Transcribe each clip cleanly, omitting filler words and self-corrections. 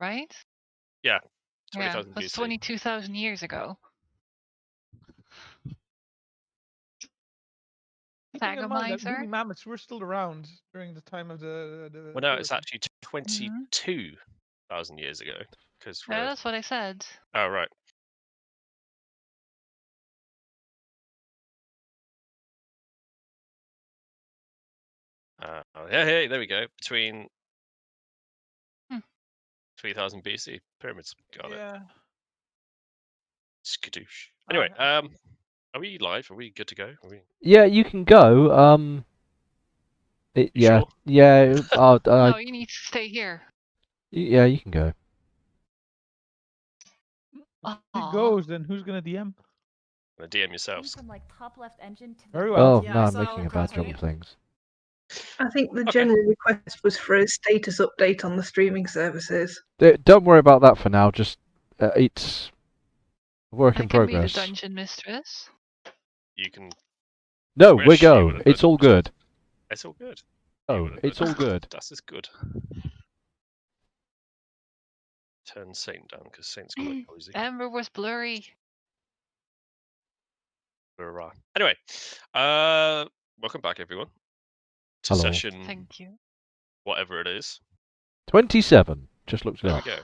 right? Yeah, Yeah, 20,000 that's BC. 22,000 years ago. Keeping in mind that Thagomizer? woolly mammoths were still around during the time of the Well, no, it's Puritan. actually 22,000 years ago. Because Yeah, that's what I said. oh right. Hey, there we go. Between Hmm. 3000 BC pyramids. Got it. Yeah. Skadoosh. All Anyway, right. are we live? Are we good to go? Are we... Yeah, you can go. You Yeah, sure? yeah. No, you need to stay here. Yeah, you can go. If it Aw. goes, then who's gonna DM? DM yourselves. From like top left engine to Very the well. Oh, Yeah, no, I I'm saw making a bad job Conte. of things. I think the Okay. general request was for a status update on the streaming services. Don't worry about that for now. Just it's a work I in can be the progress. dungeon mistress. You can. No, wish we you go. were the It's all dungeon good. It's all good. Oh, it's all good. Das is good. Turn Saint down because Saint's gonna look noisy. Amber was blurry. Anyway, welcome back everyone to Hello. session Thank you. whatever it is. 27. Just looked it There we up. go.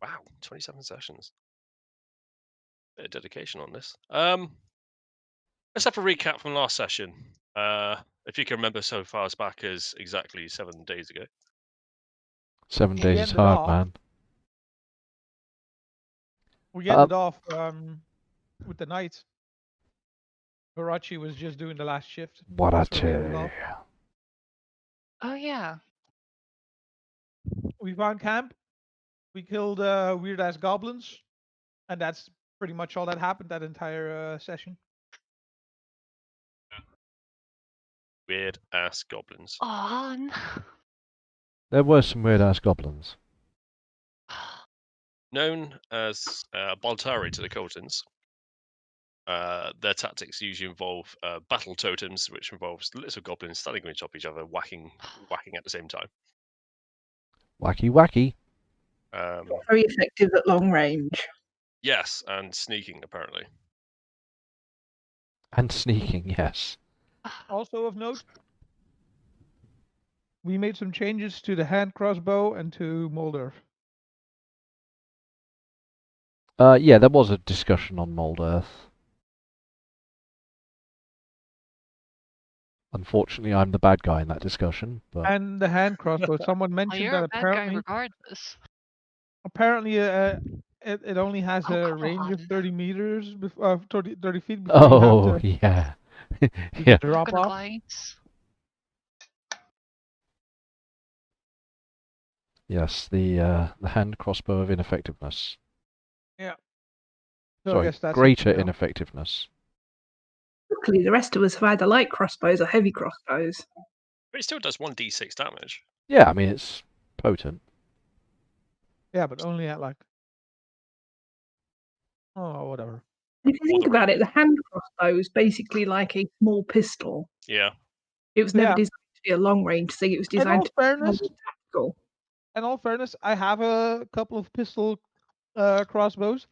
Wow, 27 sessions. Bit of dedication on this. Let's have a recap from last session. If you can remember so far as back as exactly 7 days ago. 7 We days is ended hard, off- man. We ended off with the knights. Hirachi was just doing the last shift. That's where we ended off. Oh yeah. We found camp. We killed weird ass goblins, and that's pretty much all that happened that entire session. Weird ass goblins. On. There were some weird ass goblins. Known as Baltari to the Coltons. Their tactics usually involve battle totems, which involves little goblins standing on top of each other, whacking at the same time. Wacky, wacky. Very effective at long range. Yes, and sneaking apparently. And sneaking, yes. Also of note, we made some changes to the hand crossbow and to Moldorf. Yeah, there was a discussion on Mold Earth. Unfortunately, I'm the bad guy in that discussion. But And the hand crossbow. Someone Oh, mentioned you're that a bad guy apparently, regardless. it only has Oh, a come range of on. 30 meters, 30 feet before you oh have to yeah, yeah. drop Gonna off. bites. Yes, the hand crossbow of ineffectiveness. So I Sorry, guess that's it greater for now. ineffectiveness. Luckily, the rest of us have either light crossbows or heavy crossbows. But it still does 1d6 damage. Yeah, I mean it's potent. Yeah, but only at like, oh, whatever. If you think about it, the hand crossbow is basically like a small pistol. Yeah. It was never Yeah. designed to be a long range thing. It was In all designed to fairness, be tactical. in all fairness, I have a couple of pistol crossbows,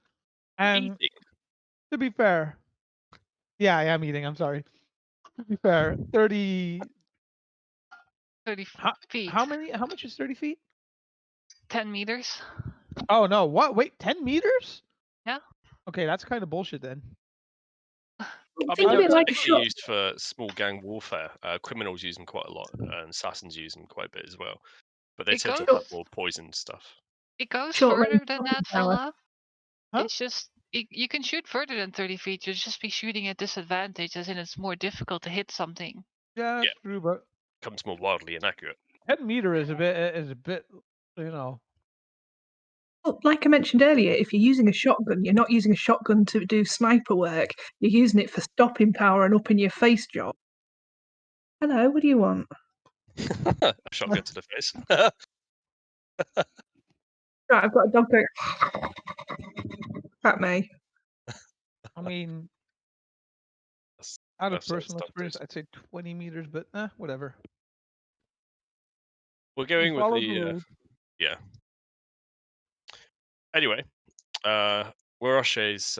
and to be fair, yeah, I am eating. I'm sorry. To be fair, 30 feet. How much is 30 feet? 10 meters. Oh no! What? Wait, 10 meters? Yeah. Okay, that's kind of bullshit then. I Think mean, of they're it like a typically shot. used for small gang warfare. Criminals use them quite a lot, and assassins use them quite a bit as well. But they It tend to goes- have more poison stuff. It goes Short further range than that, power. fella. Huh? It's just you can shoot further than 30 feet. You'll just be shooting at disadvantage, as in it's more difficult to hit something. Yeah, that's Yeah. true, but Comes more wildly inaccurate. 10 meter is a bit, you know. Well, like I mentioned earlier, if you're using a shotgun, you're not using a shotgun to do sniper work. You're using it for stopping power and up in your face job. Hello, what do you want? A shotgun to the face. Right, I've got a dog going. At me. I mean, That's- out of that's what personal stuff experience, is. I'd say 20 meters, but whatever. We're going with follow the the rules. yeah. Anyway, Waroshe's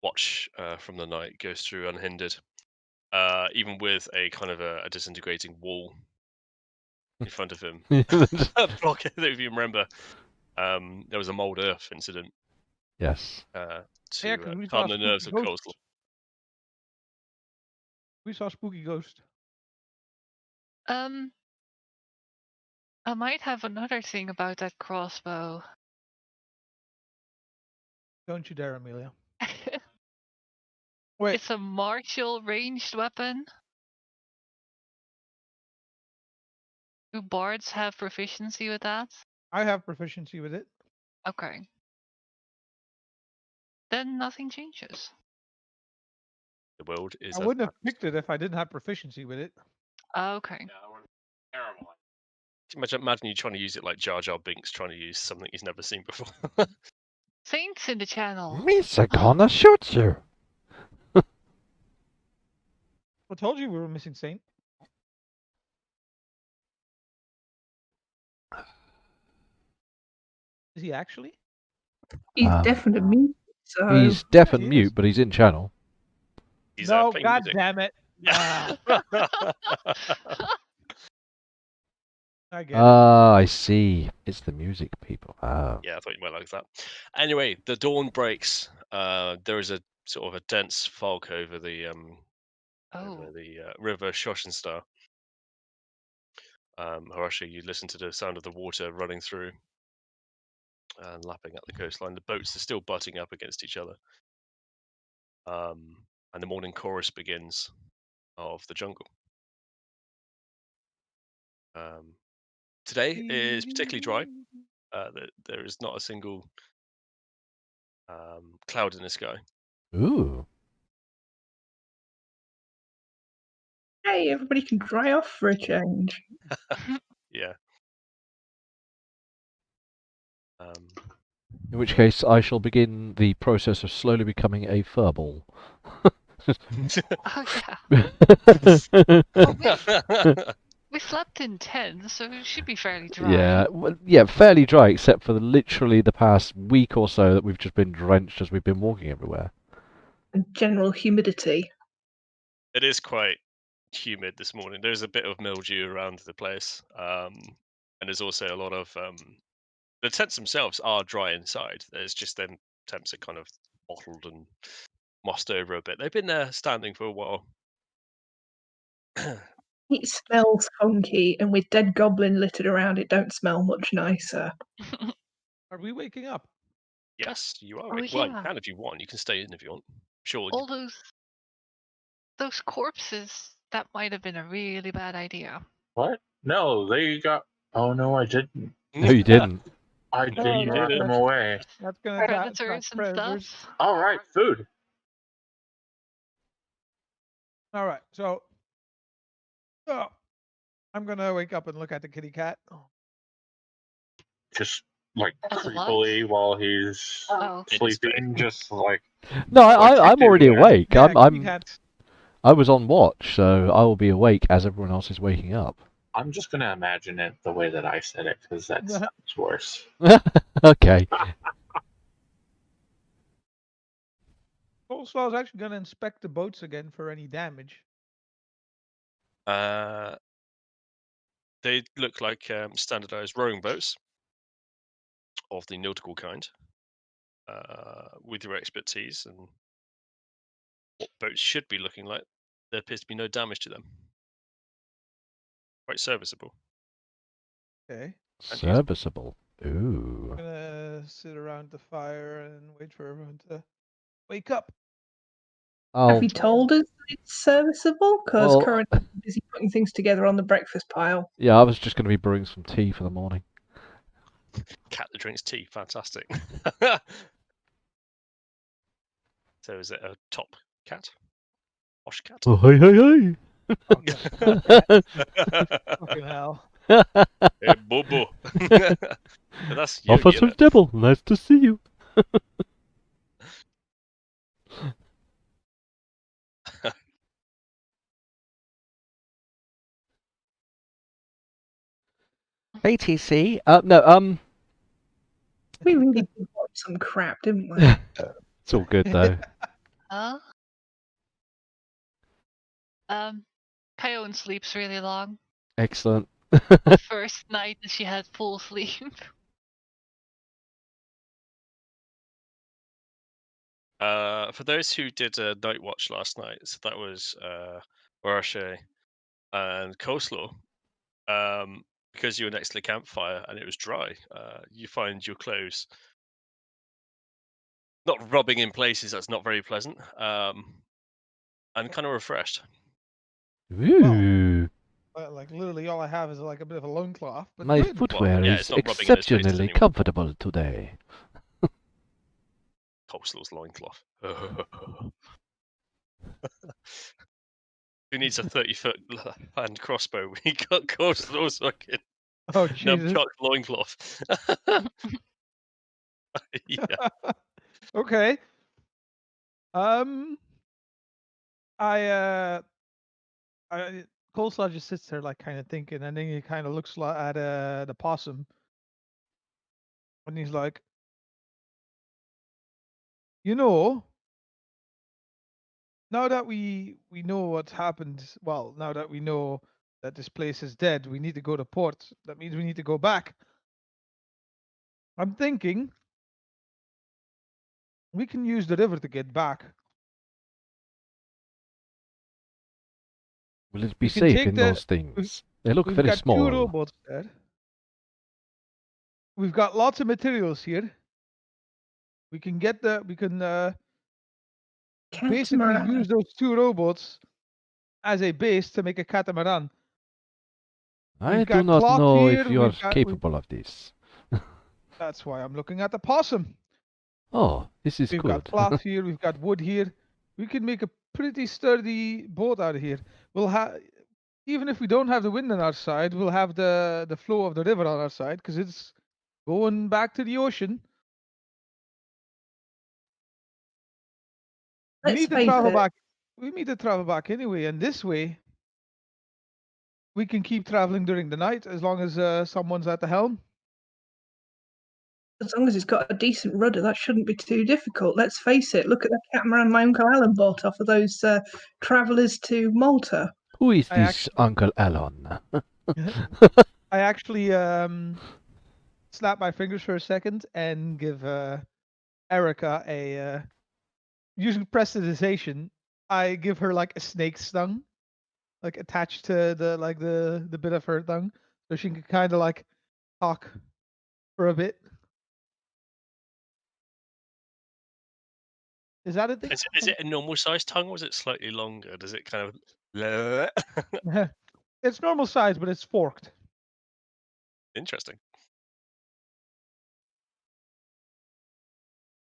watch from the night goes through unhindered, even with a kind of a disintegrating wall in front of him. Block it, if you remember. There was a mold earth incident Yes. to Yeah, 'cause we calm saw the nerves spooky of ghosts. Coastal. We saw spooky ghost. I might have another thing about that crossbow. Don't you dare, Amelia. Wait, It's a martial ranged weapon. Do bards have proficiency with that? I have proficiency with it. Okay. Then nothing changes. The world is. I wouldn't have picked it if I didn't have proficiency with it. Okay. Imagine you trying to use it like Jar Jar Binks trying to use something he's never seen before. Saints in the channel. Me's gonna shoot you. I told you we were missing Saint. Is he actually? He's Um, deaf and mute, so He's deaf Yeah, and he mute, is. but he's in channel. He's No, playing god music. damn it. Yeah. I get it. Ah, I see. It's the music people. Oh. Yeah, I thought you might like that. Anyway, the dawn breaks. There is a sort of a dense fog over the Oh. river Shoshenstar. Hiroshi, you listen to the sound of the water running through and lapping at the coastline. The boats are still butting up against each other. And the morning chorus begins of the jungle. Today is particularly dry. There is not a single cloud in the sky. Ooh. hey, everybody can dry off for a change. Yeah. In which case, I shall begin the process of slowly becoming a furball. Oh yeah. We slept in tents, so it should be fairly dry. Yeah, well, yeah, fairly dry, except for literally the past week or so that we've just been drenched as we've been walking everywhere. And general humidity. It is quite humid this morning. There's a bit of mildew around the place, and there's also a lot of the tents themselves are dry inside. There's just them temps are kind of bottled and mossed over a bit. They've been there standing for a while. It smells funky, and with dead goblin littered around, it don't smell much nicer. Are we waking up? Yes, you are. Oh, Well, you yeah. can if you want. You can stay in if you want. Sure. All those corpses, that might have been a really bad idea. What? No, they got. Oh no, I didn't. No, you didn't. I No, didn't no, get no. them away. That's gonna attract Predators and predators. stuff. All right, food. All right, so I'm gonna wake up and look at the kitty cat. Just like As a what? creepily while he's Oh. In his bed. sleeping, just like. No, Like I'm you already do, yeah. awake. Yeah, kitty I'm cats. I was on watch, so I will be awake as everyone else is waking up. I'm just gonna imagine it the way that I said it because that sounds worse. Okay. Also, I was actually gonna inspect the boats again for any damage. They look like standardized rowing boats of the nautical kind. With your expertise and what boats should be looking like, there appears to be no damage to them. Quite serviceable. Okay. And usable. Serviceable. Ooh. I'm gonna sit around the fire and wait for everyone to wake up. I'll Have you told us that it's serviceable? Because Well- currently I'm busy putting things together on the breakfast pile. Yeah, I was just going to be brewing some tea for the morning. Cat that drinks tea, fantastic. So is it a top cat? Posh cat? Oh, hey, hey, Okay. hey! Fucking hell. Hey, Bobo. That's Yogi, Officer isn't it? Dibble, nice to see you. ATC? No, We really did watch some crap, didn't we? it's all good though. Huh? Kyone sleeps really long. Excellent. The first night that she had full sleep. For those who did a night watch last night, so that was Orache and Coleslaw. Because you were next to the campfire and it was dry, you find your clothes not rubbing in places that's not very pleasant, and kind of refreshed. Ooh. Like literally, all I have is like a bit of a loincloth. But My good. footwear yeah, is it's not rubbing in those places exceptionally anymore. comfortable today. Coleslaw's loincloth. Who needs a 30-foot hand crossbow? We got Coleslaw's fucking Oh Jesus. nunchuck loincloth. Yeah. Okay. I Coleslaw just sits there like kind of thinking, and then he kind of looks at the possum, and he's like, you know, now that we know what's happened, well, now that we know that this place is dead, we need to go to port. That means we need to go back. I'm thinking we can use the river to get back. Will it be We can safe take in those things? They look We've very got 2 small. rowboats there. We've got lots of materials here. We can basically Catamaran. use those 2 rowboats as a base to make a catamaran. I We've do got not cloth know here. if you are capable of this. That's why I'm looking at the possum. Oh, this is We've got good. cloth here. We've got wood here. We can make a pretty sturdy boat out of here. We'll have, even if we don't have the wind on our side, we'll have the flow of the river on our side because it's going back to the ocean. We Let's need to face travel it. back. We need to travel back anyway, and this way we can keep traveling during the night as long as someone's at the helm. As long as it's got a decent rudder, that shouldn't be too difficult. Let's face it. Look at the catamaran my uncle Alan bought off of those travellers to Malta. Who is I this actually, Uncle Alan? I actually snap my fingers for a second and give Erica a using prestidigitation. I give her like a snake stung, like attached to the bit of her tongue, so she can kind of like talk for a bit. Is that a thing? Is it a normal sized tongue or is it slightly longer? Does it kind of It's normal size, but it's forked. interesting?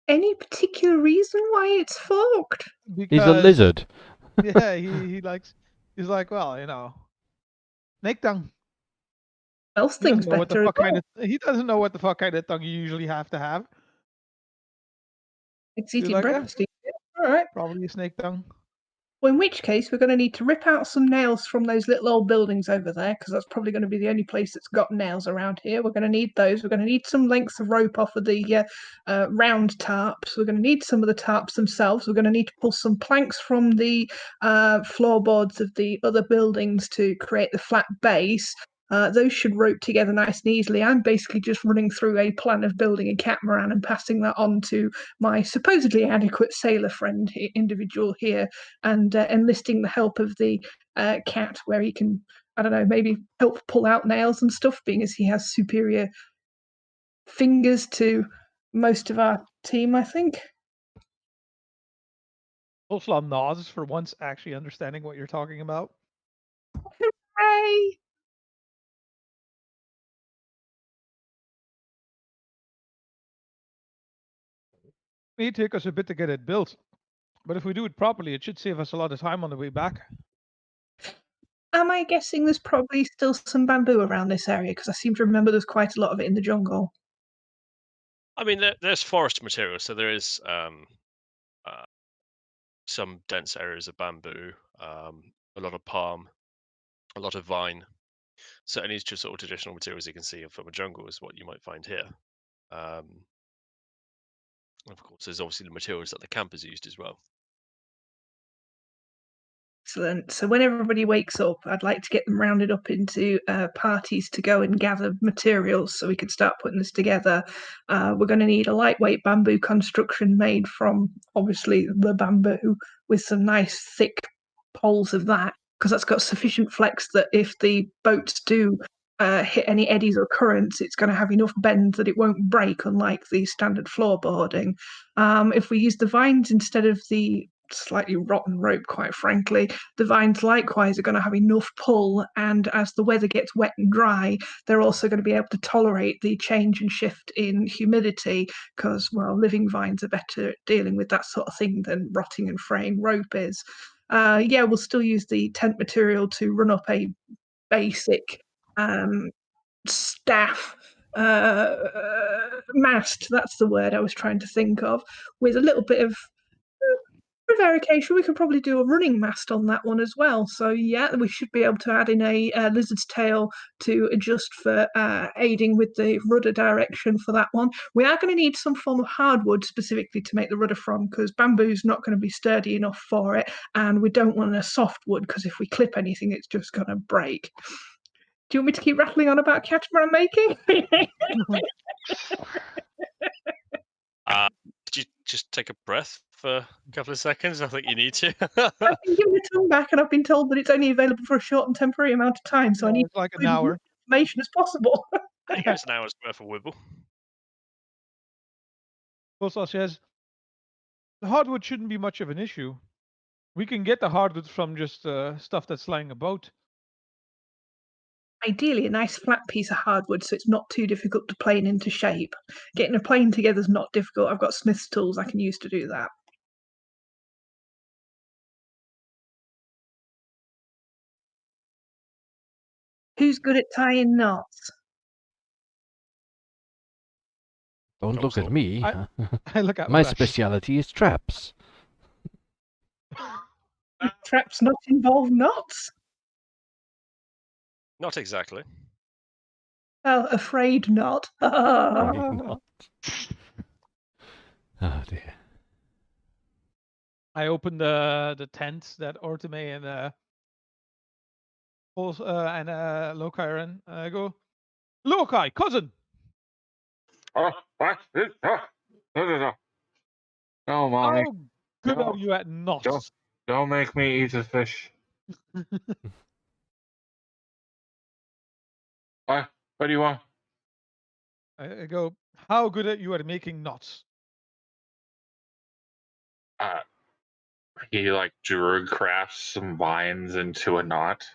Any particular reason why it's forked? Because He's a lizard. yeah, he's like, well, snake tongue. Else He doesn't things know what the better as fuck kind well. of he doesn't know what the fuck kind of tongue you usually have to have. It's He's eating like, breakfast. All right. probably a snake tongue. Well, in which case, we're going to need to rip out some nails from those little old buildings over there, because that's probably going to be the only place that's got nails around here. We're going to need those. We're going to need some lengths of rope off of the round tarps. We're going to need some of the tarps themselves. We're going to need to pull some planks from the floorboards of the other buildings to create the flat base. Those should rope together nice and easily. I'm basically just running through a plan of building a catamaran and passing that on to my supposedly adequate sailor friend individual here, and enlisting the help of the cat, where he can, I don't know, maybe help pull out nails and stuff, being as he has superior fingers to most of our team, I think. Also, nods for once actually understanding what you're talking about. Hey! May take us a bit to get it built, but if we do it properly, it should save us a lot of time on the way back. Am I guessing there's probably still some bamboo around this area? Because I seem to remember there's quite a lot of it in the jungle. I mean, there's forest material, so there is some dense areas of bamboo, a lot of palm, a lot of vine. So any sort of traditional materials you can see from a jungle is what you might find here. Of course, there's obviously the materials that the campers used as well. Excellent. So when everybody wakes up, I'd like to get them rounded up into parties to go and gather materials so we can start putting this together. We're going to need a lightweight bamboo construction made from obviously the bamboo with some nice thick poles of that, because that's got sufficient flex that if the boats do hit any eddies or currents, it's going to have enough bend that it won't break, unlike the standard floorboarding. If we use the vines instead of the slightly rotten rope, quite frankly, the vines likewise are going to have enough pull, and as the weather gets wet and dry, they're also going to be able to tolerate the change and shift in humidity, because, well, living vines are better at dealing with that sort of thing than rotting and fraying rope is. Yeah, we'll still use the tent material to run up a basic staff mast, that's the word I was trying to think of, with a little bit of prevarication. We could probably do a running mast on that one as well. So yeah, we should be able to add in a lizard's tail to adjust for aiding with the rudder direction for that one. We are going to need some form of hardwood specifically to make the rudder from, because bamboo's not going to be sturdy enough for it, and we don't want a soft wood, because if we clip anything it's just going to break. Do you want me to keep rattling on about catamaran making? Could you just take a breath for a couple of seconds? I think you need to. I've been given a tongue back and I've been told that it's only available for a short and temporary amount of time, so I need It's like to an include as hour. much information as possible. I think it's an hour's worth of wibble. Also says the hardwood shouldn't be much of an issue. We can get the hardwood from just stuff that's lying about. Ideally, a nice flat piece of hardwood so it's not too difficult to plane into shape. Getting a plane together is not difficult. I've got smith's tools I can use to do that. Who's good at tying knots? Don't look at Awesome. me. I look at My Urash. speciality is traps. Traps not involve knots? Not exactly. Well, afraid not. Afraid not. Oh dear. I open the tent that Ortome and Lokai are in. I go, Lokai, cousin. Oh, what? No. Oh my! How good No. are you at knots? Don't make me eat a fish. What do you want? I go, how good are you at making knots? He like druid crafts some vines into a knot.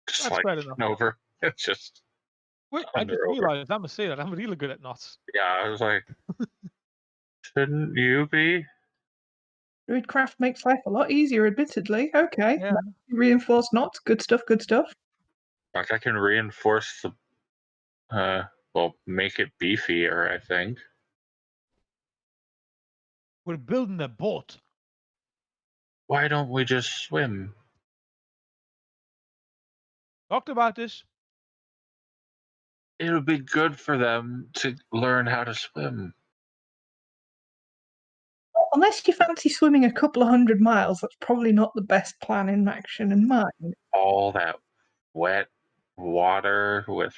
Just That's like fair enough. over. It's just Wait, I under just over. realized I'm a sailor. I'm really good at knots. Yeah, I was like, shouldn't you be? Druidcraft makes life a lot easier, admittedly. Okay. Yeah. Reinforced knots. Good stuff, good stuff. Like I can reinforce the well, make it beefier, I think. We're building a boat. Why don't we just swim? Talked about this. It would be good for them to learn how to swim. Unless you fancy swimming a couple of 100 miles, that's probably not the best plan in action in mind. All that wet water with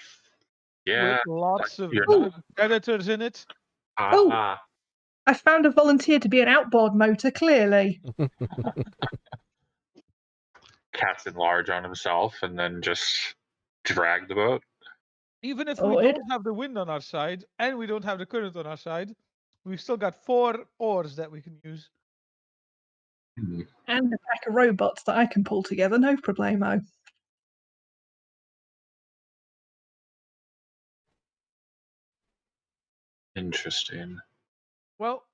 With lots of you're not- predators in it. ah, I found a volunteer to be an outboard motor, clearly. cast large on himself and then just drag the boat. Even if Oh, we it- don't have the wind on our side and we don't have the current on our side, we've still got 4 oars that we can use. And a pack of robots that I can pull together, no problemo. Interesting. Well,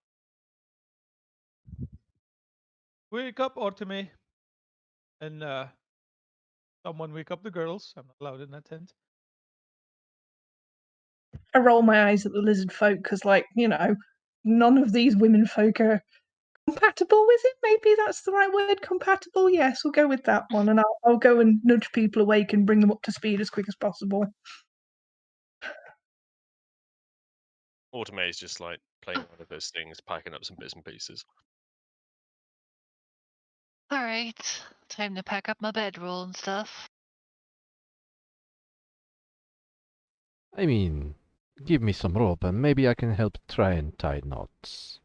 wake up, Ortome. And someone wake up the girls. I'm not allowed in that tent. I roll my eyes at the lizard folk because, like, none of these women folk are compatible with it. Maybe that's the right word. Compatible. Yes, we'll go with that one, and I'll go and nudge people awake and bring them up to speed as quick as possible. Automate is just like playing one of those things, packing up some bits and pieces. All right, time to pack up my bedroll and stuff. I mean, give me some rope and maybe I can help try and tie knots.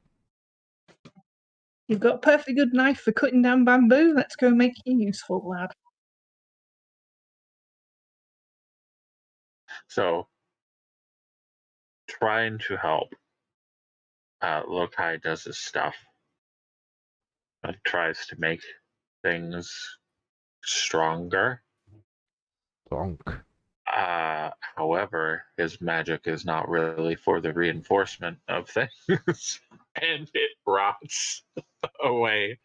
You've got a perfectly good knife for cutting down bamboo. Let's go and make you useful, lad. So, trying to help. Lokai does his stuff. Tries to make things stronger. Bonk. However, his magic is not really for the reinforcement of things, and it rots away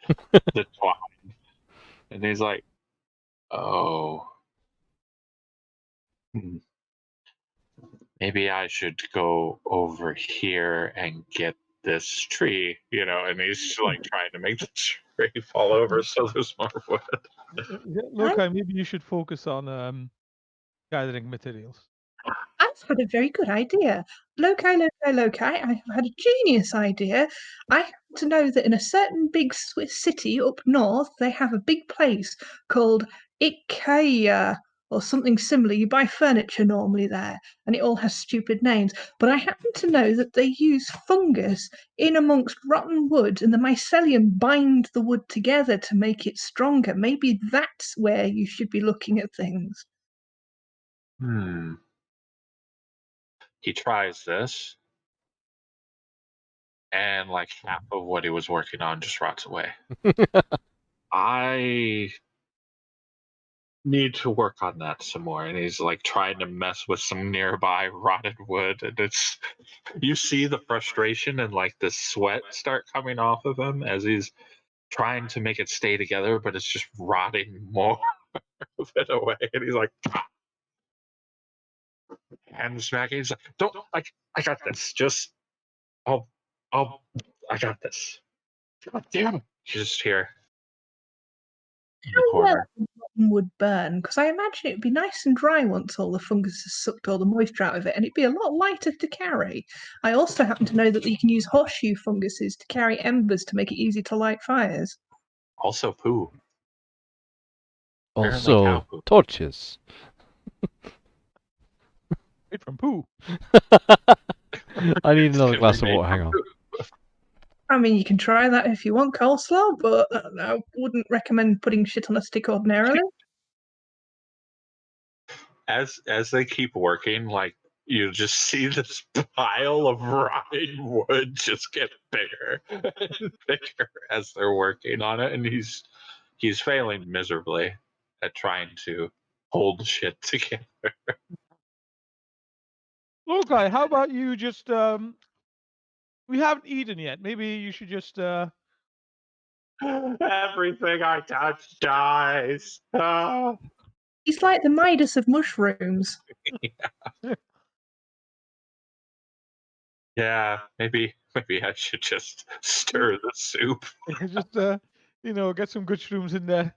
the twine. And he's like, "Oh, maybe I should go over here and get this tree." And he's like trying to make the tree fall over so there's more wood. Lokai, maybe you should focus on gathering materials. I've had a very good idea. Lokai, I have had a genius idea. I happen to know that in a certain big Swiss city up north, they have a big place called IKEA or something similar. You buy furniture normally there, and it all has stupid names. But I happen to know that they use fungus in amongst rotten wood, and the mycelium bind the wood together to make it stronger. Maybe that's where you should be looking at things. He tries this, and like half of what he was working on just rots away. I need to work on that some more. And he's like trying to mess with some nearby rotted wood, and you see the frustration and like the sweat start coming off of him as he's trying to make it stay together, but it's just rotting more of it away. And he's like hand smacking. He's like, "Don't, I got this. Just I got this. God damn it!" She's just here in the How well corner. rotten wood burn? Because I imagine it would be nice and dry once all the fungus has sucked all the moisture out of it, and it'd be a lot lighter to carry. I also happen to know that you can use horseshoe funguses to carry embers to make it easy to light fires. Also poo. Apparently cow Also, poo. torches. Made from poo. I need another Can glass be of made water, hang from on. poo. I mean, you can try that if you want coleslaw, but I wouldn't recommend putting shit on a stick ordinarily. As they keep working, like you just see this pile of rotting wood just get bigger and bigger as they're working on it, and he's failing miserably at trying to hold shit together. Lokai, how about you just we haven't eaten yet. Maybe you should just Everything I touch dies. Ah. He's like the Midas of mushrooms. Yeah, maybe I should just stir the soup. just get some good shrooms in there.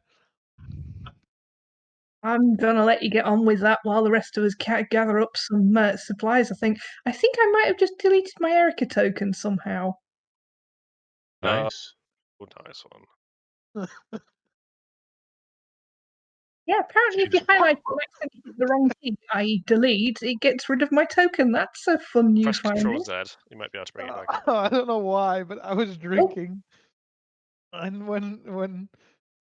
I'm gonna let you get on with that while the rest of us gather up some supplies. I think I might have just deleted my Erica token somehow. Nice. Oh, nice one. Yeah, apparently if you highlight the wrong key, i.e. delete, it gets rid of my token. That's a fun new Press Control finding. Z. You might be able to bring it back. I don't know why, but I was drinking, and when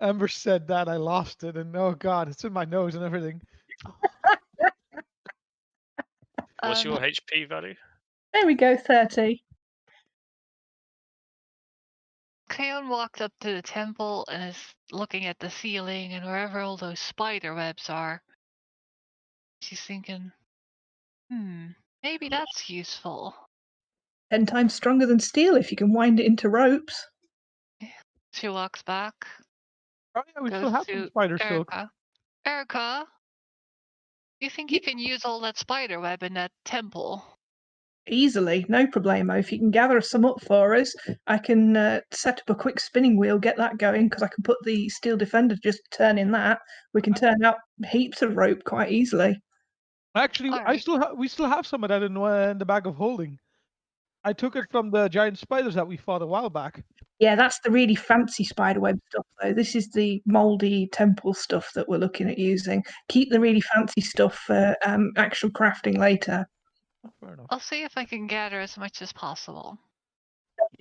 Amber said that, I lost it, and oh god, it's in my nose and everything. What's your HP value? There we go, 30. Cleon walked up to the temple and is looking at the ceiling and wherever all those spider webs are. She's thinking, maybe that's useful. 10 times stronger than steel if you can wind it into ropes. She walks back, Oh yeah, we still goes have some to spider silk. Erica. Erica, you think you can use all that spider web in that temple? Easily, no problemo. If you can gather some up for us, I can set up a quick spinning wheel, get that going, because I can put the steel defender just turning that. We can turn out heaps of rope quite easily. Actually, Alright. we still have some of that in the bag of holding. I took it from the giant spiders that we fought a while back. Yeah, that's the really fancy spiderweb stuff, though. This is the mouldy temple stuff that we're looking at using. Keep the really fancy stuff for actual crafting later. Oh, fair enough. I'll see if I can gather as much as possible.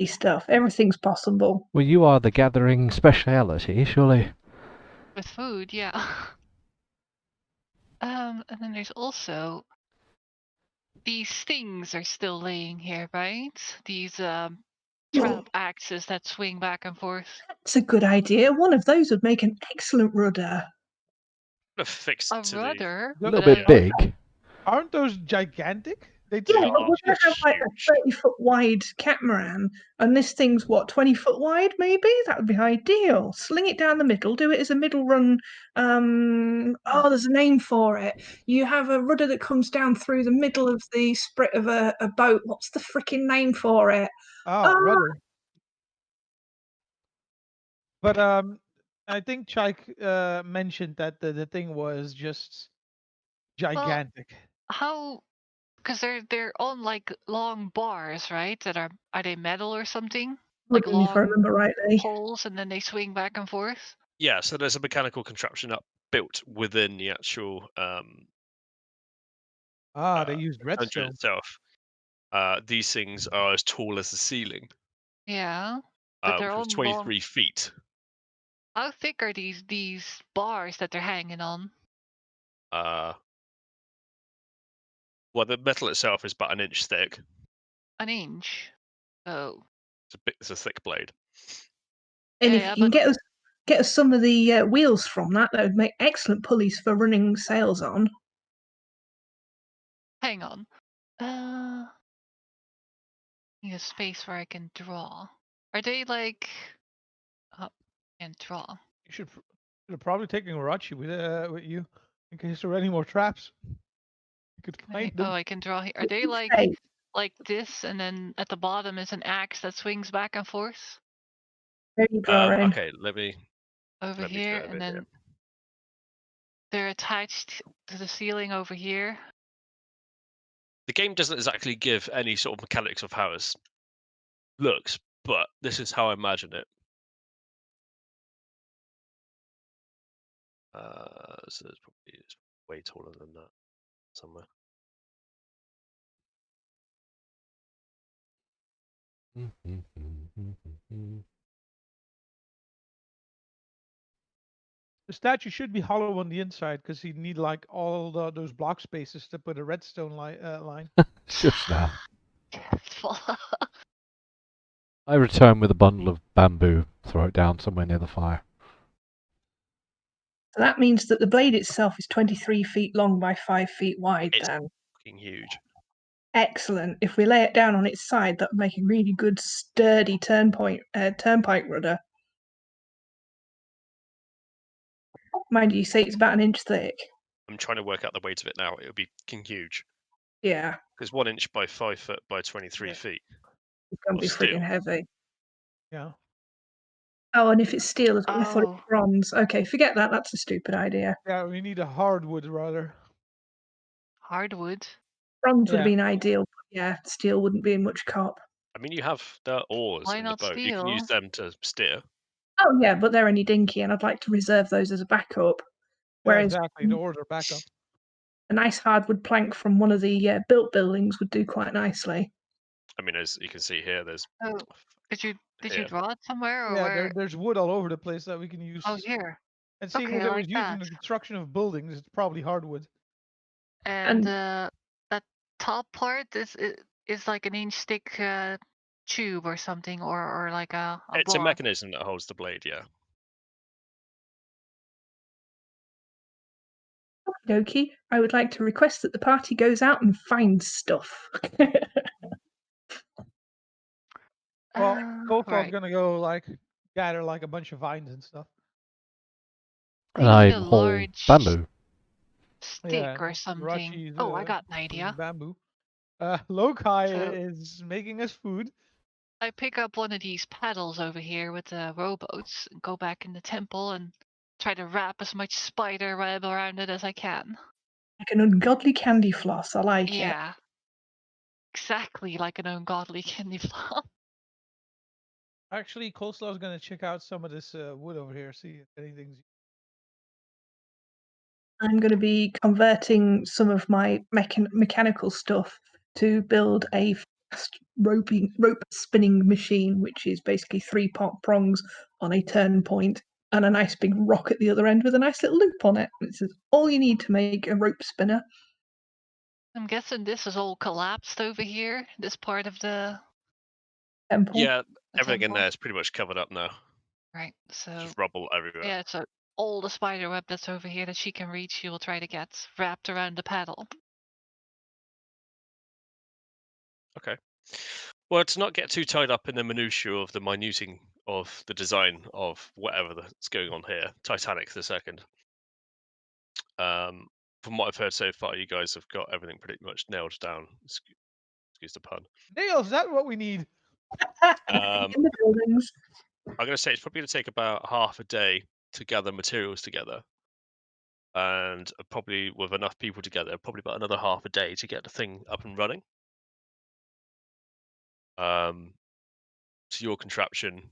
Stuff. Everything's possible. Well, you are the gathering speciality, surely. With food, yeah. And then there's also these things are still laying here, right? These trap axes that swing back and forth. That's a good idea. One of those would make an excellent rudder. Affixed A to the. rudder, A A but little bit big. Aren't those gigantic? They'd Yeah, They sink but are we're going to have like a huge. 30-foot wide catamaran, and this thing's what, 20-foot wide, maybe? That would be ideal. Sling it down the middle, do it as a middle run. Oh, there's a name for it. You have a rudder that comes down through the middle of the sprit of a boat. What's the freaking name for it? Oh, Ah, rudder. But I think Chike mentioned that the thing was just gigantic. how? Because they're on like long bars, right? That are they metal or something? Like wooden, if I long remember rightly. poles, and then they swing back and forth. Yeah, so there's a mechanical contraption up built within the actual They used dungeon redstone. itself. These things are as tall as the ceiling, Yeah, but they're which was on long. 23 feet. How thick are these bars that they're hanging on? Uh, well, the metal itself is about an inch thick. An inch. Oh, It's a thick blade. And yeah, if yeah, you can but get us some of the wheels from that, that would make excellent pulleys for running sails on. hang on. Need a space where I can draw. Are they like? Oh, can't draw. You should have probably taken Rachi with you in case there are any more traps. You could find them. Oh, I can draw here. Are they Hey, like this, and then at the bottom is an axe that swings back and forth there you draw in. Okay, let me over do here, it a and bit here. then they're attached to the ceiling over here. The game doesn't exactly give any sort of mechanics of how it looks, but this is how I imagine it. So it's way taller than that somewhere. The statue should be hollow on the inside because you need like all those block spaces to put a redstone line. Just now. Careful. I return with a bundle of bamboo, throw it down somewhere near the fire. So that means that the blade itself is 23 feet long by 5 feet wide. It's Then fucking huge. excellent. If we lay it down on its side, that would make a really good, sturdy turnpike rudder. Mind you, say it's about an inch thick. I'm trying to work out the weight of it now. It would be fucking huge Yeah, because 1 inch by 5 foot by 23 Yeah. feet. it's going to Of be steel. friggin' heavy. Yeah. Oh, and if it's steel, I thought it was Oh, bronze. Okay, forget that. That's a stupid idea. Yeah, we need a hardwood rather. hardwood. Bronze would have Yeah. been ideal, but yeah, steel wouldn't be in much cop. I mean, you have the oars Why in the not boat. You can use steel? them to steer. Oh yeah, but they're only dinky, and I'd like to reserve those as a backup. Yeah, Whereas exactly. The oars are backup. a nice hardwood plank from one of the built buildings would do quite nicely. I mean, as you can see here, there's Oh, did you here. draw it somewhere, or Yeah, where? there's wood all over the place that we can use. Oh, here. And seeing Okay, as I it was like used in that. the construction of buildings, it's probably hardwood. And And that top part is like an inch thick tube or something, or like a It's a block. mechanism that holds the blade. Yeah. Doki, I would like to request that the party goes out and finds stuff. Well, Kofal's Right. gonna go like gather like a bunch of vines and stuff. They And need I a haul large bamboo. Yeah, stick or something. Rachi's Oh, I got an bringing idea. bamboo. Lokai So- is making us food. I pick up one of these paddles over here with the rowboats and go back in the temple and try to wrap as much spider web around it as I can. Like an ungodly candy floss. I like it. Yeah. Exactly like an ungodly candy floss. Actually, Coleslaw is gonna check out some of this wood over here, see if anything's. I'm going to be converting some of my mechanical stuff to build a fast rope spinning machine, which is basically 3 prongs on a turn point and a nice big rock at the other end with a nice little loop on it. This is all you need to make a rope spinner. I'm guessing this is all collapsed over here, this part of the Temple. Yeah, the everything in temple. there is pretty much covered up now. Right, so Just rubble everywhere. yeah, so all the spider web that's over here that she can reach, she will try to get wrapped around the paddle. Okay. Well, to not get too tied up in the minutiae of the minuting of the design of whatever that's going on here, Titanic the second. From what I've heard so far, you guys have got everything pretty much nailed down. Excuse the pun. Nails, that's what we need. In the buildings. I'm going to say it's probably going to take about half a day to gather materials together. And probably with enough people together, probably about another half a day to get the thing up and running. So your contraption,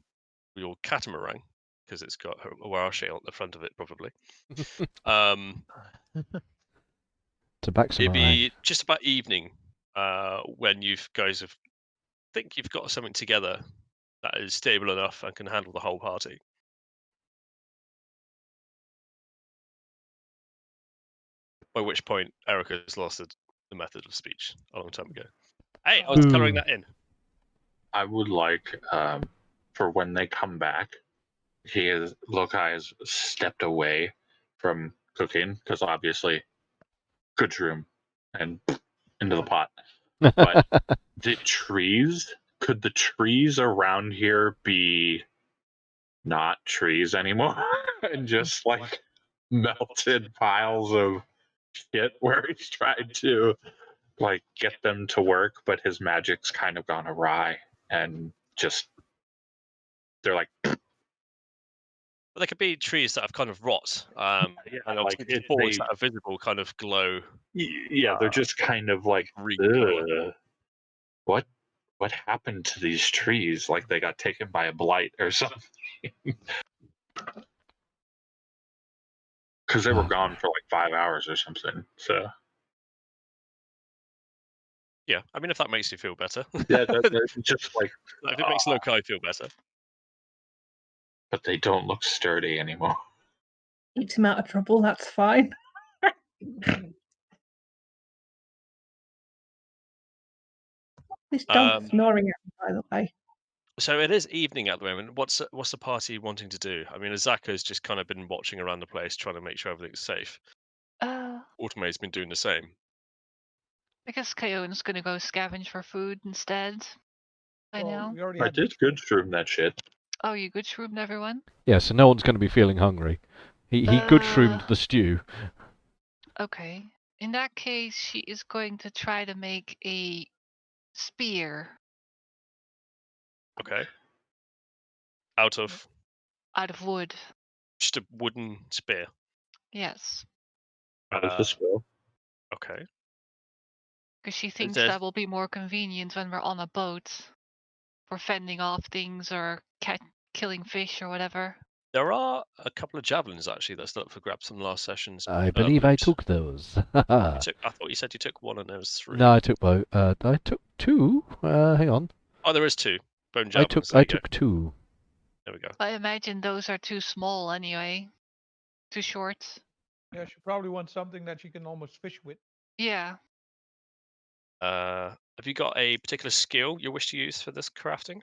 your catamaran, because it's got a Warache on the front of it, probably. To back some It'd eye. be just about evening when you guys think you've got something together that is stable enough and can handle the whole party. By which point, Erica has lost the method of speech a long time ago. Hey, I was colouring that in. I would like, for when they come back, Lokai has stepped away from cooking because obviously, good room and into the pot. But could the trees around here be not trees anymore and just like melted piles of shit where he's tried to like get them to work, but his magic's kind of gone awry and just they're like But there could be trees that have kind of rot, yeah, and like obviously the boards that are visible kind of glow. yeah, they're just kind of like green colour. what happened to these trees? Like they got taken by a blight or something. Because they were gone for like 5 hours or something. So Yeah, I mean, if that makes you feel better. yeah, just like if it makes Lokai feel better. but they don't look sturdy anymore. Keeps him out of trouble, that's fine. This dog's snoring at me, by the way. So it is evening at the moment. What's the party wanting to do? I mean, Azaka's just kind of been watching around the place, trying to make sure everything's safe. Automate's been doing the same. I guess Kaone's gonna go scavenge for food instead. I know. We already I had did good shroom that shit. Oh, you good shroomed everyone? Yeah, so no one's going to be feeling hungry. He good shroomed the stew. Okay. In that case, she is going to try to make a spear Okay. Out of out of wood. just a wooden spear. Yes. Out of the spill. Okay. Because she thinks there- that will be more convenient when we're on a boat for fending off things or killing fish or whatever. There are a couple of javelins actually that still up for grabs from last session's. I believe I loot. took those. I thought you said you took one and there was 3. No, I took both. I took 2. Hang on. Oh, there is 2 bone I javelins. took 2. There we go. I imagine those are too small anyway. Too short. Yeah, she probably wants something that she can almost fish with. Yeah. Have you got a particular skill you wish to use for this crafting?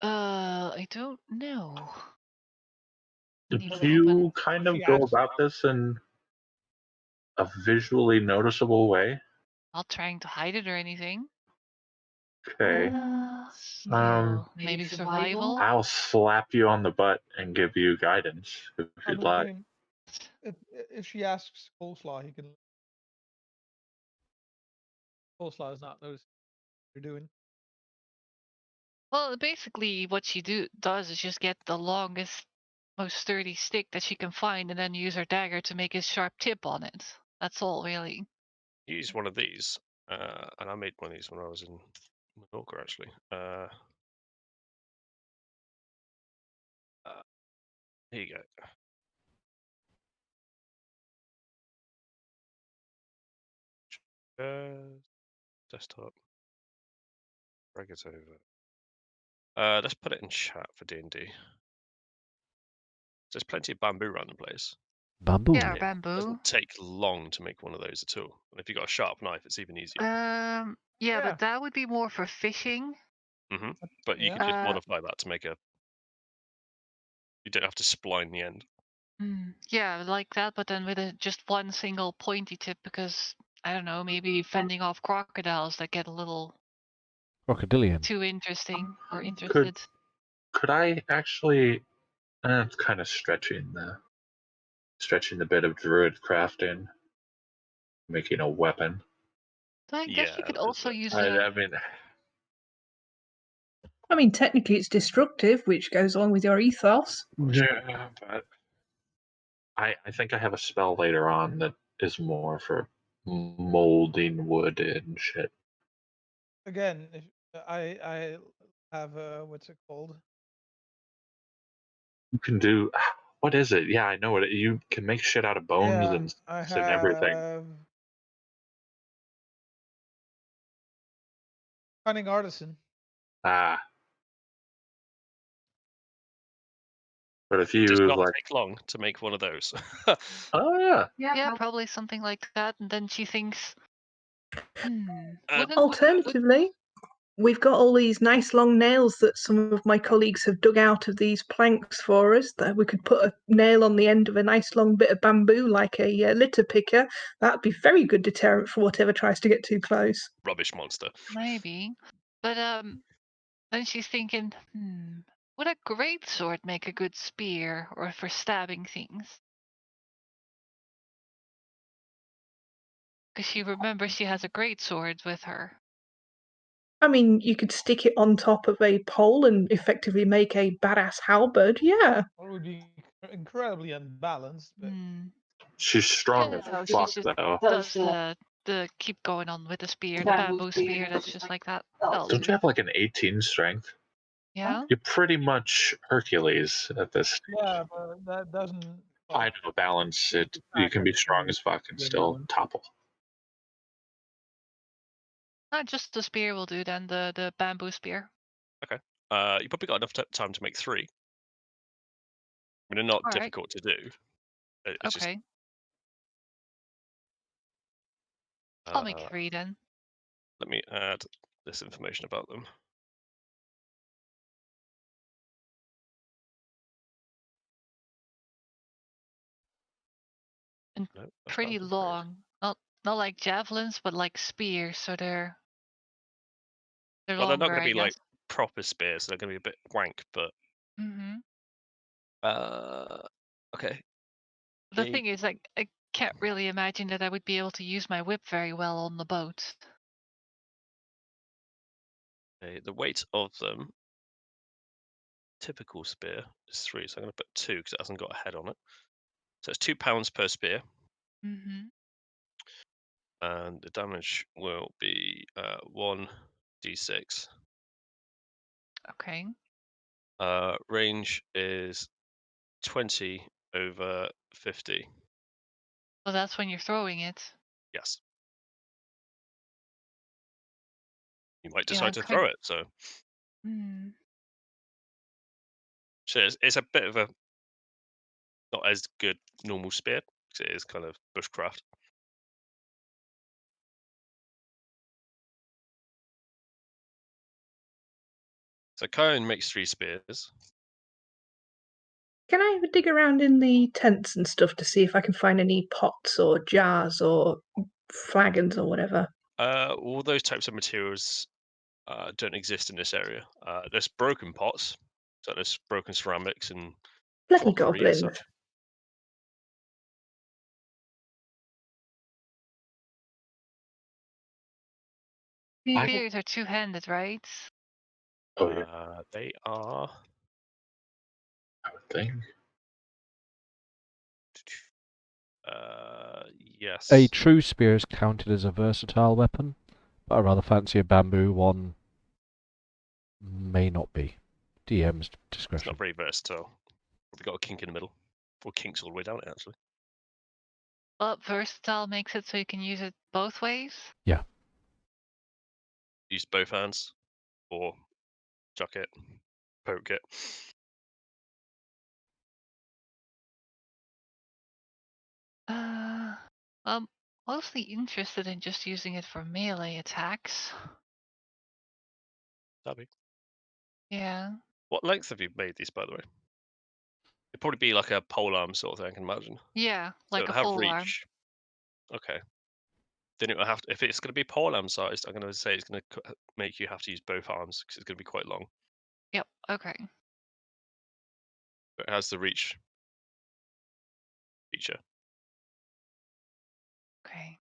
I don't know. Did Need to you open. kind of She go asked. about this in a visually noticeable way? Not trying to hide it or anything. Okay. Skill. Maybe survival? I'll slap you on the butt and give you guidance if you'd I like. mean, if she asks Coleslaw, he can. Coleslaw is not noticing what you're doing. Well, basically, what she does is just get the longest, most sturdy stick that she can find, and then use her dagger to make a sharp tip on it. That's all, really. Use one of these, and I made one of these when I was in Menorca, actually. Here you go. Desktop. Drag it over. Let's put it in chat for D&D. There's plenty of bamboo around the place. Bamboo. Yeah, It bamboo. doesn't take long to make one of those at all. And if you've got a sharp knife, it's even easier. Yeah, Yeah. but that would be more for fishing. But you Yeah. could just modify that to make a. You don't have to spline the end. Yeah, like that, but then with just one single pointy tip, because I don't know, maybe fending off crocodiles that get a little Crocodilian. too interesting or Could interested. could I actually? It's kind of stretching the bit of druid crafting, making a weapon. So I guess you Yeah, could that is also it. use I mean, I mean, technically it's destructive, which goes along with your ethos. yeah, but I think I have a spell later on that is more for molding wood and shit. Again, if I have what's it called? You can do what is it? Yeah, I know it. You can make shit out of bones Yeah, and I stuff and everything. have cunning artisan. Ah, but if It does you not like, take long to make one of those. oh yeah, Yeah, probably something like that. And then she thinks, wouldn't Alternatively, we've got all these nice long nails that some of my colleagues have dug out of these planks for us. That we could put a nail on the end of a nice long bit of bamboo, like a litter picker. That'd be very good deterrent for whatever tries to get too close. Rubbish monster. maybe, but then she's thinking, would a great sword make a good spear or for stabbing things? Because she remembers she has a great sword with her. I mean, you could stick it on top of a pole and effectively make a badass halberd. Yeah. It would be incredibly unbalanced, but she's strong Yeah, as no, she fuck just though. does the keep going on with the spear, the bamboo spear. That's just like that. That'll Don't do. you have like an 18 strength? Yeah. You're pretty much Hercules at this. yeah, but that doesn't I like know balance. keep It the you fact can that be strong you as fuck and the still one. topple. Not just the spear will do then, the bamboo spear. Okay. You probably got enough time to make 3. I mean, they're not All right. difficult to do. It's just. Okay. I'll make 3 then. Let me add this information about them. And No, that's pretty bamboo blade. long. Not like javelins, but like spears, so they're Well, they're not longer, going to I be like guess. proper spears. They're going to be a bit wank, but hmm okay. The thing is, like, I can't really imagine that I would be able to use my whip very well on the boat. Okay, the weight of them, typical spear is 3, so I'm going to put 2 because it hasn't got a head on it. So it's 2 pounds per spear, hmm and the damage will be 1d6. Okay. Range is 20 over 50. So that's when you're throwing it. Yes. You might Yeah, decide I'm to kind throw of. it. So, Hmm. so it's a bit of a not as good normal spear because it is kind of bushcraft. So Kyan makes 3 spears. Can I have a dig around in the tents and stuff to see if I can find any pots or jars or flagons or whatever? All those types of materials don't exist in this area. There's broken pots, so there's broken ceramics and Bloody crockery and goblins. such. Yeah. Spears are two-handed, right? Oh, yeah, They are. I would think. Yes. A true spear is counted as a versatile weapon, but I rather fancy a bamboo one. May not be. DM's It's discretion. not very versatile. Probably got a kink in the middle. Or kinks all the way down it, actually. But versatile makes it so you can use it both ways. Yeah. Use both hands. Or chuck it. Poke it. I'm mostly interested in just using it for melee attacks. That'd be. Yeah. What length have you made these, by the way? It'd probably be like a polearm sort of thing, I can imagine. Yeah, So like a it'll have pole arm. reach. Okay. Then it will have to, if it's going to be polearm sized, I'm going to say it's going to make you have to use both arms because it's going to be quite long. Yep, okay. But it has the reach feature. Okay.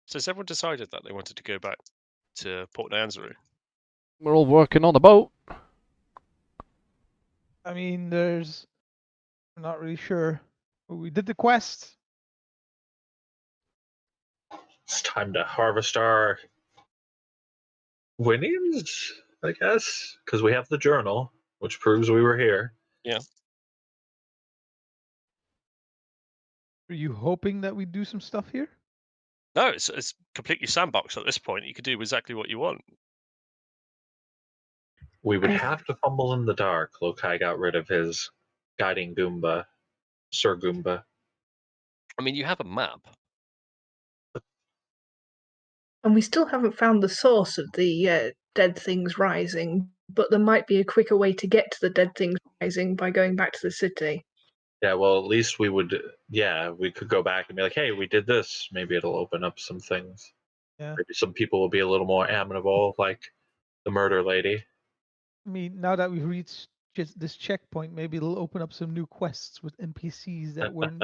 So has everyone decided that they wanted to go back to Port Nyanzaru? We're all working on the boat. I mean, I'm not really sure. We did the quest. It's time to harvest our winnings, I guess, because we have the journal, which proves we were here. Are you hoping that we do some stuff here? No, it's completely sandboxed at this point. You could do exactly what you want. We would have to fumble in the dark. Lokai got rid of his guiding Goomba, Sir Goomba. I mean, you have a map. And we still haven't found the source of the dead things rising, but there might be a quicker way to get to the dead things rising by going back to the city. Yeah, well, at least we would, we could go back and be like, hey, we did this. Maybe it'll open up some things. Yeah. Maybe some people will be a little more amenable, like the murder lady. I mean, now that we've reached just this checkpoint, maybe it'll open up some new quests with NPCs that weren't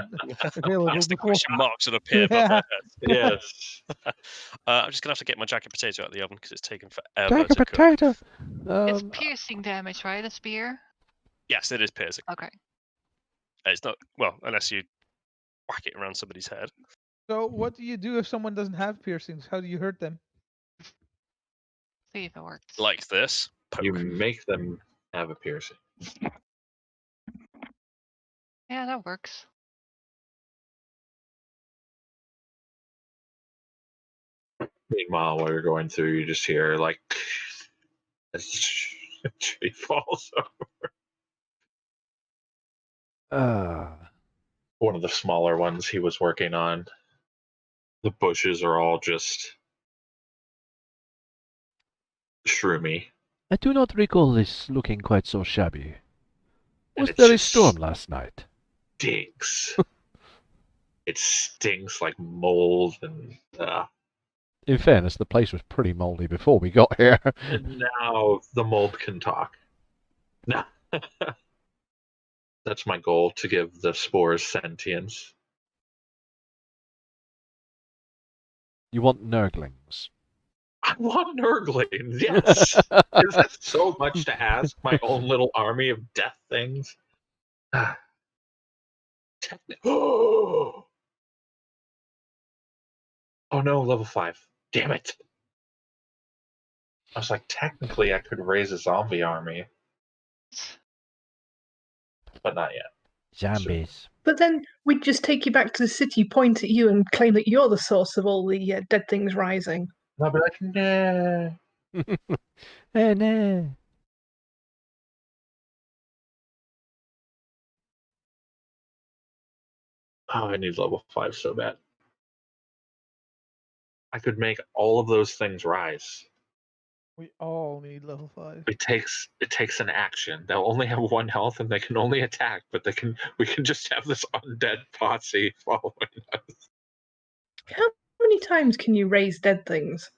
available Yes, the before. question marks that appear above their Yeah. heads. Yes. I'm just gonna have to get my jacket potato out of the oven because it's taken forever Jack a to cook. potato. It's piercing damage, right? A spear? Yes, it is piercing. Okay. It's not, well, unless you whack it around somebody's head. So what do you do if someone doesn't have piercings? How do you hurt them? See if it works. Like this. Poke. You make them have a piercing. Yeah, that works. Meanwhile, while you're going through, you just hear like as a tree falls over. One of the smaller ones he was working on. The bushes are all just shroomy. I do not recall this looking quite so shabby. And Was it there a just storm last night? stinks. It stinks like mold and In fairness, the place was pretty mouldy before we got here. and now the mold can talk. No. That's my goal, to give the spores sentience. You want nurglings. I want nurglings, yes. Is that so much to ask? My own little army of death things? Oh no, level 5. Damn it. I was like, technically I could raise a zombie army, but not yet. Zombies. But then we'd just take you back to the city, point at you, and claim that you're the source of all the dead things rising. And I'll be like, nah. Oh no. Oh, I need level 5 so bad. I could make all of those things rise. We all need level 5. It takes an action. They'll only have 1 health and they can only attack, but we can just have this undead posse following us. How many times can you raise dead things?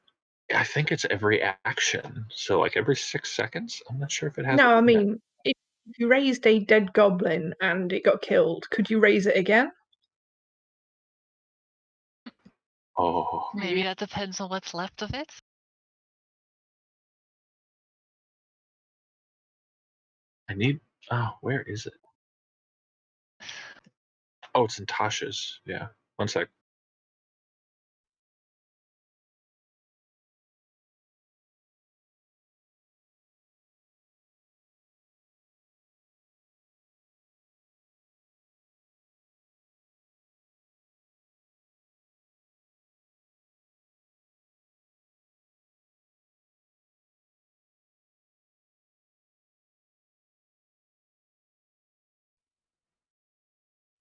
I think it's every action. So like every 6 seconds. I'm not sure if it has. No, I mean, if you raised a dead goblin and it got killed, could you raise it again? Oh, Maybe that depends on what's left of it. I need. Oh, where is it? Oh, it's in Tasha's. Yeah. One sec.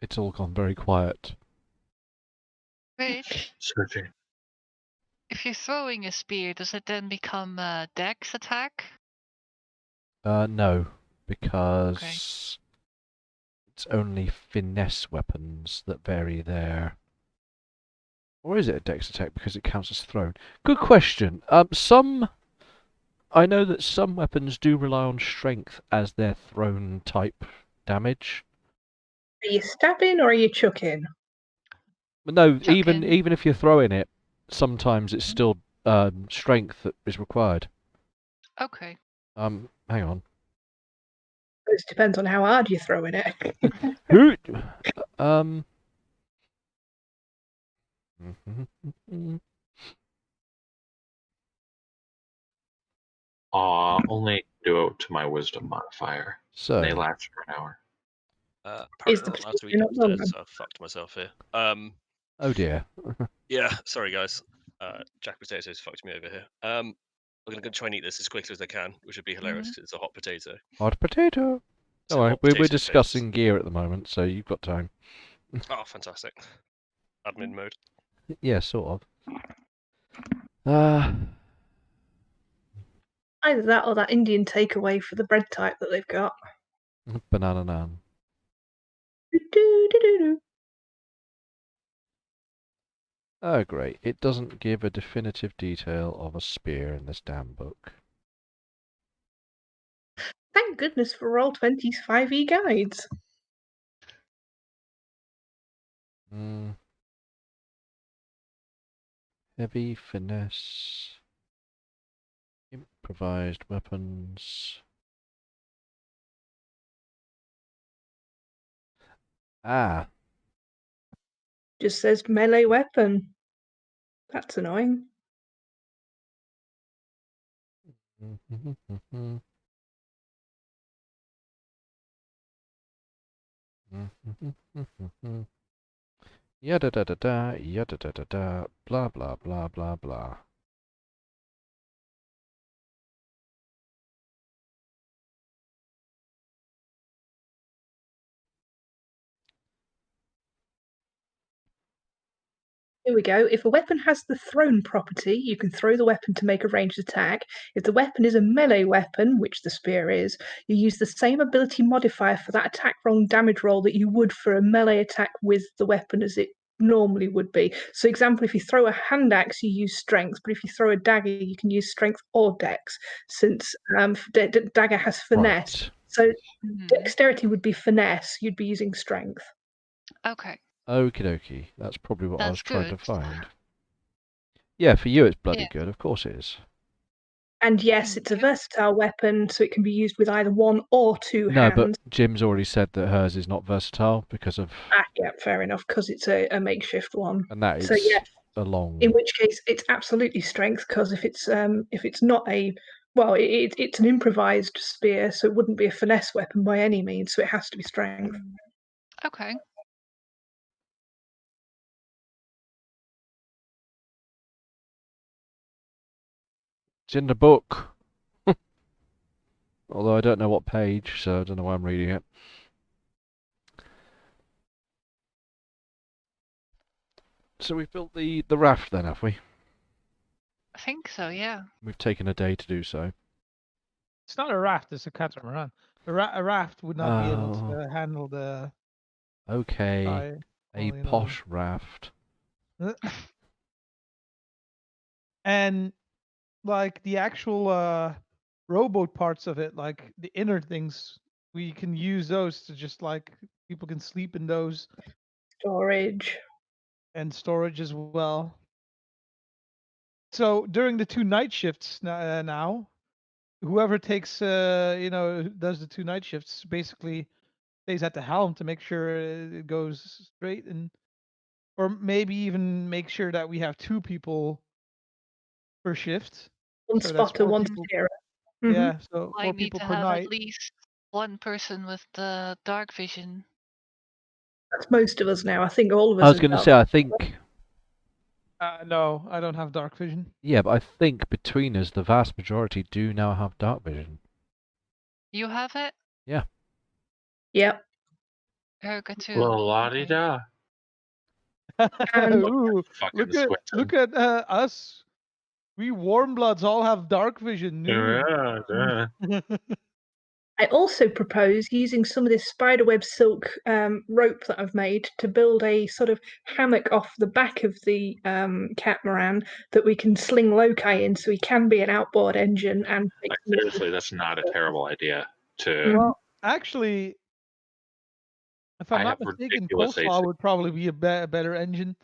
It's all gone very quiet. Wait, Searching. if you're throwing a spear, does it then become a dex attack? No, because it's only finesse weapons that vary their. Or is it a dex attack because it counts as thrown? Good question. I know that some weapons do rely on strength as their thrown type damage. Are you stabbing or are you chucking? But no, even Chucking. even if you're throwing it, sometimes it's still strength that is required. Okay. Hang on. It depends on how hard you're throwing it. Hoot! Um. Only do it to my wisdom modifier. And they So, last for an hour. Is Apparently the not allowed to eat potato not done upstairs, then? so I've fucked myself here. oh dear. Yeah, sorry guys. Jack Potatoes fucked me over here. I'm gonna try and eat this as quickly as I can, which would be hilarious because it's a hot potato. Hot potato. So Alright, hot we're potato discussing face. gear at the moment, so you've got time. Oh, fantastic. Admin mode. Yeah, sort of. Either that or that Indian takeaway for the bread type that they've got. Banana nan. Do-do-do-do-do. Oh, great. It doesn't give a definitive detail of a spear in this damn book. Thank goodness for Roll20's 5e guides. Mm. Heavy finesse. Improvised weapons. Ah. Just says melee weapon. That's annoying. Yada da da da, yada da da da, blah blah blah blah blah. Here we go. If a weapon has the thrown property, you can throw the weapon to make a ranged attack. If the weapon is a melee weapon, which the spear is, you use the same ability modifier for that attack roll damage roll that you would for a melee attack with the weapon as it normally would be. So, example, if you throw a hand axe, you use strength, but if you throw a dagger, you can use strength or dex, since dagger has finesse. Right. So, Mhm. dexterity would be finesse, you'd be using strength. Okay. Okie dokie. That's probably what I was That's trying to good. find. Yeah, for you it's bloody Yeah. good. Of course it is. And yes, Thank it's a you. versatile weapon, so it can be used with either one or two No, but hands. Jim's already said that hers is not versatile because of, Yeah, fair enough, because it's a makeshift one. and that So is yes, a in long. which case it's absolutely strength, because if it's not a well, it's an improvised spear, so it wouldn't be a finesse weapon by any means, so it has to be strength. Okay. It's in the book. Although I don't know what page, so I don't know why I'm reading it. So we've built the raft then, have we? I think so, yeah. We've taken a day to do so. It's not a raft, it's a catamaran. A raft would not be able Oh, to handle the okay. tide. A Well, posh raft. And like the actual rowboat parts of it, like the inner things, we can use those to just like people can sleep in those Storage. and storage as well. So during the 2 night shifts now, whoever takes does the 2 night shifts basically stays at the helm to make sure it goes straight, and or maybe even make sure that we have 2 people per shift. One So that's spotter, 4 one people. steerer. Hmm. Yeah, so 4 Might need people to per have at night. least one person with the dark vision. That's most of us now. I think all of I us was have going to got. say, I think, No, I don't have dark vision. yeah, but I think between us, the vast majority do now have dark vision. You have it? Yeah. Yep. Erica too. La la di Okay. da. And Ooh, Fucking look Swinton. at us. We warm bloods all have dark vision. New. Yeah, yeah. I also propose using some of this spiderweb silk rope that I've made to build a sort of hammock off the back of the catamaran that we can sling Loki in, so he can be an outboard engine and take Like, some of seriously, that's not a terrible idea. the- To Mhm. Well, actually, if I'm I not have mistaken, ridiculous AC, coleslaw would probably be a better engine.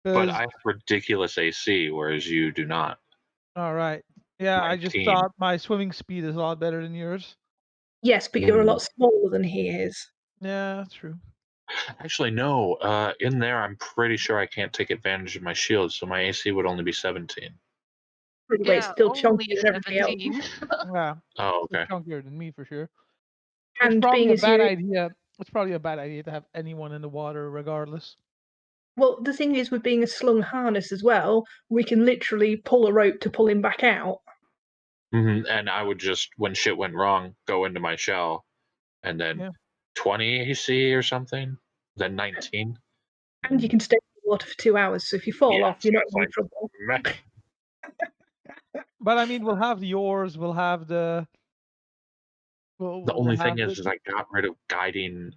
but Because I have ridiculous AC, whereas you do not. all right, yeah, I just 19. thought my swimming speed is a lot better than yours. Yes, but you're a lot smaller than he is. Yeah, that's true. Actually, no. In there, I'm pretty sure I can't take advantage of my shield, so my AC would only be 17. Anyway, it's Yeah, still chunkier only than everybody else. 17. Yeah, Oh, it's okay. chunkier than me for sure. It's And probably being a as bad you idea. It's probably a bad idea to have anyone in the water, regardless. well, the thing is, with being a slung harness as well, we can literally pull a rope to pull him back out. And I would just, when shit went wrong, go into my shell, and then Yeah. 20 AC or something, then 19. And you can stay in the water for 2 hours, so if you fall Yeah, off, you're so not it's in any like, trouble. meh. But I mean, we'll have the oars. We'll have the. The We'll only thing have is, I got rid of guiding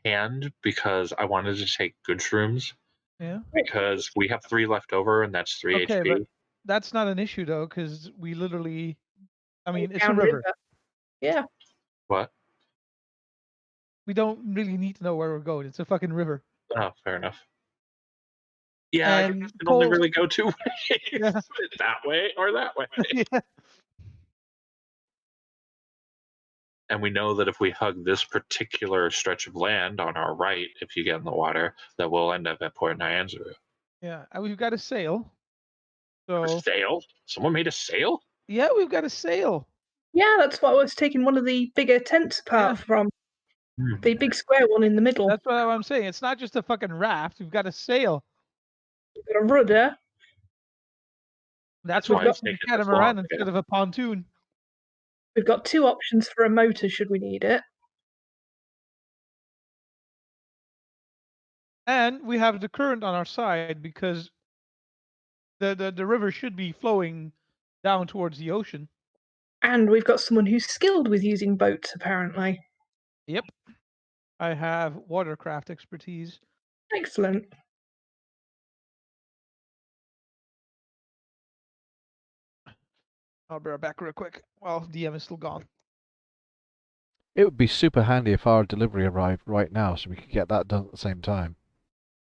hand because I wanted to take good shrooms yeah. because we have 3 left over, and that's 3 Okay, but HP. that's not an issue though, because we literally. I mean, it's a river. Downriver. Yeah. What? We don't really need to know where we're going. It's a fucking river. Oh, fair enough. Yeah, I guess And it can only Cole. really go 2 ways. Yeah. That way or that way. Yeah. And we know that if we hug this particular stretch of land on our right, if you get in the water, that we'll end up at Port Nyanzaru. Yeah. And we've got a sail. A So sail? Someone made a sail? yeah, we've got a sail. Yeah, that's what I was taking one of the bigger tents Yeah. apart from. Hmm. The big square one in the middle. That's what I'm saying. It's not just a fucking raft. We've got a sail. We've got a rudder. That's That's what why We've got it's makes it a taking this long. catamaran instead of a pontoon. we've got 2 options for a motor should we need it. And we have the current on our side because the river should be flowing down towards the ocean. And we've got someone who's skilled with using boats, apparently. Yep. I have watercraft expertise. Excellent. I'll be right back real quick while DM is still gone. It would be super handy if our delivery arrived right now so we could get that done at the same time.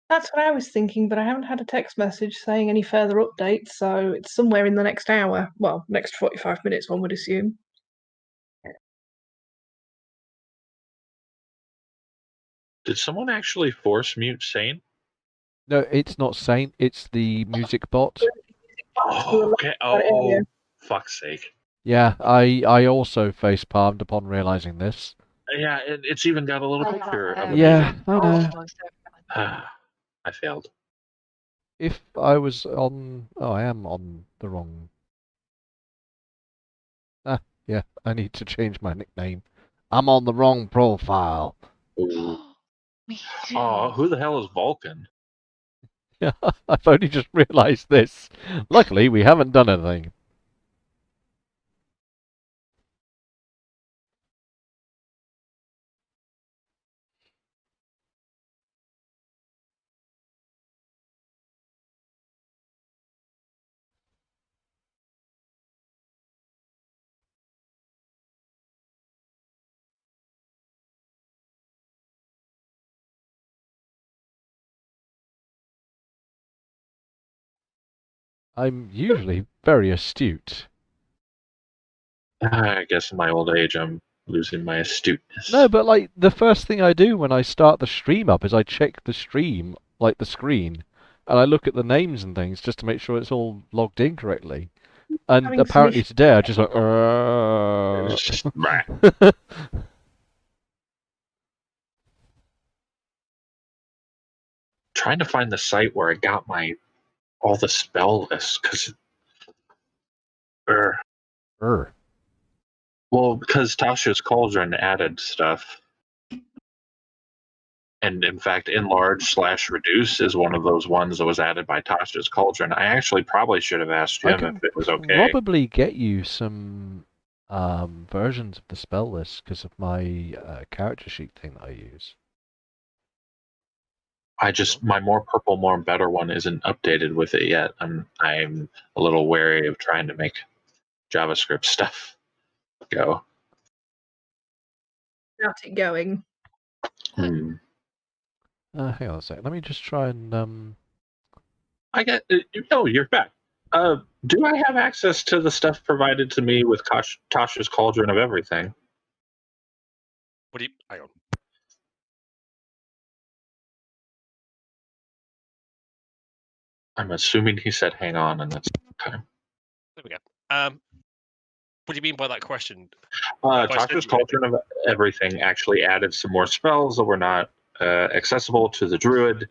That's what I was thinking, but I haven't had a text message saying any further updates, so it's somewhere in the next hour. Well, next 45 minutes, one would assume. Did someone actually force mute Sane? No, it's not Saint, it's the music bot. We were Oh, okay. laughing about it earlier. Oh, fuck's sake. Yeah, I also face-palmed upon realizing this. Yeah, it's even got a little picture of it. Yeah, I know. Almost everyone. I failed. If I was on... Oh, I am on the wrong... Ah, yeah, I need to change my nickname. I'm on the wrong profile. Ooh. Me too. Oh, who the hell is Vulcan? Yeah, I've only just realized this. Luckily, we haven't done anything. I'm usually very astute. I guess in my old age, I'm losing my astuteness. No, but like the first thing I do when I start the stream up is I check the stream, like the screen, and I look at the names and things just to make sure it's all logged in correctly. And Having some apparently issues. today I just like, It's just, right. Trying to find the site where I got all the spell lists because because Tasha's Cauldron added stuff, and in fact, enlarge/reduce is one of those ones that was added by Tasha's Cauldron. I actually probably should have asked I Jim if can it was okay. probably get you some versions of the spell list because of my character sheet thing that I use. My more purple, more better one isn't updated with it yet. I'm a little wary of trying to make JavaScript stuff go. Got it going. Hmm. Hang on a sec. Let me just try and I get. Oh, you're back. Do I have access to the stuff provided to me with Tasha's Cauldron of Everything? What do you? Hang on. I'm assuming he said hang on, and that's okay. There we go. What do you mean by that question? Tasha's Cauldron of Everything actually added some more spells that were not accessible to the druid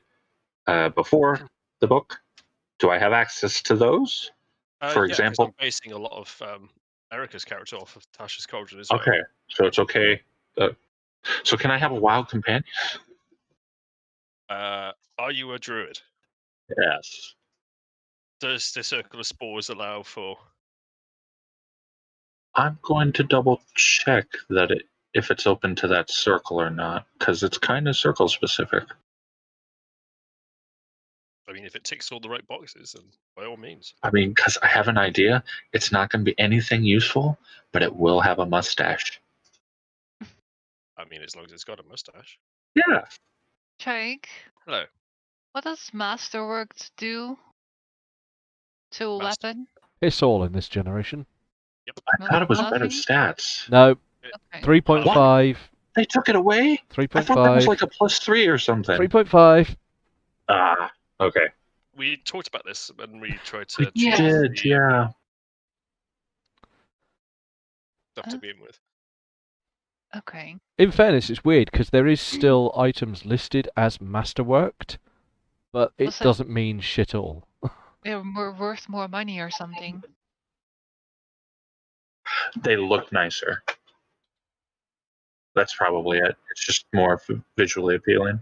before the book. Do I have access to those? For example, I'm basing a lot of Erica's character off of Tasha's Cauldron as well. Okay, so it's okay. So can I have a wild companion? Are you a druid? Yes. Does the Circle of Spores allow for? I'm going to double check that if it's open to that circle or not, because it's kind of circle specific. I mean, if it ticks all the right boxes, then by all means. I mean, because I have an idea. It's not going to be anything useful, but it will have a mustache. I mean, as long as it's got a mustache. Yeah. Jake, Hello. what does Masterworks do to a weapon? it's all in this generation. Yep. I thought it was better Nothing? stats. No, Okay. 3.5. They took it away? I thought that was 3.5. like a +3 or something. 3.5. Ah, okay. We talked about this when we tried to We change did, the yeah. stuff to begin with. Okay. In fairness, it's weird because there is still items listed as masterworked, but it Was it- doesn't mean shit all. They're worth more money or something. They look nicer. That's probably it. It's just more visually appealing.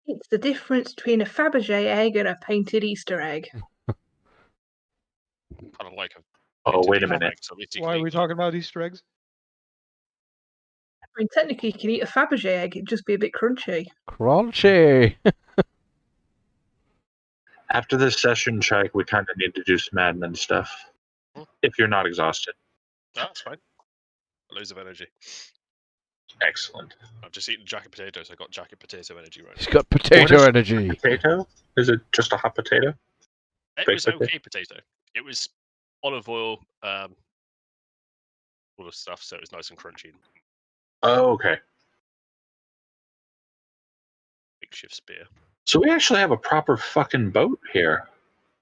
It's the difference between a Fabergé egg and a painted Easter egg. Kind of like a. Oh, wait a Easter minute. egg, so at least you Why can are we eat them. talking about Easter eggs? I mean, technically, you can eat a Fabergé egg; it'd just be a bit crunchy. Crunchy! After this session, Chike, we kind of need to do some admin stuff. If you're not exhausted. Oh, that's fine. Loads of energy. Excellent. I've just eaten jacket potatoes. I got jacket potato energy right He's now. got potato What is energy. Potato? Is it just a hot potato? It Baked was potato? okay potato. It was olive oil, all the stuff, so it was nice and crunchy. Oh, okay. Makeshift spear. So we actually have a proper fucking boat here.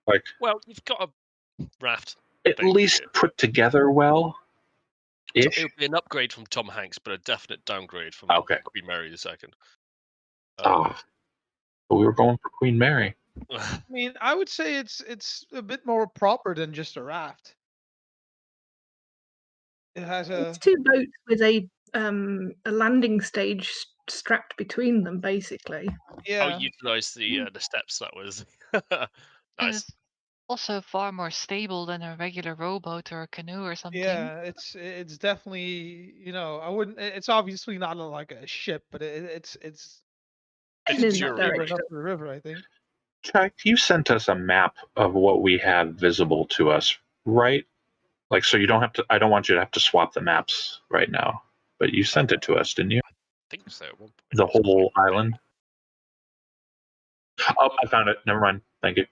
Like, Well, you've got a raft. at thing least here. put together well. So Ish. it would be an upgrade from Tom Hanks, but a definite downgrade from Okay. Queen Mary II. But we were going for Queen Mary. I mean, I would say it's a bit more proper than just a raft. It has a It's two boats with a landing stage strapped between them, basically. yeah. Utilize the steps. That was And nice. it's also far more stable than a regular rowboat or a canoe or something. Yeah, it's definitely, I wouldn't. It's obviously not like a ship, but it's It's Heading in that durable. neighbor direction. enough to the river, I think. Chuck, you sent us a map of what we have visible to us, right? Like, so you don't have to. I don't want you to have to swap the maps right now, but you sent it to us, didn't you? I think so. At one point. The whole island. Oh, I found it. Never mind. Thank you.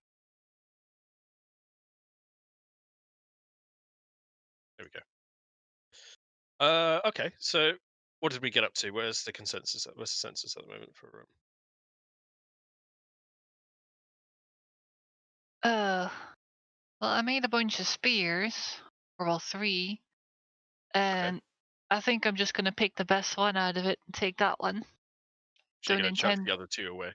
Okay, so what did we get up to? Where's the consensus? Where's the census at the moment for? Uh, well, I made a bunch of spears, or well, 3, Okay, and I think I'm just gonna pick the best one out of it and take that one. so you're Don't gonna chuck intend. the other two away.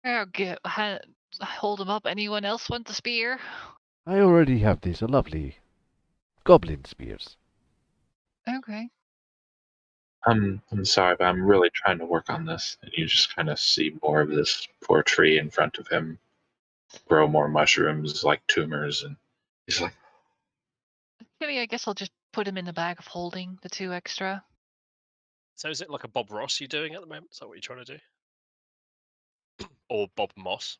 I'll hold them up. Anyone else want the spear? I already have these lovely goblin spears. Okay. I'm sorry, but I'm really trying to work on this. And you just kind of see more of this poor tree in front of him grow more mushrooms like tumors, and he's like, Maybe I guess I'll just put him in the bag of holding, the 2 extra. So is it like a Bob Ross you're doing at the moment? Is that what you're trying to do? Or Bob Moss?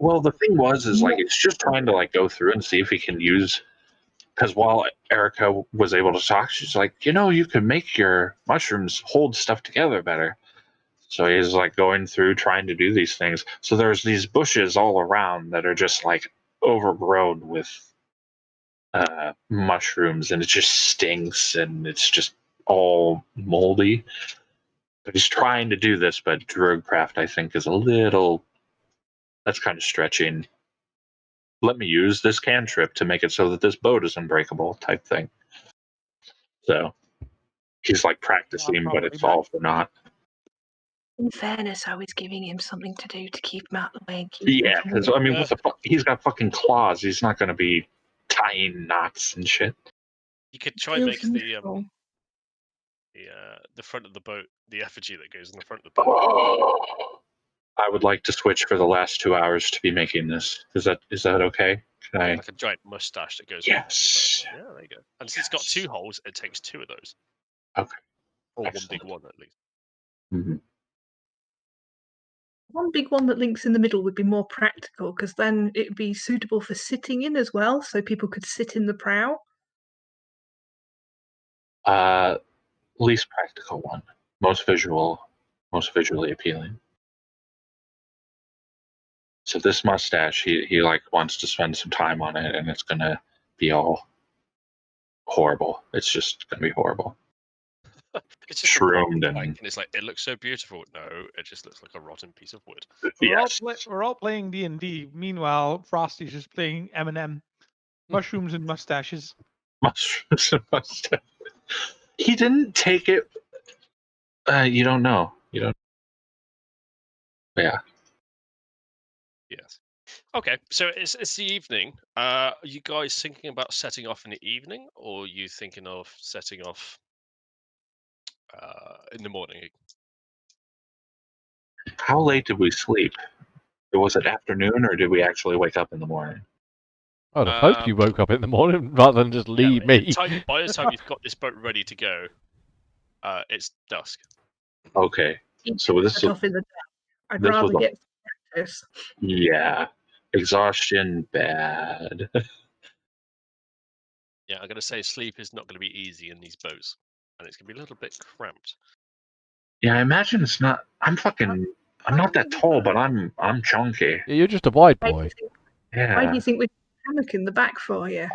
well, the thing is like, it's just trying to like go through and see if he can use. Because while Erica was able to talk, she's like, you could make your mushrooms hold stuff together better. So he's like going through trying to do these things. So there's these bushes all around that are just like overgrown with mushrooms, and it just stinks, and it's just all moldy. But he's trying to do this, but Drugcraft, I think, is a little. That's kind of stretching. Let me use this cantrip to make it so that this boat is unbreakable, type thing. So he's like Yeah, practicing, but probably, it's but all for naught. In fairness, I was giving him something to do to keep him out of the way and keep him Yeah, from because walking. I mean, what the fuck? He's got fucking claws. He's not going to be tying knots and shit. You could try and Feels make useful. the front of the boat, the effigy that goes in the front of the boat. Oh, I would like to switch for the last 2 hours to be making this. Is that okay? Can Yeah, I? like a giant mustache that goes on the boat. Yes. Yeah, there you go. And since it's got 2 Yes. holes, it takes 2 of those, Okay. or one big Excellent. one at least. Mm-hmm. One big one that links in the middle would be more practical because then it would be suitable for sitting in as well, so people could sit in the prow. Least practical one, most visually appealing. So this mustache, he like wants to spend some time on it, and it's gonna be all horrible. It's just gonna be horrible. It's just a rotten Shroomed plank, and and it's like, it looks so beautiful. No, it just looks like a rotten piece of wood. yes, we're all playing D&D. Meanwhile, Frosty's just playing Eminem. Mushrooms and mustaches. mushrooms and mustache. He didn't take it. You don't know. You don't. Yeah. Yes. Okay, so it's the evening. Are you guys thinking about setting off in the evening, or are you thinking of setting off in the morning? How late did we sleep? Was it afternoon, or did we actually wake up in the morning? I'd have hoped you Um, woke up in the morning rather than just yeah, leave me. by the time you've got this boat ready to go, it's dusk. Okay. Keep So set off in the day. I'd this was rather a get practice. yeah, exhaustion bad. Yeah, I'm gonna say sleep is not gonna be easy in these boats, and it's gonna be a little bit cramped. Yeah, I imagine it's not. I'm not that tall, but I'm chunky. Yeah, you're just a wide Why do you boy. think, why do Yeah. you think we put a hammock in the back for you?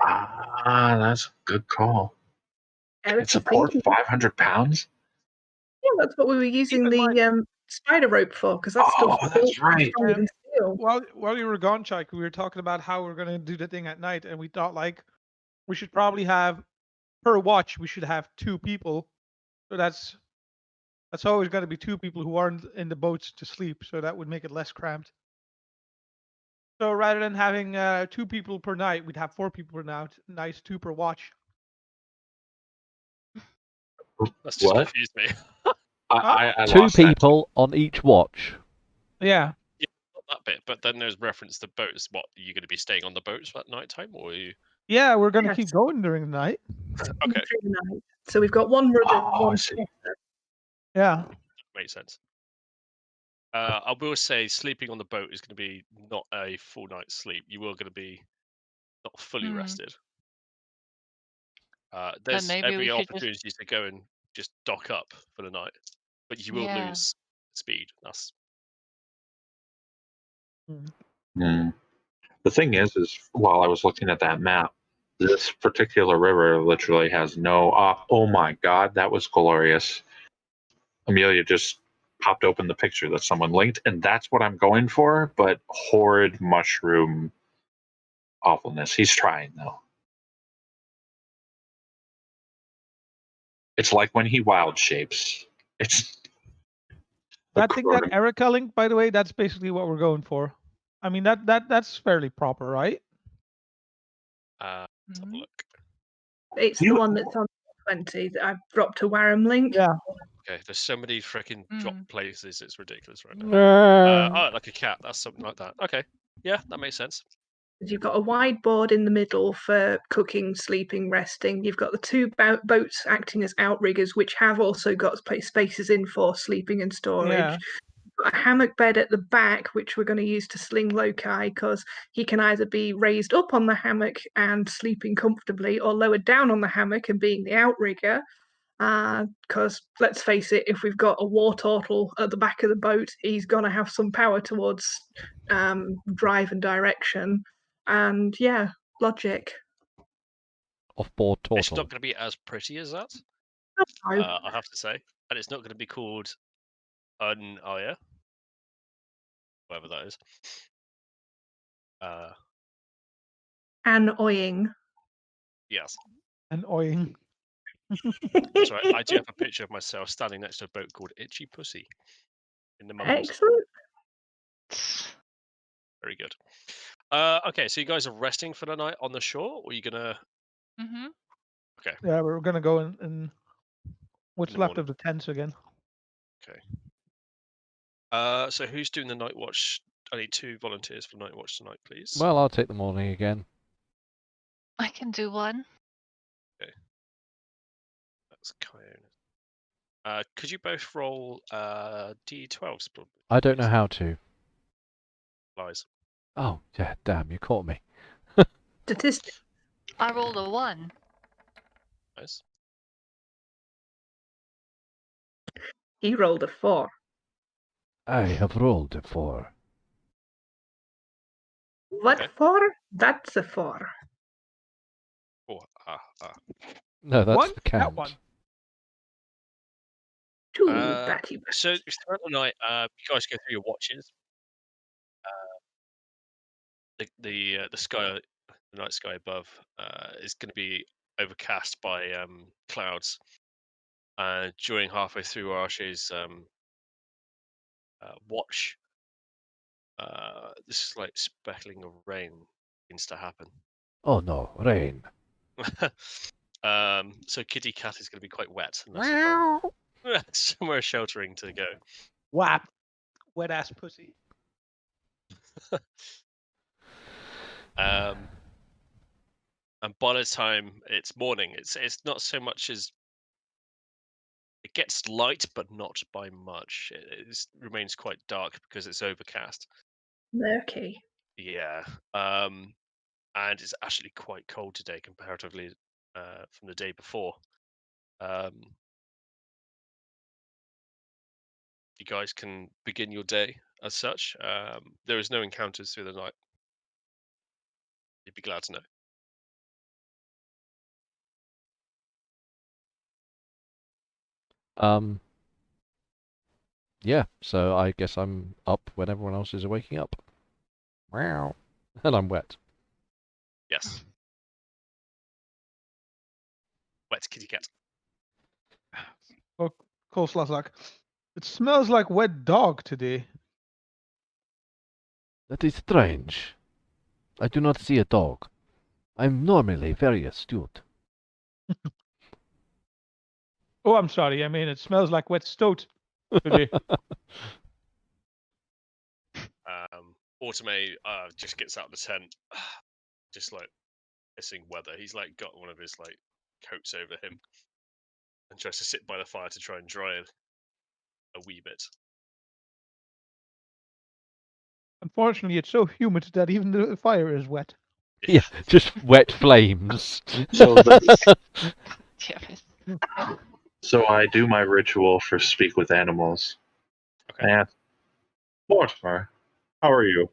That's a good call. Can it Erica support thinking. 500 pounds? Yeah, that's what we were Keep using in mind, the spider rope for, because that Oh, stuff's built that's right. stronger than steel. while you were gone, Chike, we were talking about how we're gonna do the thing at night, and we thought like we should probably have per watch we should have 2 people. So that's always going to be 2 people who aren't in the boats to sleep. So that would make it less cramped. So rather than having 2 people per night, we'd have 4 people per night. Nice 2 per watch. That's just What? confused me. Huh? I Two lost that. people on each watch. Yeah. Yeah, not that bit, but then there's reference to boats. What, are you going to be staying on the boats at night time, or are you? Yeah, we're going to keep Yes, going during the night. Okay, through the night. So we've got one rudder and Oh, I one see. quarter. Yeah. makes sense. I will say sleeping on the boat is going to be not a full night's sleep. You are going to be not fully Hmm. rested. Then There's maybe we every should just. opportunity to go and just dock up for the night, but you will Yeah. lose speed. That's Mm. Hmm. The thing is while I was looking at that map, This particular river literally has no off. Oh my god, that was glorious. Amelia just popped open the picture that someone linked, and that's what I'm going for, but horrid mushroom awfulness. He's trying, though. It's like when he wild shapes. It's That thing that Erica linked, by the way, that's basically what we're going for. I mean, that's fairly proper, right? Let's have a look. It's the one that's on 20 that I've dropped a Wareham link. Yeah. Okay, there's so many freaking drop places, it's ridiculous right now. No. Oh, like a cat, that's something like that. Okay, yeah, that makes sense. You've got a wide board in the middle for cooking, sleeping, resting. You've got the two boats acting as outriggers, which have also got spaces in for sleeping and storage. Yeah. You've got a hammock bed at the back, which we're going to use to sling Loki, because he can either be raised up on the hammock and sleeping comfortably, or lowered down on the hammock and being the outrigger. Because let's face it, if we've got a war turtle at the back of the boat, he's going to have some power towards drive and direction. And yeah, logic. Off-board It's turtle. not going to be as pretty as that, No. I have to say. And it's not going to be called Aya, whatever that is. Annoying. Yes. Annoying. That's right. I do have a picture of myself standing next to a boat called Itchy Pussy in the mumbles. Excellent. Very good. Okay, so you guys are resting for the night on the shore, or are you gonna? Okay. Yeah, we're gonna go in what's the left morning. of the tents again. Okay. So who's doing the night watch? I need 2 volunteers for night watch tonight, please. Well, I'll take the morning again. I can do one. Okay. That's Coyote. Could you both roll D12s, please? I don't know how to. Lies. Oh, yeah, damn, you caught me. Statistics. I rolled a 1. Nice. He rolled a 4. I have rolled a 4. What Okay. 4? That's a 4. Oh, No, that's One? the That count. one. 2 batty. So throughout the night, you guys go through your watches. The sky, the night sky above, is going to be overcast by clouds. During halfway through Archie's watch, this like speckling of rain begins to happen. Oh no, rain. So Kitty Cat is going to be quite wet unless you find somewhere sheltering to go. Whap. Wet ass pussy. And by the time it's morning, it's not so much as it gets light, but not by much. It remains quite dark because it's overcast. Murky. Yeah. And it's actually quite cold today comparatively from the day before. You guys can begin your day as such. There is no encounters through the night. You'd be glad to know. Yeah, so I guess I'm up when everyone else is waking up. Wow. And I'm wet. Yes. Wet kitty cat. Oh, coleslaw's like, it smells like wet dog today. That is strange. I do not see a dog. I'm normally very astute. Oh, I'm sorry. I mean, it smells like wet stoat today. Autome just gets out of the tent, just like hissing weather. He's like got one of his like coats over him and tries to sit by the fire to try and dry it a wee bit. Unfortunately, it's so humid that even the fire is wet. Yeah, just wet flames. So I do my ritual for speak with animals. Okay. I ask, Mortimer, how are you?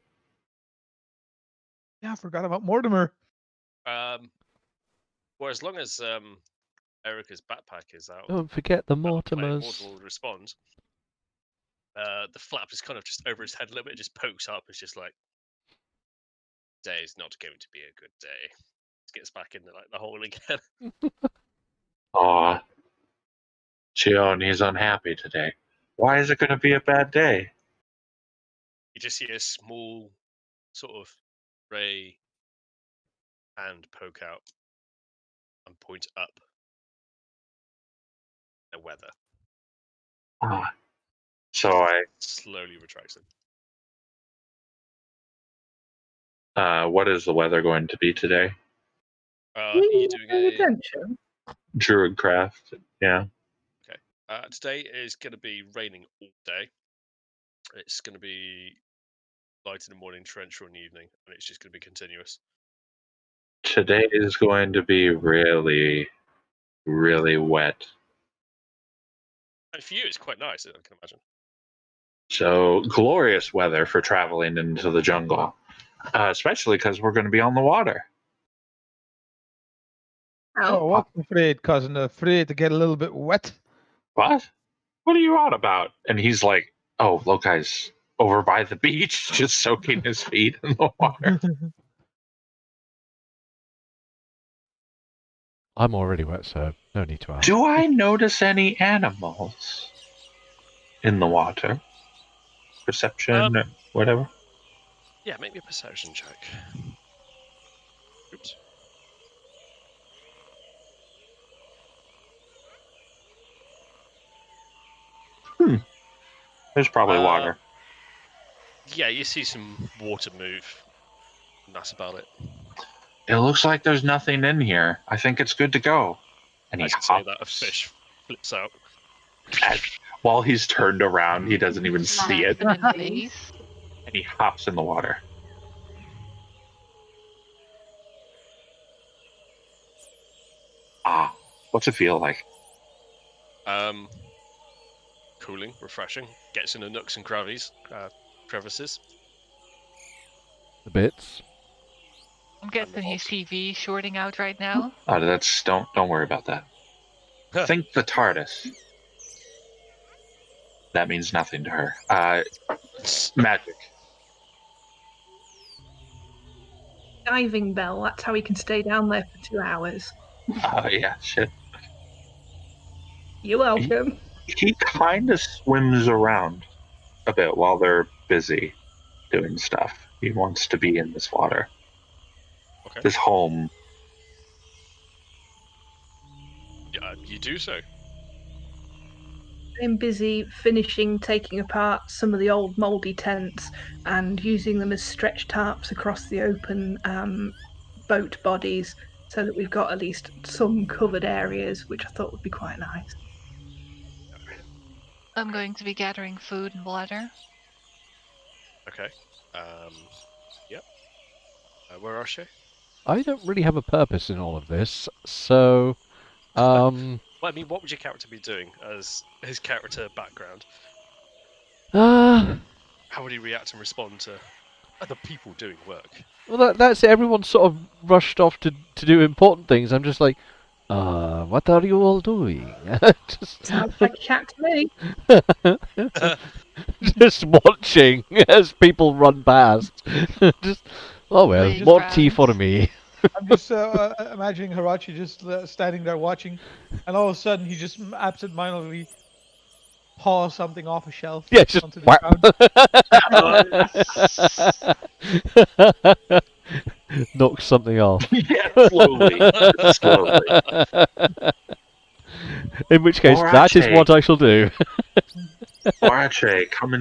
Yeah, I forgot about Mortimer. Well, as long as Erica's backpack is out, Don't forget the and the player Mortimers. Mortimer will respond. The flap is kind of just over his head a little bit. It just pokes up. It's just like, day is not going to be a good day. Just gets back into like the hole again. Aw, Chion, unhappy today. Why is it going to be a bad day? You just see a small sort of ray hand poke out and point up. The weather Ah, so I, slowly retracts it. what is the weather going to be today? Are you doing Paying a attention? Druidcraft, yeah. today is going to be raining all day. It's going to be light in the morning, torrential in the evening, and it's just going to be continuous. Today is going to be really, really wet. And for you, it's quite nice, I can imagine. So glorious weather for traveling into the jungle, especially because we're going to be on the water. Oh, welcome, afraid, cousin. Afraid to get a little bit wet. What? What are you on about? And he's like, oh, Lokai's over by the beach, just soaking his feet in the water. I'm already wet, so no need to ask. Do I notice any animals in the water? Perception, or whatever. Yeah, make me a perception check. Oops. There's probably water. Yeah, you see some water move, and that's about it. It looks like there's nothing in here. I think it's good to go. And he As you say hops. that, a fish flips out. While he's turned around, he doesn't even see it. Slaps him in the face. And he hops in the water. Ah, what's it feel like? Cooling, refreshing. Gets in the nooks and crevices. The bits. I'm guessing his TV shorting out right now. Oh, don't worry about that. Think the TARDIS. That means nothing to her. Magic. Diving bell. That's how he can stay down there for 2 hours. Oh yeah, shit. You're welcome. He kind of swims around a bit while they're busy doing stuff. He wants to be in this water. Okay. This home. Yeah, you do so. I'm busy finishing taking apart some of the old mouldy tents and using them as stretch tarps across the open boat bodies so that we've got at least some covered areas, which I thought would be quite nice. I'm going to be gathering food and water. Okay. Yep. Where are she? I don't really have a purpose in all of this, so Well, I mean, what would your character be doing as his character background? uh, How would he react and respond to other people doing work? well, that's it. Everyone's sort of rushed off to do important things. I'm just like, what are you all doing? just, Sounds like a cat to me. just watching as people run past. just, oh well, Waving more tea for rounds. me. I'm just imagining Hirachi just standing there watching, and all of a sudden he just absentmindedly paws something off a shelf Yeah, just onto the whap. ground. Knock something off. Yeah, slowly. In which case, that is what I shall do. Borache, come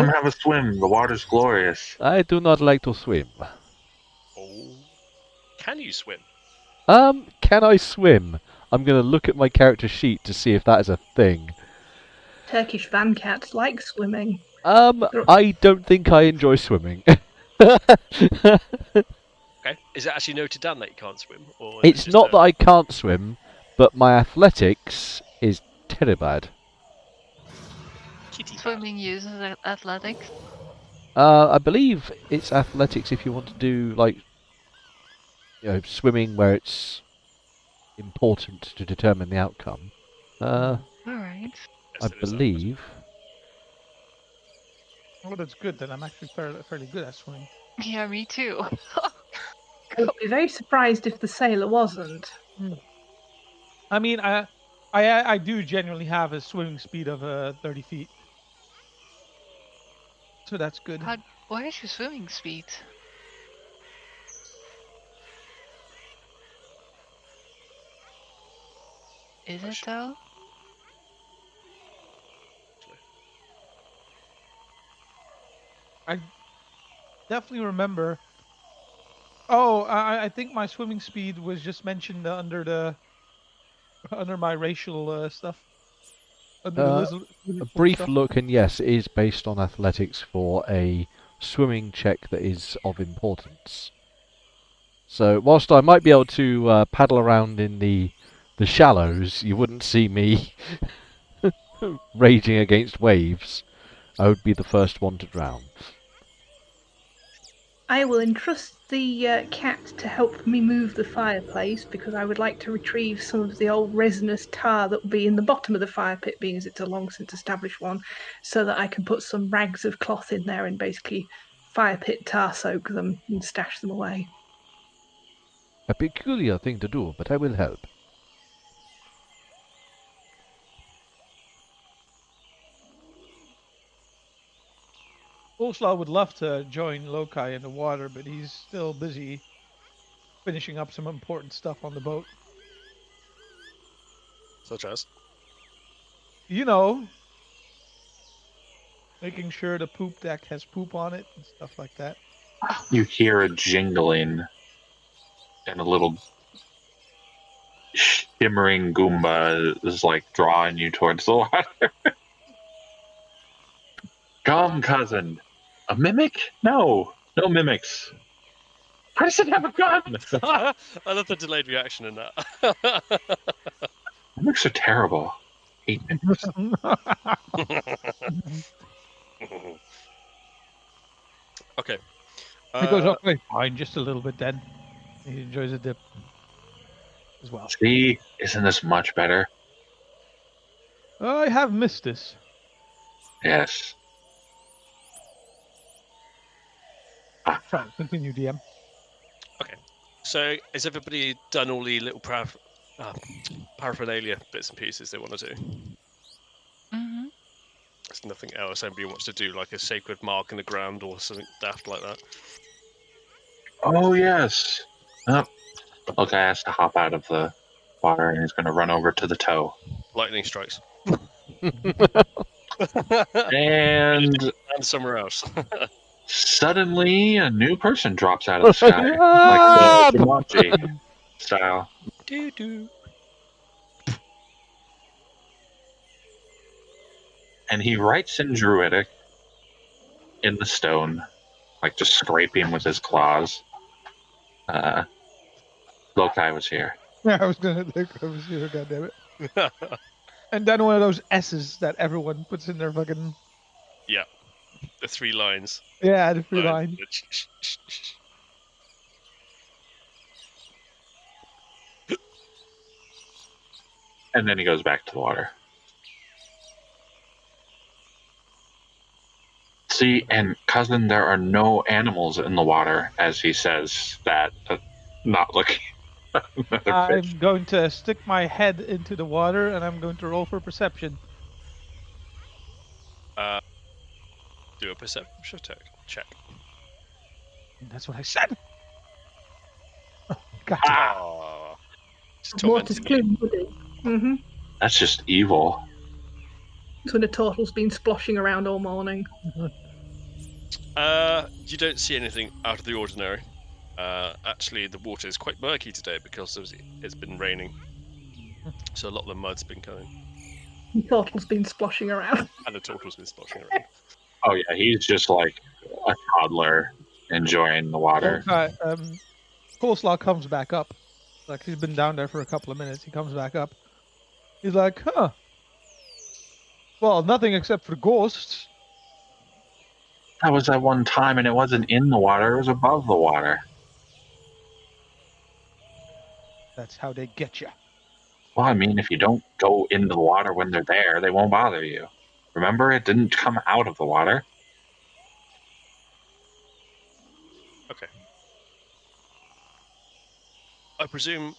have a swim. The water's glorious. I do not like to swim. Oh. Can you swim? Can I swim? I'm gonna look at my character sheet to see if that is a thing. Turkish van cats like swimming. I don't think I enjoy swimming. Okay. Is it actually noted down that you can't swim? Or is it It's just not that I can't swim, but my athletics is terrible bad. kitty bad? Swimming uses athletics. I believe it's athletics if you want to do like swimming where it's important to determine the outcome. All right. Yes, I it is that, but- believe. Oh, that's good. Then I'm actually fairly good at swimming. Yeah, me too. I would be very surprised if the sailor wasn't. I mean, I do genuinely have a swimming speed of 30 feet, so that's good. What is your swimming speed? Is it though? I definitely remember. Oh, I think my swimming speed was just mentioned under my racial stuff. Under the lizard A folk brief stuff. look, and yes, it is based on athletics for a swimming check that is of importance. So, whilst I might be able to paddle around in the shallows, you wouldn't see me raging against waves. I would be the first one to drown. I will entrust the cat to help me move the fireplace because I would like to retrieve some of the old resinous tar that will be in the bottom of the fire pit, being as it's a long since established one, so that I can put some rags of cloth in there and basically fire pit tar soak them and stash them away. A peculiar thing to do, but I will help. Ulslaw would love to join Lokai in the water, but he's still busy finishing up some important stuff on the boat. Such as? You know, making sure the poop deck has poop on it and stuff like that. You hear a jingling, and a little shimmering Goomba is like drawing you towards the water. Come, cousin. A mimic? No mimics. Why does it have a gun? I love the delayed reaction in that. Mimics are terrible. Hate mimics. Okay. He goes, okay, fine, just a little bit then. He enjoys a dip as well. See, isn't this much better? I have missed this. Yes. Sorry, continue, DM. Okay. So, has everybody done all the little paraphernalia bits and pieces they want to do? Mm-hmm. There's nothing else anybody wants to do, like a sacred mark in the ground or something daft like that. Oh, yes. Oh. Okay, has to hop out of the water and he's going to run over to the toe. Lightning strikes. And somewhere else. suddenly a new person drops out of the sky. Like Jumanji style. Doo-doo. And he writes in Druidic in the stone, like just scraping with his claws. Lokai was here. Yeah, I was here, goddammit. And then one of those S's that everyone puts in their fucking... Yeah, the 3 lines. Yeah, the 3 line. And then he goes back to the water. See, and cousin, there are no animals in the water, as he says that, not looking at another I'm fish. going to stick my head into the water and I'm going to roll for perception. Do a perception check. That's what I said. Oh, God. Ah, just Water's tormenting clearly muddy. Mm-hmm. That's just evil. That's when the turtle's been sploshing around all morning. You don't see anything out of the ordinary. Actually, the water is quite murky today because it's been raining. So a lot of the mud's been going. The turtle's been sploshing around. And the turtle's been splashing around. Oh yeah, he's just like a toddler enjoying the water. Coleslaw comes back up. Like, he's been down there for a couple of minutes. He comes back up. He's like, huh. Well, nothing except for ghosts. That was at one time, and it wasn't in the water; it was above the water. That's how they get you. Well, I mean, if you don't go into the water when they're there, they won't bother you. Remember, it didn't come out of the water. Okay. I presume.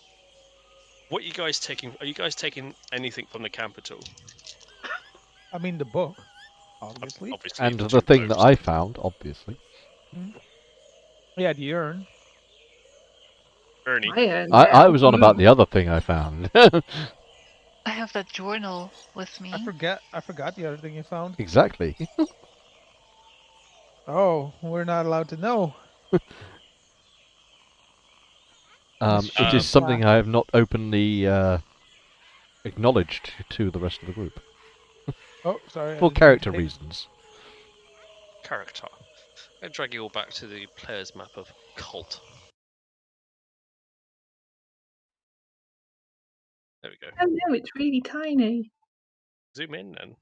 What are you guys taking? Are you guys taking anything from the camp at all? I mean, the book, obviously. Obviously, And the the two thing that boats. I found, obviously. Mhm. Yeah, the urn. Ernie. Iron I now. was on about the other thing I found. I have that journal with me. I forgot the other thing you found. Exactly. Oh, we're not allowed to know. This It shouldn't is be Um, something classed. I have not openly acknowledged to the rest of the group. Oh, sorry, I For didn't mean to character hit. reasons. character. I'm going to drag you all back to the player's map of Chult. There we go. Oh no, it's really tiny. Zoom in then.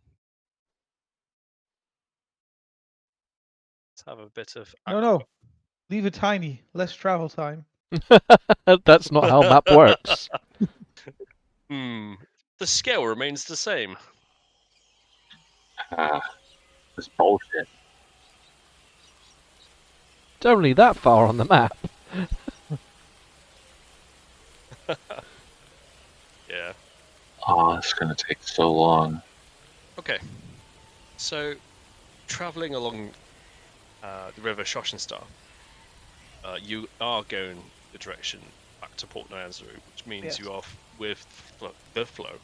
Let's have a bit of No. Leave it tiny. Less travel time. That's not how map works. Hmm. The scale remains the same. This bullshit. It's only that far on the map. Yeah. Oh, it's gonna take so long. Okay. So, traveling along the river Shoshenstar, you are going the direction back to Port Nyanzaru, which means Yes. you are with the flow.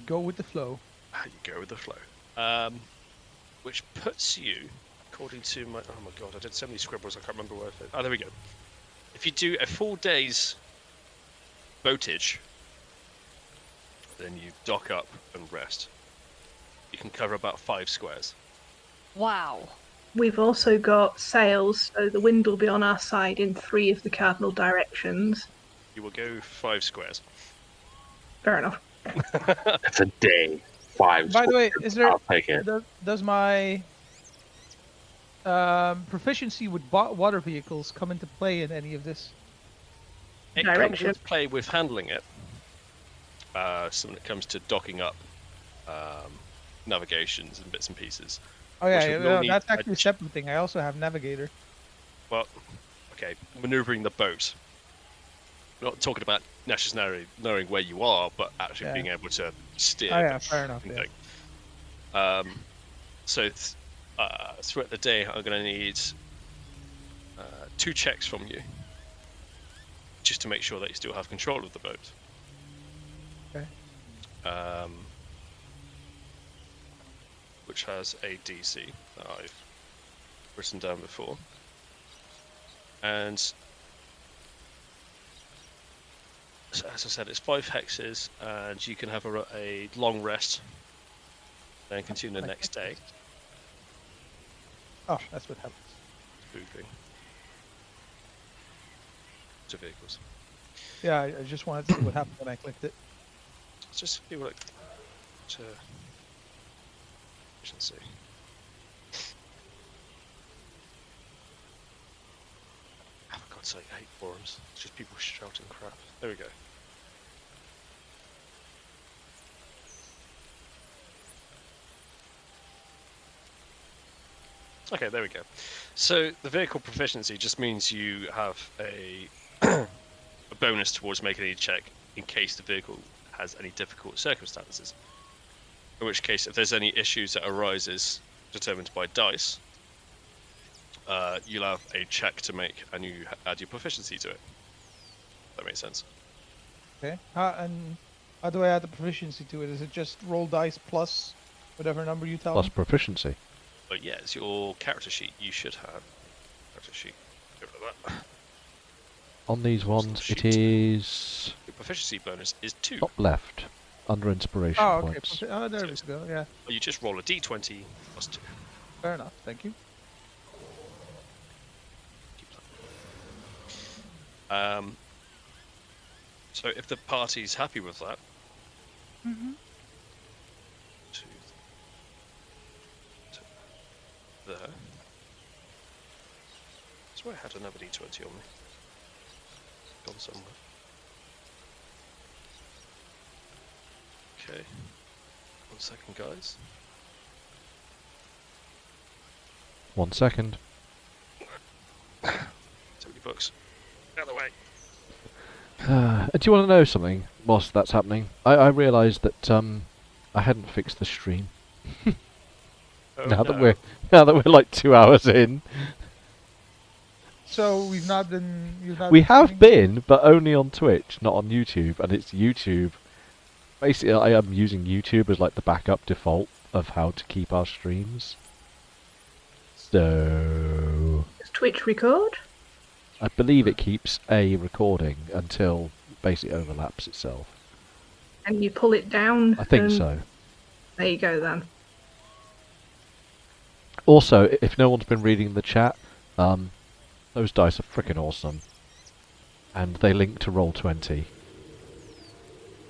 Go with the flow. You go with the flow. Which puts you, according to my... Oh my god, I did so many scribbles, I can't remember where it is. Oh, there we go. If you do a full day's boatage, then you dock up and rest. You can cover about 5 squares. Wow. We've also got sails, so the wind will be on our side in 3 of the cardinal directions. You will go 5 squares. Fair enough. It's a day. 5 By the way, squares. is there I'll take it. does my proficiency with water vehicles come into play in any of this? It Direction. comes into play with handling it. So when it comes to docking up navigations and bits and pieces. Oh yeah, Which yeah, will no, need that's a actually a separate thing. I also have navigator. Well, okay, maneuvering the boat. We're not talking about necessarily knowing where you are, but actually Yeah. being able to steer. Oh yeah, fair enough. and Yeah. thing. So throughout the day, I'm going to need 2 checks from you, just to make sure that you still have control of the boat. Okay. Which has a DC that I've written down before, and so as I said, it's 5 hexes, and you can have a long rest, then continue the next day. Oh, that's what happens. Moving to vehicles. Yeah, I just wanted to see what happened when I clicked it. Let's just see what to efficiency. Oh, for God's sake, I hate forums. It's just people shouting crap. There we go. Okay, there we go. So the vehicle proficiency just means you have a a bonus towards making a check in case the vehicle has any difficult circumstances. In which case, if there's any issues that arises determined by dice, you'll have a check to make, and you add your proficiency to it. That makes sense. Okay. And how do I add the proficiency to it? Is it just roll dice plus whatever number you tell Plus me? proficiency. But yeah, it's your character sheet. You should have character sheet. Go for that. On these ones, it is Your proficiency bonus is 2. top left, under inspiration Oh, okay. points. Oh, there we So- go. Yeah, Or you just roll a d20 plus 2. fair enough. Thank you. Keep that. So if the party's happy with that, Mm-hmm. to there. I swear I had another d20 on me. Gone somewhere. Okay. 1 second, guys. 1 second. $70. Out of the way. Do you want to know something whilst that's happening? I realised that I hadn't fixed the stream. Oh, now no. that we're like 2 hours in. So we've not been. We have been, but only on Twitch, not on YouTube, and it's YouTube. Basically, I am using YouTube as like the backup default of how to keep our streams. So Does Twitch record? I believe it keeps a recording until basically overlaps itself. And you pull it down? I think and so. There you go then. Also, if no one's been reading the chat, those dice are freaking awesome, and they link to Roll20.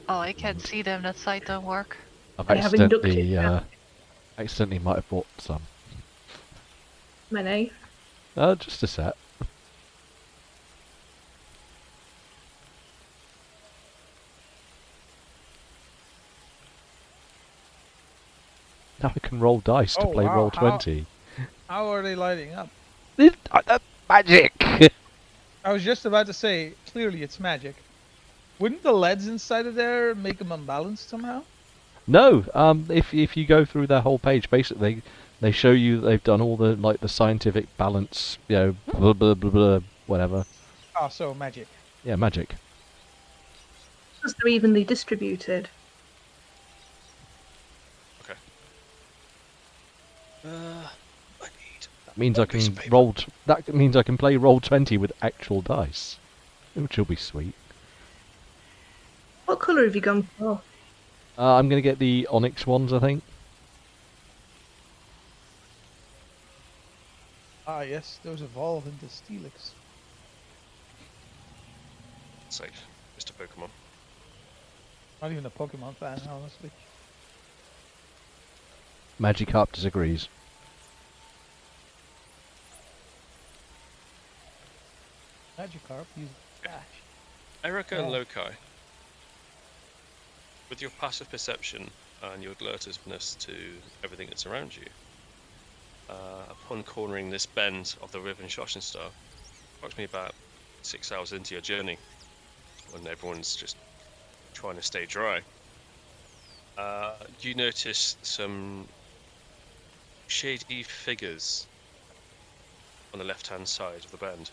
Oh, I can't see them. That site don't work. I've I have inducted accidentally might have bought some. Many. Just a set. Now I can roll dice to Oh, play wow, Roll20. How are they lighting up? Magic! I was just about to say, clearly it's magic. Wouldn't the LEDs inside of there make them unbalanced somehow? No, if you go through their whole page, basically they show you they've done all the the scientific balance, blah blah blah blah, whatever. Oh, so magic. Yeah, magic. Because they're evenly distributed. Okay. I need. That means I piece can of paper. roll. That means I can play Roll20 with actual dice, which will be sweet. What colour have you gone for? I'm gonna get the Onyx ones, I think. Ah, yes, those evolve into Steelix. Sake, Mr. Pokemon. Not even a Pokemon fan, honestly. Magikarp disagrees. Magikarp uses dash. Erica Yeah. and Loci, with your passive perception and your alertness to everything that's around you, upon cornering this bend of the river in Shoshenstar, approximately about 6 hours into your journey, when everyone's just trying to stay dry, you notice some shady figures on the left-hand side of the bend.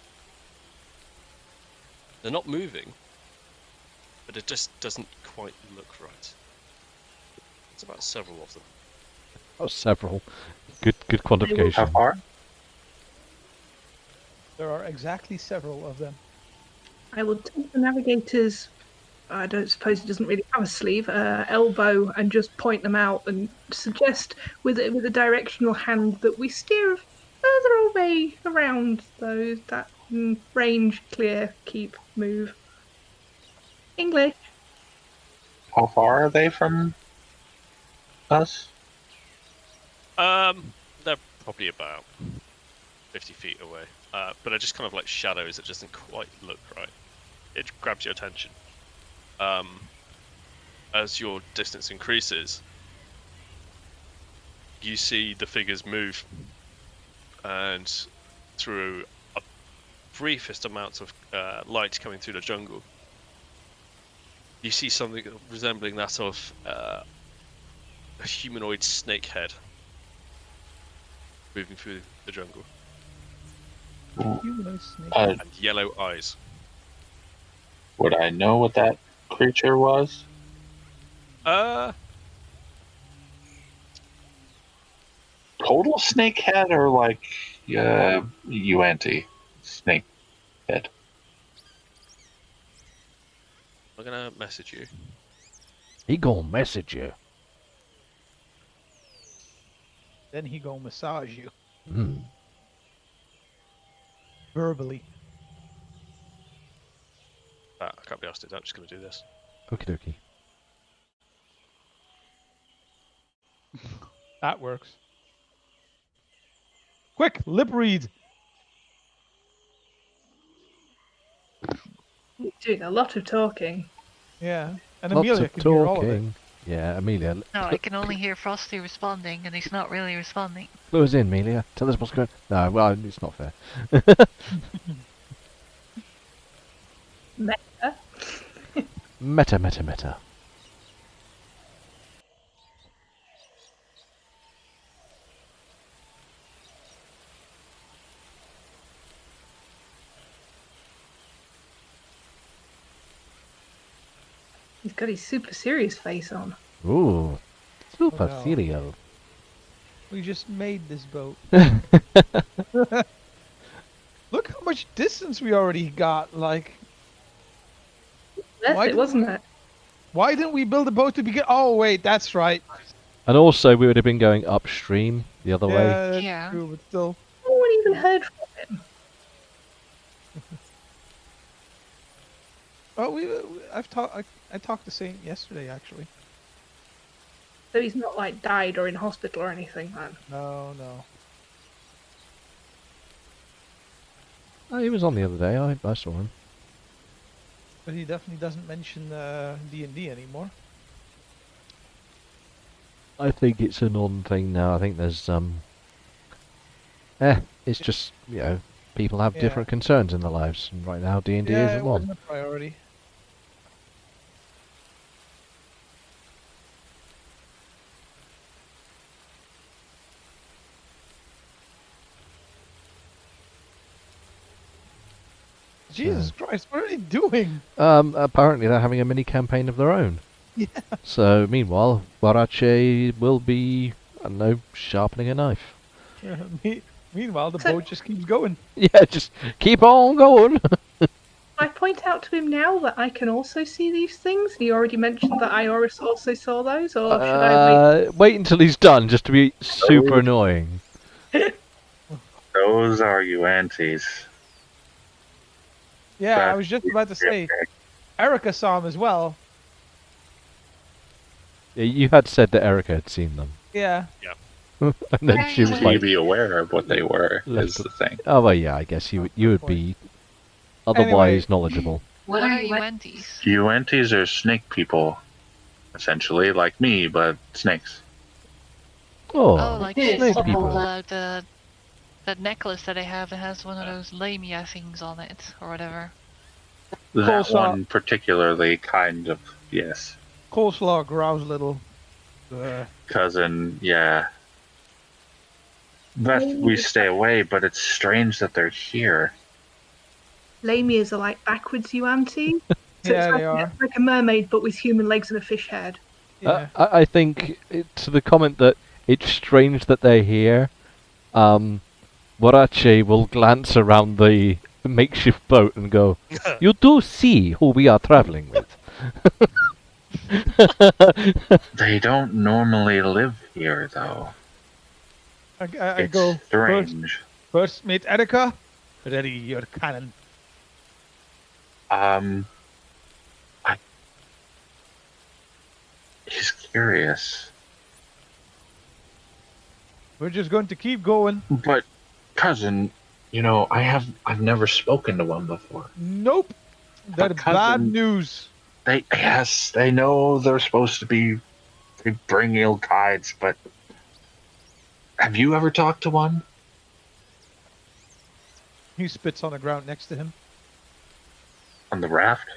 They're not moving, but it just doesn't quite look right. It's about several of them. Oh, several. Good How quantification. far? There are exactly several of them. I will take the navigator's, I don't suppose he doesn't really have a sleeve, elbow, and just point them out and suggest with a directional hand that we steer further away around those, that range, clear, keep, move. English. How far are they from us? They're probably about 50 feet away, but they're just kind of like shadows. It doesn't quite look right. It grabs your attention. As your distance increases, you see the figures move, and through a briefest amount of light coming through the jungle, you see something resembling that of a humanoid snake head moving through the jungle, Humanoid snake. and yellow eyes. Would I know what that creature was? Total snake head or like Uanti snake head? I'm gonna message you. He gonna message you. Then he gonna massage you Mm. verbally. I can't be asked it. I'm just gonna do this. Okie dokie. That works. Quick, lip read. You're doing a lot of talking. Yeah, and Lots Amelia of can hear all of it. talking. Yeah, Amelia. No, I can only hear Frosty responding, and he's not really responding. Clue us in, Amelia. Tell us what's going on. No, well, it's not fair. Meta. Meta. He's got his super serious face on. Ooh, super no. serial. We just made this boat. Look how much distance we already got. Like, Worth Why it, did wasn't it? why didn't we build a boat to begin? Oh wait, that's right. And also, we would have been going upstream the other way. Yeah, that's Yeah. true, but still. No one even heard from him. Oh, I talked to Saint yesterday actually. So he's not like died or in hospital or anything, man. No. Oh, he was on the other day. I saw him. But he definitely doesn't mention D&D anymore. I think it's a non thing now. I think there's it's just people have Yeah. different concerns in their lives, and right now D&D Yeah, isn't it one. wasn't a priority. Jesus Christ, what are they doing? Apparently they're having a mini campaign of their own. Yeah. So meanwhile, Warache will be, I don't know, sharpening a knife. Meanwhile, the So- boat just keeps going. Yeah, just keep on going. I point out to him now that I can also see these things. He already mentioned that Ioris also saw those, or should I wait? Wait until he's done, just to be super Oh. annoying. Those are you aunties. Yeah, I That- was just about to say, Erica saw him as well. Yeah, you had said that Erica had seen them, Yeah. and then Yeah, she you was would. He'd like, be aware of what they were, Left is of- the thing. "Oh well, yeah, I guess you would be otherwise knowledgeable." What are you entities? You aunties are snake people, essentially, like me, but snakes. Oh, Oh, like snake the people. that necklace that I have that has one of those lamia things on it, or whatever. That Coleslaw. one particularly kind of, yes. Coleslaw growls a little. Cousin, yeah. That we stay away, but it's strange that they're here. Lamias are like backwards, you auntie. So Yeah, it's they are. like a mermaid, but with human legs and a fish head. Yeah. I think to the comment that it's strange that they're here, Warache will glance around the makeshift boat and go, "You do see who we are traveling with." They don't normally live here, though. I It's go, strange. first meet Erica, ready your cannon. He's curious. We're just going to keep going. But, cousin, I've never spoken to one before. Nope. They're cousin- bad news. They know they're supposed to be, they bring ill tides, but have you ever talked to one? He spits on the ground next to him. On the raft?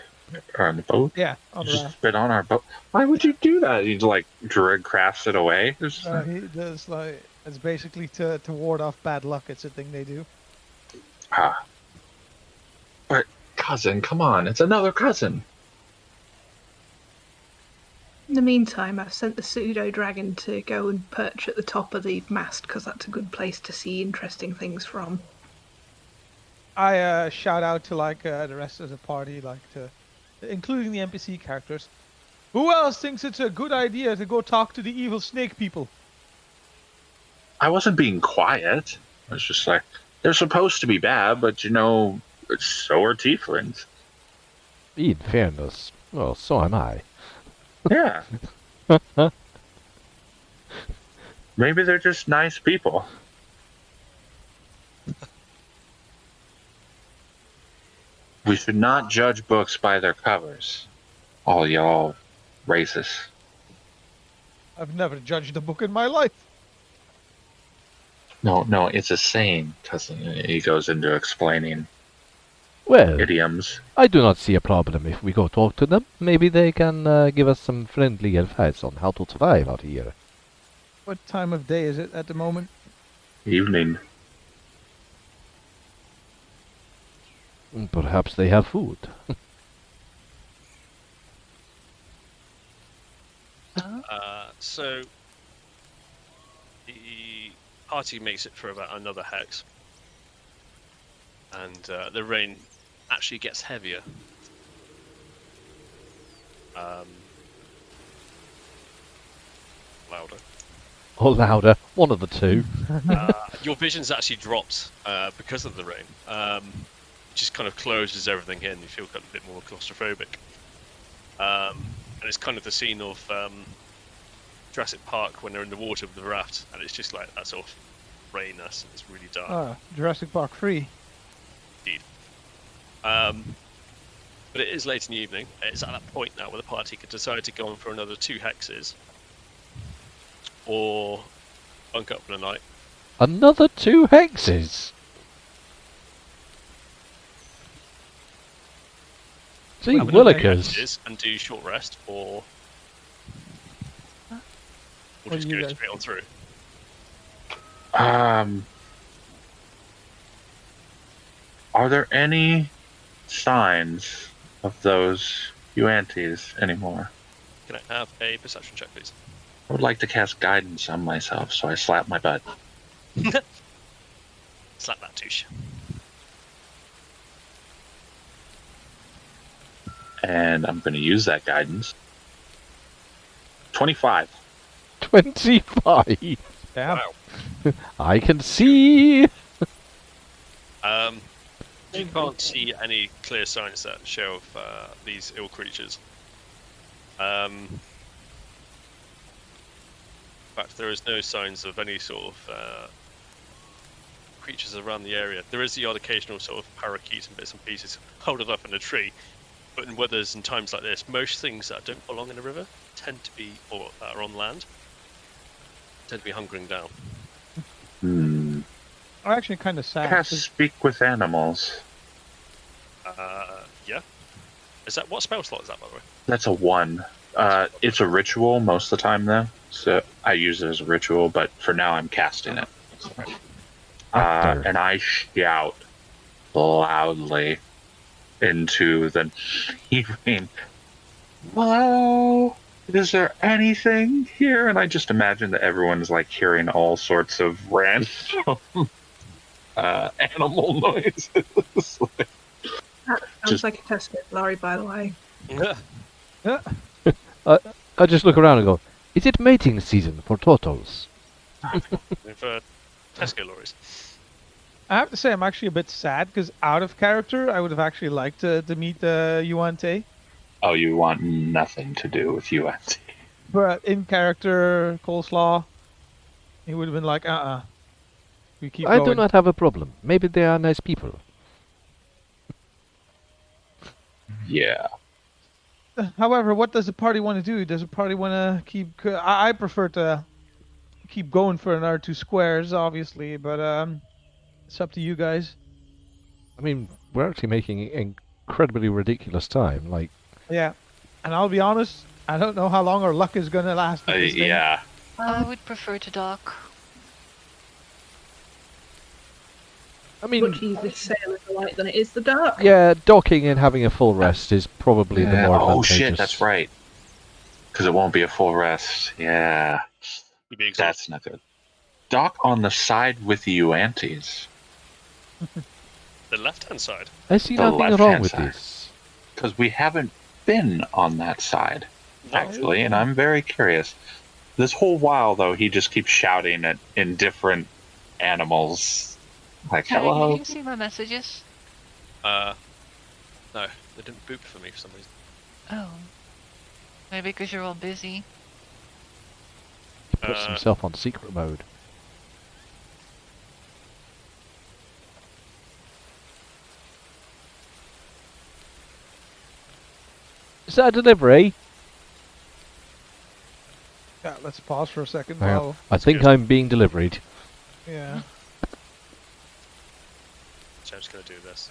Or on the boat? Yeah, on the Just raft. spit on our boat. Why would you do that? You'd like drag crafts it away? He does like it's basically to ward off bad luck. It's a thing they do. But cousin, come on, it's another cousin. In the meantime, I've sent the pseudo dragon to go and perch at the top of the mast because that's a good place to see interesting things from. I shout out to like the rest of the party, including the NPC characters. Who else thinks it's a good idea to go talk to the evil snake people? I wasn't being quiet. I was just like, they're supposed to be bad, but so are tieflings. In fairness, well, so am I. Yeah. Maybe they're just nice people. We should not judge books by their covers. All y'all racists. I've never judged a book in my life. No, it's a saying. Because he goes into explaining Well, idioms. I do not see a problem if we go talk to them. Maybe they can give us some friendly advice on how to thrive out here. What time of day is it at the moment? Evening. Perhaps they have food. So the party makes it for about another hex, and the rain actually gets heavier. Louder. Or louder, one of the two. Your vision's actually dropped because of the rain. It just kind of closes everything in. You feel kind of a bit more claustrophobic. And it's kind of the scene of Jurassic Park when they're in the water with the raft, and it's just like that sort of rainness. It's really dark. Jurassic Park 3. Indeed. But it is late in the evening. It's at that point now where the party could decide to go on for another 2 hexes, or bunk up for the night. Another 2 hexes? Gee, Have another 2 willikers. hexes and do short rest, or What just do you go guys- straight on through. Are there any signs of those Yuantis anymore? Can I have a perception check, please? I would like to cast guidance on myself, so I slap my butt. Slap that douche. And I'm going to use that guidance. 25. 25! Damn. Wow. I can see! You can't see any clear signs that show of these ill creatures. In fact, there is no signs of any sort of creatures around the area. There is the odd occasional sort of parakeets and bits and pieces holding up in a tree. But in weathers and times like this, most things that don't belong in a river tend to be, or that are on land, tend to be hunkering down. Hmm. I'm actually kind of sad. Cast 'cause speak with animals. Yeah. Is that what spell slot is that, by the way? That's a 1. It's a ritual most of the time, though. So I use it as a ritual, but for now I'm casting it. Actor. And I shout loudly into the evening. Hello? Is there anything here? And I just imagine that everyone's like hearing all sorts of random animal noises. That sounds like a test of Larry, by the way. Yeah. I just look around and go, is it mating season for turtles? For Tesco lorries. I have to say, I'm actually a bit sad because out of character, I would have actually liked to meet Yuante. Oh, you want nothing to do with UNT. But in character, Coleslaw, he would have been like, we keep I going. do not have a problem. Maybe they are nice people. Yeah. However, what does the party want to do? Does the party want to keep... I prefer to keep going for another 2 squares, obviously, but it's up to you guys. I mean, we're actually making incredibly ridiculous time. Like, Yeah. And I'll be honest, I don't know how long our luck is going to last with this thing. Yeah. I would prefer to dock. I mean, Much easier to sail in the light than it is the dark. yeah, docking and having a full rest is probably the more Oh advantageous. shit, that's right. Because it won't be a full rest. Yeah. You'd be exhausted. That's not good. Dock on the side with the Uantis. The left-hand side. I see The nothing wrong left-hand with side. this. Because we haven't been on that side, No. actually, and I'm very curious. This whole while, though, he just keeps shouting at indifferent animals. Like, Hey, hello? did you see my messages? No, they didn't boop for me for some reason. Oh. Maybe because you're all busy. He puts himself on secret mode. Is that a delivery? Yeah, let's let's pause for a second. Hang on. Wow. I think good. I'm being delivered. Yeah. So I'm just going to do this.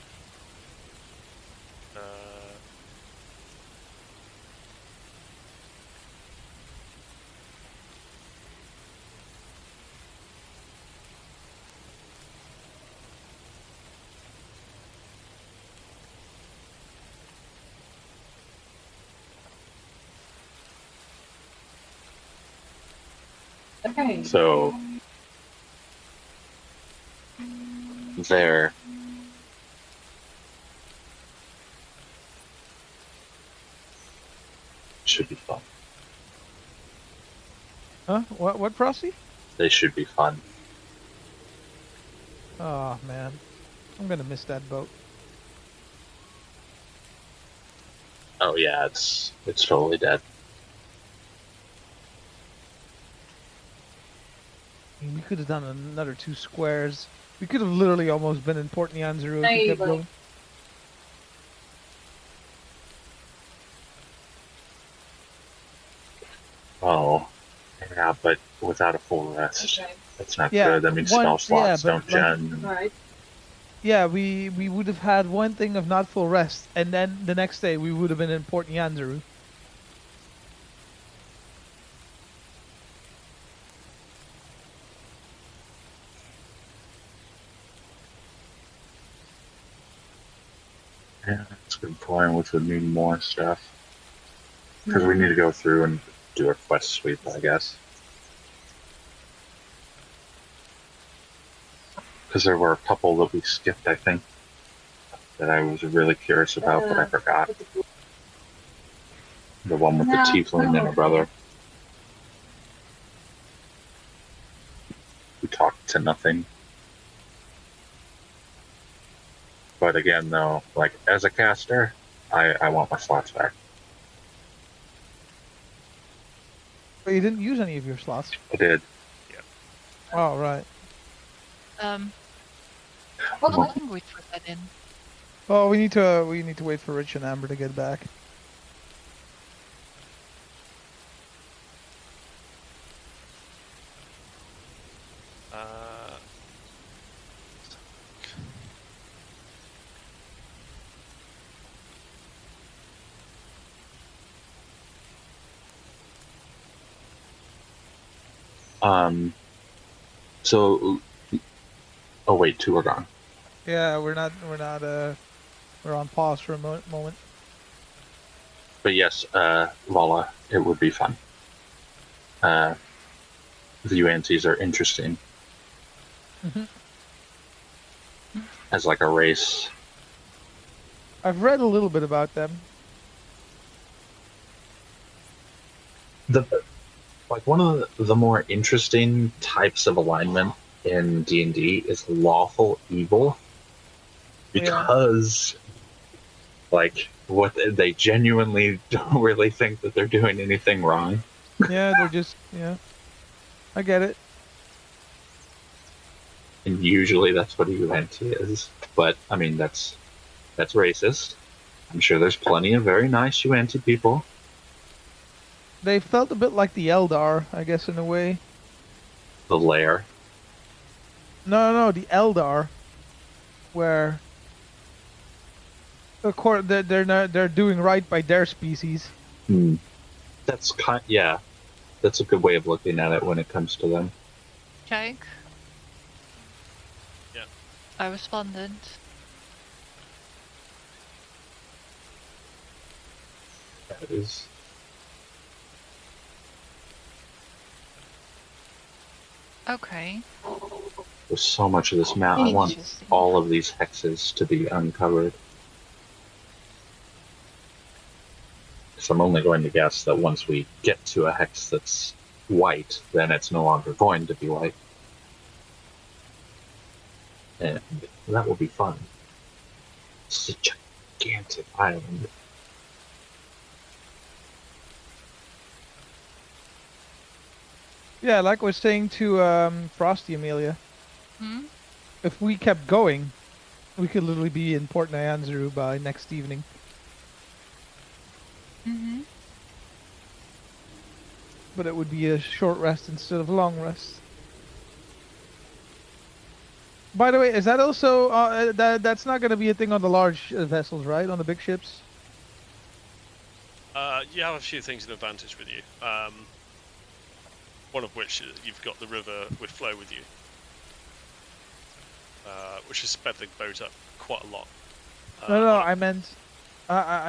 Okay. So there. Should be fun. Huh? What, Frosty? They should be fun. Oh man, I'm gonna miss that boat. Oh yeah, it's totally dead. I mean, we could have done another 2 squares. We could have literally almost been in Port Nyanzaru if we kept going. Oh, yeah, but without a full rest, that's not Yeah, good. That means one- spell slots yeah, but, don't like- gen. Right. Yeah, we would have had one thing of not full rest, and then the next day we would have been in Port Nyanzaru. Yeah, that's a good point, which would mean more stuff. Because we need to go through and do a quest sweep, I guess. Because there were a couple that we skipped, I think, that I was really curious about, but I forgot. The one with the tiefling and her brother. We talked to nothing. But again, though, like, as a caster, I want my slots back. But you didn't use any of your slots. I did. Oh right. What Well- language was that in? Well, we need to wait for Rich and Amber to get back. So, oh wait, 2 are gone. Yeah, we're on pause for a moment. But yes, Lala, it would be fun. The UNCs are interesting Mhm. as like a race. I've read a little bit about them. Like one of the more interesting types of alignment in D&D is lawful evil, because like what they genuinely don't really think that they're doing anything wrong. Yeah, they're just I get it. And usually that's what a UNT is. But I mean that's racist. I'm sure there's plenty of very nice UNT people. They felt a bit like the Eldar, I guess, in a way. The lair. No, the Eldar, where they're doing right by their species. That's that's a good way of looking at it when it comes to them. Jake? Yeah. I responded. That is. Okay. There's so much of this map. I want Interesting. all of these hexes to be uncovered. So I'm only going to guess that once we get to a hex that's white, then it's no longer going to be white. And that will be fun. It's a gigantic island. Yeah, like I was saying to Frosty Amelia, Hmm? if we kept going, we could literally be in Port Nyanzaru by next evening. Mm-hmm. but it would be a short rest instead of a long rest. By the way, is that also that's not going to be a thing on the large vessels, right? On the big ships? You have a few things in advantage with you. One of which you've got the river with flow with you, which has sped the boat up quite a lot. No, I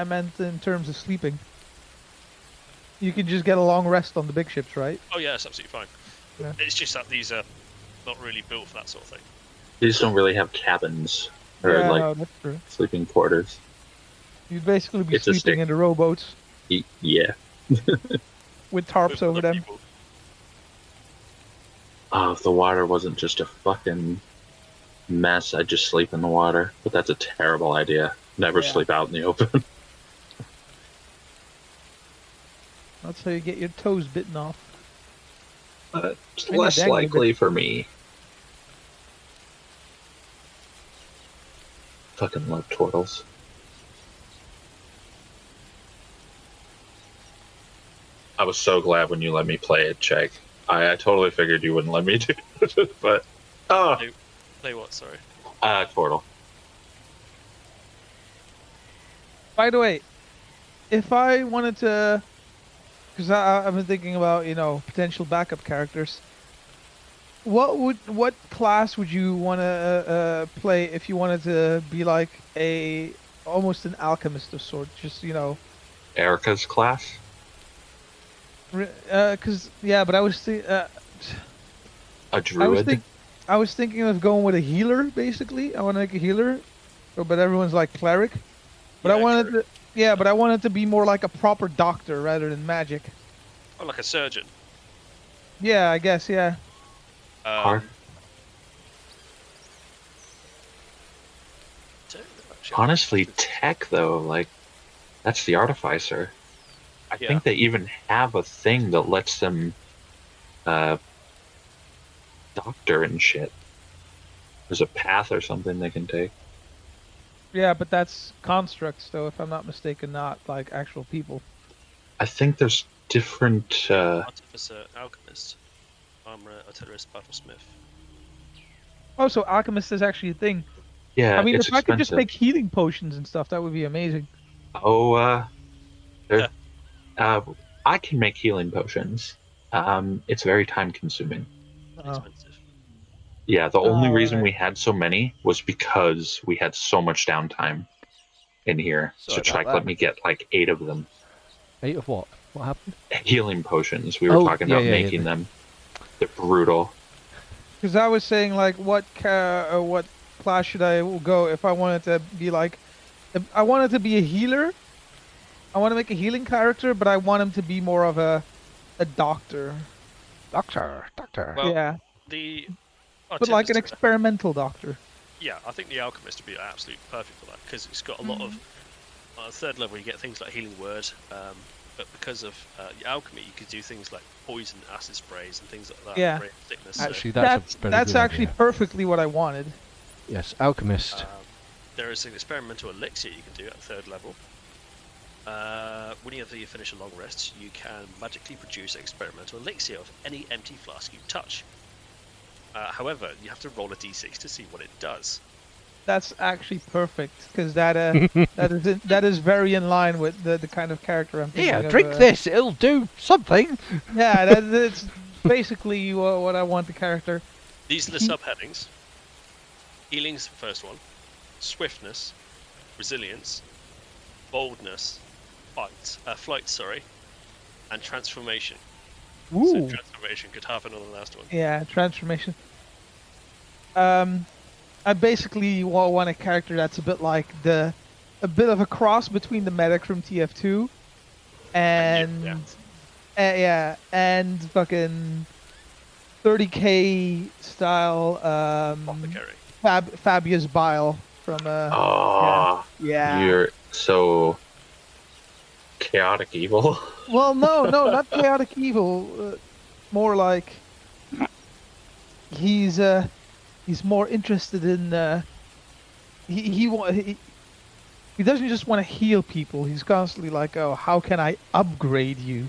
meant in terms of sleeping. You can just get a long rest on the big ships, right? Oh yeah, it's absolutely fine. Yeah. It's just that these are not really built for that sort of thing. These don't really have cabins or Yeah, like no, that's true. sleeping quarters. You'd basically be It's a sleeping stick. in the rowboats Yeah. with tarps With over other them. people. Oh, if the water wasn't just a fucking mess, I'd just sleep in the water. But that's a terrible idea. Never Yeah. sleep out in the open. That's how you get your toes bitten off. It's Maybe less dangle a likely for me. Fucking love turtles. I was so glad when you let me play it, Jake. I totally figured you wouldn't let me do it, but Play what? Sorry. turtle. By the way, if I wanted to, because I've been thinking about potential backup characters. What class would you want to play if you wanted to be like almost an alchemist of sorts? Just Erica's class? because but I was A druid? I was thinking of going with a healer. Basically, I want to make a healer, but everyone's like cleric. But I wanted cleric. but I wanted to be more like a proper doctor rather than magic. Oh, like a surgeon. Yeah, I guess. Yeah. Hard. Don't know, actually. Honestly, tech though, like that's the artificer. I Yeah. think they even have a thing that lets them doctor and shit. There's a path or something they can take. Yeah, but that's constructs, though, if I'm not mistaken, not like actual people. I think there's different Artificer, alchemist, armorer, artillerist, battlesmith. Oh, so alchemist is actually a thing. yeah, I mean, it's if I could just expensive. make healing potions and stuff, that would be amazing. Oh, I can make healing potions. It's very time consuming. Oh. Expensive. Yeah, the only Oh, reason right. we had so many was because we had so much downtime in here. Sorry So about Chuck that. let me get like 8 of them. 8 of what? What happened? Healing potions. We were Oh, talking yeah, about yeah, yeah, making them. They're brutal. Because I was saying, like, what class should I go if I wanted to be like, if I wanted to be a healer. I want to make a healing character, but I want him to be more of a doctor. Doctor. Well, Yeah, the but like an artificer, experimental doctor. yeah, I think the alchemist would be absolutely perfect for that because it's got a lot of. On the third level, you get things like healing word, but because of your alchemy, you could do things like poison, acid sprays, and things like that. Yeah. Brain sickness. So, Actually, that's a very That's good actually idea. perfectly what I wanted. Yes, alchemist. there is an experimental elixir you can do at third level. Whenever you finish a long rest, you can magically produce an experimental elixir of any empty flask you touch. However, you have to roll a d6 to see what it does. That's actually perfect because that is very in line with the kind of character I'm thinking Here, of. drink this. It'll do something. Yeah, that's basically what I want the character. These are the subheadings. Healing's the first one. Swiftness, resilience, boldness, flight, and transformation. So Ooh. transformation could happen on the last one. Yeah, transformation. I basically want a character that's a bit like a bit of a cross between the medic from TF2 and and fucking 30k style Apothecary. Fabius Bile from yeah. You're so chaotic evil. Well, no, not chaotic evil. More like he's more interested in he doesn't just want to heal people. He's constantly like, oh, how can I upgrade you?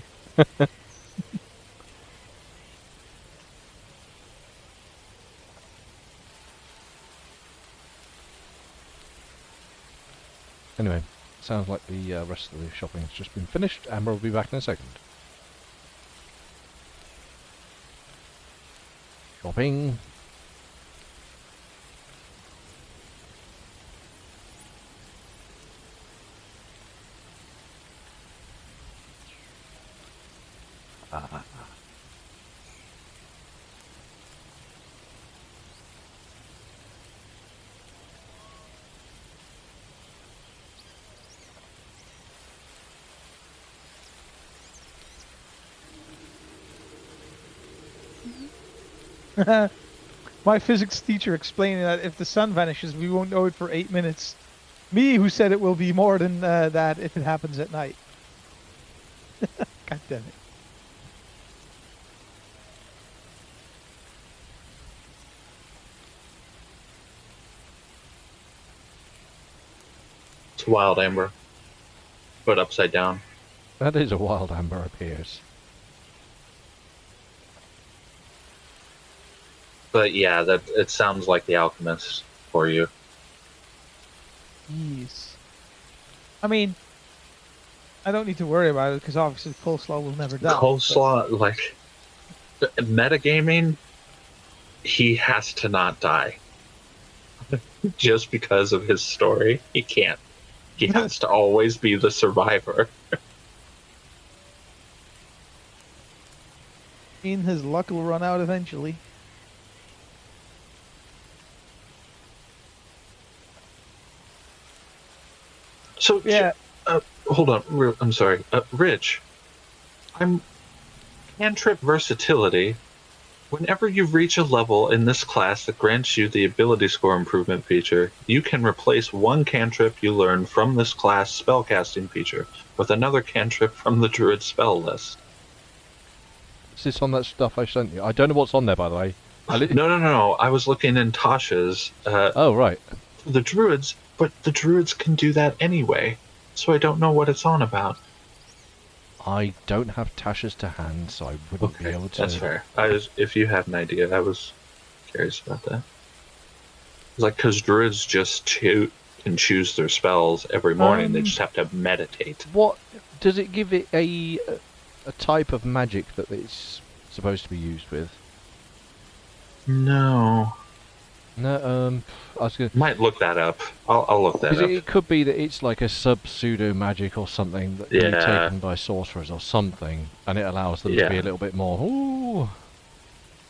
Anyway, sounds like the rest of the shopping has just been finished. Amber will be back in a second. Shopping. My physics teacher explaining that if the sun vanishes, we won't know it for 8 minutes. Me, who said it will be more than that if it happens at night. God damn it. It's wild, Amber. But upside down. That is a wild amber appears. But yeah, that it sounds like the alchemist for you. Yes. I mean, I don't need to worry about it because obviously Coleslaw will never die. Coleslaw, like metagaming, he has to not die. Just because of his story, he can't. He has to always be the survivor. I mean, his luck will run out eventually. So Yeah. Hold on. I'm sorry, Rich. I'm cantrip versatility. Whenever you reach a level in this class that grants you the ability score improvement feature, you can replace one cantrip you learn from this class spellcasting feature with another cantrip from the druid spell list. Is this on that stuff I sent you? I don't know what's on there, by the way. No. I was looking in Tasha's. Oh, right. The druids, but the druids can do that anyway, so I don't know what it's on about. I don't have Tasha's to hand, so I wouldn't be able to... That's fair. If you have an idea, I was curious about that. It's like, because druids just can choose their spells every morning, they just have to meditate. What... Does it give it a type of magic that it's supposed to be used with? No. No, I was gonna... Might look that up. I'll look that up. It could be that it's like a sub-pseudo magic or something that can be taken by sorcerers or something, and it allows them to be a little bit more, ooh...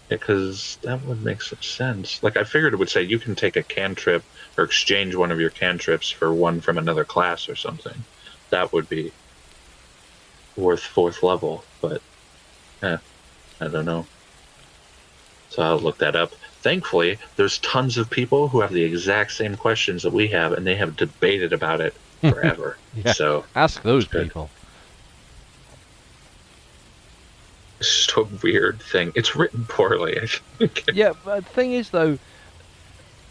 Yeah, because that would make some sense. Like, I figured it would say you can take a cantrip or exchange one of your cantrips for one from another class or something. That would be worth 4th level, but I don't know. So I'll look that up. Thankfully, there's tons of people who have the exact same questions that we have, and they have debated about it forever. So ask those people. It's just a weird thing. It's written poorly, I think. Yeah, but the thing is, though,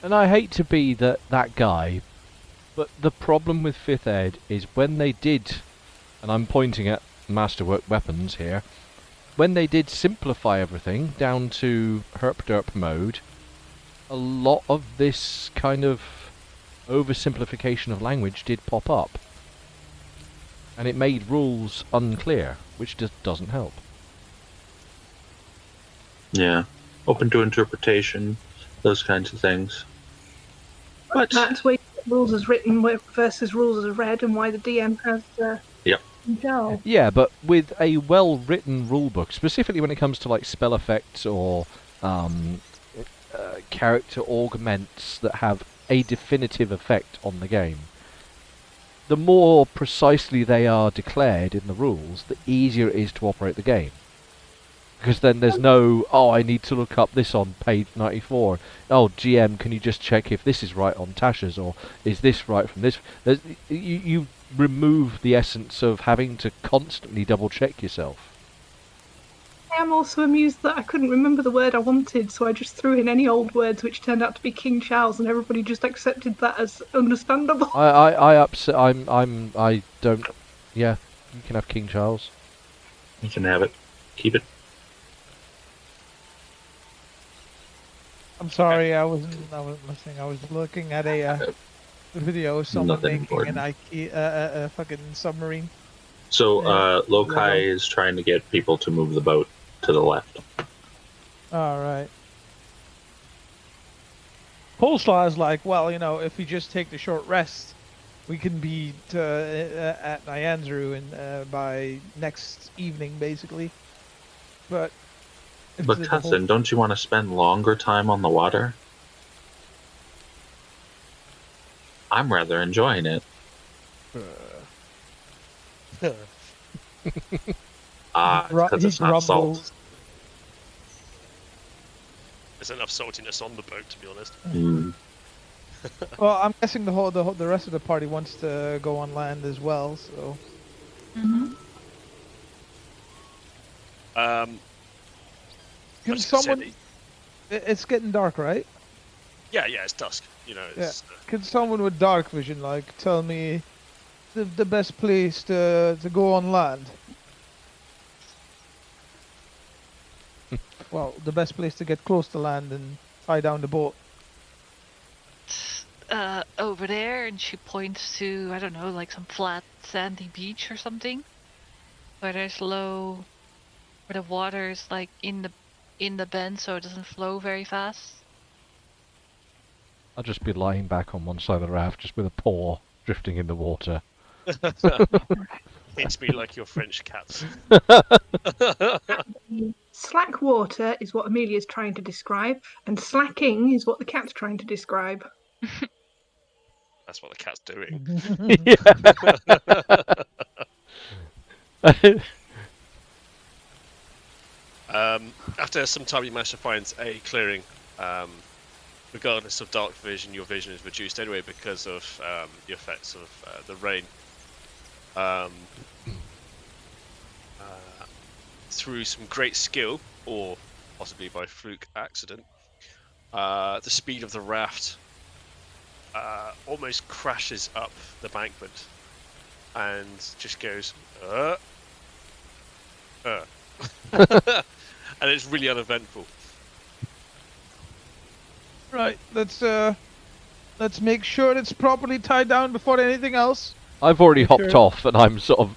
and I hate to be that guy, but the problem with 5th Ed is when they did, and I'm pointing at Masterwork Weapons here, when they did simplify everything down to herp-derp mode, a lot of this kind of oversimplification of language did pop up. And it made rules unclear, which just doesn't help. Yeah. Open to interpretation, those kinds of things. But that's why rules as written versus rules as read, and why the DM has control. Yeah, but with a well-written rulebook, specifically when it comes to like spell effects or character augments that have a definitive effect on the game, the more precisely they are declared in the rules, the easier it is to operate the game. Because then there's no, oh, I need to look up this on page 94. Oh, GM, can you just check if this is right on Tasha's, or is this right from this? You remove the essence of having to constantly double-check yourself. I am also amused that I couldn't remember the word I wanted, so I just threw in any old words which turned out to be King Charles, and everybody just accepted that as understandable. I don't. Yeah, you can have King Charles. You can have it. Keep it. I'm sorry, I wasn't listening. I was looking at a video of someone Nothing making an important. a fucking submarine. So Yeah, Lokai Lego. is trying to get people to move the boat to the left. All right. Coleslaw is like, well, if we just take the short rest, we can be at Nyanzru by next evening, basically. But if But the whole cousin, don't you want to spend longer time on the water? I'm rather enjoying it. Because it's not salt. There's enough saltiness on the boat, to be honest. Mm. Well, I'm guessing the rest of the party wants to go on land as well. So I can was gonna say someone? It's getting dark, right? yeah, it's dusk. It's, Can someone with dark vision tell me the best place to go on land? Well, the best place to get close to land and tie down the boat. Over there, and she points to, I don't know, like some flat sandy beach or something, where there's where the water is like in the bend, so it doesn't flow very fast. I'll just be lying back on one side of the raft, just with a paw drifting in the water. hits me like your French cats. Slack water is what Amelia's trying to describe, and slacking is what the cat's trying to describe. That's what the cat's doing. After some time, you manage to find a clearing. Regardless of dark vision, your vision is reduced anyway because of the effects of the rain. Through some great skill, or possibly by fluke accident, the speed of the raft almost crashes up the bankment and just goes and it's really uneventful. Right. Let's make sure it's properly tied down before anything else. I've already Make hopped sure- off, and I'm sort of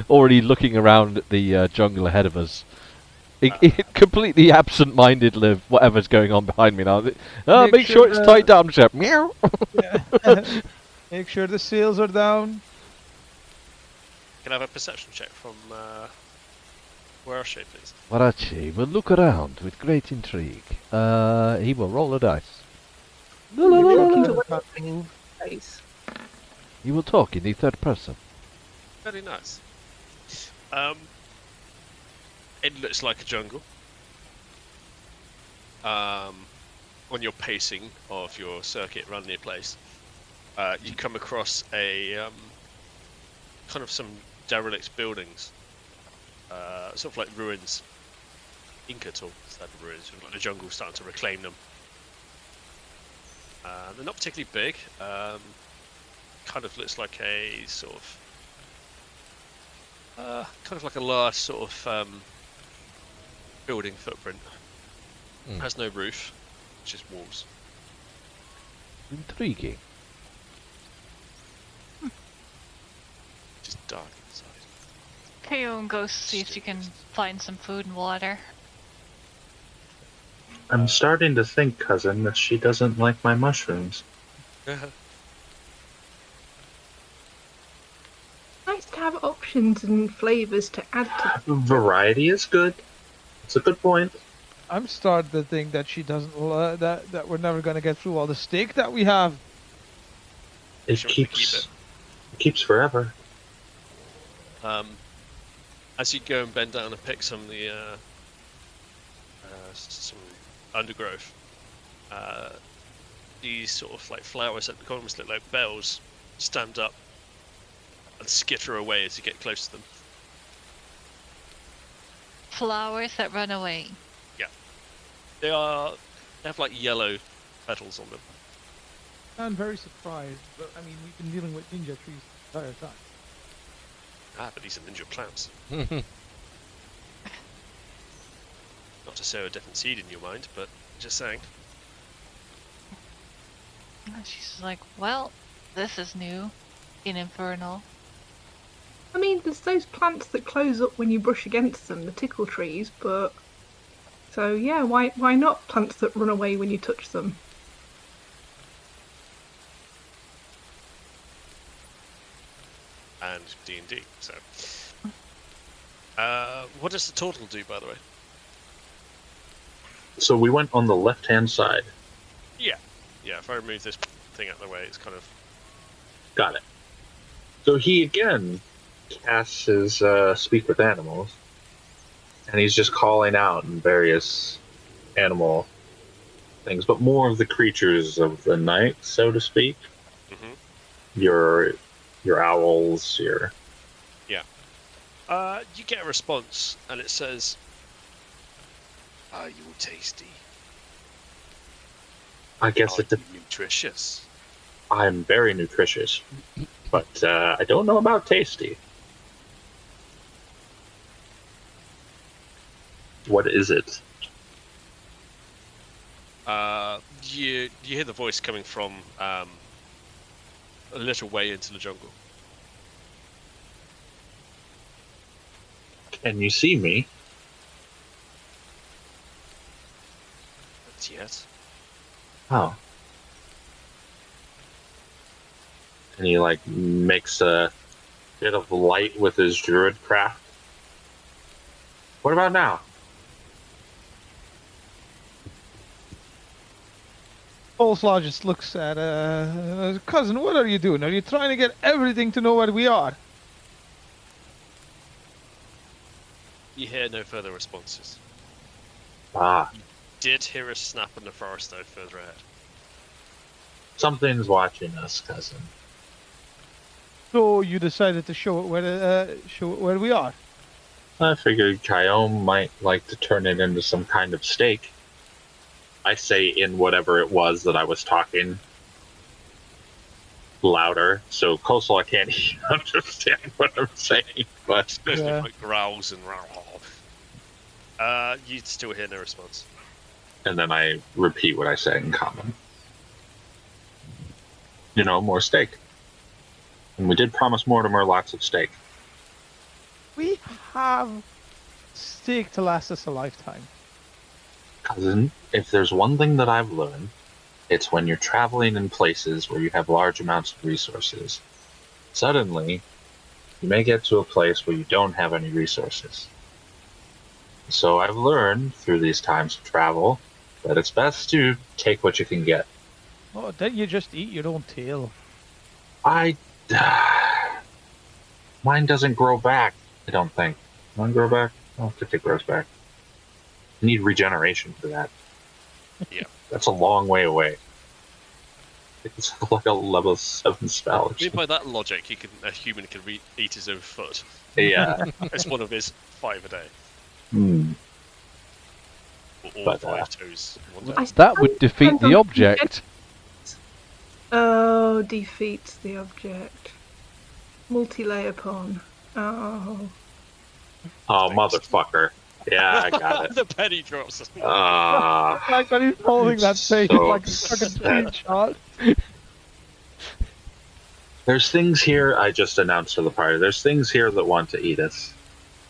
already looking around at the jungle ahead of us. Completely absent-minded, whatever's going on behind me now. Make sure it's tied down, chap. Meow. Yeah. Make sure the sails are down. Can I have a perception check from where else, please? Warachi will look around with great intrigue. He will roll a dice. La, la, la, la, Talking la. to what face. He will talk in the third person. Very nice. It looks like a jungle. On your pacing of your circuit around your place, you come across a kind of some derelict buildings, sort of like ruins, Inca type of ruins, sort of like the jungle starting to reclaim them. They're not particularly big. Kind of looks like a sort of kind of like a large sort of building footprint. Has no roof, just walls. Intriguing. Just dark inside. Kayon goes to see if she can find some food and water. I'm starting to think, cousin, that she doesn't like my mushrooms. Nice to have options and flavours to add to. Variety is good. It's a good point. I'm starting to think that she doesn't that we're never gonna get through all the steak that we have. It Sure, keep keeps forever. As you go and bend down and pick some of the some undergrowth, these sort of like flowers that almost look like bells stand up and skitter away as you get close to them. Flowers that run away. They have like yellow petals on them. I'm very surprised, but I mean we've been dealing with ninja trees the entire time. But these are ninja plants. Not to sow a different seed in your mind, but just saying. She's like, well, this is new in Infernal. I mean, there's those plants that close up when you brush against them, the tickle trees, but so yeah, why not plants that run away when you touch them? And D&D. So, what does the total do, by the way? So we went on the left-hand side. Yeah. If I remove this thing out of the way, it's kind of Got it. So he again casts his speak with animals, and he's just calling out in various animal things, but more of the creatures of the night, so to speak. Mm-hmm. Your owls, your... You get a response, and it says, "Are you tasty? I guess Are you nutritious?" I'm very nutritious, but I don't know about tasty. What is it? You hear the voice coming from a little way into the jungle. Can you see me? Not yet. Oh. And he like makes a bit of light with his druid craft. What about now? Coleslaw just looks at cousin. What are you doing? Are you trying to get everything to know where we are? You hear no further responses. Ah, Did hear a snap in the forest though further ahead. something's watching us, cousin. So you decided to show it where we are. I figured Kyome might like to turn it into some kind of steak. I say in whatever it was that I was talking louder, so Coleslaw can't even understand what I'm saying, but There's Yeah. like growls and you still hear no response. and then I repeat what I say in common. You know, more steak. And we did promise Mortimer lots of steak. We have steak to last us a lifetime. Cousin, if there's one thing that I've learned, it's when you're traveling in places where you have large amounts of resources. Suddenly, you may get to a place where you don't have any resources. So I've learned through these times of travel that it's best to take what you can get. Oh, then you just eat your own tail. Mine doesn't grow back, I don't think. Mine grow back? I don't think it grows back. You need regeneration for that. Yeah. That's a long way away. It's like a level 7 spell. I mean, by that logic, a human can eat his own foot. Yeah. It's one of his 5 a day. Hmm. Or all But, 5 toes. in one I day. That would defeat Depends the on- object. Oh, defeats the object. Multi-layer pawn. Oh. Oh, motherfucker. Yeah, I got it. The penny drops. Like when he's holding that thing so like a fucking upset. screenshot. There's things here, I just announced to the party, there's things here that want to eat us.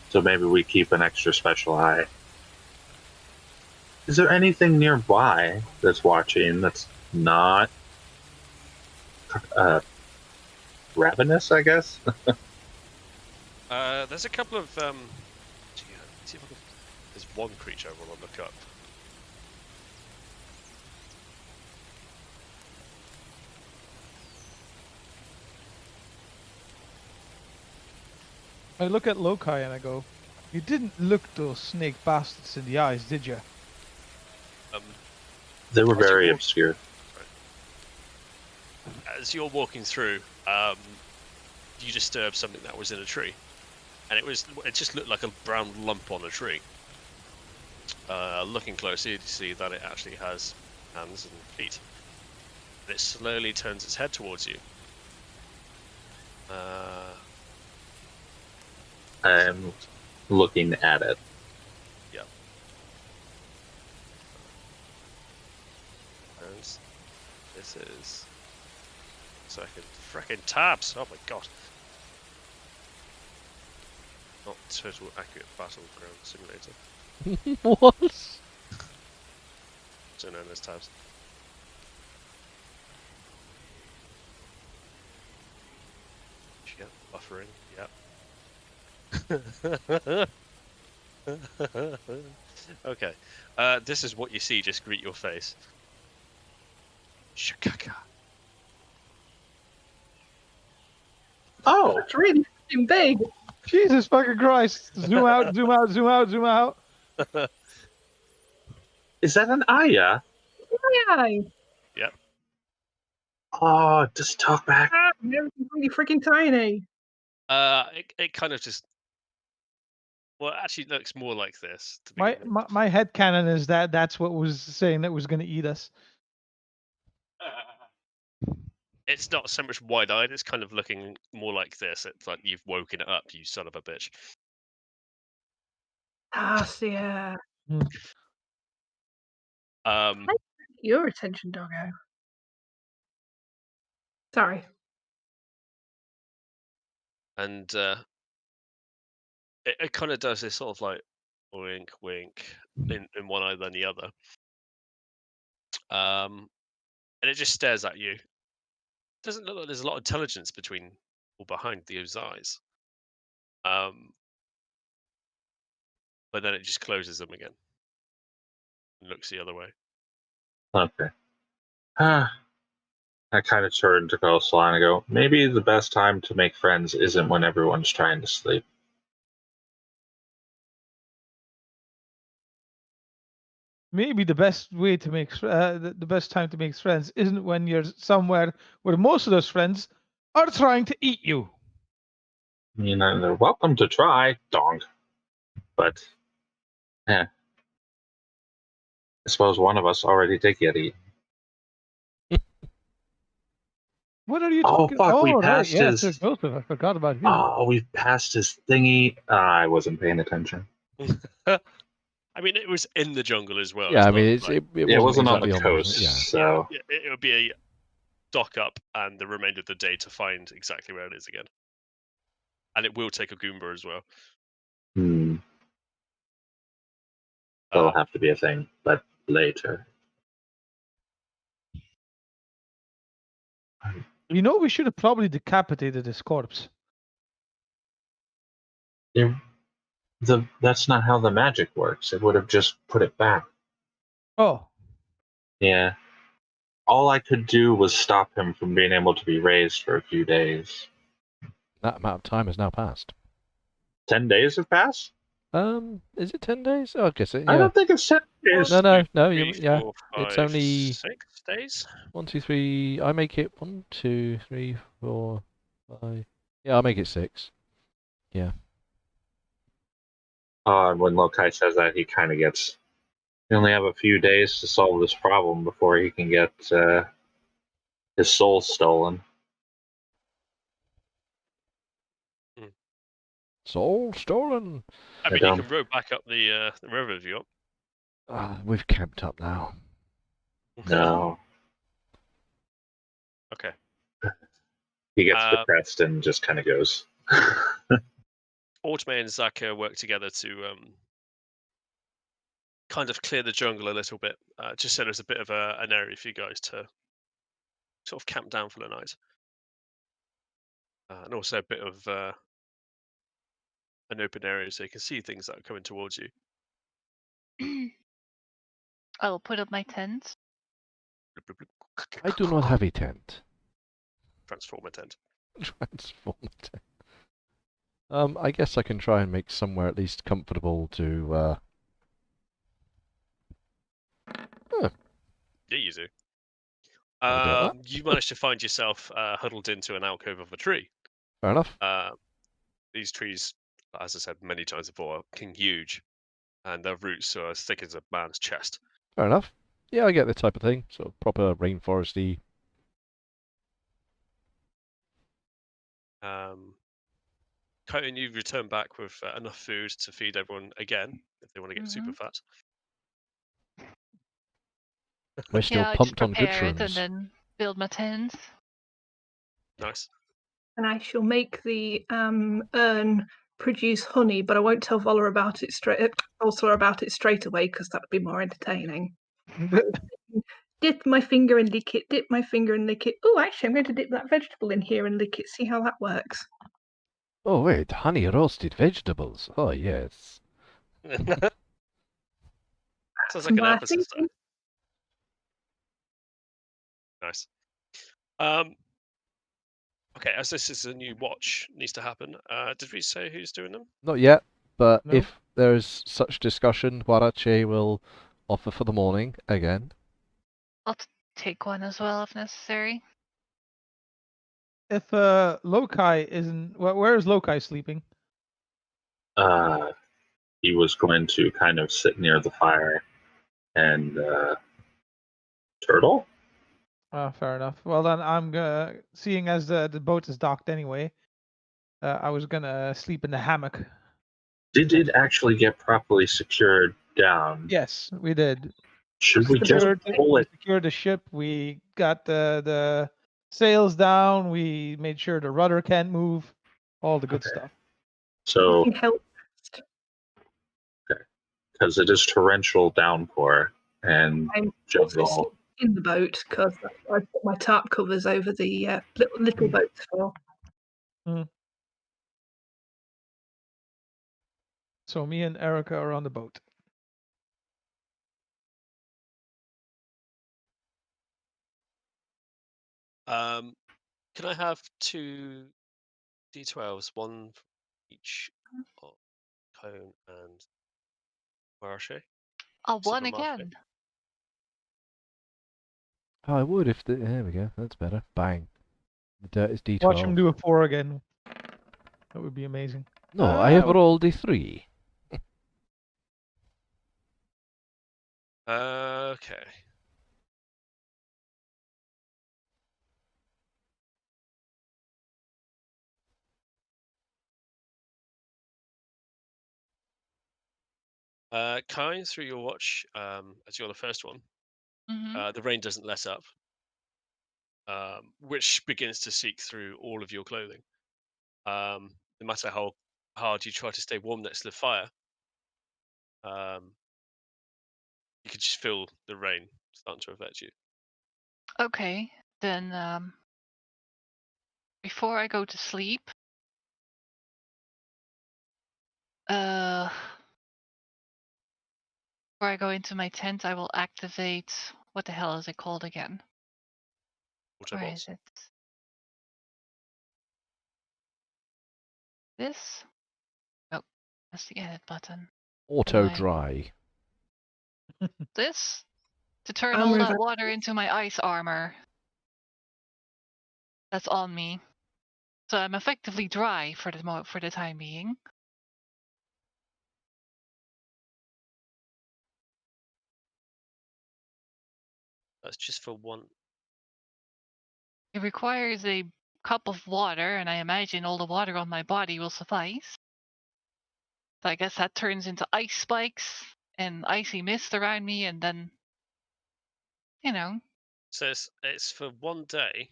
So maybe we keep an extra special eye. Is there anything nearby that's watching that's not ravenous, I guess? There's a couple of see if I can, there's one creature I want to look up. I look at Lokai and I go, you didn't look those snake bastards in the eyes, did you? They were As you very walk- obscure. As you're walking through, you disturb something that was in a tree, and it just looked like a brown lump on a tree. Looking closely, you see that it actually has hands and feet. And it slowly turns its head towards you. I'm looking at it. Yeah. And this is Second. Frickin' tabs! Oh my god. Not Total Accurate Battleground Simulator. What? So known as tabs. Yep, buffering, yep. Okay. This is what you see, just greet your face. Shakaka. Oh, It's really fucking big. Jesus fucking Christ! Zoom out, zoom out, zoom out, zoom out. is that an Aya? Yay. Yep. Oh, just talk back. Everything's really freaking tiny. It kind of just... Well, it actually looks more like this, to My, begin with. my head canon is that that's what was saying that was going to eat us. It's not so much wide-eyed, it's kind of looking more like this. It's like you've woken it up, you son of a bitch. Yeah. Um, Your attention, doggo. Sorry. and it kind of does this sort of like wink, wink in one eye than the other. And it just stares at you. Doesn't look like there's a lot of intelligence between or behind those eyes. But then it just closes them again and looks the other way. Okay. I kind of turned to Coastline and go, maybe the best time to make friends isn't when everyone's trying to sleep. Maybe the best way to make the best time to make friends isn't when you're somewhere where most of those friends are trying to eat you. I mean, they're welcome to try, dong. But, I suppose one of us already did get eaten. What are you Oh, talking? fuck, we Oh, right, passed yeah, Sir his... Joseph. I forgot about him. Oh, we passed his thingy. I wasn't paying attention. I mean, it was in the jungle as well. Yeah, It's I not mean, like... It wasn't wasn't on the exactly on the coast, yeah. so... it would be a dock up and the remainder of the day to find exactly where it is again. And it will take a Goomba as well. That'll have to be a thing, but later. You know, we should have probably decapitated his corpse. That's not how the magic works. It would have just put it back. Oh, Yeah. All I could do was stop him from being able to be raised for a few days. That amount of time has now passed. 10 days have passed? Is it 10 days? Oh, I guess it, I yeah. don't think it's 10 days. No, Three, yeah. 4, It's 5, only 6 days. 1, 2, 3. I make it 1, 2, 3, 4, 5. Yeah, I'll make it 6. Yeah. And when Lokai says that, he kind of gets... We only have a few days to solve this problem before he can get his soul stolen. Soul stolen. I mean, you can row back up the river if you want. We've camped up now. No. Okay. He gets depressed and just kind of goes. Autome and Zaka work together to kind of clear the jungle a little bit, just so there's a bit of an area for you guys to sort of camp down for the night. And also a bit of an open area so you can see things that are coming towards you. I will put up my tent. I do not have a tent. Transformer tent. Transformer tent. I guess I can try and make somewhere at least comfortable to. Yeah, you do. I'll do You manage to find yourself huddled into an alcove of a tree. Fair enough. These trees, as I said many times before, are huge, and their roots are as thick as a man's chest. Fair enough. Yeah, I get the type of thing. Sort of proper rainforesty. Cohen, you return back with enough food to feed everyone again if they want to get super fat. We're still Yeah, I just pumped on good prepare it and shrooms. then build my tent. Nice. And I shall make the urn produce honey, but I won't tell Vola about it straight away because that would be more entertaining. Dip my finger and lick it. Dip my finger and lick it. Oh, actually, I'm going to dip that vegetable in here and lick it. See how that works. Oh wait, honey roasted vegetables. Oh yes. Sounds like an My episode style. thinking. Nice. Okay, as this is a new watch, needs to happen. Did we say who's doing them? Not yet, but No. if there's such discussion, Warache will offer for the morning again. I'll take one as well if necessary. If Lokai isn't, where is Lokai sleeping? He was going to kind of sit near the fire and turtle. Fair enough. Well then, I'm gonna, seeing as the boat is docked anyway, I was gonna sleep in the hammock. Did it actually get properly secured down? Yes, we did. Should we just pull We it? secured the ship. We got the sails down. We made sure the rudder can't move. All the good Okay. stuff. So, You can help. because it is torrential downpour and I'm also jungle. in the boat because I put my tarp covers over the little boats for. So me and Erica are on the boat. Can I have 2 D12s, one for each of Cone and Marache? I'll Except one for Marache. again. Oh, I would if there we go. That's better. Bang. The dirt is D12. Watch him do a 4 again. That would be amazing. No, I have rolled a 3. Okay. Kai, through your watch, as you're the first one, the rain doesn't let up, which begins to seep through all of your clothing. No matter how hard you try to stay warm next to the fire, you can just feel the rain starting to affect you. Okay, then before I go to sleep, before I go into my tent, I will activate. What the hell is it called again? Water Where bots. is it? This? Oh, that's the edit button. Auto Why? dry. This? To turn all Armor that of water into my ice armor. That's on me. So I'm effectively dry for the time being. That's just for one. It requires a cup of water, and I imagine all the water on my body will suffice. So I guess that turns into ice spikes and icy mist around me, and then, you know. So it's for one day,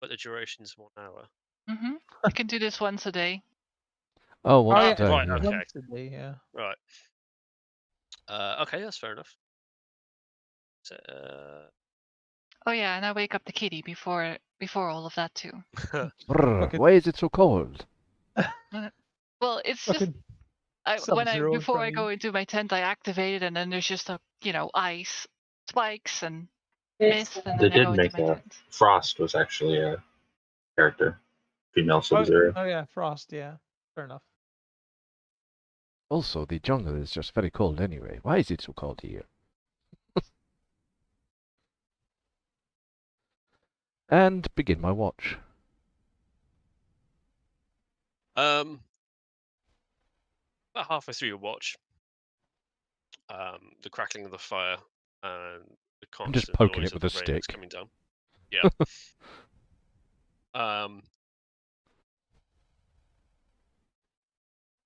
but the duration's 1 hour. I can do this once a day. Oh, once yeah. a day. Right, Yeah. okay. Once a day, yeah. Right. Okay, that's fair enough. So, Oh yeah, and I wake up the kitty before all of that too. Brr, Fucking- why is it so cold? Well, it's just Fucking Sub-Zero in before front I of go you. into my tent, I activate it, and then there's just ice spikes and mist, and They then I did go into make my a tent. Frost was actually a character, female Sub-Zero. Oh yeah, Frost, yeah. Fair enough. Also, the jungle is just very cold anyway. Why is it so cold here? And begin my watch. about halfway through your watch, the crackling of the fire and the I'm just constant poking noise it of with a the rain that's stick. coming down. Yeah.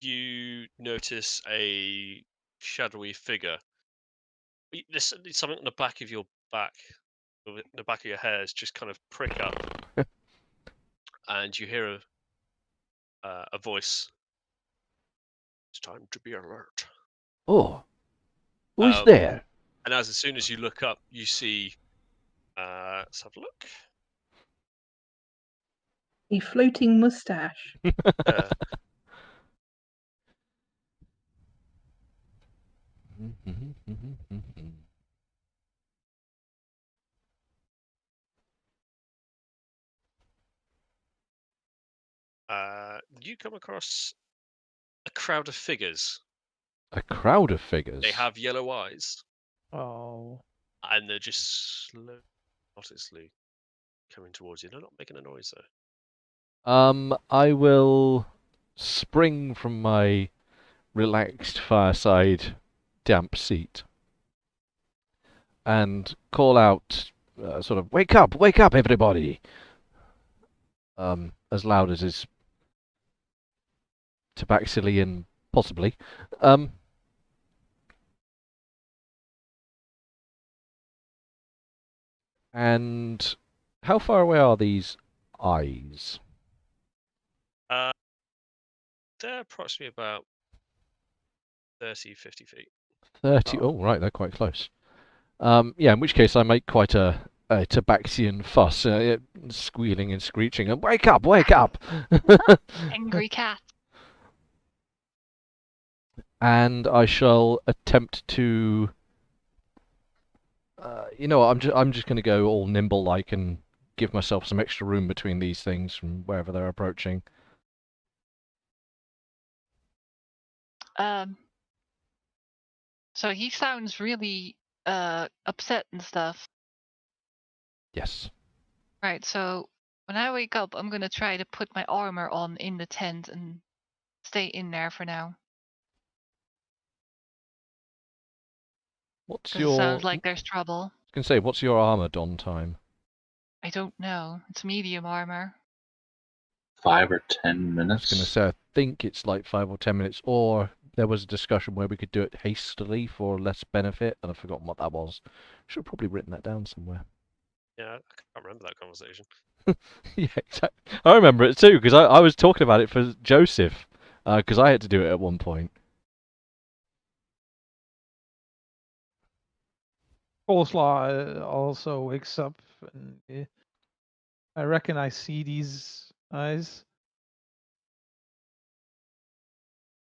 You notice a shadowy figure. There's something on the back of your back, the back of your hairs, just kind of prick up. and you hear a voice. It's time to be alert. Oh, who's Um, there? And as soon as you look up, you see. Let's have a look. A floating moustache. You come across a crowd of figures. A crowd of figures. They have yellow eyes, Oh. and they're just slowly coming towards you. They're not making a noise though. I will spring from my relaxed fireside damp seat and call out, sort of, wake up, everybody! As loud as is Tabaxilian possibly. And how far away are these eyes? They're approximately about 30, 50 feet. 30. Oh, right, they're quite close. Yeah, in which case I make quite a Tabaxian fuss, squealing and screeching, and wake up! Angry cat. And I shall attempt to. You know what? I'm just going to go all nimble-like and give myself some extra room between these things from wherever they're approaching. So he sounds really upset and stuff. Yes. Right, so when I wake up, I'm gonna try to put my armor on in the tent and stay in there for now. What's 'Cause it your? sounds like there's trouble. I was going to say, what's your armor don time? I don't know. It's medium armor. 5 or 10 I was minutes. going to say, I think it's like 5 or 10 minutes, or there was a discussion where we could do it hastily for less benefit, and I've forgotten what that was. Should have probably written that down somewhere. Yeah, I can't remember that conversation. Yeah, exactly. I remember it too, because I was talking about it for Joseph, because I had to do it at one point. Coleslaw also wakes up, and I reckon I see these eyes.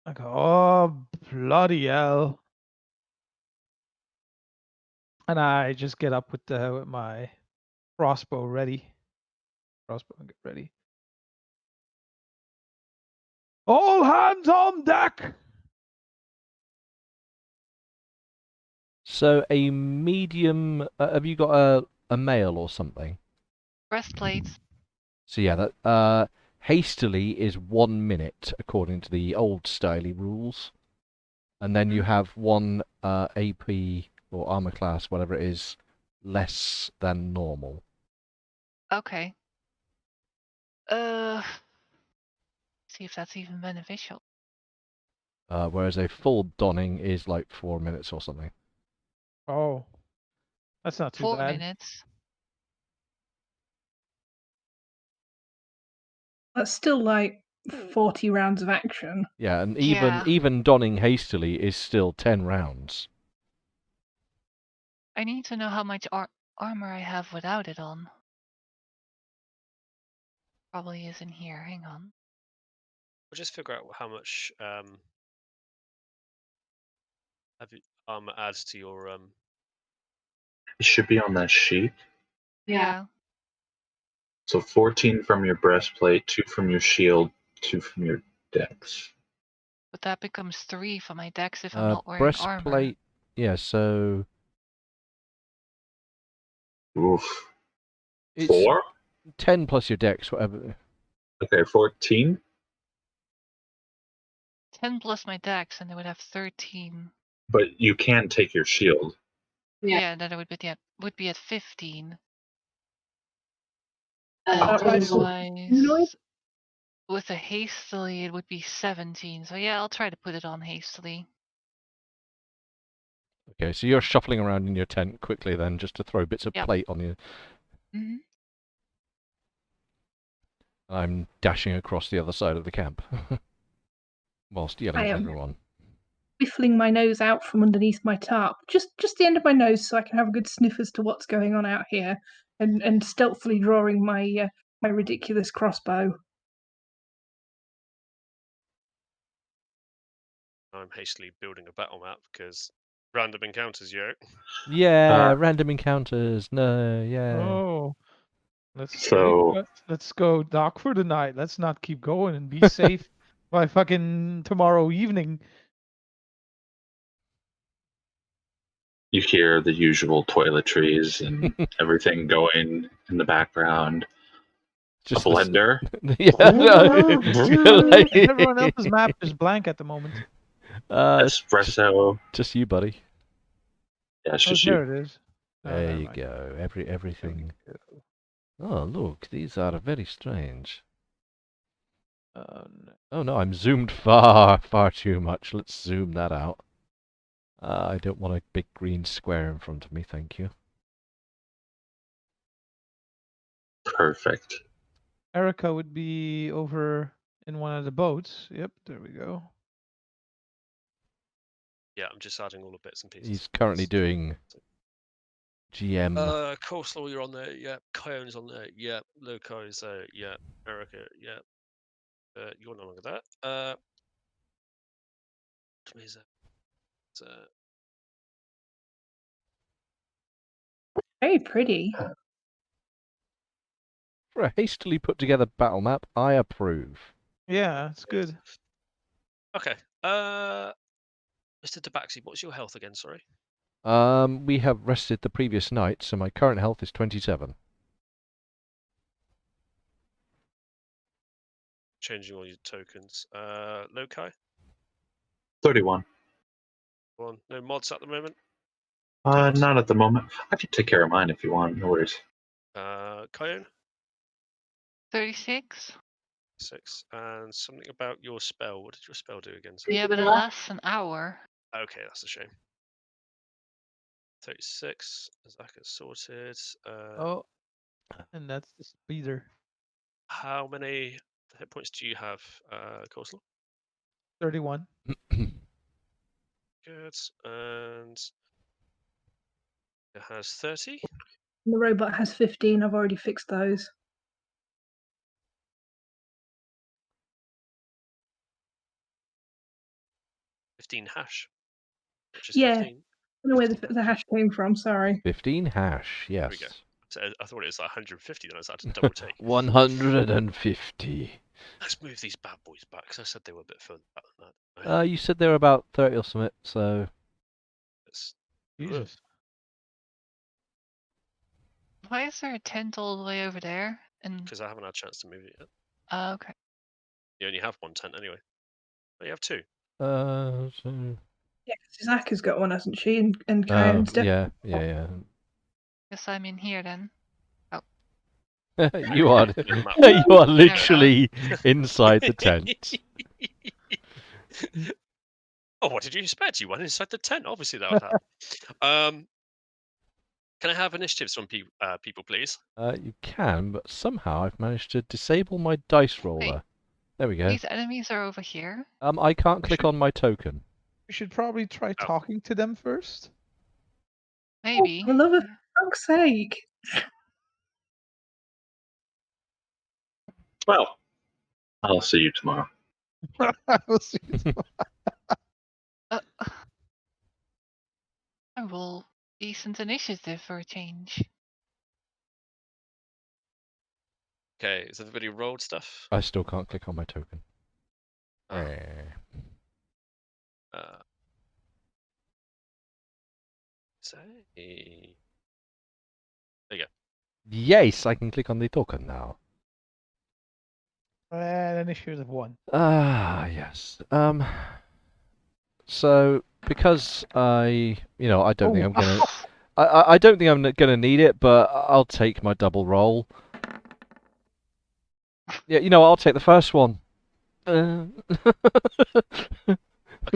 I go, oh, bloody hell. And I just get up with my crossbow ready. Crossbow and get ready. All hands on deck! So a medium. Have you got a mail or something? Breastplates. So yeah, that hastily is 1 minute according to the old styly rules, and then you have one AP or armor class, whatever it is, less than normal. Okay. See if that's even beneficial. Whereas a full donning is like 4 minutes or something. Oh, that's not too 4 bad. minutes. That's still like 40 rounds of action. Yeah, and Yeah. even donning hastily is still 10 rounds. I need to know how much armor I have without it on. Probably isn't here. Hang on. We'll just figure out how much have you, adds to your It should be on that sheet. Yeah. So 14 from your breastplate, 2 from your shield, 2 from your dex. But that becomes 3 for my dex if I'm not wearing armor. Breastplate. Yeah, so Oof. it's 4? 10 plus your dex, whatever. Okay, 14. 10 plus my dex, and it would have 13. But you can take your shield. Yeah, then it would be at 15. Right, so Otherwise, with a hastily, it would be 17. So yeah, I'll try to put it on hastily. Okay, so you're shuffling around in your tent quickly then, just to throw bits of Yep. plate on you. Hmm. I'm dashing across the other side of the camp, whilst yelling I at am everyone. whiffling my nose out from underneath my tarp, just the end of my nose, so I can have a good sniff as to what's going on out here, and stealthily drawing my my ridiculous crossbow. I'm hastily building a battle map because random encounters, yo. Yeah, random encounters. No, yeah. Oh, So let's go dock for the night. Let's not keep going and be safe by fucking tomorrow evening. you hear the usual toiletries and everything going in the background. A Just blender. yeah, no. Everyone else's map is blank at the moment. Espresso. Just you, buddy. Yeah, it's Oh, just there you. it is. Oh, There never you mind. go. There we Everything. go. Oh, look, these are very strange. No. Oh no, I'm zoomed far too much. Let's zoom that out. I don't want a big green square in front of me, thank you. Perfect. Erica would be over in one of the boats. Yep, there we go. Yeah, I'm just adding all the bits and pieces. He's currently doing GM. Coleslaw, you're on there. Yeah. Coyone's on there. Yeah. Loco's there. Yeah. Erica. Yeah. You're no longer that. Very pretty. For a hastily put together battle map, I approve. Yeah, it's good. Okay. Mr. Tabaxi, what's your health again? Sorry. We have rested the previous night, so my current health is 27. Changing all your tokens. Loci? 31. One. No mods at the moment. Not at the moment. I can take care of mine if you want. No worries. Coyote? 36. 6. And something about your spell. What did your spell do again? Sorry? Yeah, but it lasts an hour. Okay, that's a shame. 36. Zach is sorted. Oh, and that's the speeder. How many hit points do you have, Coleslaw? 31. Good. And it has 30. The robot has 15. I've already fixed those. 15 hash, which is Yeah. 15. I don't know where the hash came from. Sorry. 15 hash, There we go. yes. So I thought it was like 150, then I had to double take. 150. Let's move these bad boys back, because I said they were a bit further back than that. You said they were about 30 or something, so... Jesus. Why is there a tent all the way over there? And Because I haven't had a chance to move it yet. okay. You only have one tent anyway. But you have two. So... Yeah, Zach has got one, hasn't she? And Kayan's yeah. Guess I'm in here then. you are Map. you are literally inside the tent. Oh, what did you expect? You went inside the tent. Obviously that would happen. Can I have initiatives from people, please? You can, but somehow I've managed to disable my dice roller. Wait, there we go. these enemies are over here. I can't click on my token. We should probably try talking to them first. Maybe. Oh, for love of fuck's sake. Well, I'll see you tomorrow. We'll see you I roll decent initiative for a change. Okay, has everybody rolled stuff? I still can't click on my token. Say. There you go. Yes, I can click on the token now. And initiative 1. Ah, yes. So because I don't think I'm gonna, I don't think I'm gonna need it, but I'll take my double roll. Yeah, I'll take the first one. Okay,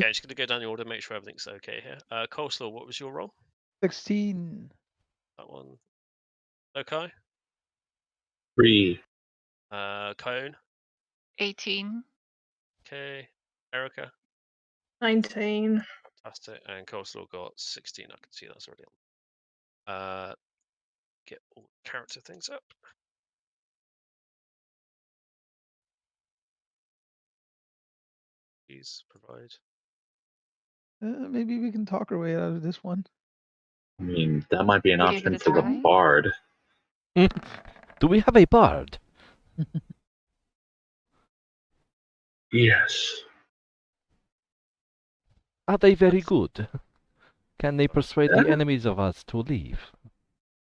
I'm just going to go down the order, make sure everything's okay here. Coleslaw, what was your roll? 16. That one. Okay. 3. Cone. 18. Okay. Erica. 19. Fantastic. And Coleslaw got 16. I can see that's already on. Get all the character things up. Please provide. Maybe we can talk our way out of this one. I mean, that might be an Give it option a for the try. bard. Do we have a bard? Yes. Are they very good? Can they persuade the Yeah. enemies of us to leave?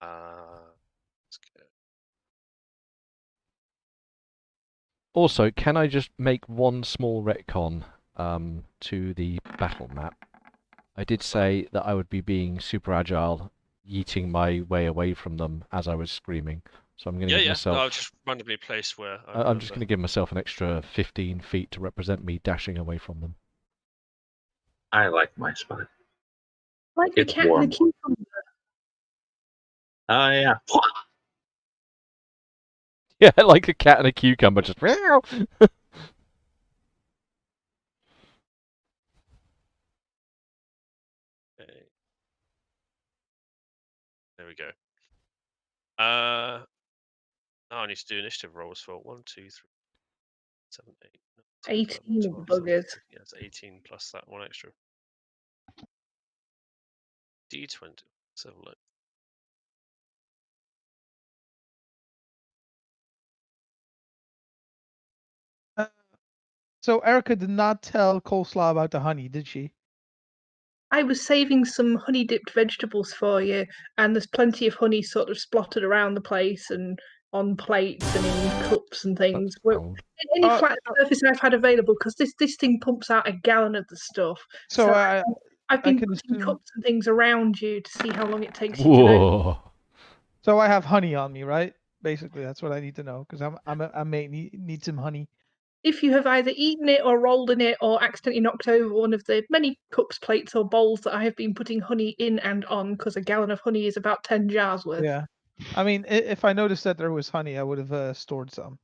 Let's go. Also, can I just make one small retcon to the battle map? I did say that I would be being super agile, yeeting my way away from them as I was screaming. So I'm going to Yeah, give yeah. No, myself. I'll just randomly place where I I'm just remember. going to give myself an extra 15 feet to represent me dashing away from them. I like my spot. Like the It's cat and the warm. cucumber. Oh, yeah. Yeah, like a cat and a cucumber, just. Meow. Okay. There we go. Now I need to do initiative rolls for 1, 2, 3, 7, 8, 9, 10, 11, 18 of the 12, 13, buggers. 14. Yeah, it's 18 plus that one extra. D20. Let's have a look. So Erica did not tell Coleslaw about the honey, did she? I was saving some honey dipped vegetables for you, and there's plenty of honey sort of splotted around the place and on plates and in cups and things. Oh. Any Uh, flat surface I've had available, because this thing pumps out a gallon of the stuff. So I've I been can putting assume. cups and things around you to see how long it takes you to know. Whoa. So I have honey on me, right? Basically, that's what I need to know because I may need some honey. If you have either eaten it or rolled in it or accidentally knocked over one of the many cups, plates, or bowls that I have been putting honey in and on, because a gallon of honey is about 10 jars worth. Yeah, I mean, if I noticed that there was honey, I would have stored some.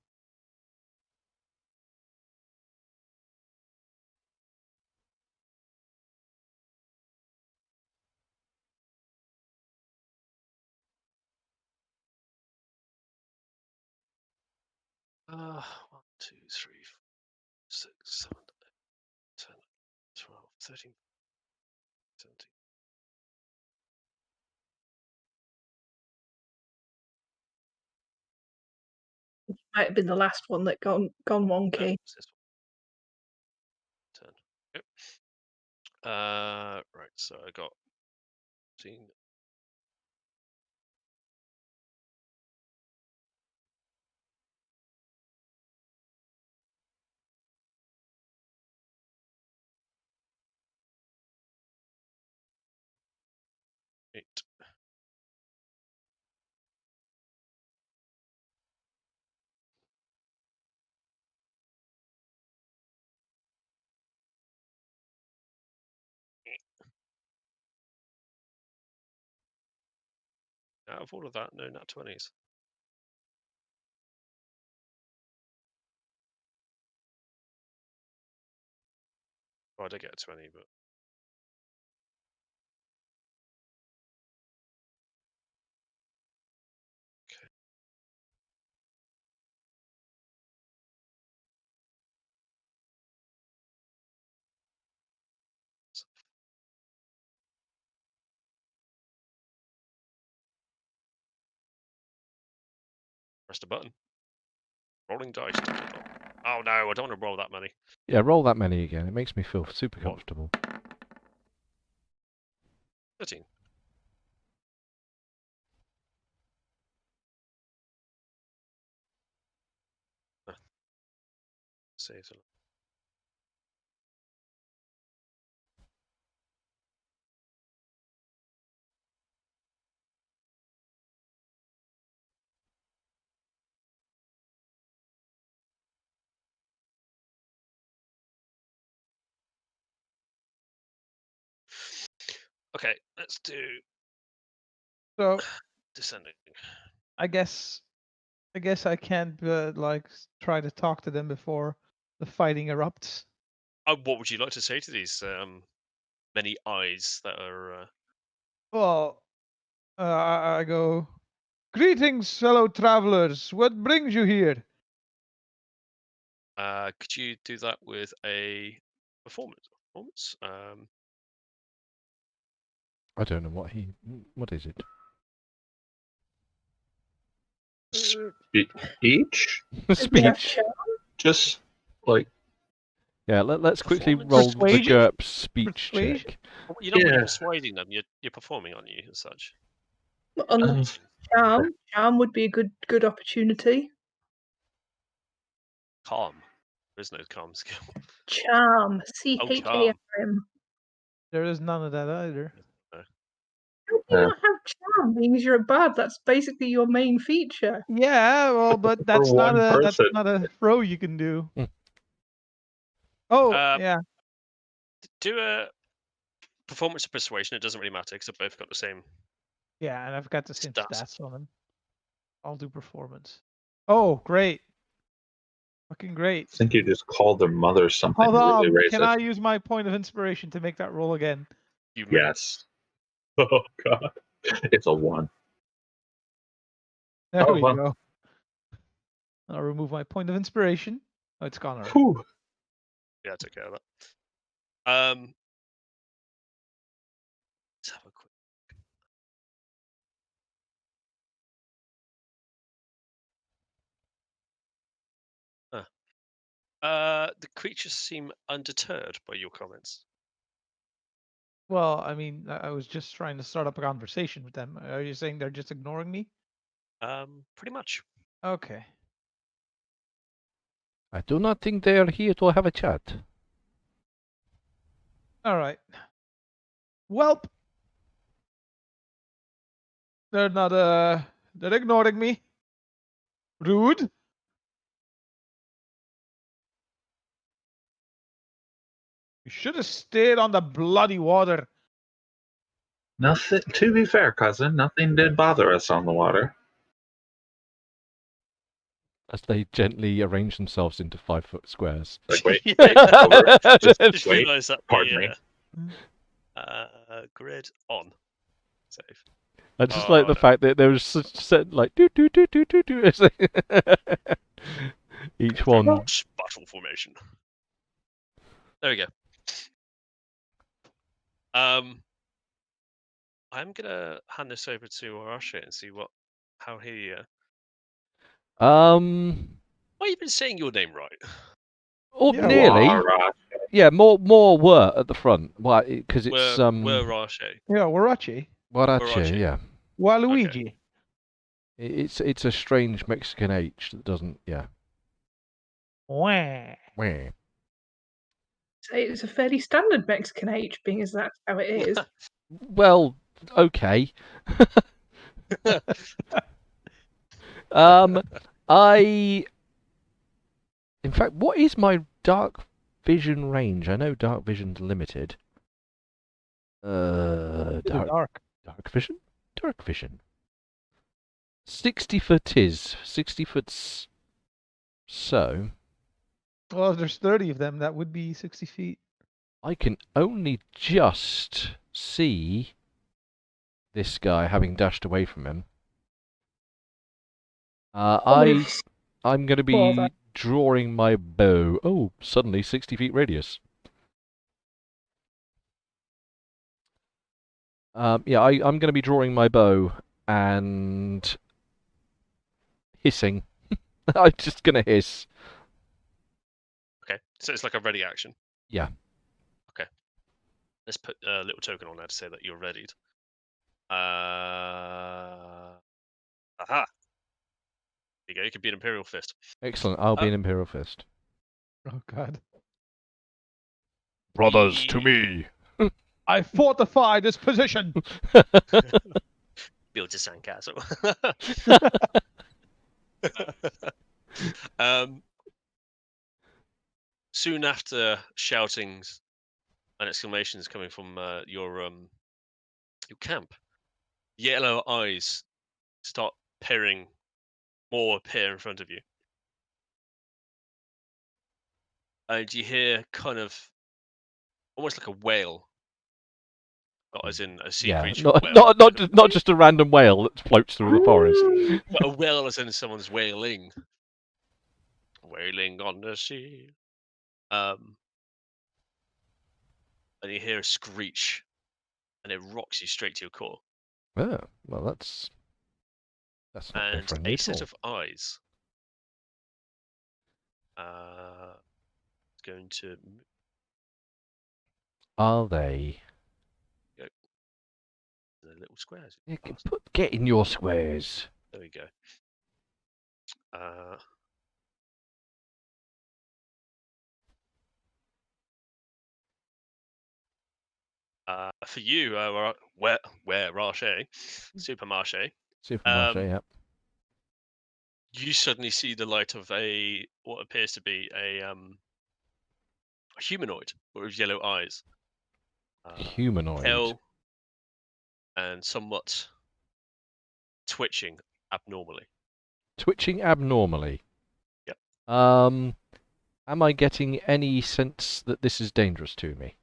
Uh, 1, 2, 3, 4, 6, 7, 8, 10, 12, 13, 17. Might have been the last one that gone No, wonky. it's this one. 10. Yep. Right, so I got 14. Eight. Out of all of that, no nat 20s. Well, I did get a 20, but okay. So, press the button. Rolling dice. Oh no, I don't want to roll that many. Yeah, roll that many again. It makes me feel super One. comfortable. 13. Saves a lot. Okay, let's do So descending. I guess I guess I can't try to talk to them before the fighting erupts. What would you like to say to these many eyes that are? Well, I go, greetings, fellow travelers. What brings you here? Could you do that with a performance? I don't know what is it. Each? Did we have Speech. chat? Just like Yeah, let's quickly Performance? roll the Persuasion? GURP speech Persuasion? check. You're not really yeah. persuading them. You're performing, aren't you? As such. On charm would be a good opportunity. Calm. There's no calm skill. Charm, Oh, charm. CHARM. There is none of that either. No. How do you not have charm? Being you're a bard, that's basically your main feature. Yeah, well, but For that's not one person. a throw you can do. Hmm. Oh, Um, yeah. Do a performance or persuasion. It doesn't really matter because they've both got the same. Yeah, and I've got the same Stats. stats on them. I'll do performance. Oh, great. Fucking great. I think you just called their mother something Hold really on. Can racist. I use my point of inspiration to make that roll again? You may. Yes. Oh god. It's a 1. There Oh, we wow. go. I'll remove my point of inspiration. Oh, it's gone already. Whew. Yeah, I took care of that. Let's have a quick. The creatures seem undeterred by your comments. Well, I mean, I was just trying to start up a conversation with them. Are you saying they're just ignoring me? Pretty much. Okay. I do not think they are here to have a chat. All right. Welp. They're not, they're ignoring me. Rude. You should have stayed on the bloody water. Nothing. To be fair, cousin, nothing did bother us on the water. As they gently arrange themselves into 5-foot squares. Like, wait, Yeah, wait, over. just Wait, realised that pardon me. grid on. Save. I just like the fact that there was such like do do do do do do. It's like each one. Battle formation. There we go. I'm gonna hand this over to Arashi and see how he. Why you been saying your name right? Oh, Yeah, nearly. Warash. Yeah, more were at the front. Why? Because it's Warashi. Yeah, Warachi. Warache, yeah. Waluigi. It's a strange Mexican H that doesn't. Yeah. Wah. Meh. So it's a fairly standard Mexican H, being as that's how it is. Well, okay. In fact, what is my dark vision range? I know dark vision's limited. Dark. Dark vision? Dark vision. 60 foot is. 60 foot's. So. Well, if there's 30 of them, that would be 60 feet. I can only just see this guy having dashed away from him. I'm going to be drawing my bow. Oh, suddenly 60 feet radius. Yeah, I'm going to be drawing my bow and hissing. I'm just going to hiss. Okay, so it's like a ready action. Yeah. Okay. Let's put a little token on there to say that you're readied. Aha! There you go. You could be an Imperial Fist. Excellent. I'll be an Imperial Fist. Oh, God. Brothers to me. I fortify this position. Build a sandcastle. Soon after shoutings and exclamations coming from your camp, yellow eyes start peering more appear in front of you. And you hear kind of almost like a wail. Not as in a sea Yeah, creature not wail. not not just a random whale that floats through the forest. But a wail as in someone's wailing. Wailing on the sea. And you hear a screech, and it rocks you straight to your core. Oh, well, that's not very And friendly a at set all. of eyes. It's going to Are they? go in the little squares. Yeah, get in your squares. There we go. For you, where Rache, Supermarché, Supermarché, yep. you suddenly see the light of what appears to be a humanoid with yellow eyes. Humanoid. Pale and somewhat twitching abnormally. Twitching abnormally. Yep. Am I getting any sense that this is dangerous to me?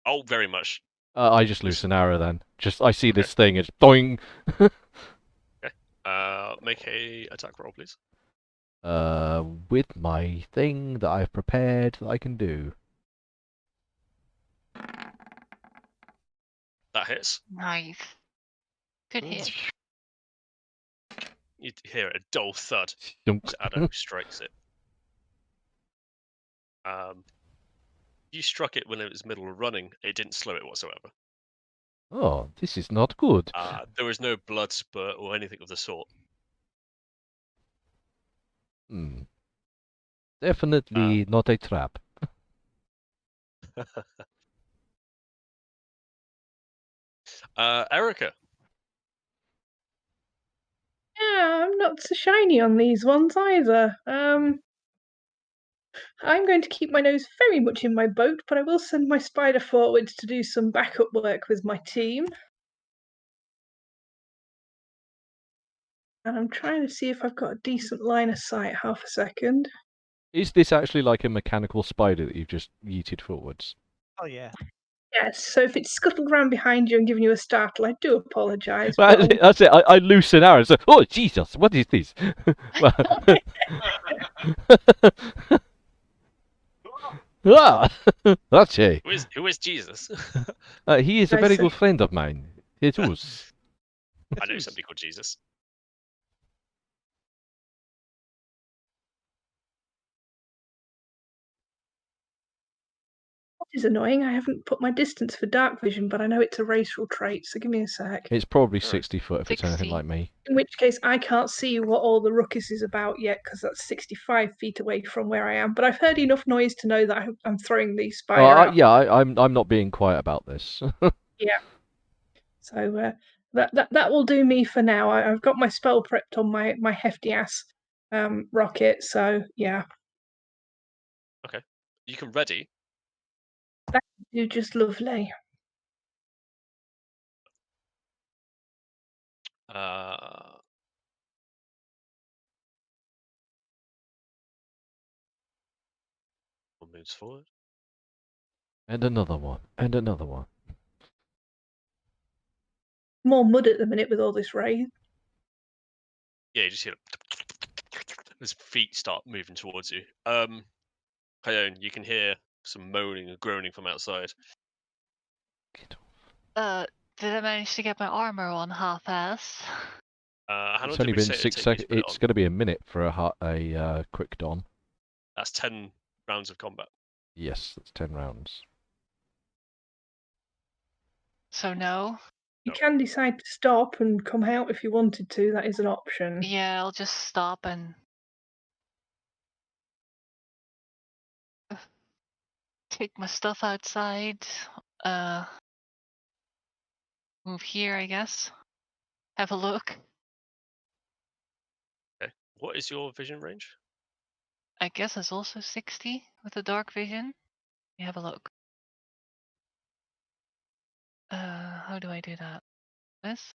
Oh, very much. I just loose an arrow then. I see Okay. this thing, it's doing. Okay. Make a attack roll, please. With my thing that I've prepared that I can do. That hits. Nice. Good hit. You hear a dull thud Dunk. as Addo strikes it. You struck it when it was middle of running. It didn't slow it whatsoever. Oh, this is not good. There was no blood spurt or anything of the sort. Definitely not a trap. Erica. Yeah, I'm not so shiny on these ones either. I'm going to keep my nose very much in my boat, but I will send my spider forwards to do some backup work with my team. And I'm trying to see if I've got a decent line of sight. Half a second. Is this actually like a mechanical spider that you've just yeeted forwards? Oh yeah. Yes, so if it's scuttled around behind you and giving you a startle, I do apologise. Well, that's it. I loose an arrow and say, oh, Jesus, what is this? That's it. Who is Jesus? He is a very good friend of mine. Jesus. I know somebody called Jesus. What is annoying? I haven't put my distance for dark vision, but I know it's a racial trait, so give me a sec. It's probably 60 foot if it's anything 60. like me. In which case, I can't see what all the ruckus is about yet, because that's 65 feet away from where I am. But I've heard enough noise to know that I'm throwing the spider out. Yeah, I'm not being quiet about this. Yeah. So that will do me for now. I've got my spell prepped on my hefty ass rocket. So yeah, Okay. You can ready. that would do just lovely. One moves forward. And another one. And another one. More mud at the minute with all this rain. Yeah, you just hear his feet start moving towards you. Cleone, you can hear some moaning and groaning from outside. Did I manage to get my armor on half-ass? How long It's did only we been say it'd 6 take you to seconds. put it It's on? going to be a minute for a quick don. That's 10 rounds of combat. Yes, that's 10 rounds. So no? You can decide to stop and come out if you wanted to. That is an option. Yeah, I'll just stop and take my stuff outside. Move here, I guess. Have a look. Okay. What is your vision range? I guess it's also 60 with the dark vision. Let me have a look. How do I do that? This?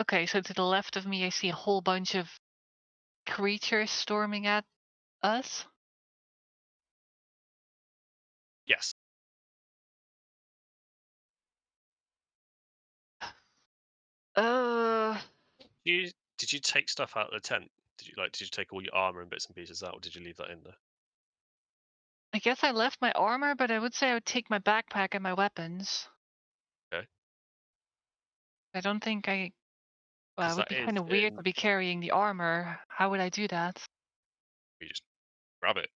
Okay, so to the left of me, I see a whole bunch of creatures storming at us. Yes. Uh, Did you take stuff out of the tent? Did you take all your armor and bits and pieces out, or did you leave that in there? I guess I left my armor, but I would say I would take my backpack and my weapons. Okay. I don't think I. Well, Because it would that be is kind of weird in. to be carrying the armor. How would I do that? You just grab it.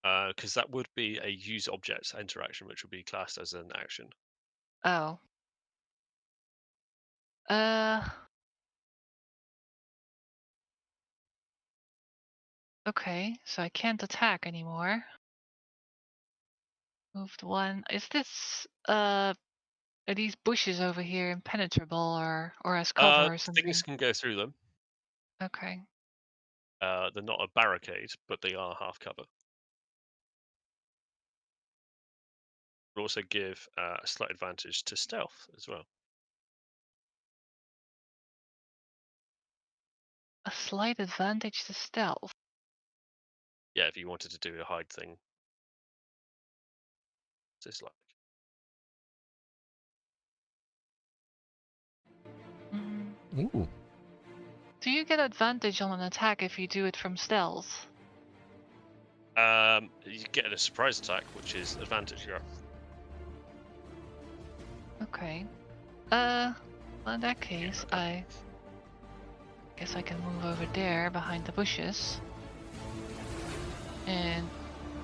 Because that would be a use object interaction, which would be classed as an action. Oh. Uh. Okay, so I can't attack anymore. Moved one. Is this are these bushes over here impenetrable or as cover or Things something? can go through them. Okay. They're not a barricade, but they are half cover. Will also give a slight advantage to stealth as well. A slight advantage to stealth. Yeah, if you wanted to do a hide thing. What's this like? Mm. Ooh. Do you get advantage on an attack if you do it from stealth? You get a surprise attack, which is advantage. Yeah. Okay. Well, in that case, I guess I can move over there behind the bushes and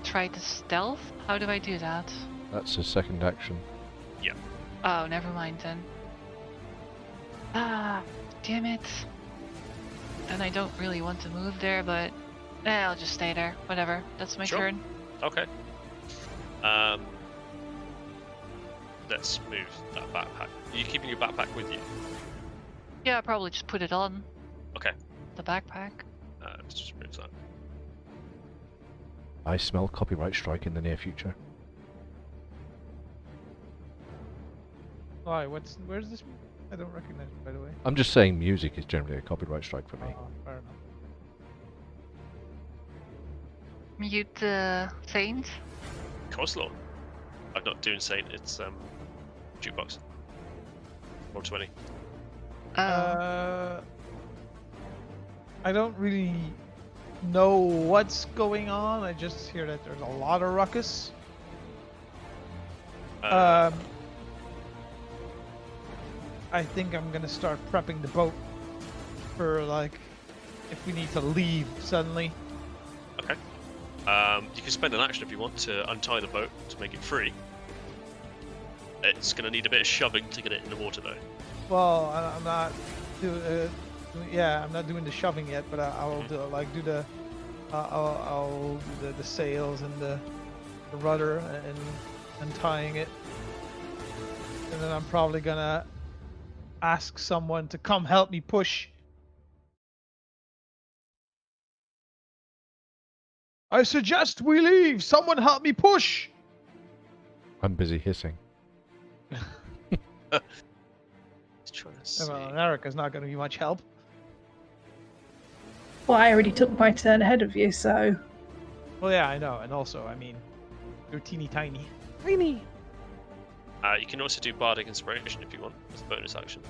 try to stealth. How do I do that? That's a second action. Oh, never mind then. Ah, damn it. Then I don't really want to move there, but I'll just stay there. Whatever. That's my Sure. turn. Okay. Let's move that backpack. Are you keeping your backpack with you? Yeah, I'll probably just put it on. Okay. The backpack. Let's just move that. I smell copyright strike in the near future. Why? Where's this? I don't recognize it, by the way. I'm just saying music is generally a copyright strike for me. Oh, fair enough. Mute the Saint. Coleslaw. I'm not doing Saint. It's jukebox. 120. Oh. I don't really know what's going on. I just hear that there's a lot of ruckus. I think I'm gonna start prepping the boat for like if we need to leave suddenly. Okay. You can spend an action if you want to untie the boat to make it free. It's going to need a bit of shoving to get it in the water, though. Well, I'm not I'm not doing the shoving yet, but I'll do the I'll do the sails and the rudder and untying it, and then I'm probably gonna ask someone to come help me push. I suggest we leave. Someone help me push. I'm busy hissing. Let's try to see. Well, Erica's not going to be much help. Well, I already took my turn ahead of you, so. Well, yeah, I know, and also, I mean, you're teeny tiny. Tiny. You can also do Bardic Inspiration if you want as a bonus action.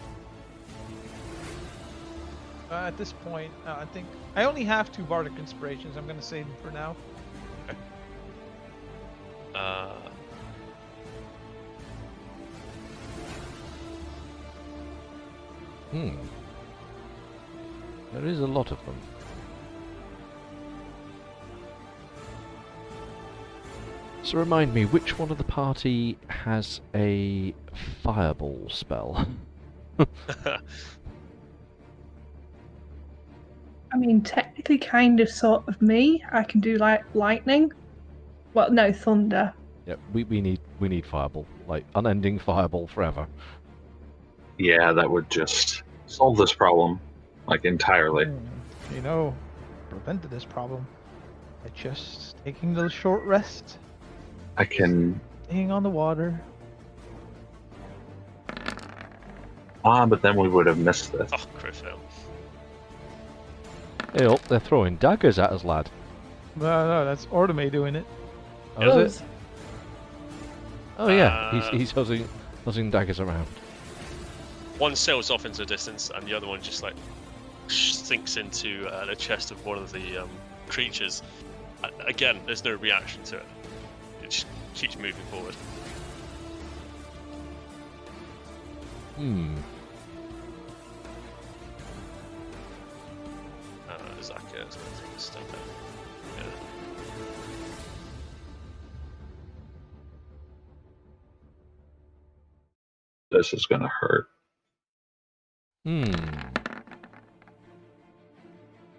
At this point, I think I only have 2 Bardic Inspirations. I'm going to save them for now. Okay. There is a lot of them. So remind me, which one of the party has a fireball spell? I mean, technically, kind of, sort of me. I can do like lightning. Well, no, thunder. Yep, we need fireball, like unending fireball forever. Yeah, that would just solve this problem, like entirely. You know, prevented this problem by just taking those short rests, I can. staying on the water. But then we would have missed this. Oh, crit fail. Hey, oh, they're throwing daggers at us, lad. No, that's Ordomay doing it. Oh, is it? Those- Oh yeah, he's huzzing daggers around. One sails off into the distance, and the other one just like sinks into the chest of one of the creatures. Again, there's no reaction to it. It just keeps moving forward. Zaka is going to take a step back. Yeah. This is gonna hurt.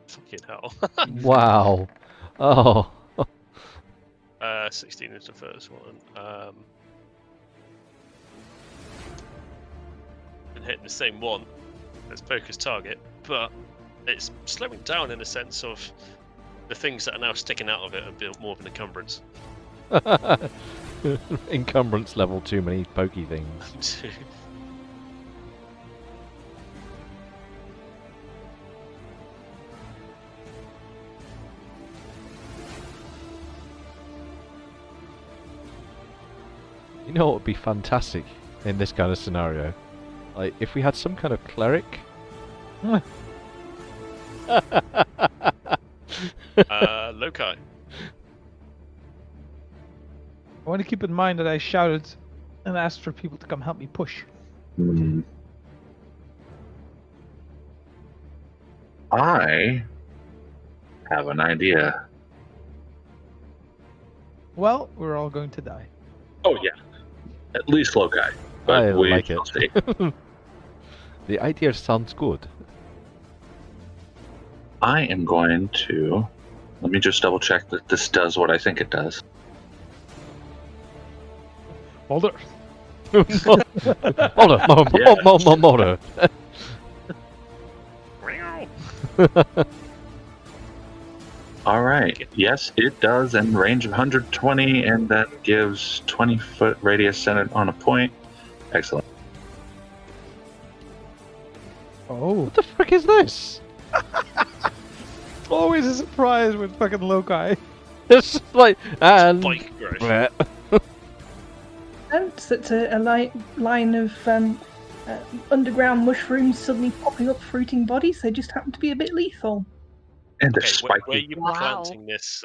Fucking hell. Wow. Oh. 16 is the first one. Been hitting the same one as Poker's target, but it's slowing down in the sense of the things that are now sticking out of it are a bit more of an encumbrance. Encumbrance level, too many pokey things. You know what would be fantastic in this kind of scenario? Like, if we had some kind of cleric. Loci. I want to keep in mind that I shouted and asked for people to come help me push. I have an idea. Well, we're all going to die. Oh yeah, at least Loci. But I we like shall it. see. The idea sounds good. I am going to. Let me just double check that this does what I think it does. Boulder. Mulder. All right. Yes, it does in range of 120, and then gives 20-foot radius centered on a point. Excellent. Oh. What the frick is this? Always a surprise with fucking Loci. It's just like, and Spike growth. bleh. And it's a line of underground mushrooms suddenly popping up, fruiting bodies. They just happen to be a bit lethal. And the Okay, spiky. where are you Wow. planting this?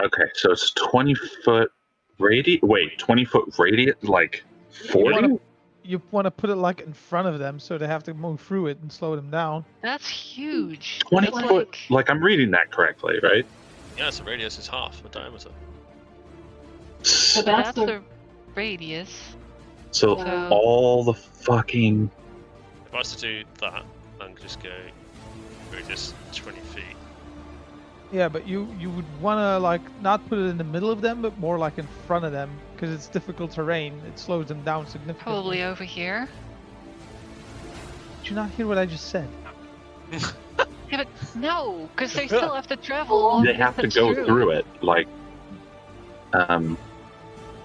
Okay, so it's 20-foot radius. Wait, 20-foot radius? Like 40? You want to put it like in front of them so they have to move through it and slow them down. That's huge. 20 That's foot. Like I'm reading that correctly, right? Yeah, so radius is half the diameter. So, that's the radius. so So- all the fucking. If I was to do that, and just go radius 20 feet. Yeah, but you would want to like not put it in the middle of them, but more like in front of them because it's difficult terrain. It slows them down significantly. Probably over here. Did you not hear what I just said? Yeah, but no, because they still have to travel. Long They have to distance go through it. Like.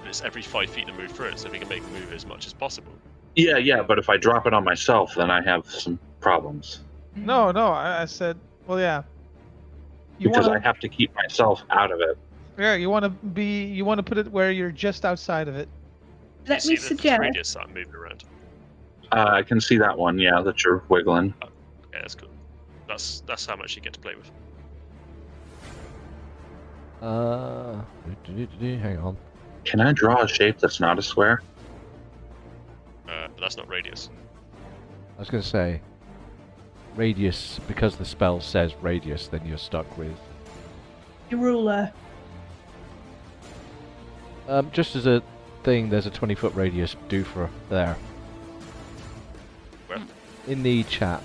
It's every 5 feet to move through it, so we can make them move as much as possible. Yeah, but if I drop it on myself, then I have some problems. No, I said, well, yeah. You Because wanna, I have to keep myself out of it. yeah, you want to put it where you're just outside of it. Do you Let me see the suggest. radius that I'm moving around? I can see that one, yeah, that you're wiggling. Yeah, that's cool. That's how much you get to play with. Hang on. Can I draw a shape that's not a square? But that's not radius. I was going to say, radius, because the spell says radius, then you're stuck with. Your ruler. Just as a thing, there's a 20-foot radius due for there. Where? In the chat.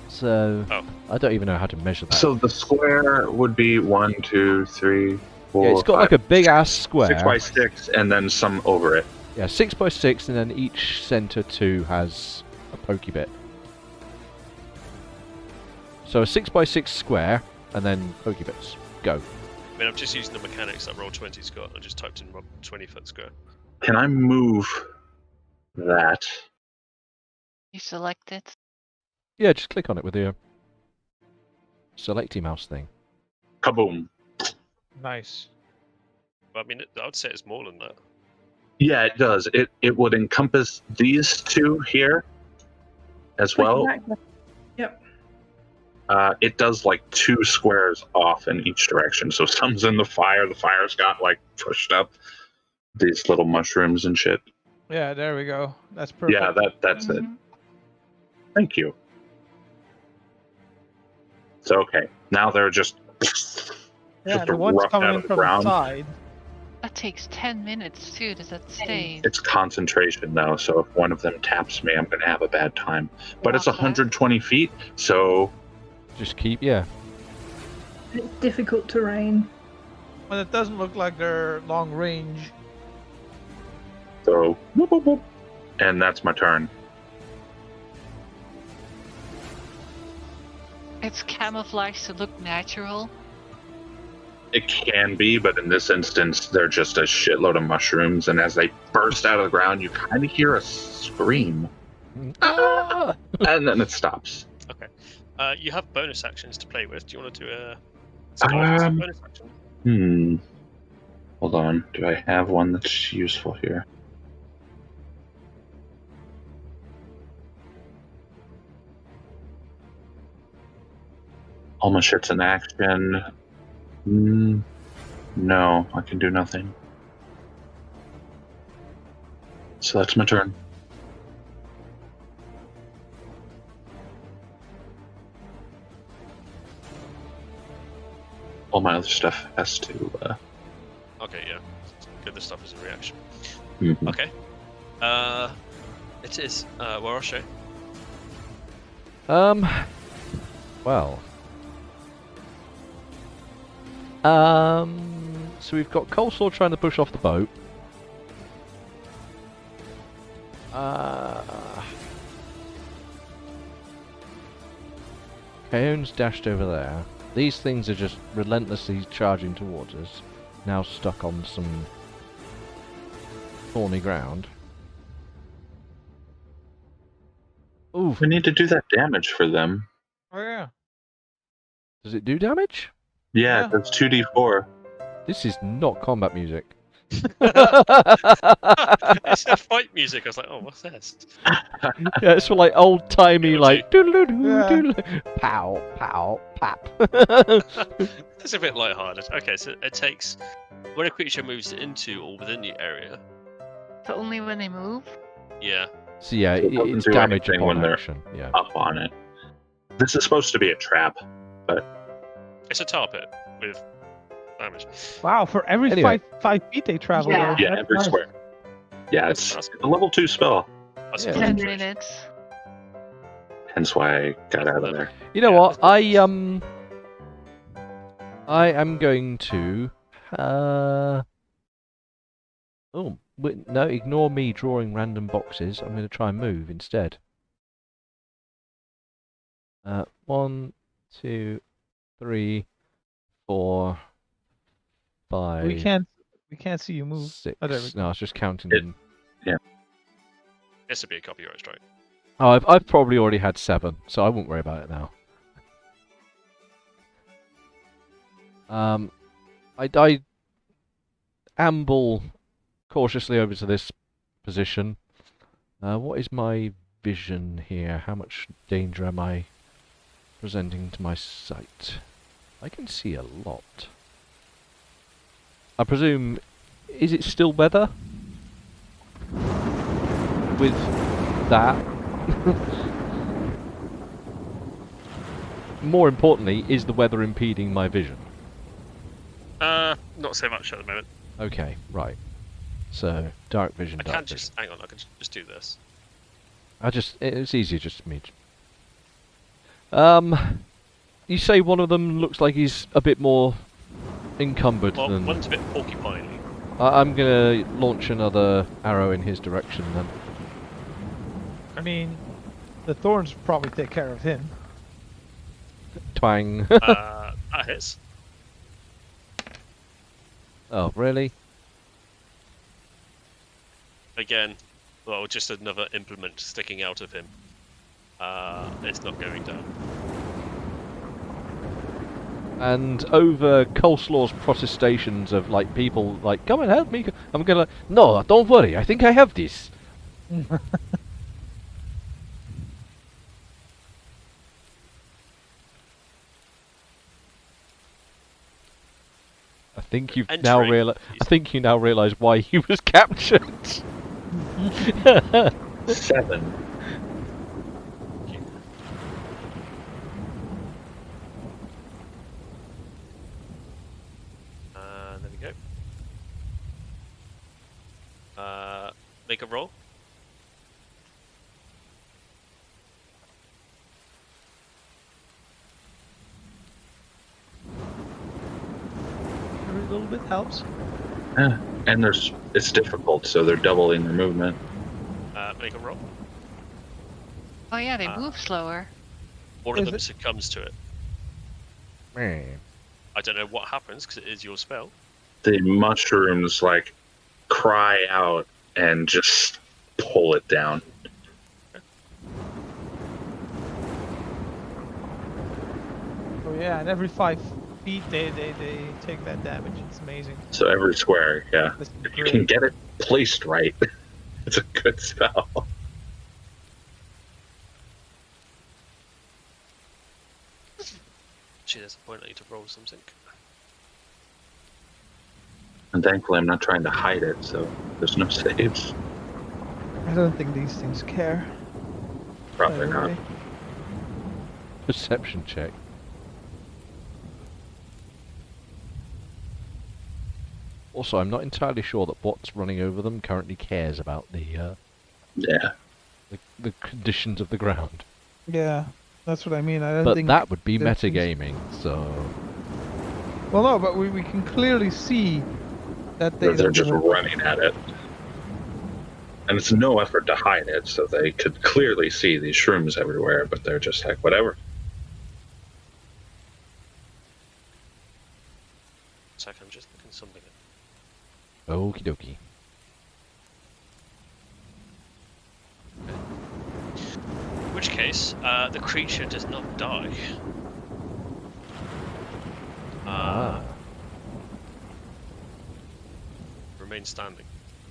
So, Oh. I don't even know how to measure that. So the square would be 1, 2, 3, 4. yeah, it's got like a big ass square. 6 by 6, and then some over it. Yeah, 6 by 6, and then each center 2 has a pokey bit. So a 6 by 6 square, and then pokey bits. Go. I mean, I'm just using the mechanics that Roll20's got. I just typed in 20-foot square. Can I move that. You select it. Yeah, just click on it with your selecty mouse thing. Kaboom. Nice. But, I mean, I would say it's more than that. Yeah, it does. It would encompass these two here as well. Exactly. Yep. It does like 2 squares off in each direction. So some's in the fire's got like pushed up these little mushrooms and shit. Yeah, there we go. That's perfect. Yeah, that's it. Mhm. Thank you. So okay, now they're just Yeah, the ones roughed coming out in of the from the ground. side. That takes 10 minutes too. Does that stay? It's concentration though, so if one of them taps me, I'm gonna have a bad time. But it's Okay. 120 feet, so Just keep, yeah. It's difficult terrain. But it doesn't look like they're long range. whoop, whoop, whoop. And that's my turn. It's camouflaged to look natural. It can be, but in this instance, they're just a shitload of mushrooms, and as they burst out of the ground, you kind of hear a scream, Ah! and then it stops. Okay. You have bonus actions to play with. Do you want to do a Um, bonus action? Hold on. Do I have one that's useful here? All my shit's in action. No, I can do nothing. So that's my turn. All my other stuff has to. Okay, yeah. Good, this stuff is a reaction. Mhm. Okay. It is. Waroshe. Well. So we've got Coleslaw trying to push off the boat. Kaon's dashed over there. These things are just relentlessly charging towards us. Now stuck on some thorny ground. Ooh, We need to do that damage for them. Oh yeah. does it do damage? Yeah, Yeah. that's 2d4. This is not combat music. It's a fight music. I was like, oh, what's this? Yeah, it's for like old timey, Guilty. like doodle-doo, Yeah. doodle, pow, pow, pap. It's a bit lighthearted. Okay, so it takes when a creature moves into or within the area. So only when they move? Yeah. So yeah, It doesn't it's do damage anything upon when they're- action. Yeah. Up on it. This is supposed to be a trap. It's a tar pit with damage. Wow, for every Anyway. 5 feet they travel. Yeah. though. Yeah, That's every nice. square. Yeah, it's That's a level 2 spell. That's Yeah. a 10 concentration. minutes. Hence why I got out of there. You know Yeah, what? I am going to. Oh no! Ignore me drawing random boxes. I'm going to try and move instead. 1, 2, 3, 4, 5. We can't see you move. 6. Oh, there we go. No, I was just counting It- them. This would be a copyright strike. Oh, I've probably already had 7, so I won't worry about it now. I amble cautiously over to this position. What is my vision here? How much danger am I presenting to my sight? I can see a lot. I presume, is it still weather? With that? More importantly, is the weather impeding my vision? Not so much at the moment. Okay, right. So, dark vision, I dark can't vision. just hang on. I can just do this. It's easier just for me. You say one of them looks like he's a bit more encumbered Well, than. one's a bit porcupine-y. I'm gonna launch another arrow in his direction then. I mean, the thorns probably take care of him. Twang. That hits. Oh, really? Again, Well, just another implement sticking out of him. It's not going down. And over Coleslaw's protestations of like people like, come and help me, I'm gonna, no, don't worry, I think I have this. I think you've now Entering. realized. I think you now realise why he was captured. 7. There we go. Make a roll. Every little bit helps. Yeah. And it's difficult, so they're doubling their movement. Make a roll. Oh yeah, they move slower. One of Is them it- succumbs to it. I don't know what happens because it is your spell. The mushrooms like cry out and just pull it down. Oh yeah, and every 5 feet they take that damage. It's amazing. So every square, yeah. This is If you can great. get it placed right, it's a good spell. Actually, there's a point I need to roll something. And thankfully I'm not trying to hide it, so there's no saves. I don't think these things care. Probably not. Anyway. Perception check. Also, I'm not entirely sure that what's running over them currently cares about Yeah. the conditions of the ground. Yeah, that's what I mean. I don't But think that would be that things- metagaming, so... Well, no, but we can clearly see that They're just running at it. And it's no effort to hide it, so they could clearly see these shrooms everywhere, but they're just like, whatever. Sec, I'm just looking something up. Okie dokie. In which case, the creature does not die. Remains standing.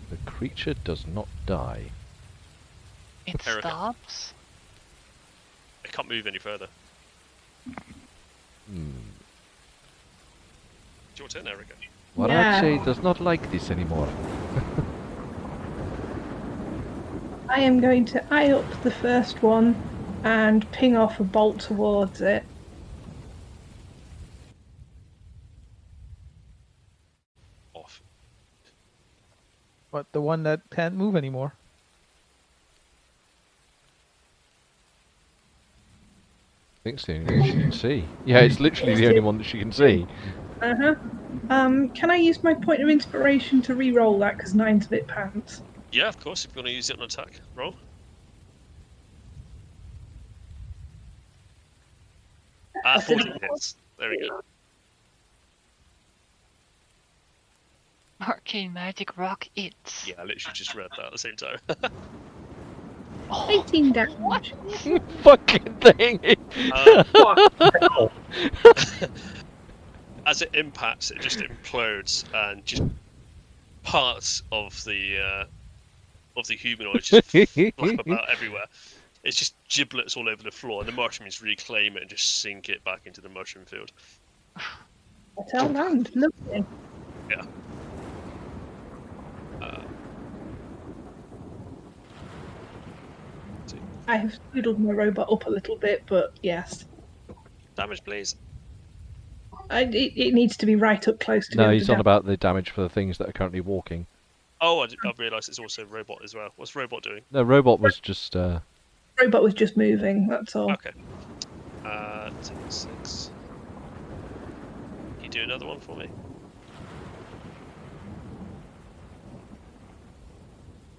The creature does not die. It Erica. stops. It can't move any further. Hmm. It's your turn, Erica. Warache does not like this anymore. I am going to eye up the first one and ping off a bolt towards it. Off. But the one that can't move anymore. I think it's the only one she can see. Yeah, it's literally the only one that she can see. Uh-huh. Can I use my point of inspiration to re-roll that, because 9's a bit pants? Yeah, of course, if you want to use it on attack. Roll. I said 14 hits. There we go. Arcane magic rock it. Yeah, I literally just read that at the same time. Oh, 18 damage. Fucking thing! As it impacts, it just implodes, and just parts of the humanoid just flap about everywhere. It's just giblets all over the floor, and the mushrooms reclaim it and just sink it back into the mushroom field. Hotel land, lovely. Yeah. I have scoodled my robot up a little bit, but yes. Damage, please. It needs to be right up close to No, be able he's to on about the damage for the things that are currently walking. Oh, I've realised it's also robot as well. What's robot doing? No, robot was just... Robot was just moving, that's all. Okay. 6. Can you do another one for me?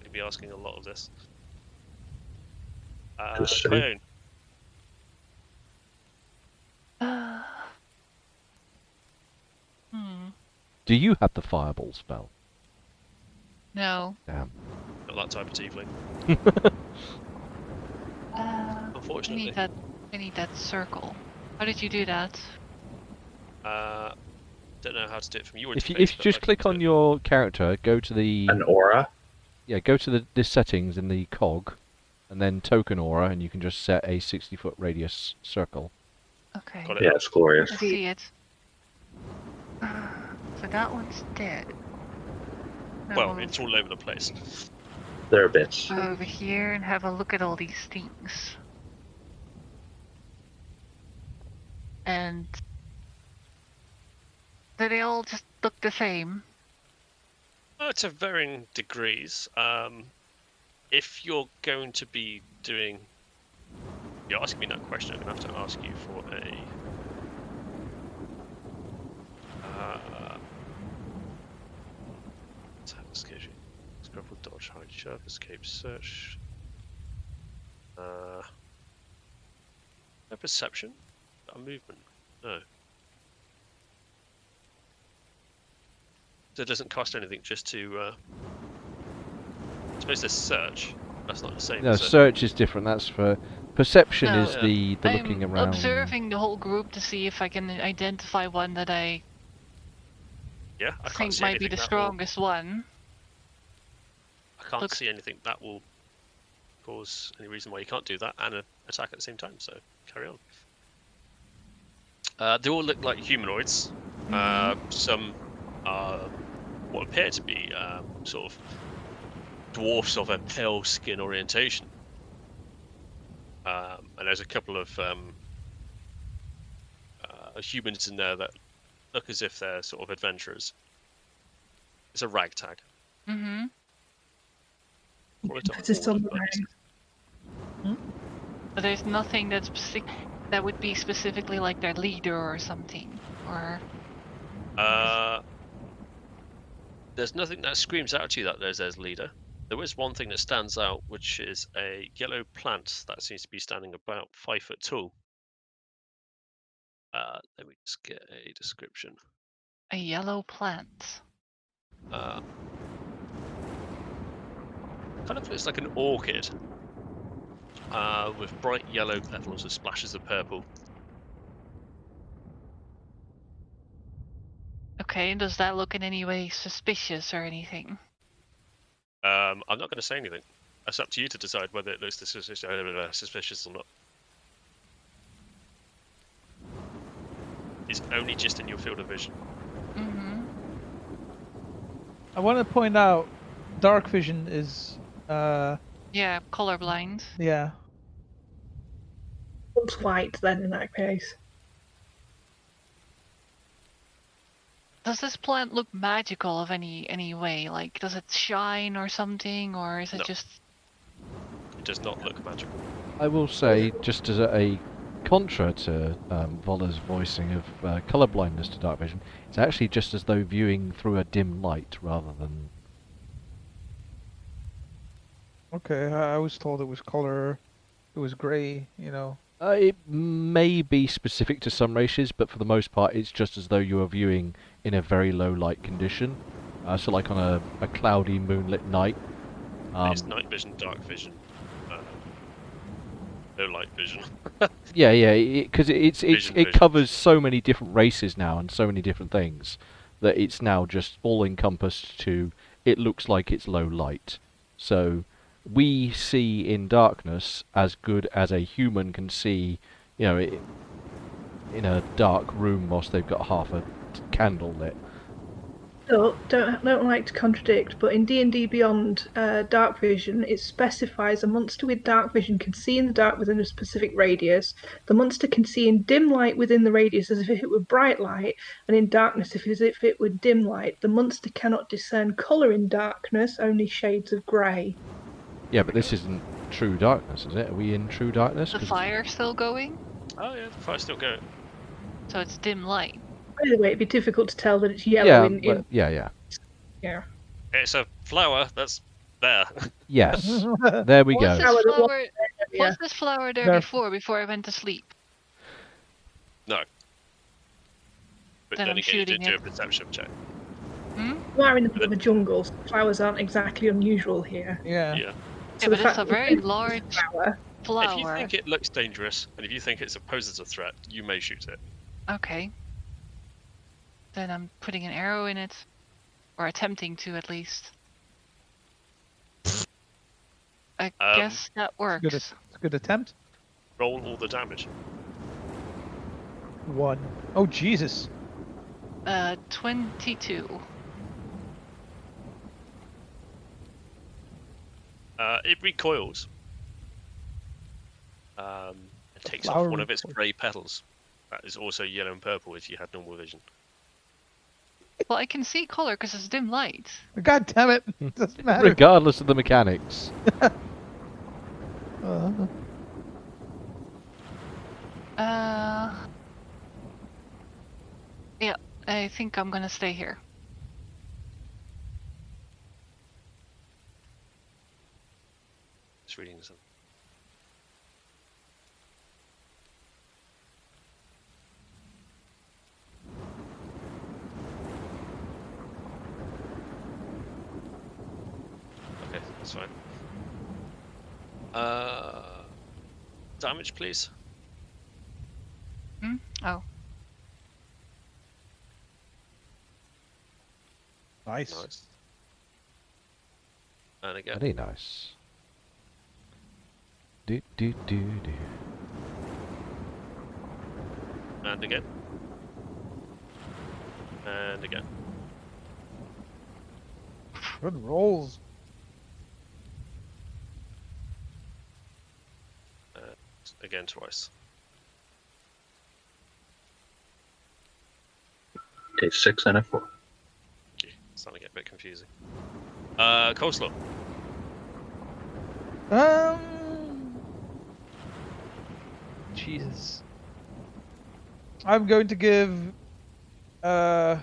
You'll be asking a lot of this. Just say. Coyote. Hmm. Do you have the fireball spell? No. Damn. Got that type of tiefling. I Unfortunately. need that circle. How did you do that? Don't know how to do it from your If interface. you but I just can click do on it. your character, go to the An aura. go to the settings in the cog, and then token aura, and you can just set a 60-foot radius circle. Okay. Got it. Yeah, it's glorious. I see it. So that one's dead. Now Well, we'll it's all over the place. There are bits. go over here and have a look at all these things. And do they all just look the same? To varying degrees. If you're going to be doing, you're asking me that question, I'm going to have to ask you for a scrabble, dodge, hide, shove, escape, search. No perception, a movement. No. So it doesn't cost anything just to. I suppose there's search. That's not the same. No, is it? search is different. That's for perception. No. Is Yeah. the I'm looking around. observing the whole group to see if I can identify one that I Yeah, I can't think see might be anything the that strongest one. I can't Looks- see anything that will cause any reason why you can't do that and attack at the same time. So carry on. They all look like humanoids. Some are what appear to be sort of dwarfs of a pale skin orientation. And there's a couple of humans in there that look as if they're sort of adventurers. It's a ragtag. Mm-hmm. Call it a Emphasis on horde, the but rag. But there's nothing that would be specifically like their leader or something, or there's nothing that screams out to you that there's their leader. There is one thing that stands out, which is a yellow plant that seems to be standing about 5 foot tall. Let me just get a description. a yellow plant. Kind of looks like an orchid with bright yellow petals with splashes of purple. Okay, and does that look in any way suspicious or anything? I'm not going to say anything. It's up to you to decide whether it looks suspicious or not. It's only just in your field of vision. Mm-hmm. I want to point out, dark vision is, Yeah, colorblind. yeah. Looks white then in that case. Does this plant look magical of any way? Like, does it shine or something, or is it No. just? It does not look magical. I will say, just as a contra to Vola's voicing of colour blindness to dark vision, it's actually just as though viewing through a dim light rather than. Okay, I was told it was color, it was gray, you know. It may be specific to some races, but for the most part, it's just as though you are viewing in a very low light condition. So, like on a cloudy, moonlit night. It's night vision, dark vision, no light vision. Yeah, because it Vision. covers so many different races now and so many different things that it's now just all encompassed to. It looks like it's low light, so we see in darkness as good as a human can see, you know, in a dark room whilst they've got half a candle lit. So, don't like to contradict, but in D&D Beyond Dark Vision, it specifies a monster with dark vision can see in the dark within a specific radius. The monster can see in dim light within the radius as if it were bright light, and in darkness as if it were dim light. The monster cannot discern colour in darkness, only shades of grey. Yeah, but this isn't true darkness, is it? Are we in true darkness? The 'Cause fire's still going, Oh yeah, the fire's still going. so it's dim light. By the way, it'd be difficult to tell that it's yellow yeah, in yeah. yeah. It's a flower that's there. Yes, there we Was go. this flower? Yeah. Was this flower there There- before I went to sleep? No. But Then then I'm again, you did shooting do a it. perception check. We are in the middle of a jungle, so flowers aren't exactly unusual here. Yeah. Yeah. So Yeah, the but it's fact a that we very don't see large flower, If you flower. think it looks dangerous, and if you think it poses a threat, you may shoot it. Okay. Then I'm putting an arrow in it. Or attempting to, at least. I guess that It's works. a good attempt. Roll all the damage. 1. Oh, Jesus. 22. It recoils. It takes off flower one of its recoils. grey petals. That is also yellow and purple if you had normal vision. Well, I can see color because it's dim light. God damn it. Doesn't matter. Regardless of the mechanics. Yeah, I think I'm gonna stay here. Just reading some. Okay, that's fine. Damage, please. Oh, Nice. Nice. And again. Very nice. Do do do do. And again. And again. Good rolls. Again twice. Okay, 6 and a 4. Okay, it's starting to get a bit confusing. Coleslaw. Jesus. I'm going to give. Oh,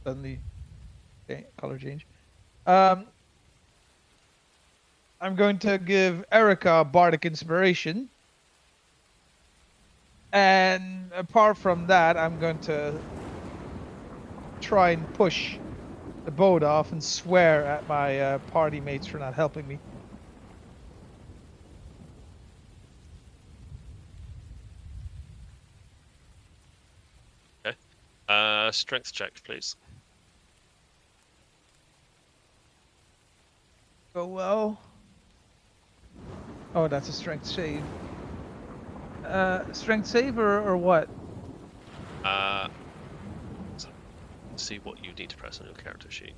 suddenly, color change. I'm going to give Erica bardic inspiration, and apart from that, I'm going to try and push the boat off and swear at my party mates for not helping me. Strength check, please. Go well. Oh, that's a strength save. Strength save or what? So, see what you need to press on your character sheet.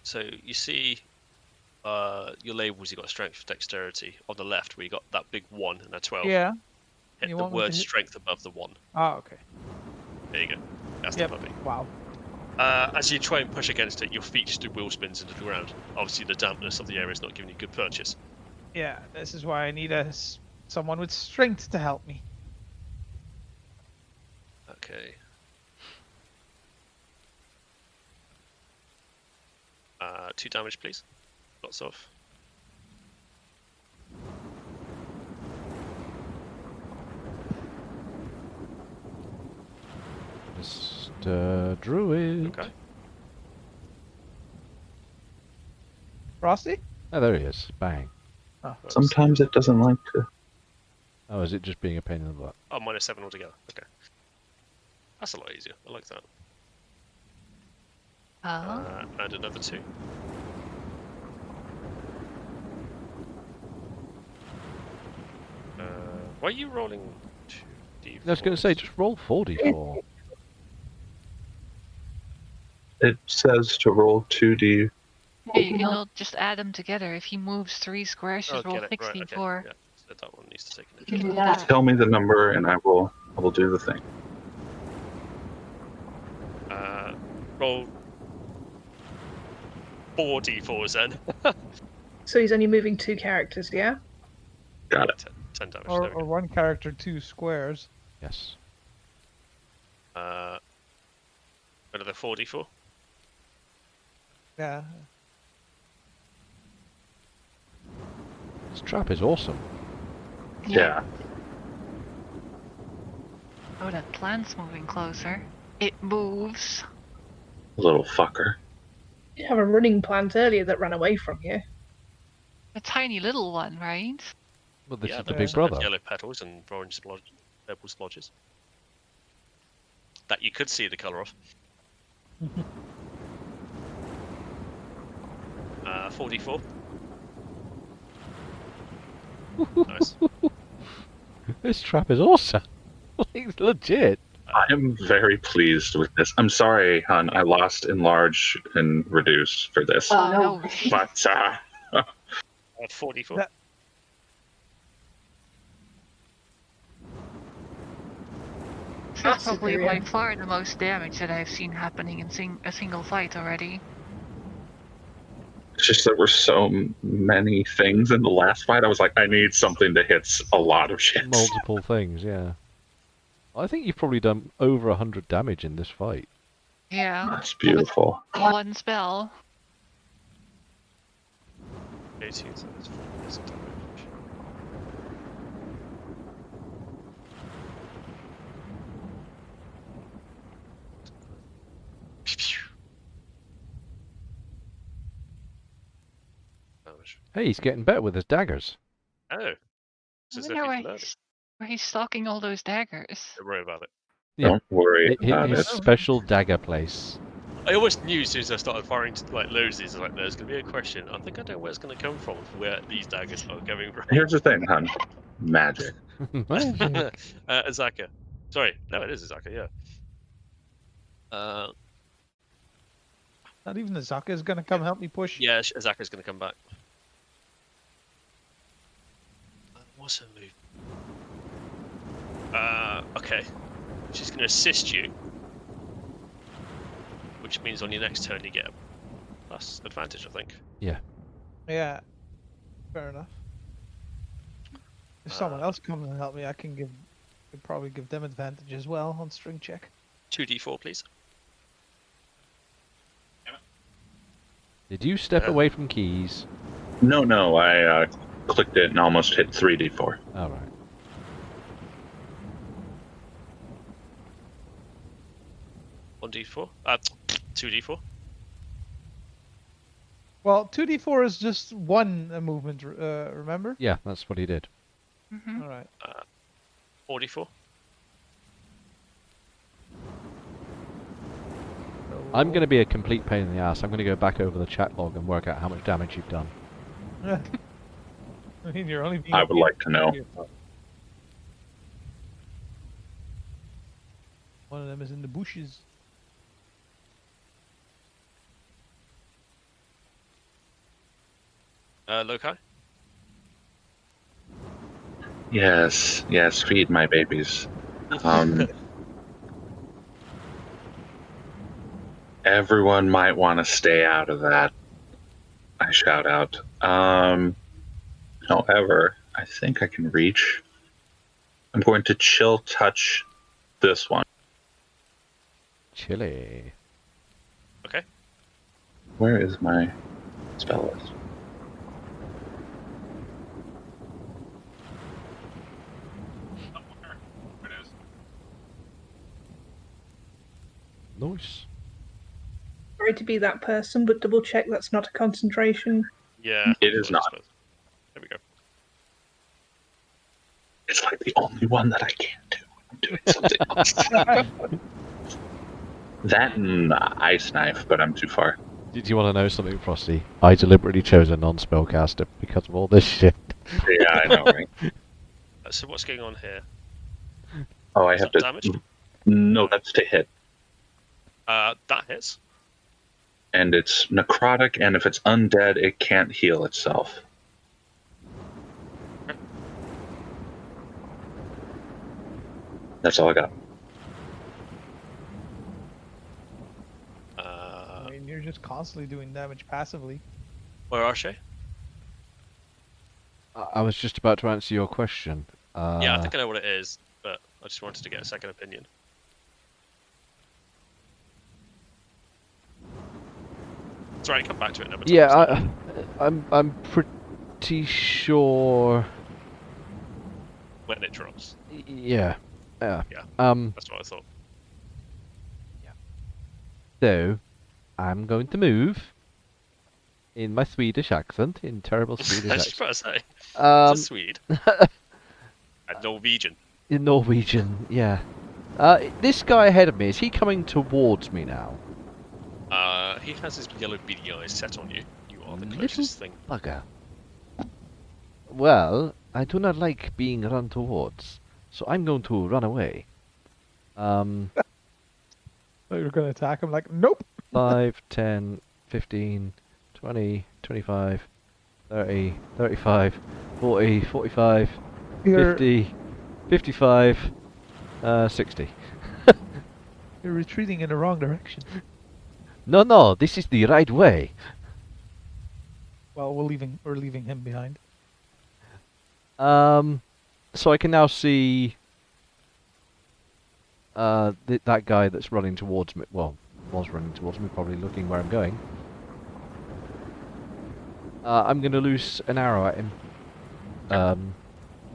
So you see your labels, you got strength, dexterity on the left, where you got that big 1 and a 12. Yeah. Hit You the want me to word hit- strength above the 1. Oh, okay. There you go. That's Yep. the puppy. Wow. As you try and push against it, your feet just do wheel spins into the ground. Obviously, the dampness of the area is not giving you good purchase. Yeah, this is why I need someone with strength to help me. Okay. 2 damage, please. Lots of. Mr. Druid. Okay. Frosty? Oh, there he is. Bang. Sometimes it doesn't like to. Oh, is it just being a pain in the butt? Oh, -7 altogether. Okay. That's a lot easier. I like that. And another 2. Why are you rolling 2d4? I was going to say, just roll 4d4. It says to roll 2d. yeah, you can all just add them together. If he moves 3 squares, Oh, just roll get it. Right, okay. 64. Yeah, so that one needs to take an You can do initiative. that. Tell me the number and I will do the thing. Roll 4 d4s then. So he's only moving 2 characters, yeah? Got it. 10 damage. Or, there we or go. one character, 2 squares. Yes. Another 4 d4. Yeah. This trap is awesome. Yeah. Oh, that plant's moving closer. It moves. Little fucker. You have a running plant earlier that ran away from you. A tiny little one, right? Well, this Yeah, is the they big also have brother. yellow petals and orange purple splodges. That you could see the colour of. 44. Nice. This trap is awesome. It's legit. I am very pleased with this. I'm sorry, hon. I lost enlarge and reduce for this. Oh, no. But 44. That- This is That's probably superior. by far the most damage that I've seen happening in a single fight already. it's just there were so many things in the last fight. I was like, I need something that hits a lot of shit. Multiple things, yeah. I think you've probably done over 100 damage in this fight. Yeah. That's beautiful. One spell. 18, so that's 4 points of damage. Damage. Hey, he's getting better with his daggers. Oh. I This is wonder definitely learning. where he's stocking all those daggers. Don't worry about it. Yeah. Don't worry about His it. special dagger place. I always knew as soon as I started firing like loads of these, like there's going to be a question. I think I know where it's going to come from, where these daggers are coming from. Here's the thing, hon. Magic. Azaka. Sorry, no, it is Azaka, yeah. Not even Azaka is gonna come help me push. Yeah, Azaka's going to come back. What's her move? Okay. She's going to assist you. Which means on your next turn you get a plus advantage, I think. Yeah. Fair enough. If someone else comes and help me, I could probably give them advantage as well on string check. 2d4, please. Did you step away from keys? No, I clicked it and almost hit 3d4. Alright. One d4. 2d4. Well, 2d4 is just one movement, remember? Yeah, that's what he did. Mm-hmm. Alright. 4d4. I'm going to be a complete pain in the ass. I'm going to go back over the chat log and work out how much damage you've done. I mean, you're only being I would like to know. One of them is in the bushes. Lokai? Yes, feed my babies. Everyone might want to stay out of that. I shout out. However, I think I can reach. I'm going to chill touch this one. Chilly. Okay. Where is my spell list? Nice. Sorry to be that person, but double check that's not a concentration. Yeah. It is not. There we go. It's like the only one that I can't do. I'm doing something else. That and ice knife, but I'm too far. Did you want to know something, Frosty? I deliberately chose a non-spellcaster because of all this shit. Yeah, I know, right? So what's going on here? Oh, I Is have that to. damage? No, that's to hit. That hits. And it's necrotic, and if it's undead, it can't heal itself. That's all I got. I mean, you're just constantly doing damage passively. Where are she? I was just about to answer your question. Yeah, I think I know what it is, but I just wanted to get a second opinion. Sorry, come back to it another time. Yeah, I'm pretty sure. When it drops. Yeah. Yeah. Yeah. Um. That's what I thought. So, I'm going to move in my Swedish accent, in terrible Swedish I was accent. about to say. It's a Um. Swede. A Norwegian. In Norwegian, yeah. This guy ahead of me, is he coming towards me now? He has his yellow beady eyes set on you. You are the Little closest thing. bugger. Well, I do not like being run towards, so I'm going to run away. So you're going to attack him like, nope. 5, 10, 15, 20, 25, 30, 35, 40, 45, You're 50, 55, 60. you're retreating in the wrong direction. No, this is the right way. Well, we're leaving him behind. So I can now see that guy that's running towards me. Well, was running towards me, probably looking where I'm going. I'm going to loose an arrow at him.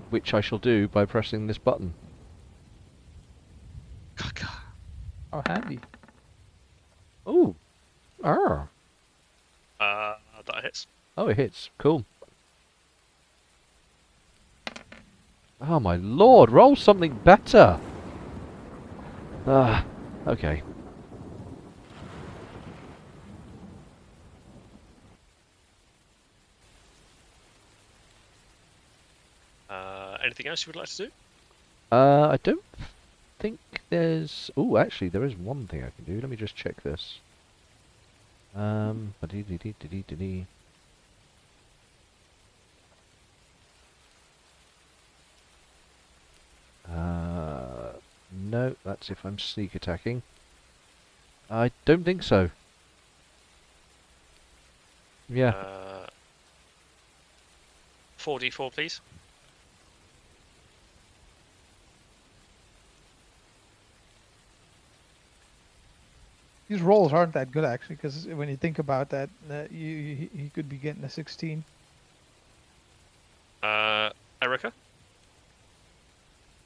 Which I shall do by pressing this button. Oh, handy. Ooh. Ah. That hits. Oh, it hits. Cool. Oh my lord, roll something better. Ah, okay. Anything else you would like to do? I don't think there's... Oh, actually, there is one thing I can do. Let me just check this. Ba-dee-dee-dee-dee-dee-dee. No, that's if I'm sneak attacking. I don't think so. Yeah. 4d4, please. These rolls aren't that good actually, because when you think about that, he could be getting a 16. Erica?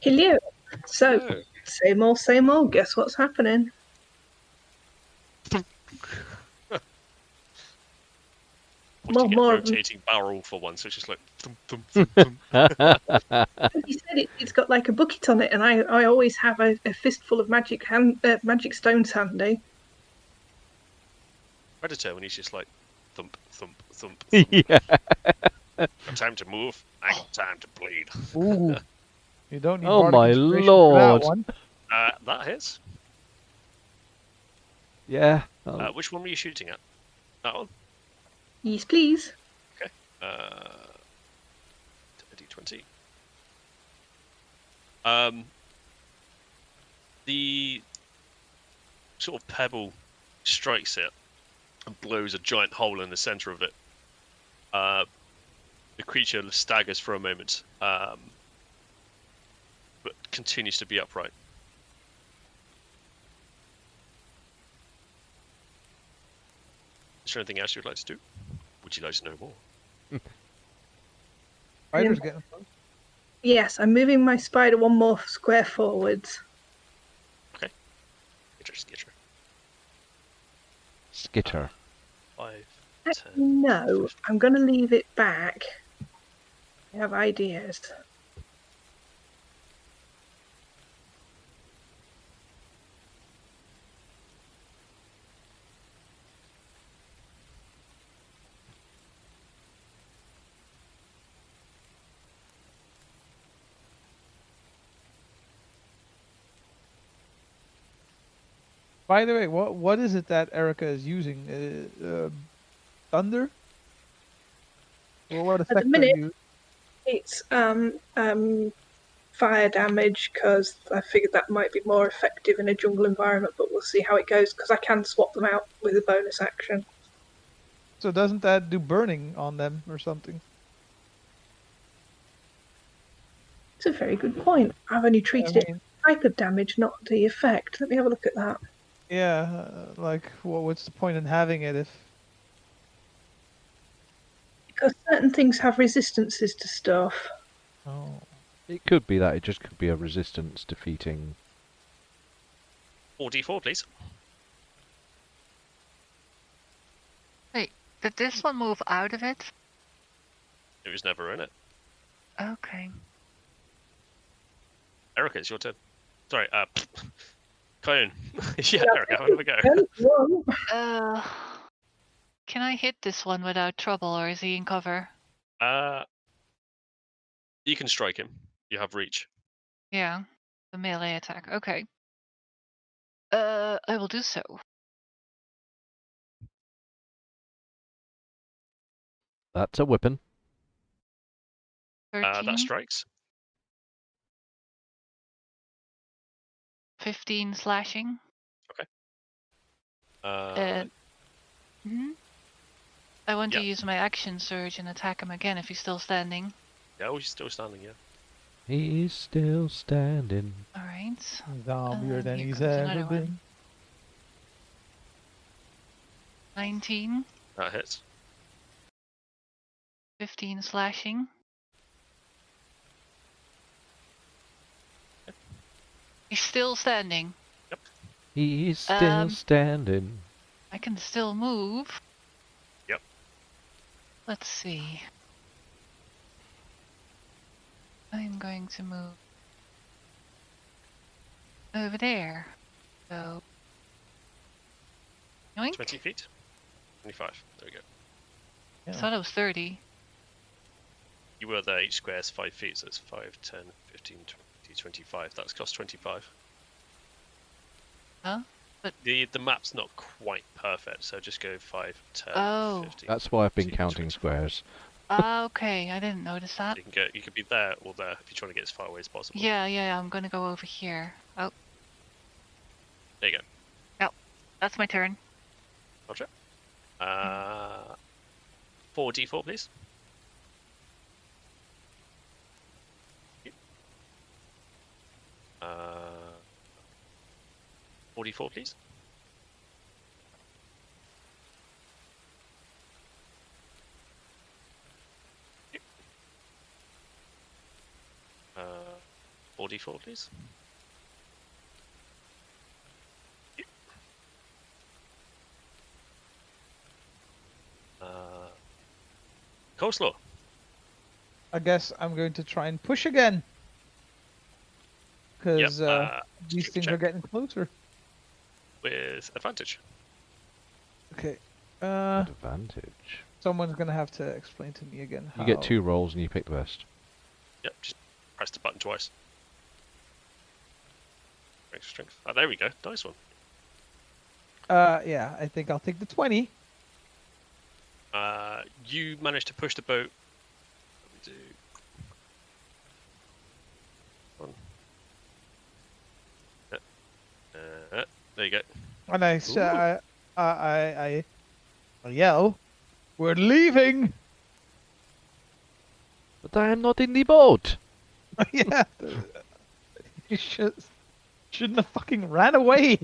Hello. So, Oh. same old. Guess what's happening? What Well, you get more a of them. rotating barrel for one, so it's just like thump, thump, thump, thump. You said it's got like a bucket on it, and I always have a fistful of magic stones handy. Predator when he's just like thump, thump, thump, thump. Yeah. Got time to move. I got time to bleed. Ooh. You don't need Oh bardic my inspiration for that lord. one. That hits. Yeah. Which one were you shooting at? That one? Yes, please. Okay. D20. The sort of pebble strikes it and blows a giant hole in the center of it. The creature staggers for a moment, but continues to be upright. Is there anything else you'd like to do? Would you like to know more? Spider's getting close. Yes, I'm moving my spider one more square forwards. Okay. Skitter. Skitter. 5, 10. No, I'm going to leave it back. I have ideas. By the way, what is it that Erica is using? Thunder? Well, what effect minute- are you? It's fire damage, because I figured that might be more effective in a jungle environment, but we'll see how it goes, because I can swap them out with a bonus action. So doesn't that do burning on them or something? It's a very good point. I've only treated it as a type of damage, not the effect. Let me have a look at that. Yeah, like, what's the point in having it if... Because certain things have resistances to stuff. Oh. It could be that. It just could be a resistance defeating. 4d4, please. Wait, did this one move out of it? It was never in it. Okay. Erica, it's your turn. Sorry, Clone. Yeah, Erica, have a go. Can I hit this one without trouble, or is he in cover? You can strike him. You have reach. Yeah, the melee attack. Okay. I will do so. That's a weapon. 13, That strikes. 15 slashing. Uh, Mhm. I want yeah. to use my action surge and attack him again if he's still standing. Yeah, oh, he's still standing, yeah. He's still standing. Alright. Zombier than here he's comes ever another one. been. 19, That hits. 15 slashing. He's still standing. He's still Um, standing. I can still move. Yep. Let's see. I'm going to move over there. So, yoink. 20 feet. 25. There we go. I Yeah. thought it was 30. You were there, each square is 5 feet, so it's 5, 10, 15, 20, 25. That's cost 25. Huh? But The map's not quite perfect, so just go 5, 10, Oh. 15. That's why I've been 20, counting 25. squares. okay, I didn't notice that. You could be there or there if you're trying to get as far away as possible. Yeah, I'm gonna go over here. Oh, There you go. that's my turn. Roger. 4d4, please. 44, please. Uh, 44, please. Coleslaw. I guess I'm going to try and push again. Because these things are getting closer. With advantage. Okay. Advantage. Someone's going to have to explain to me again how... You get 2 rolls and you pick the best. Yep, just press the button twice. Extra strength. Oh, there we go. Nice one. Yeah, I think I'll take the 20. You managed to push the boat. Let me do... One. There you go. And I yell, "We're leaving!" But I am not in the boat! Yeah. You shouldn't have fucking ran away.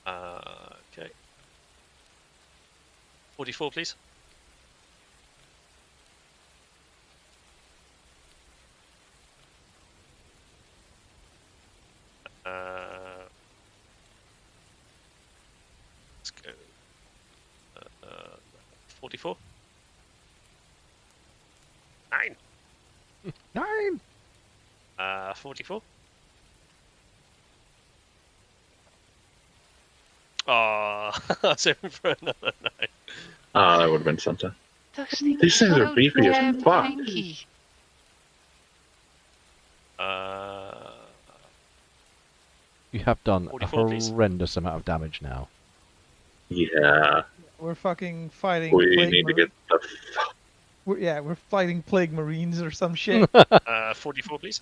Okay. 44, please. Let's go. 44. 9. 9! 44. Oh, I was hoping for another 9. Ah, that would have been something. Those things These things are so beefy as damn fuck. tanky. You have done a 44, please. horrendous amount of damage now. Yeah, We're fucking fighting. we plague need to get the fuck. we're fighting plague marines or some shit. 44, please.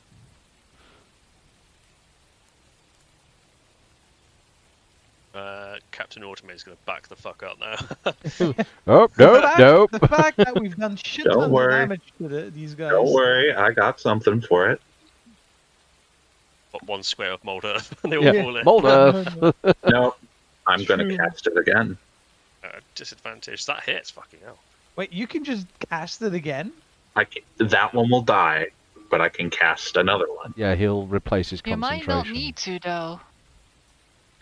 Captain Automate is going to back the fuck up now. Oh, nope, nope. The fact that we've done shit Don't tons of worry. damage to these guys. Don't worry, I got something for it. Got 1 square of mold earth, and they all Yeah, fall in. mold earth. No, I'm going True. to cast it again. Disadvantage. That hits. Fucking hell. Wait, you can just cast it again? That one will die, but I can cast another one. Yeah, he'll replace his You might not concentration. need to, though.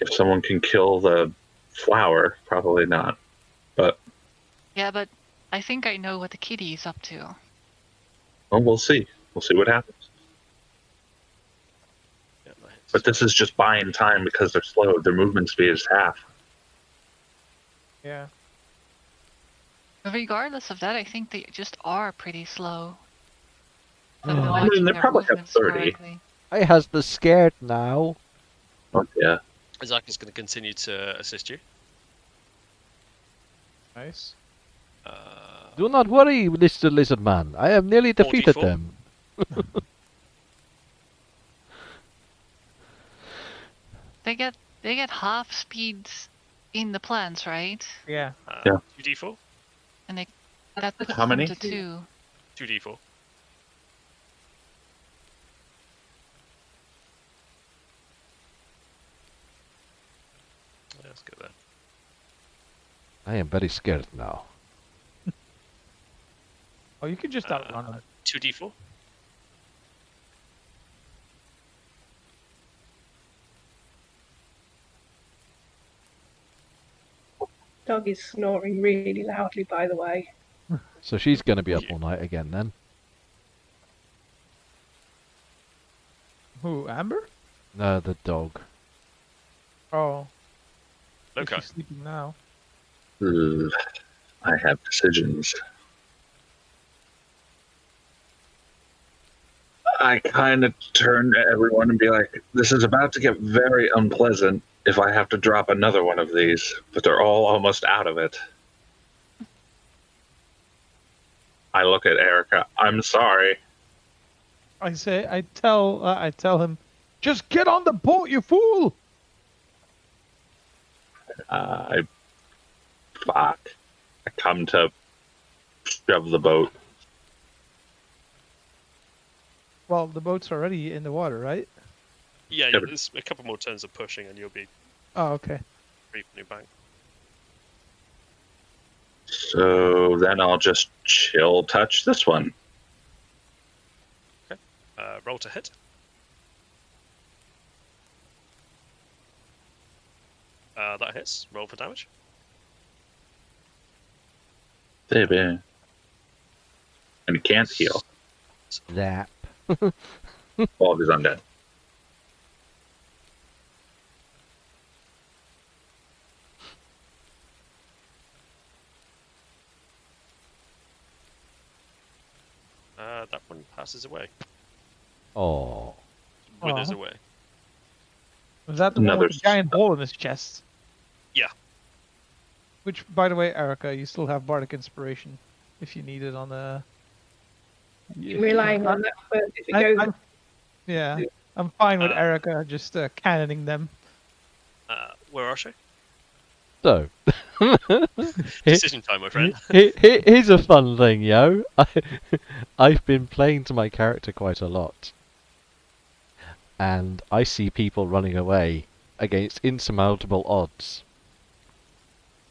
If someone can kill the flower, probably not. But Yeah, but I think I know what the kitty is up to. well, we'll see. We'll see what happens. Yeah, that hits. But this is just buying time because they're slow. Their movement speed is half. Yeah. But regardless of that, I think they just are pretty slow. I've been Oh. I mean, watching they their probably have movements 30. correctly. I has the scared now. Oh, yeah. Zach is going to continue to assist you. Nice. Do not worry, Mr. Lizard Man. I have nearly defeated 44. them. They get half speeds in the plants, right? Yeah. Yeah. 2d4. And that puts How them many? to 2. 2d4. Yeah, let's go there. I am very scared now. Oh, you can just outrun them. 2d4. Dog is snoring really loudly, by the way. So she's going to be up Yeah. all night again then. Who, Amber? No, the dog. Oh. Okay. She's sleeping now. Ugh, I have decisions. I kind of turn to everyone and be like, this is about to get very unpleasant if I have to drop another one of these, but they're all almost out of it. I look at Erica. I'm sorry. I tell him, just get on the boat, you fool! I come to shove the boat. Well, the boat's already in the water, right? Yeah, Yeah, but- there's a couple more turns of pushing and you'll be Oh, okay. free from your bank. So then I'll just chill touch this one. Roll to hit. That hits. Roll for damage. Baby. And it can't heal. Zap. All of his undead. That one passes away. Oh. Withers Aw. away. Was that the one Another with the giant hole in his chest? Yeah. Which, by the way, Erica, you still have Bardic Inspiration if you need it on the. Relying on that for if it I- goes. Yeah, I'm fine with Uh, Erica just cannoning them. Where are she? So. Decision time, my friend. Here's a fun thing, yo. I've been playing to my character quite a lot. And I see people running away against insurmountable odds.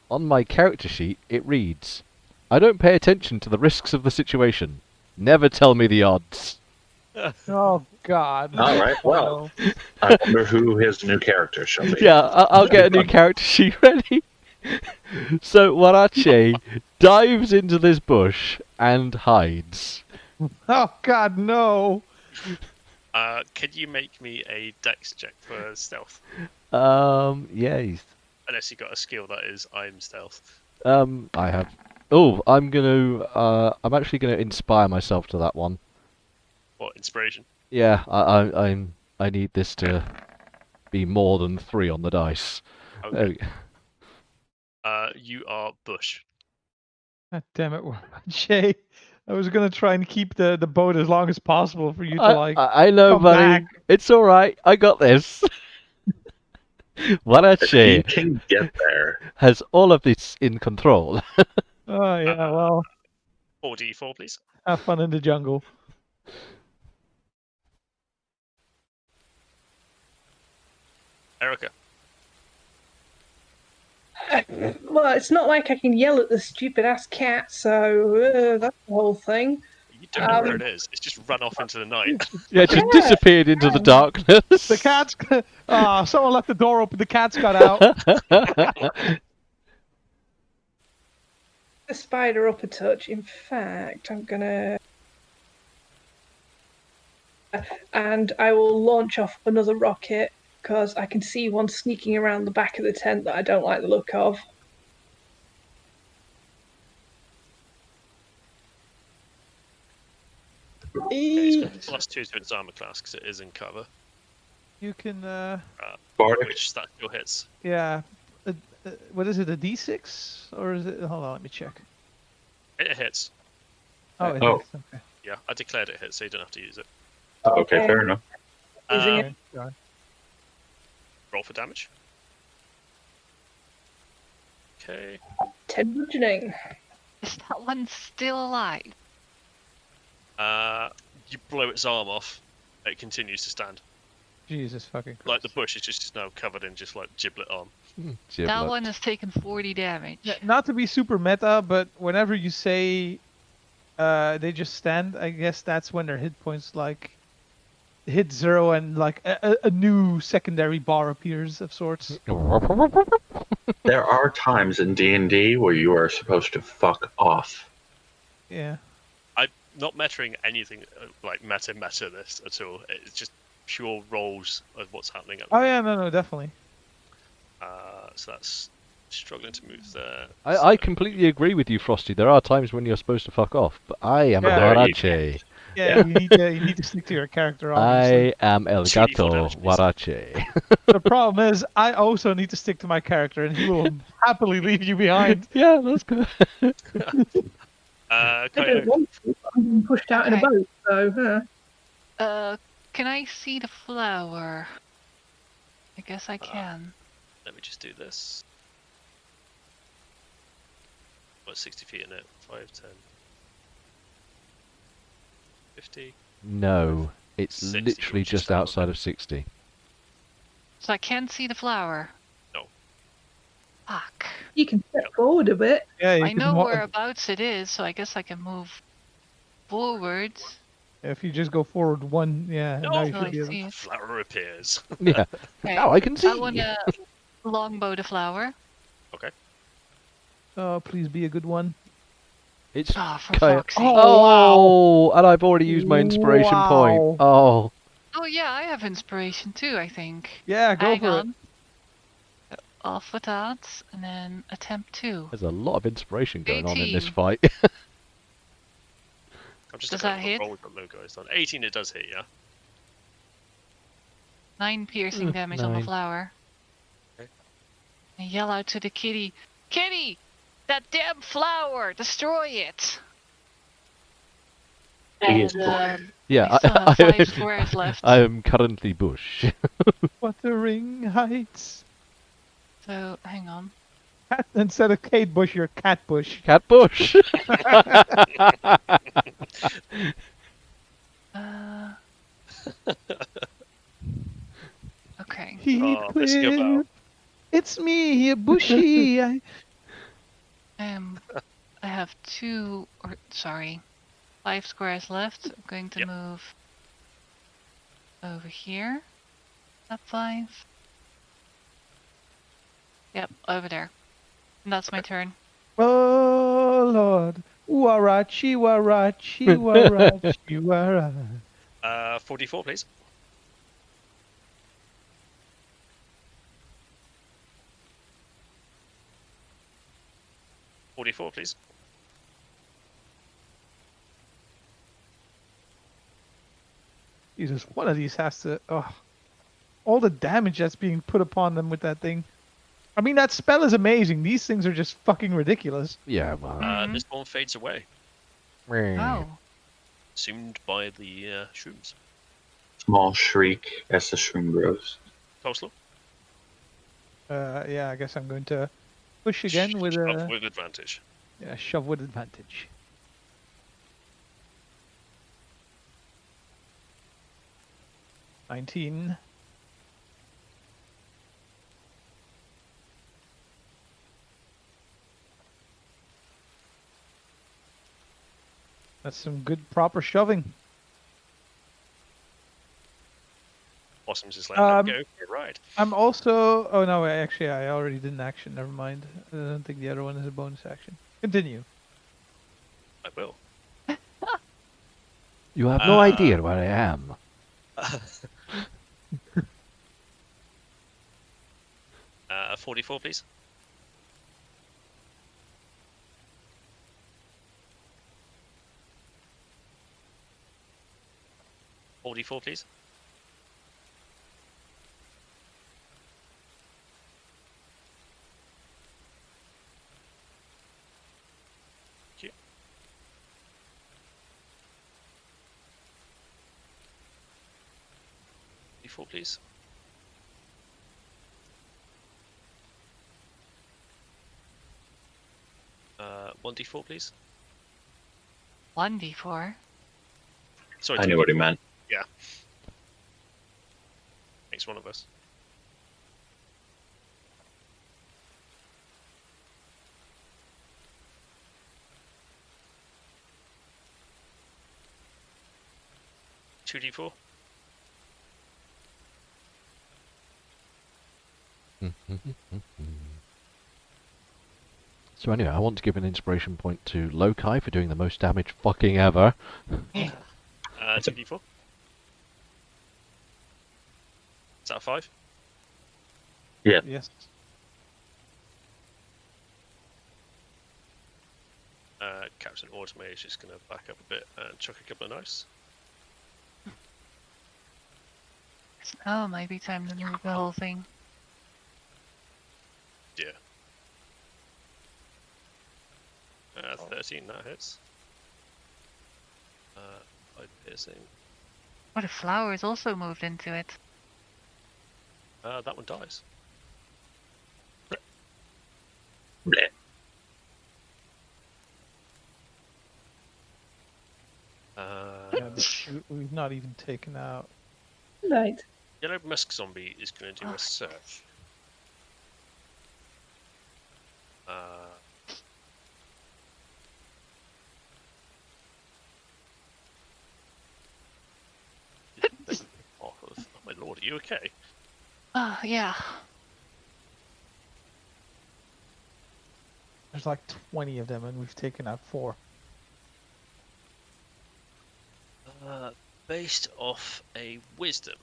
On my character sheet, it reads, I don't pay attention to the risks of the situation. Never tell me the odds. Oh God! All right, well. Oh, I wonder who his new character shall be. Yeah, I'll get a new character sheet ready. So Warache dives into this bush and hides. oh God, no! Can you make me a dex check for stealth? Yeah, Unless you got a skill that is I'm stealth. I have. Oh, I'm actually gonna inspire myself to that one. What inspiration? Yeah, I need this to be more than 3 on the dice. There Okay. we go. You are bush. God damn it, Shay! I was gonna try and keep the boat as long as possible for you to like. I know, come buddy. back. It's all right. I got this. If he Warache can get there. has all of this in control. Oh yeah, well, 4d4, please. have fun in the jungle. Erica. Well, it's not like I can yell at the stupid ass cat, so that's the whole thing. You don't know where it is. It's just run off into the night. Yeah, it just Yeah, disappeared into the darkness. The cat's. Someone left the door open. The cat's got out. the spider up a touch. In fact, I'm gonna. And I will launch off another rocket because I can see one sneaking around the back of the tent that I don't like the look of. It's got +2 to its armor class because it is in cover. You can. Bardic. Which that still hits. Yeah. What is it? A D6 or is it? Hold on, let me check. It hits. Oh, it Oh. is. Okay. Yeah, I declared it hit, so you don't have to use it. Okay, fair enough. Using Um, it. God. roll for damage. Okay. 10 bludgeoning. Is that one still alive? You blow its arm off. It continues to stand. Jesus fucking Christ. Like the bush is just now covered in just like giblet arm. That one has taken 40 damage. Yeah, not to be super meta, but whenever you say they just stand, I guess that's when their hit points like hit 0 and like a new secondary bar appears of sorts. There are times in D&D where you are supposed to fuck off. Yeah. I'm not metaing anything like meta this at all. It's just pure rolls of what's happening. At the Oh yeah, no, definitely. So that's struggling to move there. I completely agree with you, Frosty. There are times when you're supposed to fuck off, but I am Yeah. Warache. Yeah, you need to stick to your character. Obviously. I am El 2d4 Gato damage, please. Warache. The problem is, I also need to stick to my character, and he will happily leave you behind. Yeah, that's good. I Kind don't of, want to. I'm being pushed out in a Okay. boat, so. Can I see the flower? I guess I can. let me just do this. What, 60 feet in it? 5, 10, 50. No, it's 60, literally which is just fine, outside okay. of 60. So I can see the flower. No. Fuck. You can step forward a bit. Yeah, you I can know wa- whereabouts it is, so I guess I can move forwards. If you just go forward one, yeah, No! now you So should I be able. see it. Flower appears. Yeah. Okay. Now I can see. I want to longbow the flower. Oh, please be a good one. It's Oh, for kind fuck's sake. Oh, and I've already used my inspiration point. Wow. Oh, Oh yeah, I have inspiration too, I think. Yeah, go Hang for it. on. Off with that, and then attempt 2. there's a lot of inspiration going on in this 18. fight. I'm just Does looking that at hit? what roll the logo is on. 18 it does hit, yeah. 9 piercing damage on the 9. flower. Okay. And yell out to the kitty, Kitty! That damn flower! Destroy it! He is And Yeah, I still have 5 squares left. I am currently Bush. Wuthering Heights. So, hang on. Cat, instead of Kate Bush, you're Cat Bush. Cat Bush. Okay. missing a bow. Heathcliff, it's me, Bushy. I have 5 squares left. I'm going to Yep. move over here. That 5. Yep, over there. And that's my turn. Oh Lord, Warachi, Warachi, Warachi, Warachi. 44, please. $44, please. Jesus, one of these has to. Oh, all the damage that's being put upon them with that thing. I mean, that spell is amazing. These things are just fucking ridiculous. Yeah, well. Mhm. This one fades away, Oh. consumed by the shrooms. Small shriek as the shroom grows. Coleslaw. Yeah, I guess I'm going to push again with Shove a with advantage. shove with advantage. $19. That's some good proper shoving. Possum's just like, I'm Um, going for a ride. I'm also. Oh no, actually, I already did an action. Never mind. I don't think the other one is a bonus action. Continue. I will. You have no idea where I am. 44, please. $44, please. Thank you. $44, please. $1d4, please. 1d4. Sorry, I knew what he meant. Yeah. Makes one of us. $2d4. So anyway, I want to give an inspiration point to Lokai for doing the most damage fucking ever. 2d4. Is that a 5? Yes. Captain Automate is just going to back up a bit and chuck a couple of knives. Oh, might be time to move the whole thing. Yeah. 13, that hits. 5 piercing. What if flowers also moved into it? That one dies. Bleh. Yeah, but we've not even taken out. Right. Yellow Musk Zombie is going to do a search. Oh my lord, are you okay? Oh, yeah. There's like 20 of them, and we've taken out 4. Based off a wisdom.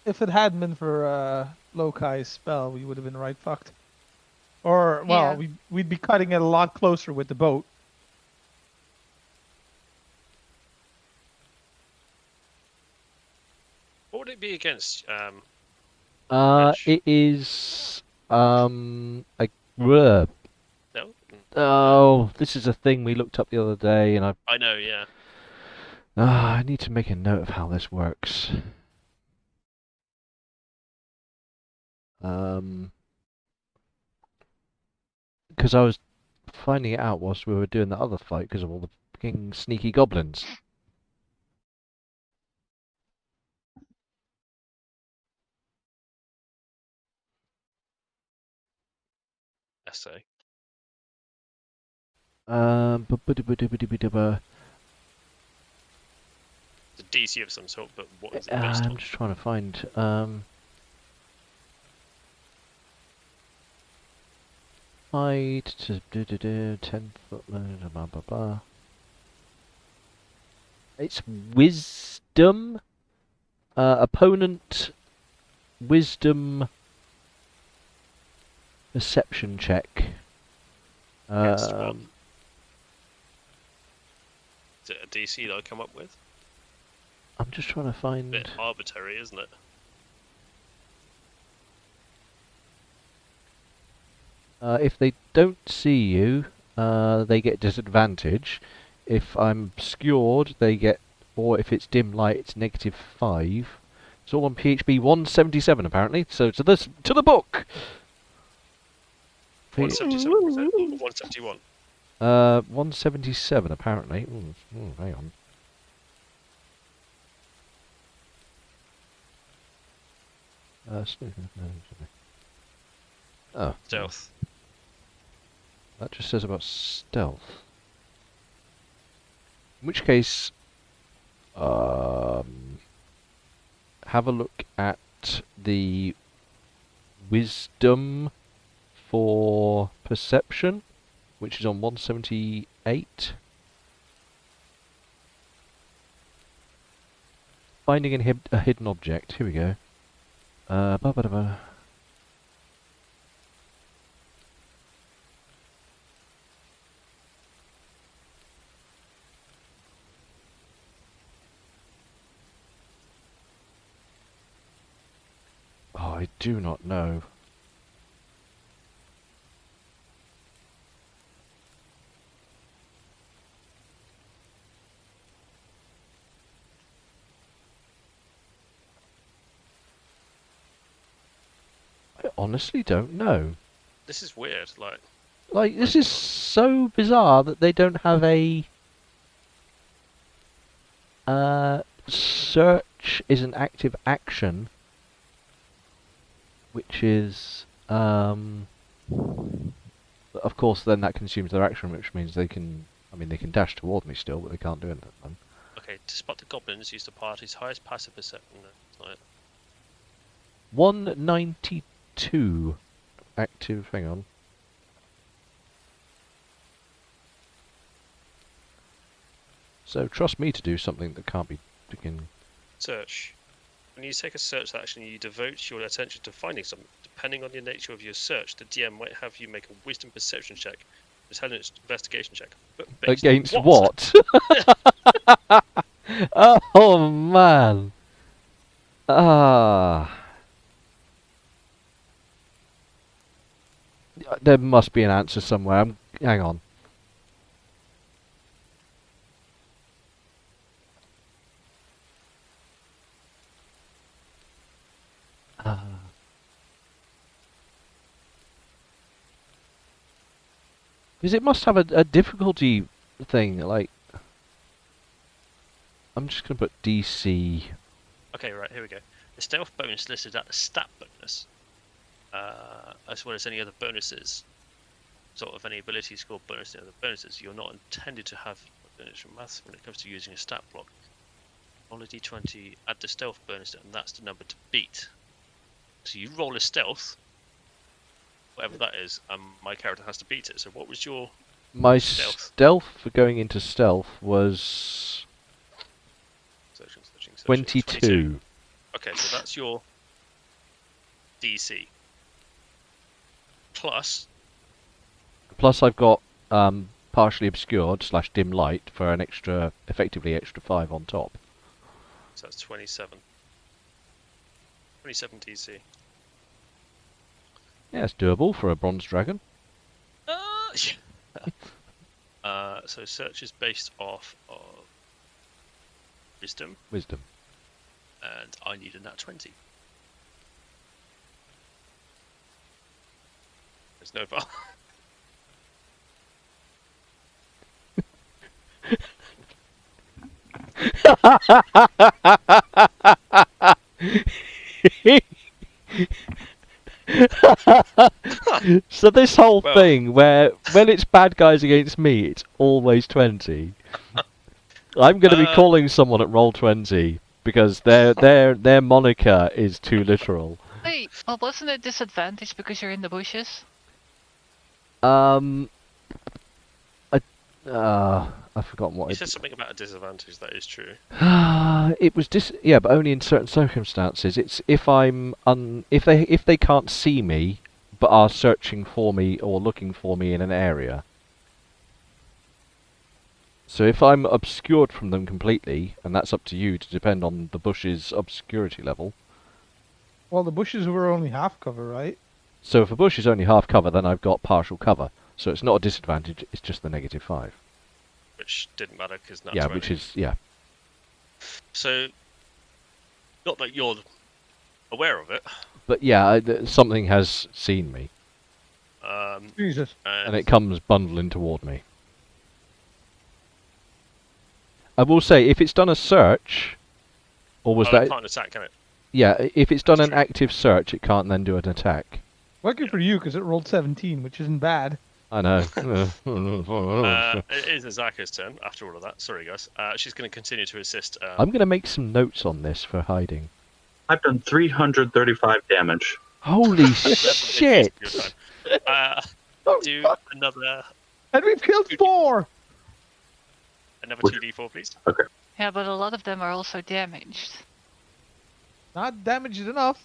If it hadn't been for Lokai's spell, we would have been right fucked. Or well, Yeah. we'd be cutting it a lot closer with the boat. What would it be against? It is a bleh. No. Oh, this is a thing we looked up the other day, and I know, yeah. I need to make a note of how this works. Because I was finding it out whilst we were doing the other fight because of all the fucking sneaky goblins. Essay. The It's a DC of some sort, but what is it based I'm on? just trying to find. Height to 10 foot. Blah blah blah. It's wisdom. Opponent. Wisdom. Perception check. Against what? Is it a DC that I come up with? I'm just trying to A find. bit arbitrary, isn't it? If they don't see you, they get disadvantage. If I'm obscured, they get, or if it's dim light, it's -5. It's all on PHB 177 apparently. So to the book. 177, was it? Or 171? 177 apparently. Hang on. Oh, Stealth. that just says about stealth. In which case, have a look at the wisdom for perception, which is on 178. Finding a hidden object. Here we go. Ba-ba-da-ba. Oh, I do not know. I honestly don't know. This is weird. Like, this is so bizarre that they don't have a... search is an active action, which is... of course, then that consumes their action, which means they can... I mean, they can dash toward me still, but they can't do anything. Okay, to spot the goblins, use the party's highest passive perception. No, it's not it. 192 active... Hang on. So trust me to do something that can't be freaking... Search. When you take a search action, you devote your attention to finding something. Depending on the nature of your search, the DM might have you make a wisdom perception check, intelligence investigation check. But based on Against what? Oh man. Ah. There must be an answer somewhere. Hang on. Because it must have a difficulty thing, like... I'm just going to put DC. Okay, right, here we go. The stealth bonus listed at the stat bonus, as well as any other bonuses, sort of any ability score bonus and other bonuses. You're not intended to have bonus from maths when it comes to using a stat block. Roll a d20, add the stealth bonus, and that's the number to beat. So you roll a stealth, whatever that is, and my character has to beat it. So what was your My stealth? stealth for going into stealth was... Searching, 22. Okay, so that's your DC. Plus, Plus I've got partially obscured / dim light for an extra, effectively extra 5 on top. so that's 27. 27 DC. Yeah, it's doable for a bronze dragon. So search is based off of wisdom, Wisdom. and I need a nat 20. There's no val. So this whole Well. thing where when it's bad guys against me, it's always 20. I'm going to be calling someone at Roll20 because their moniker is too literal. Wait, well, wasn't it disadvantage because you're in the bushes? I've forgotten what You I said something about a disadvantage. That is true. it was yeah, but only in certain circumstances. It's if if they can't see me but are searching for me or looking for me in an area. So if I'm obscured from them completely, and that's up to you to depend on the bush's obscurity level. Well, the bushes were only half cover, right? So if a bush is only half cover, then I've got partial cover. So it's not a disadvantage, it's just the -5. Which didn't matter because Yeah, which is, yeah. So, not that you're aware of it. But yeah, something has seen me. Jesus. And it comes bundling toward me. I will say, if it's done a search, or was it that... can't attack, can it? Yeah, if it's done That's an true. active search, it can't then do an attack. Lucky for you, because it rolled 17, which isn't bad. I know. It is Azaka's turn after all of that. Sorry, guys. She's going to continue to assist. I'm going to make some notes on this for hiding. I've done 335 damage. Holy That's shit! your time. Do another And we've killed 4! 2d4, please. Yeah, but a lot of them are also damaged. Not damaged enough.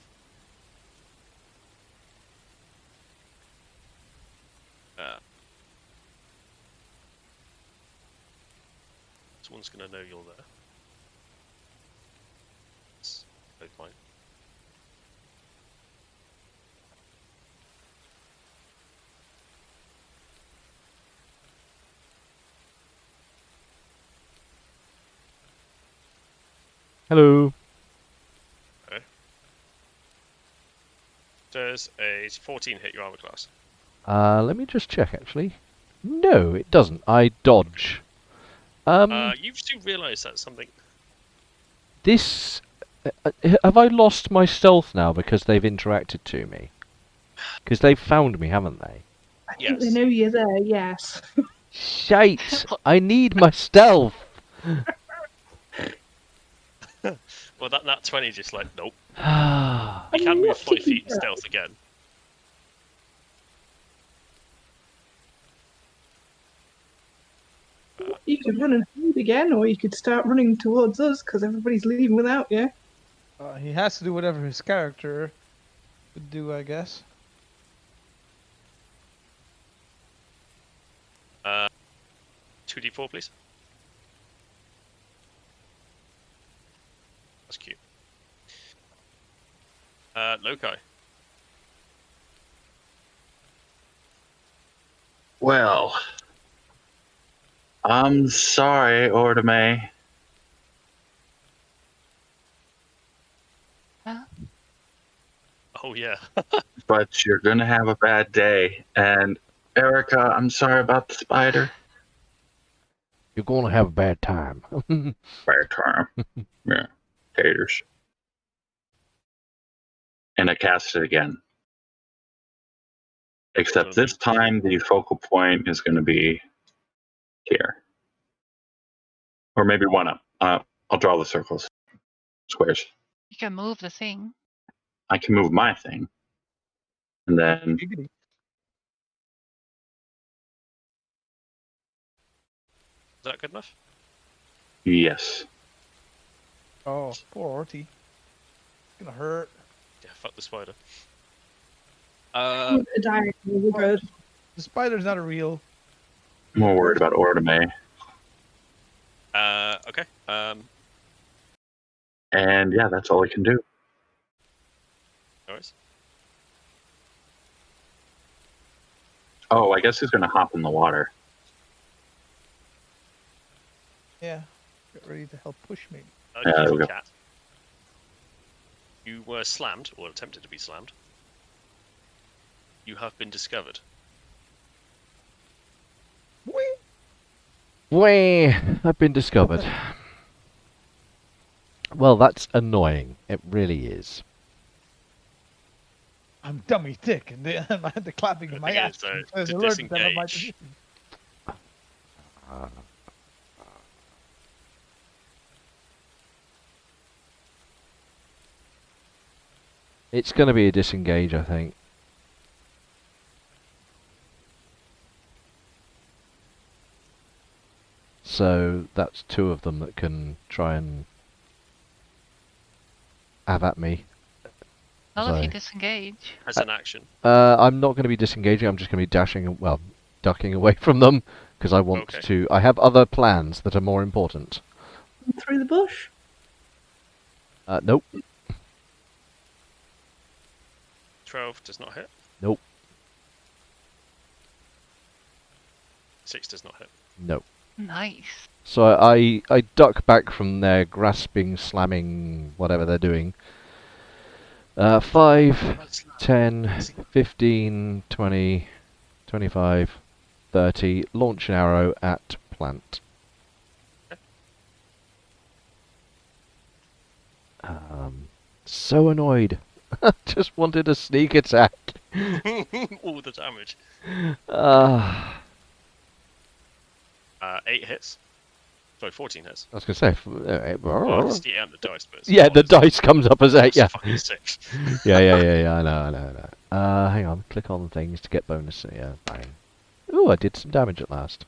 This one's going to know you're there. It's no point. Hello. Does a 14 hit your armor class? Let me just check, actually. No, it doesn't. I dodge. You do realise that's something. This... have I lost my stealth now because they've interacted to me? Because they've found me, haven't they? I think they Yes. know you're there, yes. Shite! I need my stealth! Well, that 20 just like, nope. Ah, You can move What 5 did feet you in stealth again. You could run and hide again, or you could start running towards us because everybody's leaving without you. He has to do whatever his character would do, I guess. 2d4, please. That's cute. Lokai. Well, I'm sorry, Ordame. Oh, yeah. But you're gonna have a bad day. And Erica, I'm sorry about the spider. you're gonna have a bad time. Bad time. Yeah. Taters. And I cast it again. Except this time the focal point is gonna be here. Or maybe one up. I'll draw the circles. Squares. You can move the thing. I can move my thing. And then Giggity. Is that good enough? yes. Oh, poor Orty. It's gonna hurt. Yeah, fuck the spider. A diagonal would be good. The spider's not a real. I'm more worried about Ordame. Okay. And yeah, that's all I can do. No worries. Oh, I guess he's gonna hop in the water. Yeah. Get ready to help push me. Yeah, there we go. Cat. You were slammed, or attempted to be slammed. You have been discovered. Whee! Whee! I've been discovered. Well, that's annoying. It really is. I'm dummy thick, and the clapping in my thing ass is, though, says to alert them of my disengage- position. It's going to be a disengage, I think. So that's 2 of them that can try and have at me. Not if you Sorry. disengage. As an action. I'm not going to be disengaging. I'm just going to be dashing, well, ducking away from them because I want Okay. to. I have other plans that are more important. Through the bush. Nope. 12 does not hit. Nope. 6 does not hit. Nope. Nice. So I duck back from their grasping, slamming, whatever they're doing. 5, 10, 15, 20, 25, 30. Launch an arrow at plant. So annoyed. Just wanted a sneak attack. All the damage. I 8 hits. Sorry, 14 hits. was going to say. Well, I can see it on the dice, but it's Yeah, the obviously dice comes up as 8. plus Yeah. fucking 6. Yeah. I know. Hang on. Click on things to get bonus. Yeah, bang. Ooh, I did some damage at last.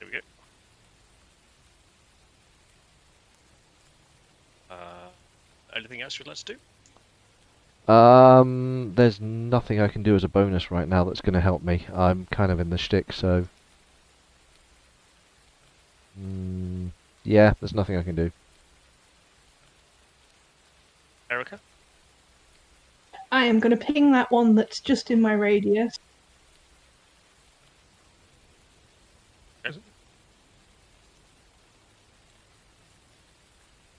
Here we go. Anything else you'd like to do? There's nothing I can do as a bonus right now that's going to help me. I'm kind of in the shtick, so. Yeah, there's nothing I can do. Erica? I am going to ping that one that's just in my radius.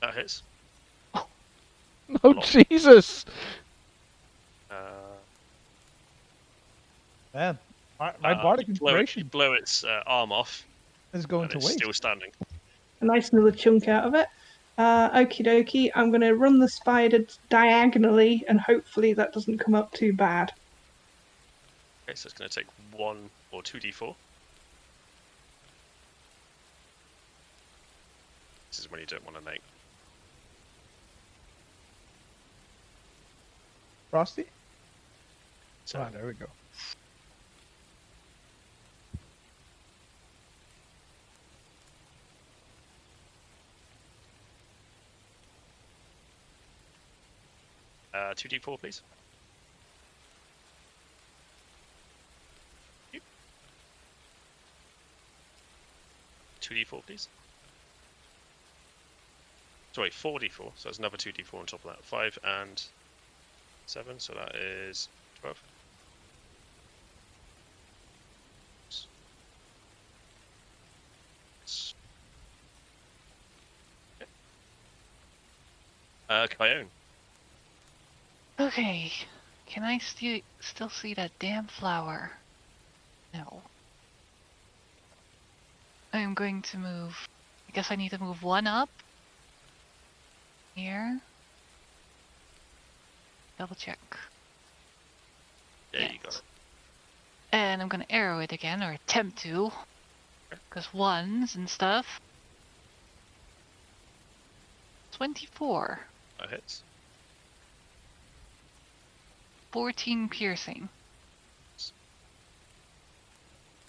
That hits. Oh, Jesus! Man, my bardic You inspiration blow its arm off, is going and to it's waste. still standing. A nice little chunk out of it. Okie dokie, I'm going to run the spider diagonally and hopefully that doesn't come up too bad. Okay, so it's going to take 1 or 2d4. This is when you don't want to make. Frosty? So, Ah, there we go. uh, 2d4, please. 2d4, please. Sorry, 4d4. So that's another 2d4 on top of that. 5 and 7, so that is 12. Kyone. Okay. Can I still see that damn flower? No. I am going to move. I guess I need to move 1 up. Here. Double check. Yeah, you got it. And I'm gonna arrow it again, or attempt to. Because 1s and stuff. 24. That hits. 14 piercing.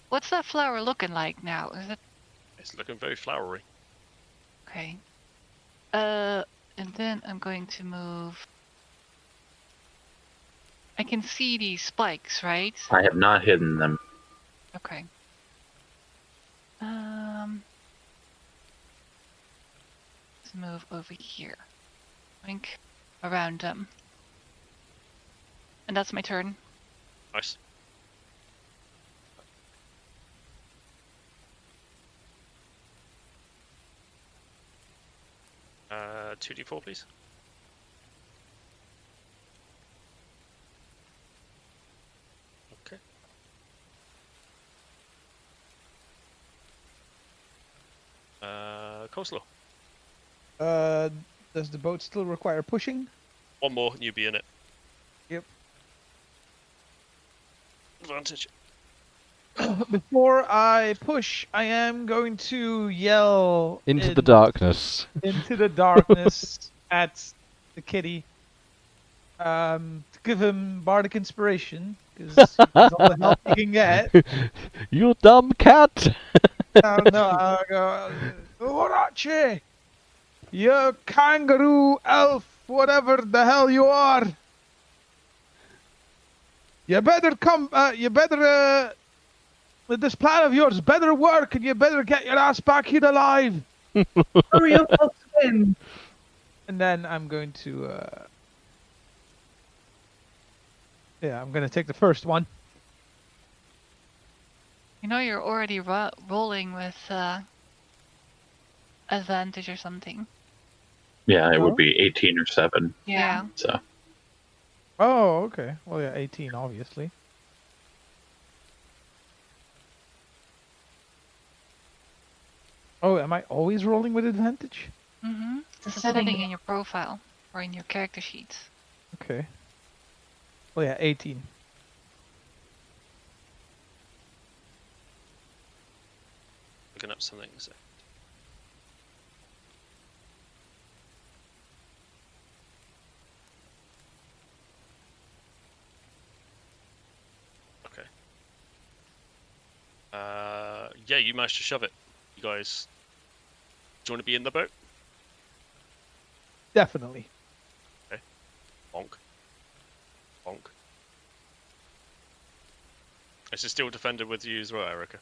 What's that flower looking like now? Is it It's looking very flowery. okay? And then I'm going to move. I can see these spikes, right? I have not hidden them. Okay. Let's move over here. Think around them. And that's my turn. Nice. Uh, 2d4, please. Okay. Coleslaw. Does the boat still require pushing? 1 more, and you'll be in it. Yep. Advantage. Before I push, I am going to yell Into the darkness. into the darkness at the kitty. To give him bardic inspiration, because that's all the help you can get. You dumb cat! I'll go, Warachi! You kangaroo elf, whatever the hell you are. You better come, with this plan of yours, better work, and you better get your ass back here alive. Hurry up, I'll swim. And then I'm going to, I'm going to take the first one. You know you're already rolling with advantage or something. Yeah, it Oh? would be 18 or 7. Yeah. So Oh, okay. Well, yeah, 18, obviously. Oh, am I always rolling with advantage? Mm-hmm. It's a setting in your profile or in your character sheets. Okay. Oh yeah, 18. Looking up something. So. Okay. Yeah, you managed to shove it. You guys, do you want to be in the boat? Definitely. Okay. Bonk. Bonk. Is it still defended with you as well, Erica?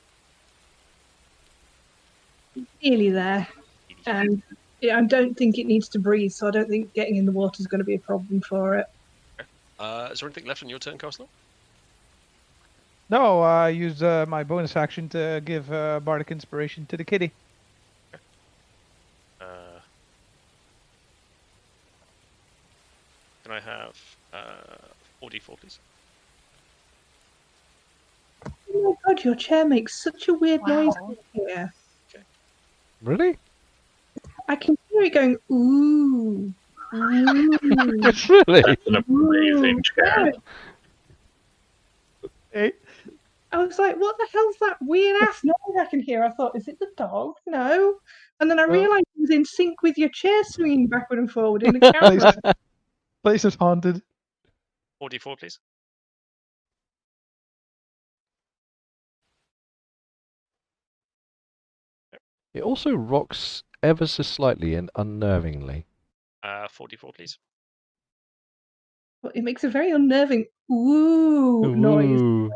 Nearly there. And yeah, I don't think it needs to breathe, so I don't think getting in the water is going to be a problem for it. Okay. Is there anything left on your turn, Castle? No, I use my bonus action to give bardic inspiration to the kitty. Can I have 4d4, please? Oh my god, your chair makes such a weird noise Wow. here. Really? I can hear it going, ooh. Ooh. Really? That's an amazing chair. Yeah. Hey, I was like, what the hell's that weird ass noise I can hear? I thought, is it the dog? No. And then I realised it was in sync with your chair swinging backward and forward in the camera. place is haunted. 4d4, please. It also rocks ever so slightly and unnervingly. 4d4, please. Well, it makes a very unnerving ooh noise. Ooh.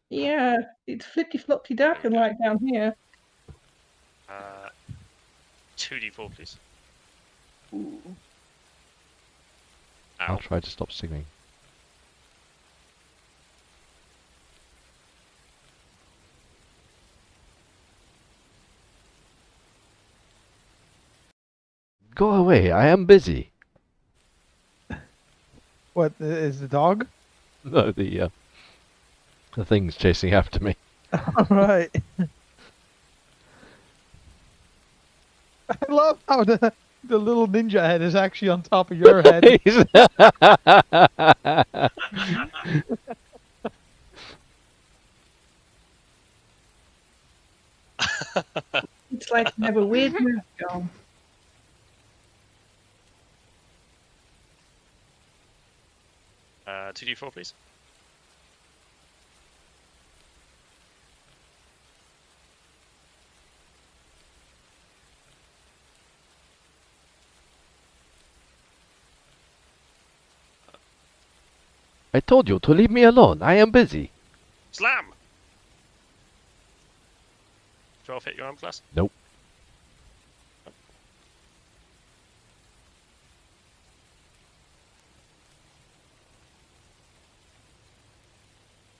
Yeah, it's flippy floppy dark and light down here. 2d4, please. Ooh. I'll Ow. try to stop singing. Go away, I am busy. What is the dog? No, the thing's chasing after me. All right. I love how the little ninja head is actually on top of your head. It's like you have a weird mask on. Uh, 2d4, please. I told you to leave me alone. I am busy. Slam! 12 hit your arm class? Nope.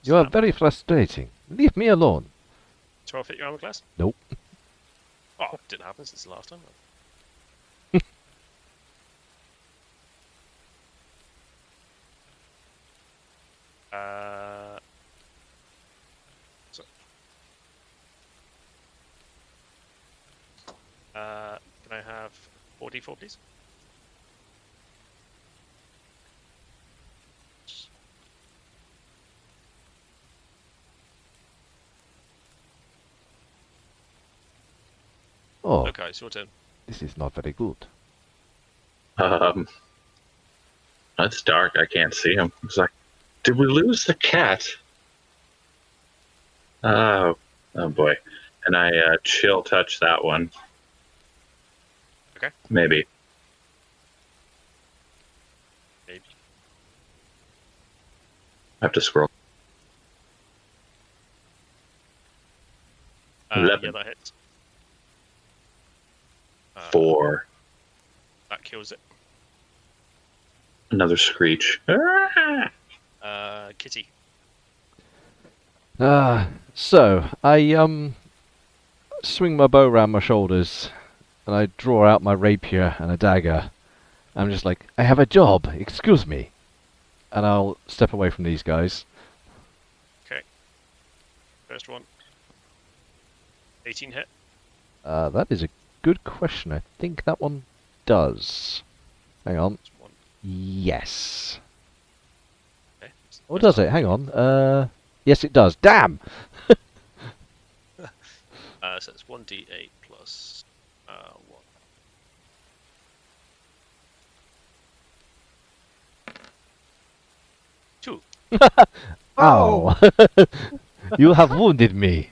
You are Slam. very frustrating. Leave me alone. 12 hit your armor class? Nope. Oh, didn't happen since the last time. So, can I have 4d4, please? Oh, Okay, it's your turn. this is not very good. It's dark. I can't see him. It's like, did we lose the cat? Oh boy. And I chill touch that one. Okay. Maybe. Maybe. I have to scroll. 11. Yeah, that hits. 4. That kills it. Another screech. Kitty. So I swing my bow around my shoulders, and I draw out my rapier and a dagger. I'm just like, I have a job. Excuse me, and I'll step away from these guys. Okay. First one. 18 hit. That is a good question. I think that one does. Hang on. That's one. Yes. Okay. Or does it? Hang on. Yes, it does. Damn! So it's 1d8 plus 1. Two. Oh! Ow! You have wounded me.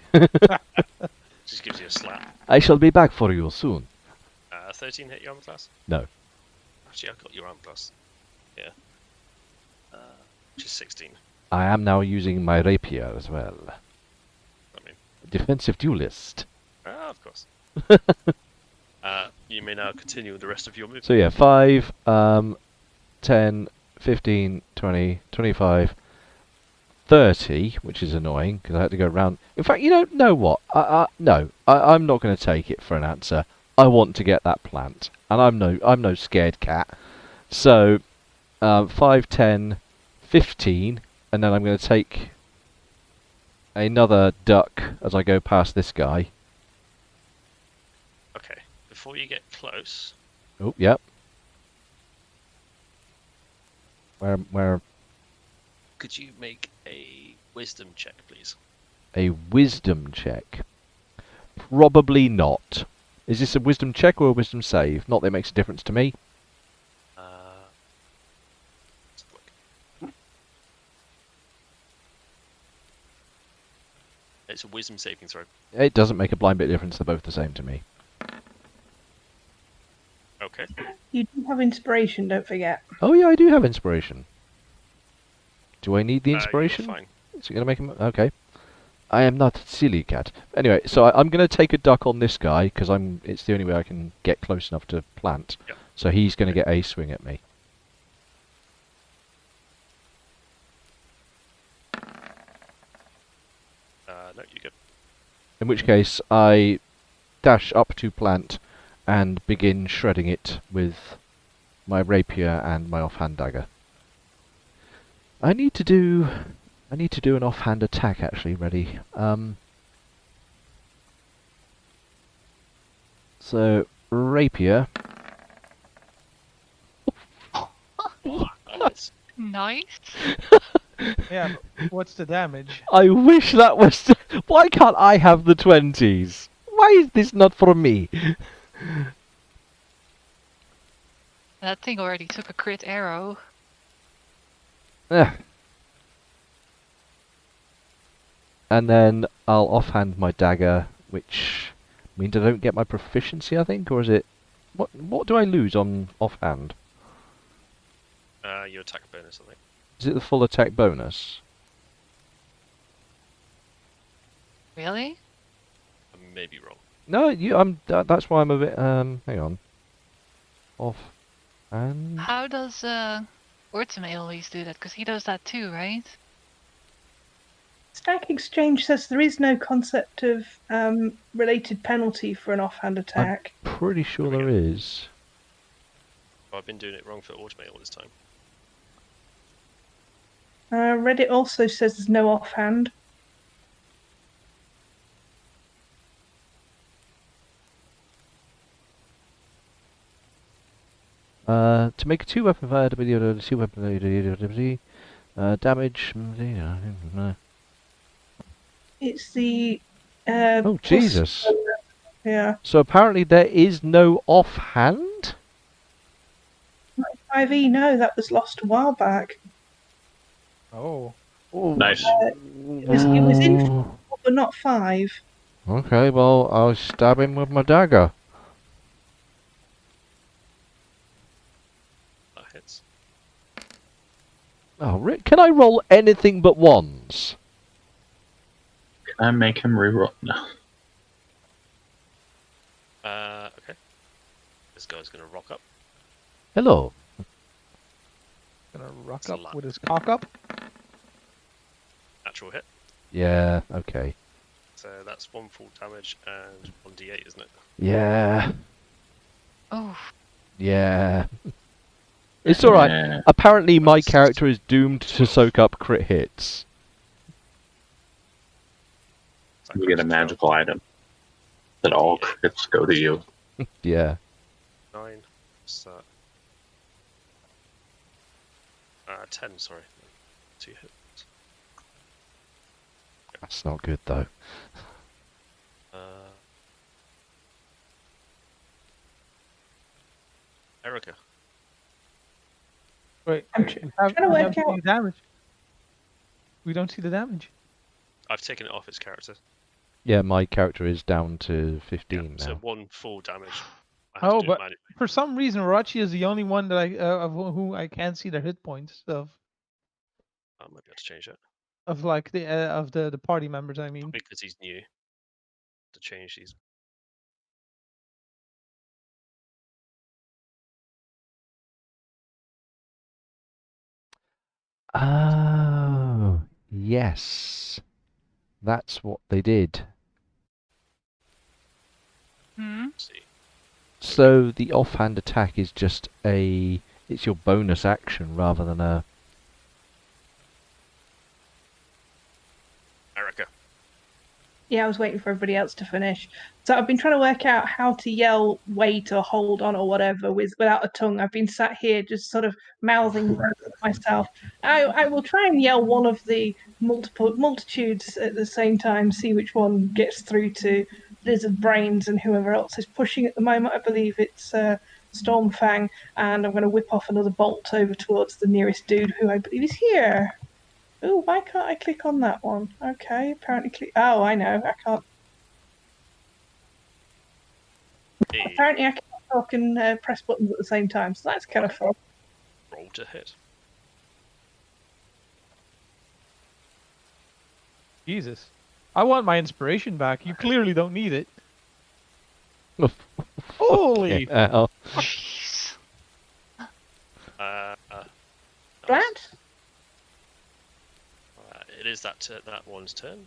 Just gives you a slap. I shall be back for you soon. 13 hit your armor class? No. Actually, I've got your armor class. Yeah. Which is 16. I am now using my rapier as well. I mean, Defensive duelist. of course. You may now continue with the rest of your move. So yeah, 5, 10, 15, 20, 25, 30, which is annoying because I had to go round. In fact, you know what? No, I'm not going to take it for an answer. I want to get that plant, and I'm no scared cat. So 5, 10, 15, and then I'm going to take another duck as I go past this guy. Okay. Before you get close, Oh, yep. Where could you make a wisdom check, please? a wisdom check? Probably not. Is this a wisdom check or a wisdom save? Not that it makes a difference to me. Let's look. It's a wisdom saving throw. It doesn't make a blind bit difference. They're both the same to me. Okay. You do have inspiration, don't forget. Oh yeah, I do have inspiration. Do I need the You're inspiration? fine. Is it going to make him... Okay. I am not silly cat. Anyway, so I'm going to take a duck on this guy, because it's the only way I can get close enough to plant. Yep. So he's going to get a swing at me. No, you're good. In which case, I dash up to plant and begin shredding it with my rapier and my offhand dagger. I need to do an offhand attack actually ready. So rapier. Nice. Nice. Yeah, but what's the damage? I wish that was. Why can't I have the 20s? Why is this not for me? That thing already took a crit arrow. Eh. And then I'll offhand my dagger, which means I don't get my proficiency, I think, or is it? What do I lose on offhand? Your attack bonus, I think. Is it the full attack bonus? Really? I may be wrong. No, that's why I'm a bit. Hang on. Offhand. How does Ortome always do that? Because he does that too, right? Stack Exchange says there is no concept of related penalty for an offhand attack. Pretty sure There we there go. is. Oh, I've been doing it wrong for automate all this time. Reddit also says there's no offhand. To make a two-weapon fire, two-weapon damage. It's the Oh Jesus! Yeah. So apparently there is no offhand. 5e, no, that was lost a while back. Oh. Oh. Nice. It was in 4, but not 5. Okay, well I'll stab him with my dagger. That hits. Oh, Rick, can I roll anything but ones? Can I make him reroll? No. Okay. This guy's gonna rock up. Hello. Gonna rock It's a up lot. with his cock up. Natural hit. Yeah. Okay. So that's 1 full damage and 1d8, isn't it? Yeah. Oh, Yeah. It's all right. Yeah. Apparently, my That's character is doomed to 12. soak up crit hits. So that You get a goes magical item that all crits go to you. Yeah. 9. What's that? 10, sorry. 2 hit. That's not good though. Erica. Wait, I'm we trying to we work haven't seen out. the damage. We don't see the damage. I've taken it off its character. Yeah, my character is down to 15 So now. 1 full damage. I have Oh, to do it but manually. for some reason, Rachi is the only one that of who I can't see the hit points I might be able to change that. of like the party members. I mean, Because he's new. To change these. Oh, yes. That's what they did. Hmm. See. So the offhand attack is just it's your bonus action rather than a... Erica. Yeah, I was waiting for everybody else to finish. So I've been trying to work out how to yell, wait, or hold on, or whatever without a tongue. I've been sat here just sort of mouthing myself. I will try and yell one of the multitudes at the same time, see which one gets through to Lizard Brains and whoever else is pushing at the moment. I believe it's Stormfang, and I'm going to whip off another bolt over towards the nearest dude who I believe is here. Oh, why can't I click on that one? Okay, apparently click. Oh, I know. I can't. Hey. Apparently, I can't talk and press buttons at the same time. So that's kind of fun. Roll to hit. Jesus, I want my inspiration back. You clearly don't need it. Holy! hell. Jeez. Nice. Flat? It is that one's turn.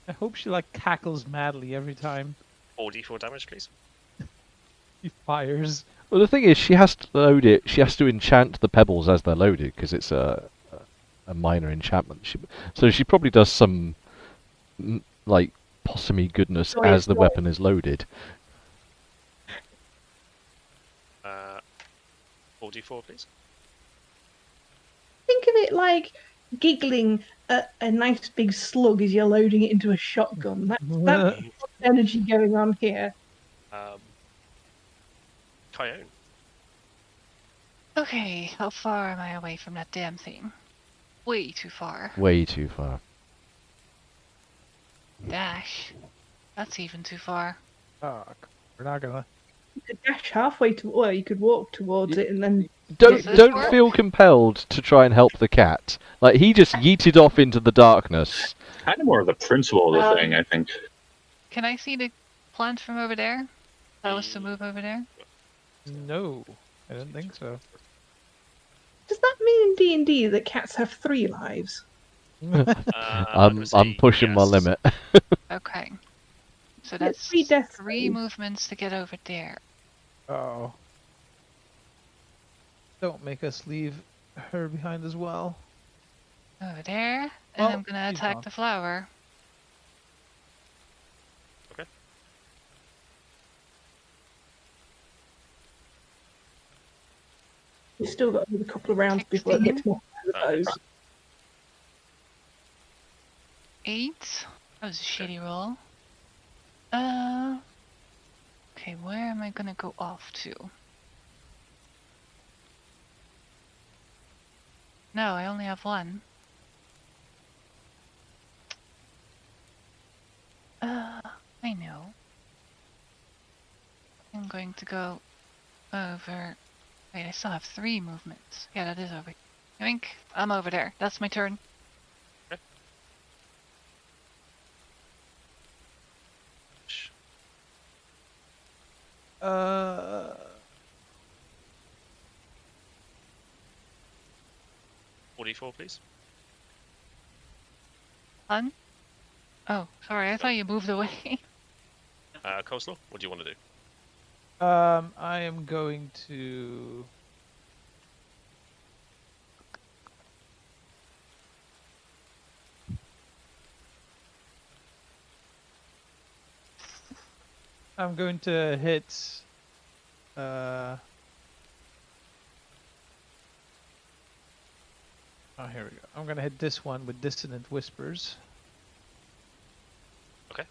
I hope she like cackles madly every time 4d4 damage, please. he fires. Well, the thing is, she has to load it. She has to enchant the pebbles as they're loaded because it's a minor enchantment. So she probably does some like possumy goodness as the weapon is loaded. 4d4, please. Think of it like giggling at a nice big slug as you're loading it into a shotgun. That's energy going on here. Kyone. Okay, how far am I away from that damn thing? Way too far. Way too far. Dash. That's even too far. Oh, we're not gonna. You could dash halfway to, well, you could walk towards it and then. Does this Don't work? feel compelled to try and help the cat. Like he just yeeted off into the darkness. Kind of more of the principle of the thing, I think. Can I see the plant from over there? If I was to move over there? No, I don't think so. Does that mean in D&D that cats have 3 lives? I'm pushing my limit. Okay. So Yeah, that's 3 death 3 saves. movements to get over there. Oh. Don't make us leave her behind as well. Over there. And Well, I'm gonna she's attack gone. the flower. Okay. We've still got another couple of rounds before it gets more those. 8. That was a shitty roll. Okay, where am I gonna go off to? No, I only have 1. I know. I'm going to go over... Wait, I still have 3 movements. Yeah, that is over. Yoink, I'm over there. That's my turn. Okay. 4d4, please. Fun? Oh, sorry, I thought you moved away. Coleslaw, what do you want to do? I am going to. I'm going to hit. Oh, here we go. I'm gonna hit this one with Dissonant Whispers. Okay.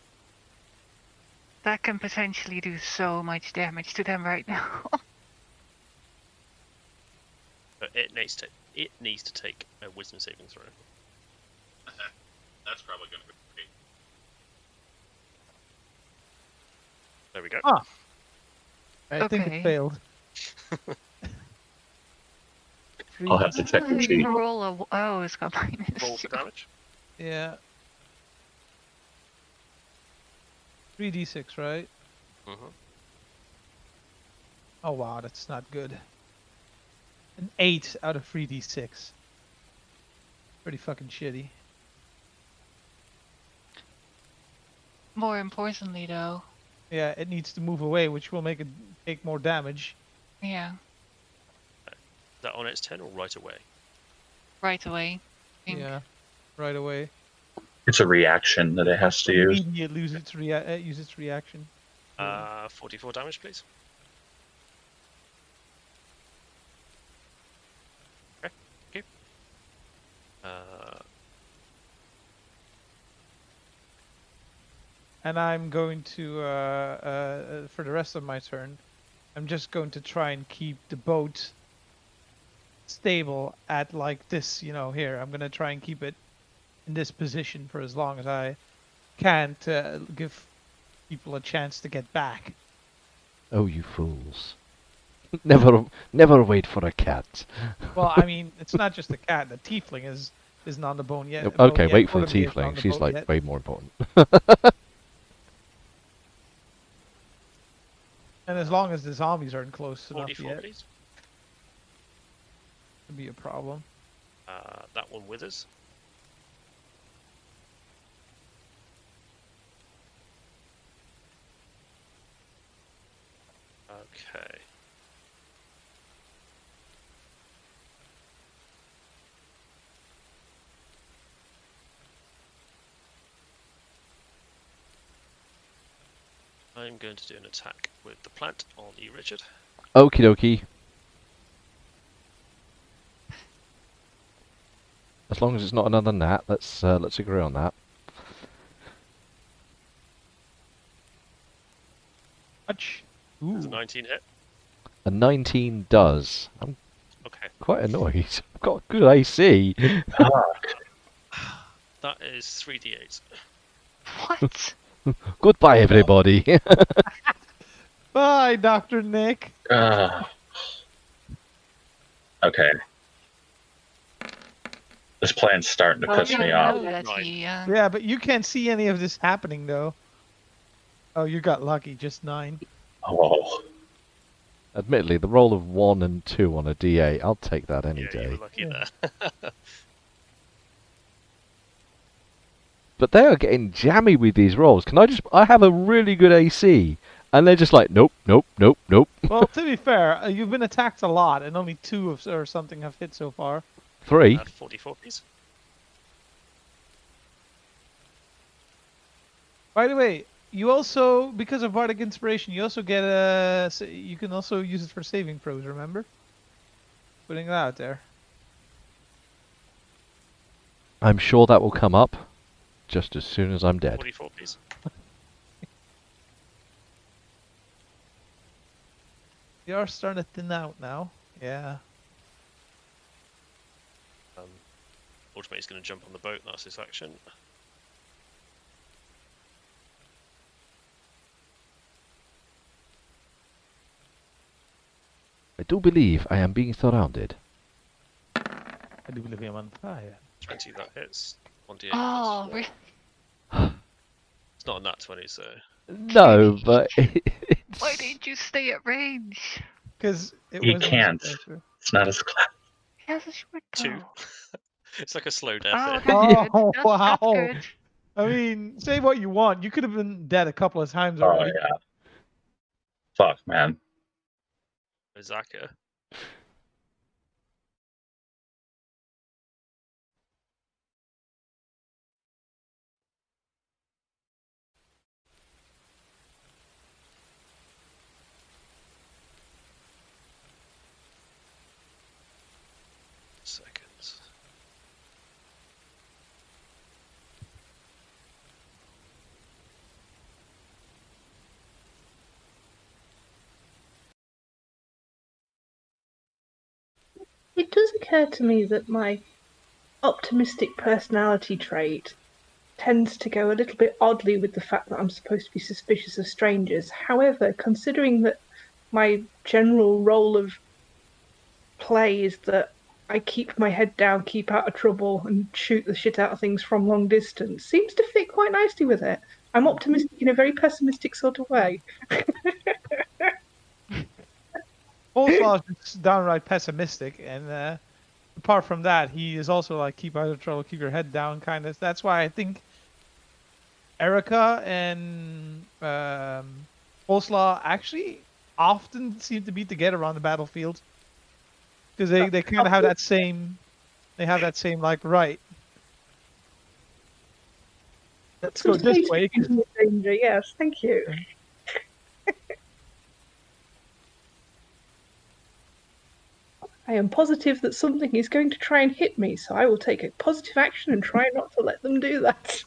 That can potentially do so much damage to them right now. But it needs to take a wisdom saving throw. That's probably going to be great. There we go. Ah. I think it Okay. failed. I'll have to check the sheet. Roll a. Oh, it's got minus. Roll for damage. Yeah. 3d6, right? Mm-hmm. Oh wow, that's not good. An 8 out of 3d6. Pretty fucking shitty. More importantly, though. Yeah, it needs to move away, which will make it take more damage. Yeah. Is that on its turn or right away? Right away. I think. Yeah, right away. It's a reaction that it has to use. Immediate use its reaction. 44 damage, please. Okay. Thank you. And I'm going to, for the rest of my turn, I'm just going to try and keep the boat stable at like this, here. I'm going to try and keep it in this position for as long as I can to give people a chance to get back. Oh, you fools. Never wait for a cat. Well, I mean, it's not just the cat. The tiefling isn't on the bone yet. Okay, wait for the Orderly isn't on tiefling. the She's boat like yet. way more important. And as long as the zombies aren't close enough 44, yet, please. it'd be a problem. That one withers. Okay. I'm going to do an attack with the plant on you, Richard. Okie dokie. As long as it's not another gnat, let's agree on that. Much. Does a Ooh. 19 hit? A 19 does. I'm Okay. quite annoyed. I've got good AC. That is 3d8. What? Goodbye, everybody. Bye, Dr. Nick. Okay. This plan's starting to piss me off. That Right. he, Yeah, but you can't see any of this happening, though. Oh, you got lucky. Just 9. Oh, Admittedly, the roll of 1 and 2 on a D8, I'll take that any Yeah, you day. were lucky Yeah. there. But they are getting jammy with these rolls. I have a really good AC, and they're just like, nope, nope, nope, nope. Well, to be fair, you've been attacked a lot, and only 2 or something have hit so far. 3. 44, please. By the way, you also, because of Bardic Inspiration, you also get you can also use it for saving throws, remember? Putting that out there. I'm sure that will come up just as soon as I'm dead. 44, please. You are starting to thin out now. Yeah. Ultimate's going to jump on the boat. That's his action. I do believe I am being surrounded. I do believe I'm on fire. 20, that hits. 1d8 oh, plus 4. It's not a nat 20, so... No, but why didn't you stay at range? Because it He wasn't can't. special. it's not as class. He has a short 2. bow. It's like a slow death Oh, here. that's Oh, good. That's wow. good. I mean, say what you want. You could have been dead a couple of times Oh, already. yeah. Fuck, man. Zaka. Seconds. occurred to me that my optimistic personality trait tends to go a little bit oddly with the fact that I'm supposed to be suspicious of strangers. However, considering that my general role of play is that I keep my head down, keep out of trouble, and shoot the shit out of things from long distance, seems to fit quite nicely with it. I'm optimistic in a very pessimistic sort of way. Coleslaw is downright pessimistic, and apart from that, he is also like keep out of trouble, keep your head down, kind of. That's why I think Erica and Coleslaw actually often seem to be together on the battlefield because they kind of have that same like right. Let's go this way. Danger, yes, thank you. I am positive that something is going to try and hit me, so I will take a positive action and try not to let them do that.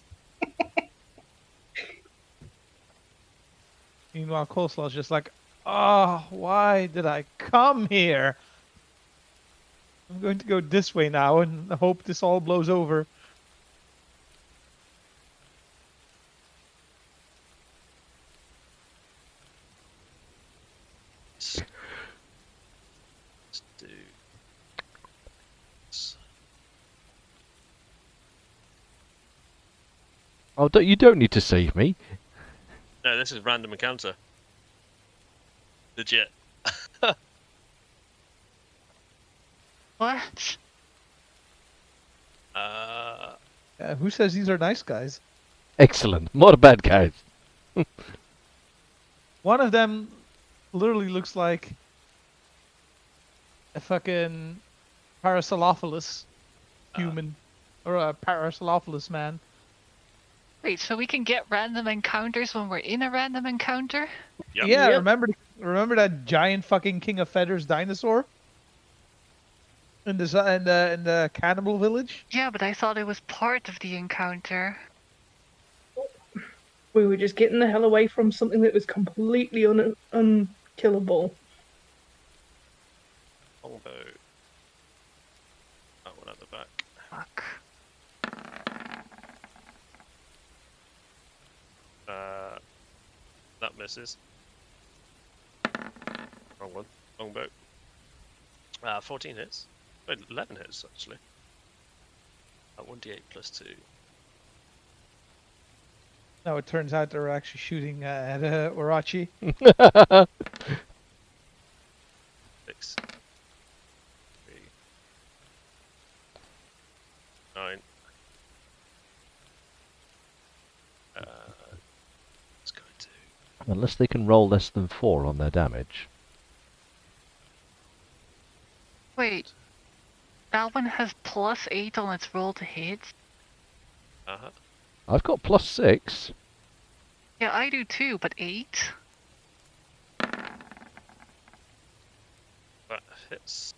Meanwhile, Coleslaw's just like, oh, why did I come here? I'm going to go this way now and hope this all blows over. Let's do this. Oh, you don't need to save me. No, this is random encounter. Legit. What? Who says these are nice guys? Excellent. More bad guys. One of them literally looks like a fucking Parasaurolophus human, or a Parasaurolophus man. Wait, so we can get random encounters when we're in a random encounter? Yep. Yeah, Yep. remember that giant fucking King of Feathers dinosaur in the cannibal village? Yeah, but I thought it was part of the encounter. We were just getting the hell away from something that was completely unkillable. Longbow. That one at the back. Fuck. That misses. Wrong one. Longbow. 14 hits. Wait, 11 hits actually. 1d8 plus 2. No, it turns out they're actually shooting at Orochi. 6. 3. 9. Let's go to. Unless they can roll less than 4 on their damage. Wait, that one has +8 on its roll to hit? I've got +6. Yeah, I do too, but 8? That hits.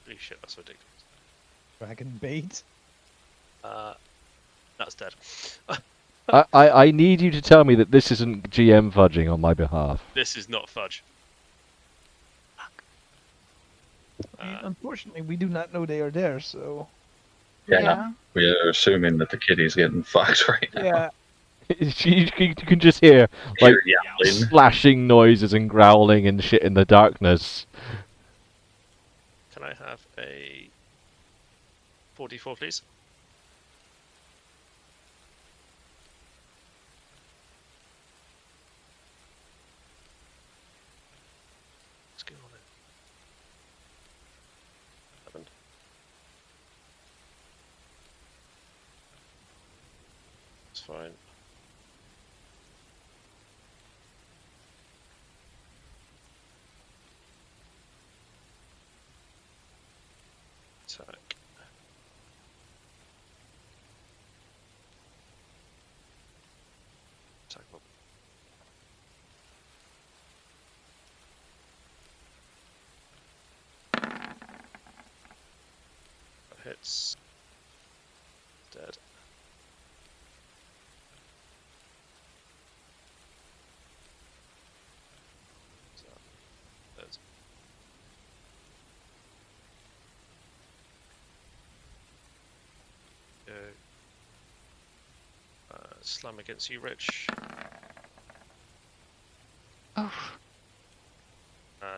Holy shit, that's ridiculous. Dragon bait. That's dead. I need you to tell me that this isn't GM fudging on my behalf. This is not fudge. Unfortunately, we do not know they are there, so... Yeah. We're assuming that the kitty's getting fucked right now. Yeah. You can just hear like Hear yowling. slashing noises and growling and shit in the darkness. Can I have a 44, please? What's going on there? 11. It's fine. Attack. Attack roll. That hits. Dead. Slam against you, Rich. Oh,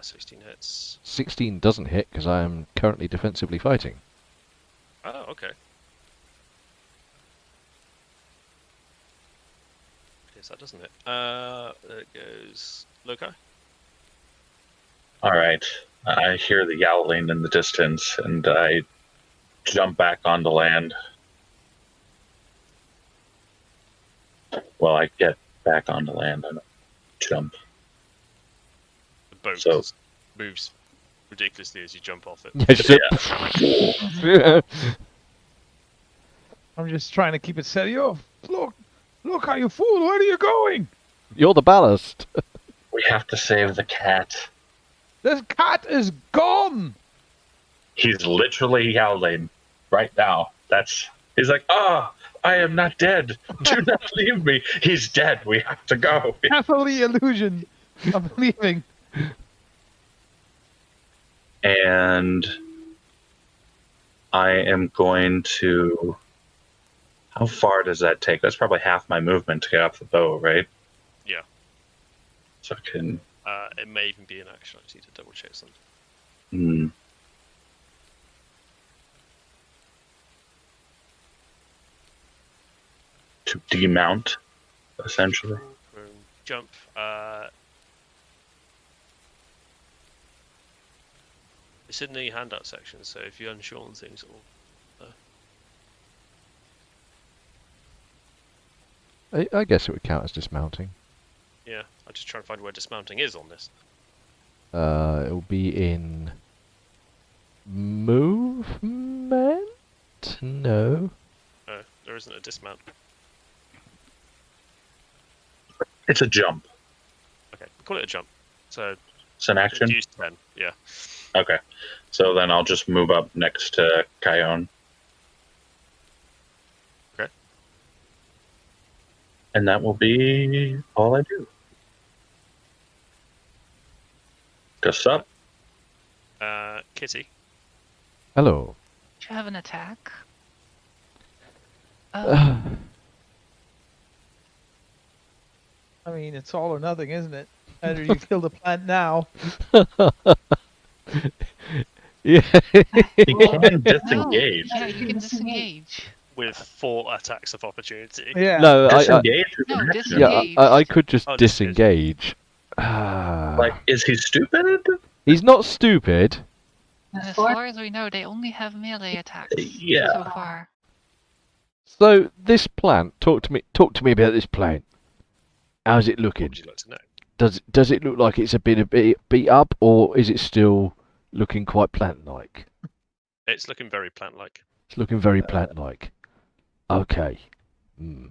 16 hits. 16 doesn't hit because I am currently defensively fighting. Oh, okay. Yes, that doesn't hit. There it goes. Lokai? All right. I hear the yowling in the distance, and I jump back onto land. Well, I get back onto land. I don't jump. The boat So- moves ridiculously as you jump off it. Yeah. I'm just trying to keep it steady. Oh, look, how you fool! Where are you going? You're the ballast. We have to save the cat. This cat is gone. He's literally yowling right now. He's like, I am not dead. Do not leave me. He's dead. We have to go. Happily illusion of leaving. And I am going to. How far does that take? That's probably half my movement to get off the boat, right? Yeah. So I can. It may even be an action. I just need to double check something. To demount, essentially. Jump. It's in the handout section, so if you're unsure on things, it will. I guess it would count as dismounting. Yeah, I'm just trying to find where dismounting is on this. It'll be in movement? No. No, there isn't a dismount. It's a jump. Okay, call it a jump. So It's an action. use 10. Yeah. Okay. So then I'll just move up next to Kion. Okay. And that will be all I do. Guess up. Kitty. Hello. do you have an attack? Uh, I mean, it's all or nothing, isn't it? Either you kill the plant now. yeah. You can No, disengage. yeah, you can disengage. With 4 attacks of opportunity. Yeah. No, Disengage is No, an action. disengage. I could just Oh, disengage. disengage. Like, is he stupid? He's not stupid. And as far as we know, they only have melee attacks Yeah. so far. So this plant, talk to me about this plant. How's it What looking? would you like to know? Does it look like it's a bit beat up, or is it still looking quite plant-like? It's looking very plant-like. It's looking very plant-like. Okay. Hmm.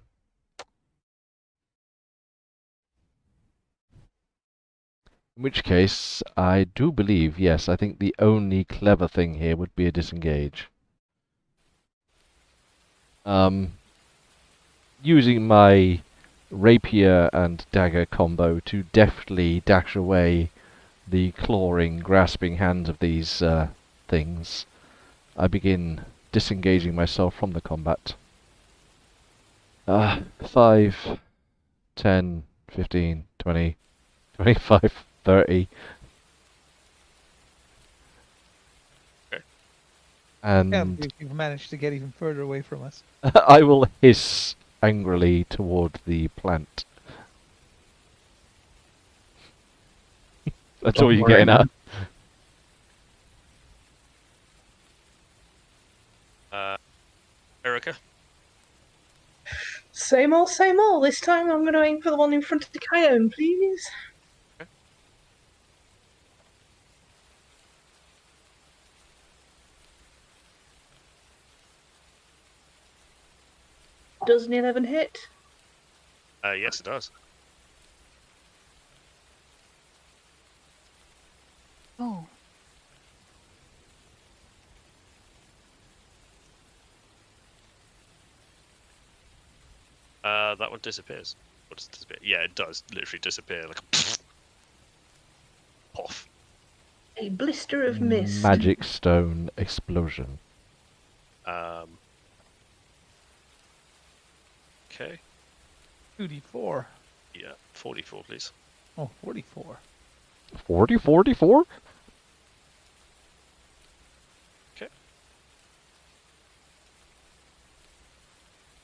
In which case, I do believe, yes, I think the only clever thing here would be a disengage. Using my rapier and dagger combo to deftly dash away the clawing, grasping hands of these things, I begin disengaging myself from the combat. 5, 10, 15, 20, 25, 30. Okay. Can't And believe you've managed to get even further away from us. I will hiss angrily toward the plant. That's all Don't you're worry, getting at. Erica. Same old, same old. This time I'm going to aim for the one in front of the Kion, please. Okay. Does an 11 hit? Yes, it does. Oh, That one disappears. What does it disappear? Yeah, it does literally disappear like a off. A blister of mist. Magic stone explosion. Okay. 2d4. Yeah, 44, please. Oh, 44. 40, 44? Okay.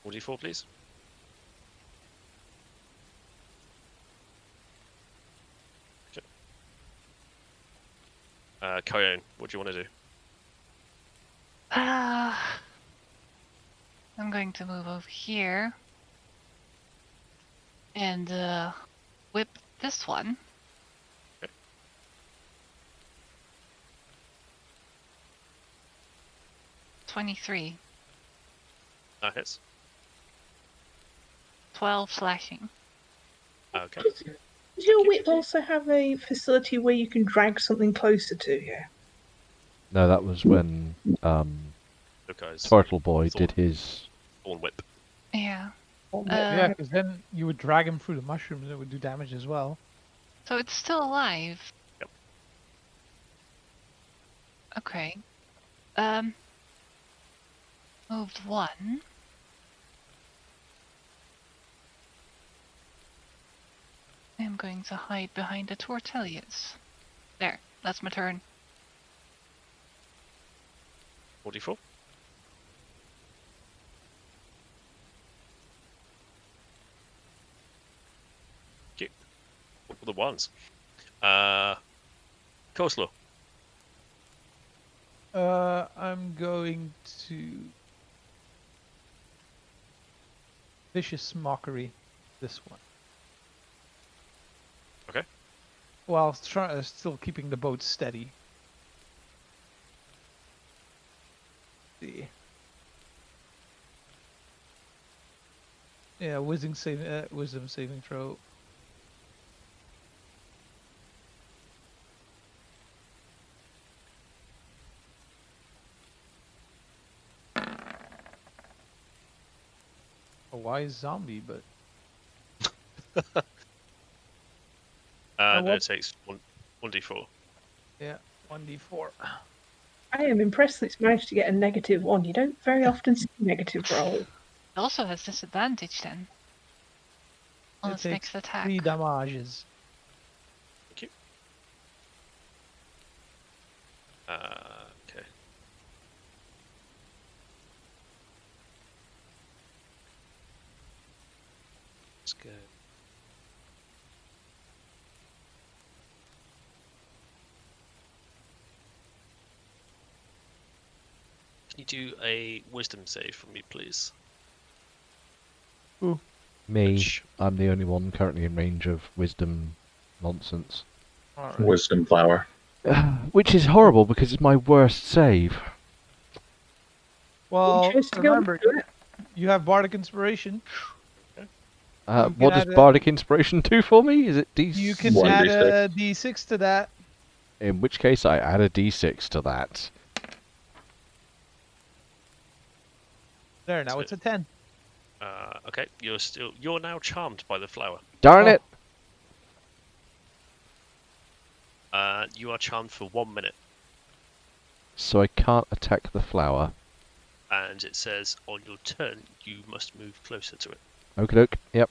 44, please. Okay. Coyote, what do you want to do? I'm going to move over here and whip this one. Okay. 23. That hits. 12 slashing. Okay. Does your whip also have a facility where you can drag something closer to you? No, that was when Guys, Turtle Boy Thorn. did his. Thorn whip. Yeah. Yeah, because then you would drag him through the mushrooms and it would do damage as well. So it's still alive. Yep. Okay. Moved 1. I'm going to hide behind the tortillas. There, that's my turn. 44. Cute. What were the ones? Coleslaw. I'm going to vicious mockery this one. Okay. While still keeping the boat steady. See. Yeah, wisdom saving throw. A wise zombie, but No, what? it takes 1d4. Yeah, 1d4. I am impressed that it's managed to get a -1. You don't very often see negative rolls. It also has disadvantage then. On It its takes next attack. 3 damages. Thank you. Okay. Let's go. Can you do a wisdom save for me, please? Who? Me. Which- I'm the only one currently in range of wisdom nonsense. Alright. Wisdom flower. Which is horrible because it's my worst save. Well, chose to go remember, into it. you have Bardic Inspiration. You What can does add a- Bardic Inspiration do for me? Is it D6? You can 1d6. add a d6 to that. In which case, I add a D6 to that. There, now So- it's a 10. Okay, you're now charmed by the flower. Darn Oh. it! You are charmed for 1 minute, So I can't attack the flower. and it says on your turn you must move closer to it. Okie doke. Yep.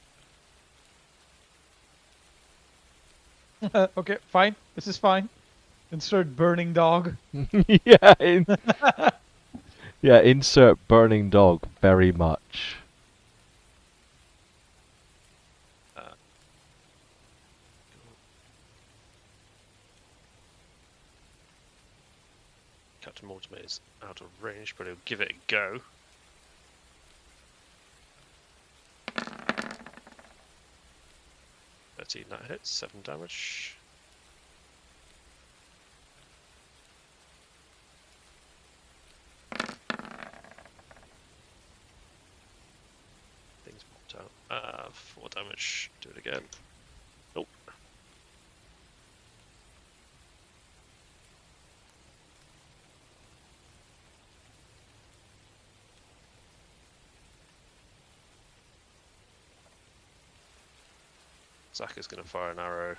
Okay, fine. This is fine. Insert burning dog. yeah. Yeah. Insert burning dog. Very much. Captain Mortimer is out of range, but he'll give it a go. That hits, 7 damage. Things popped out. 4 damage. Do it again. Nope. Zach is going to fire an arrow.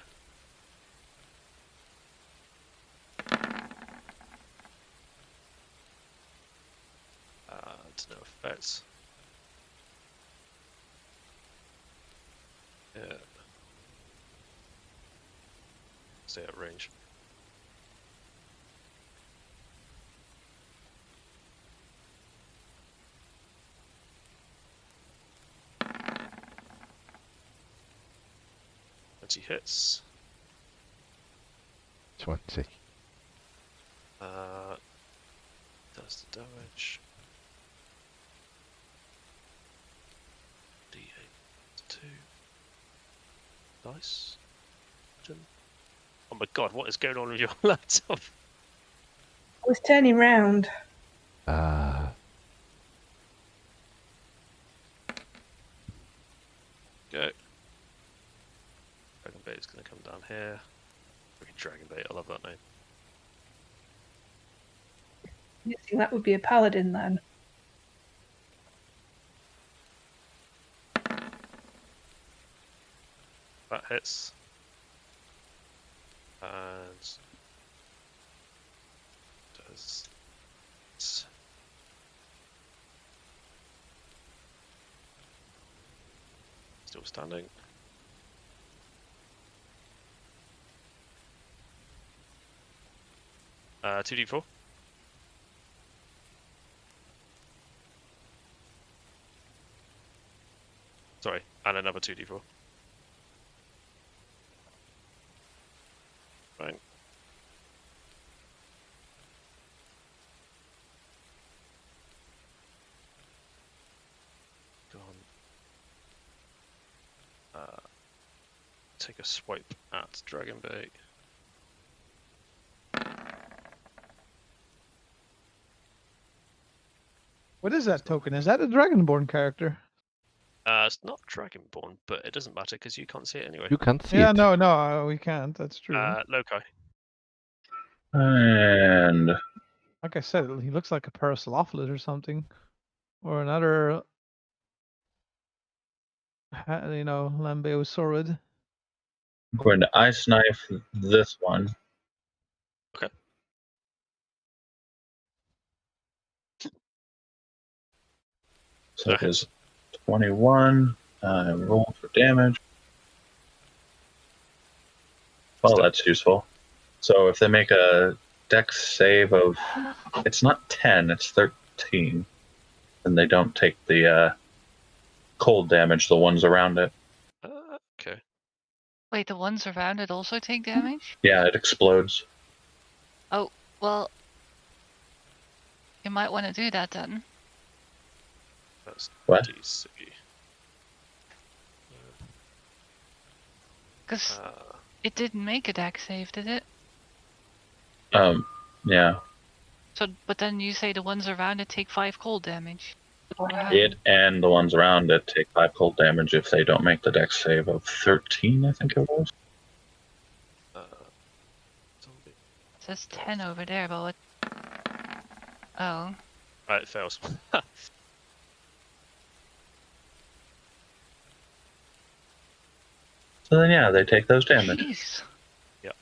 To no effect. stay at range. He hits. 20. Does the damage. D8 2. Nice. Oh my god, what is going on with your laptop? I was turning round. Go. Dragon bait is going to come down here. Dragon bait, I love that name. I think that would be a paladin then. That hits. And does still standing. Uh, 2d4. Sorry, and another 2d4. Right. Go on. Take a swipe at Dragon Bait. What is that token? Is that a Dragonborn character? It's not Dragonborn, but it doesn't matter because you can't see it anyway. You can't see Yeah, it. no, we can't. That's true. Loci. And Like I said, he looks like a Paracelophilid or something, or another, Lambeosaurid. I'm going to ice knife this one. Okay. So it is 21. Roll for damage. Well, that's useful. So if they make a dex save of, it's not 10, it's 13, and they don't take the cold damage, the ones around it. Okay. Wait, the ones around it also take damage? Yeah, it explodes. Oh, well, you might want to do that then. That's What? DC. Because it didn't make a dex save, did it? Yeah. So, but then you say the ones around it take 5 cold damage. Or how? It and the ones around it take 5 cold damage if they don't make the dex save of 13, I think it was. Zombie. It says 10 over there, but what? Oh. Right, it fails. So then, yeah, they take those damage. Jeez. Yep.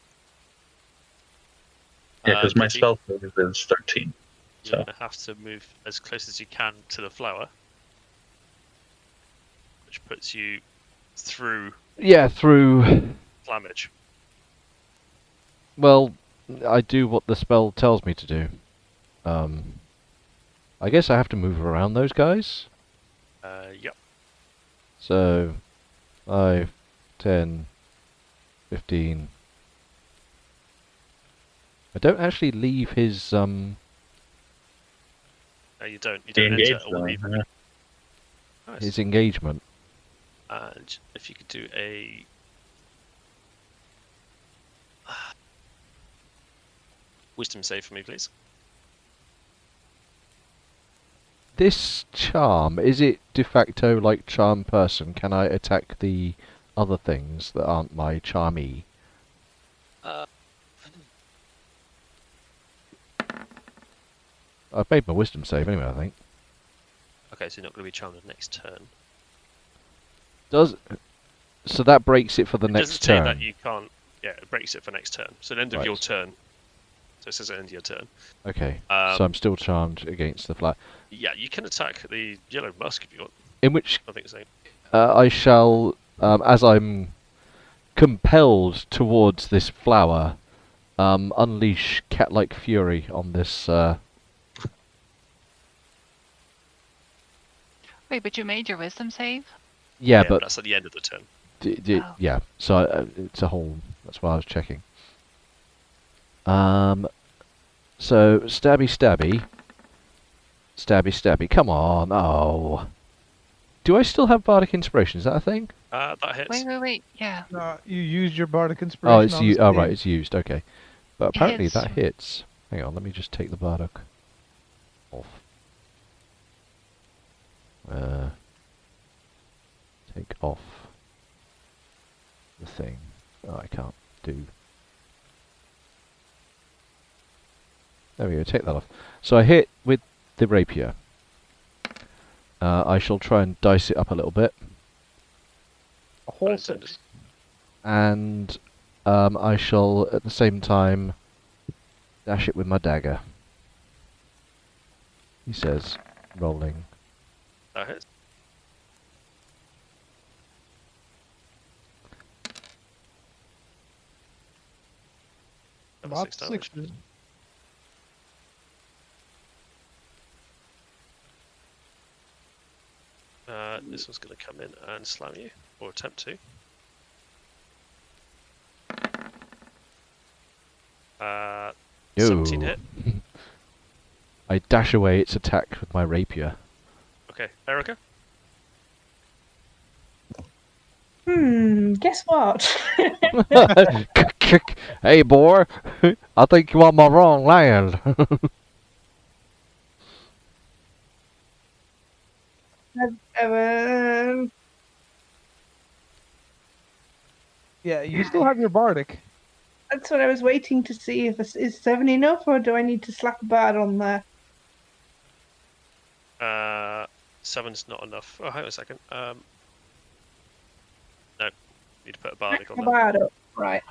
Yeah, because my Kitty, spell save is 13. you're So going to have to move as close as you can to the flower, which puts you through Yeah, through. damage. Well, I do what the spell tells me to do. I guess I have to move around those guys. Yep. So, 5, 10, 15. I don't actually leave his No, you don't. You the don't enter engage or them. leave. Yeah. Nice. his engagement. And if you could do a wisdom save for me, please. This charm, is it de facto like charm person? Can I attack the other things that aren't my charmy? I've made my wisdom save anyway, I think. Okay, so you're not going to be charmed next turn. So that breaks it for the It next doesn't say turn. that you can't. Yeah, it breaks it for next turn. So at the end of your Right. turn. So it says at the end of your turn. Okay, so I'm still charmed against the flat. Yeah, you can attack the yellow musk if you want. In which I think so. I shall, as I'm compelled towards this flower, unleash cat-like fury on this. Wait, but you made your wisdom save? Yeah, but but that's at the end of the turn. Oh. yeah. So it's a whole. That's why I was checking. So stabby, stabby, stabby, stabby. Come on! Oh. Do I still have bardic inspiration? Is that a thing? That hits. Wait. Yeah. You used your bardic Oh, inspiration it's on this oh right, game. it's used. Okay, but It apparently hits. that hits. Hang on, let me just take the bardic off. Take off the thing. Oh, I can't do. There we go. Take that off. So I hit with the rapier. I shall try and dice it up a little bit, A whole Unintended. 6. and I shall at the same time dash it with my dagger. He says, rolling. That hits. Level About 6 damage. 6. This one's going to come in and slam you, or attempt to. 17 hit. I dash away its attack with my rapier. Okay, Erica? Guess what? Hey, boy, I think you on my wrong land. Yeah, you still have your bardic. That's what I was waiting to see. If is 7 enough, or do I need to slap a bad on there? 7's not enough. Oh, hang on a second. No. Need to put a bardic on A that. bad up, right?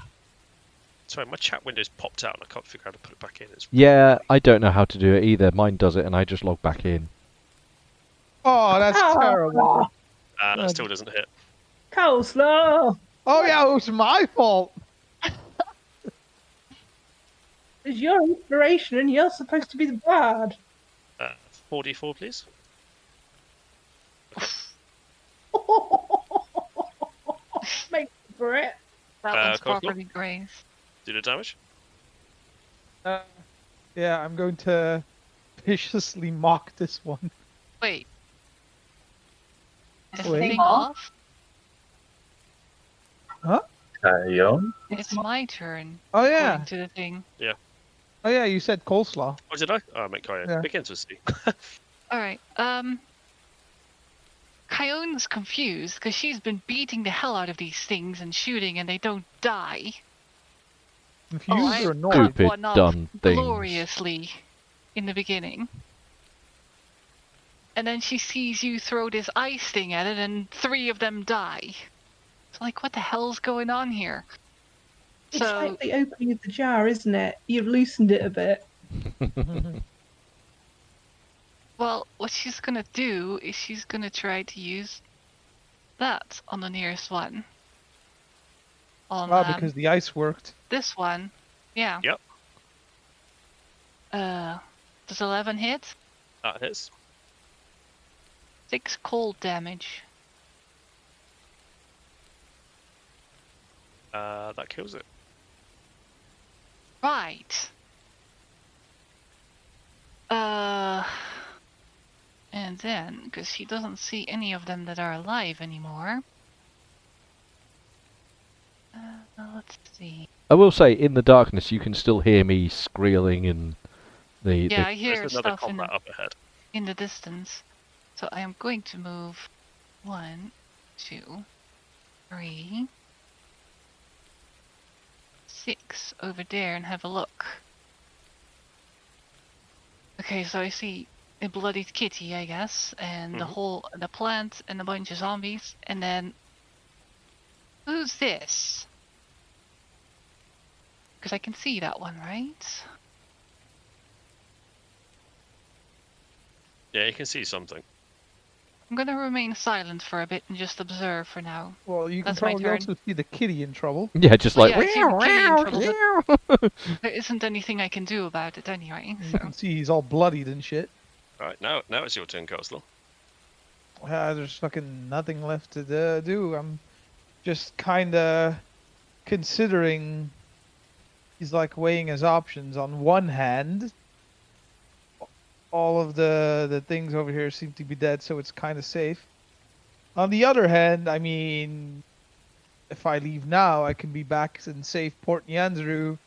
Sorry, my chat window's popped out and I can't figure out how to put it back in. It's Yeah, I don't know how to do it either. Mine does it, and I just log back in. Oh, that's terrible. that still doesn't hit. Coleslaw! Oh yeah, it was my fault. It's your inspiration, and you're supposed to be the bard. 4d4, please. Make for it. That one's Coleslaw? properly grazed. Do the damage. Yeah, I'm going to viciously mock this one. Wait. Is the Wait. thing off? Yon? It's my turn. Oh yeah. According to the thing. Oh yeah, you said coleslaw. Oh, did I? Oh, I meant Kyan. Yeah. Begins with C. Alright, Kyone's confused because she's been beating the hell out of these things and shooting and they don't die. Confused I or cut annoyed? Stupid one off dumb things. gloriously in the beginning. And then she sees you throw this ice thing at it and 3 of them die. It's like, what the hell's going on here? It's So, like the opening of the jar, isn't it? You've loosened it a bit. well, what she's gonna do is she's gonna try to use that on the nearest one. On Because the ice worked. this one. Yeah. Yep. Does 11 hit? That hits. 6 cold damage. That kills it. Right. And then, because she doesn't see any of them that are alive anymore. Let's see. I will say, in the darkness, you can still hear me squealing and the. Yeah, I hear There's another stuff combat up ahead. in the distance. So I am going to move 1, 2, 3, 6 over there and have a look. Okay, so I see a bloodied kitty, I guess, and the plant and a bunch of zombies, and then who's this? Because I can see that one, right? Yeah, you can see something. I'm gonna remain silent for a bit and just observe for now. Well, you can That's my probably turn. also see the kitty in trouble. Yeah, just Well, like. yeah, I see the kitty in trouble, "Meow, There isn't anything I can do about it anyway, You so. can see he's all bloodied and shit. Alright, now it's your turn, Coastal. There's fucking nothing left to do. I'm just kind of considering. He's like weighing his options. On one hand, all of the things over here seem to be dead, so it's kind of safe. On the other hand, I mean, if I leave now, I can be back in safe Port Nyanzaru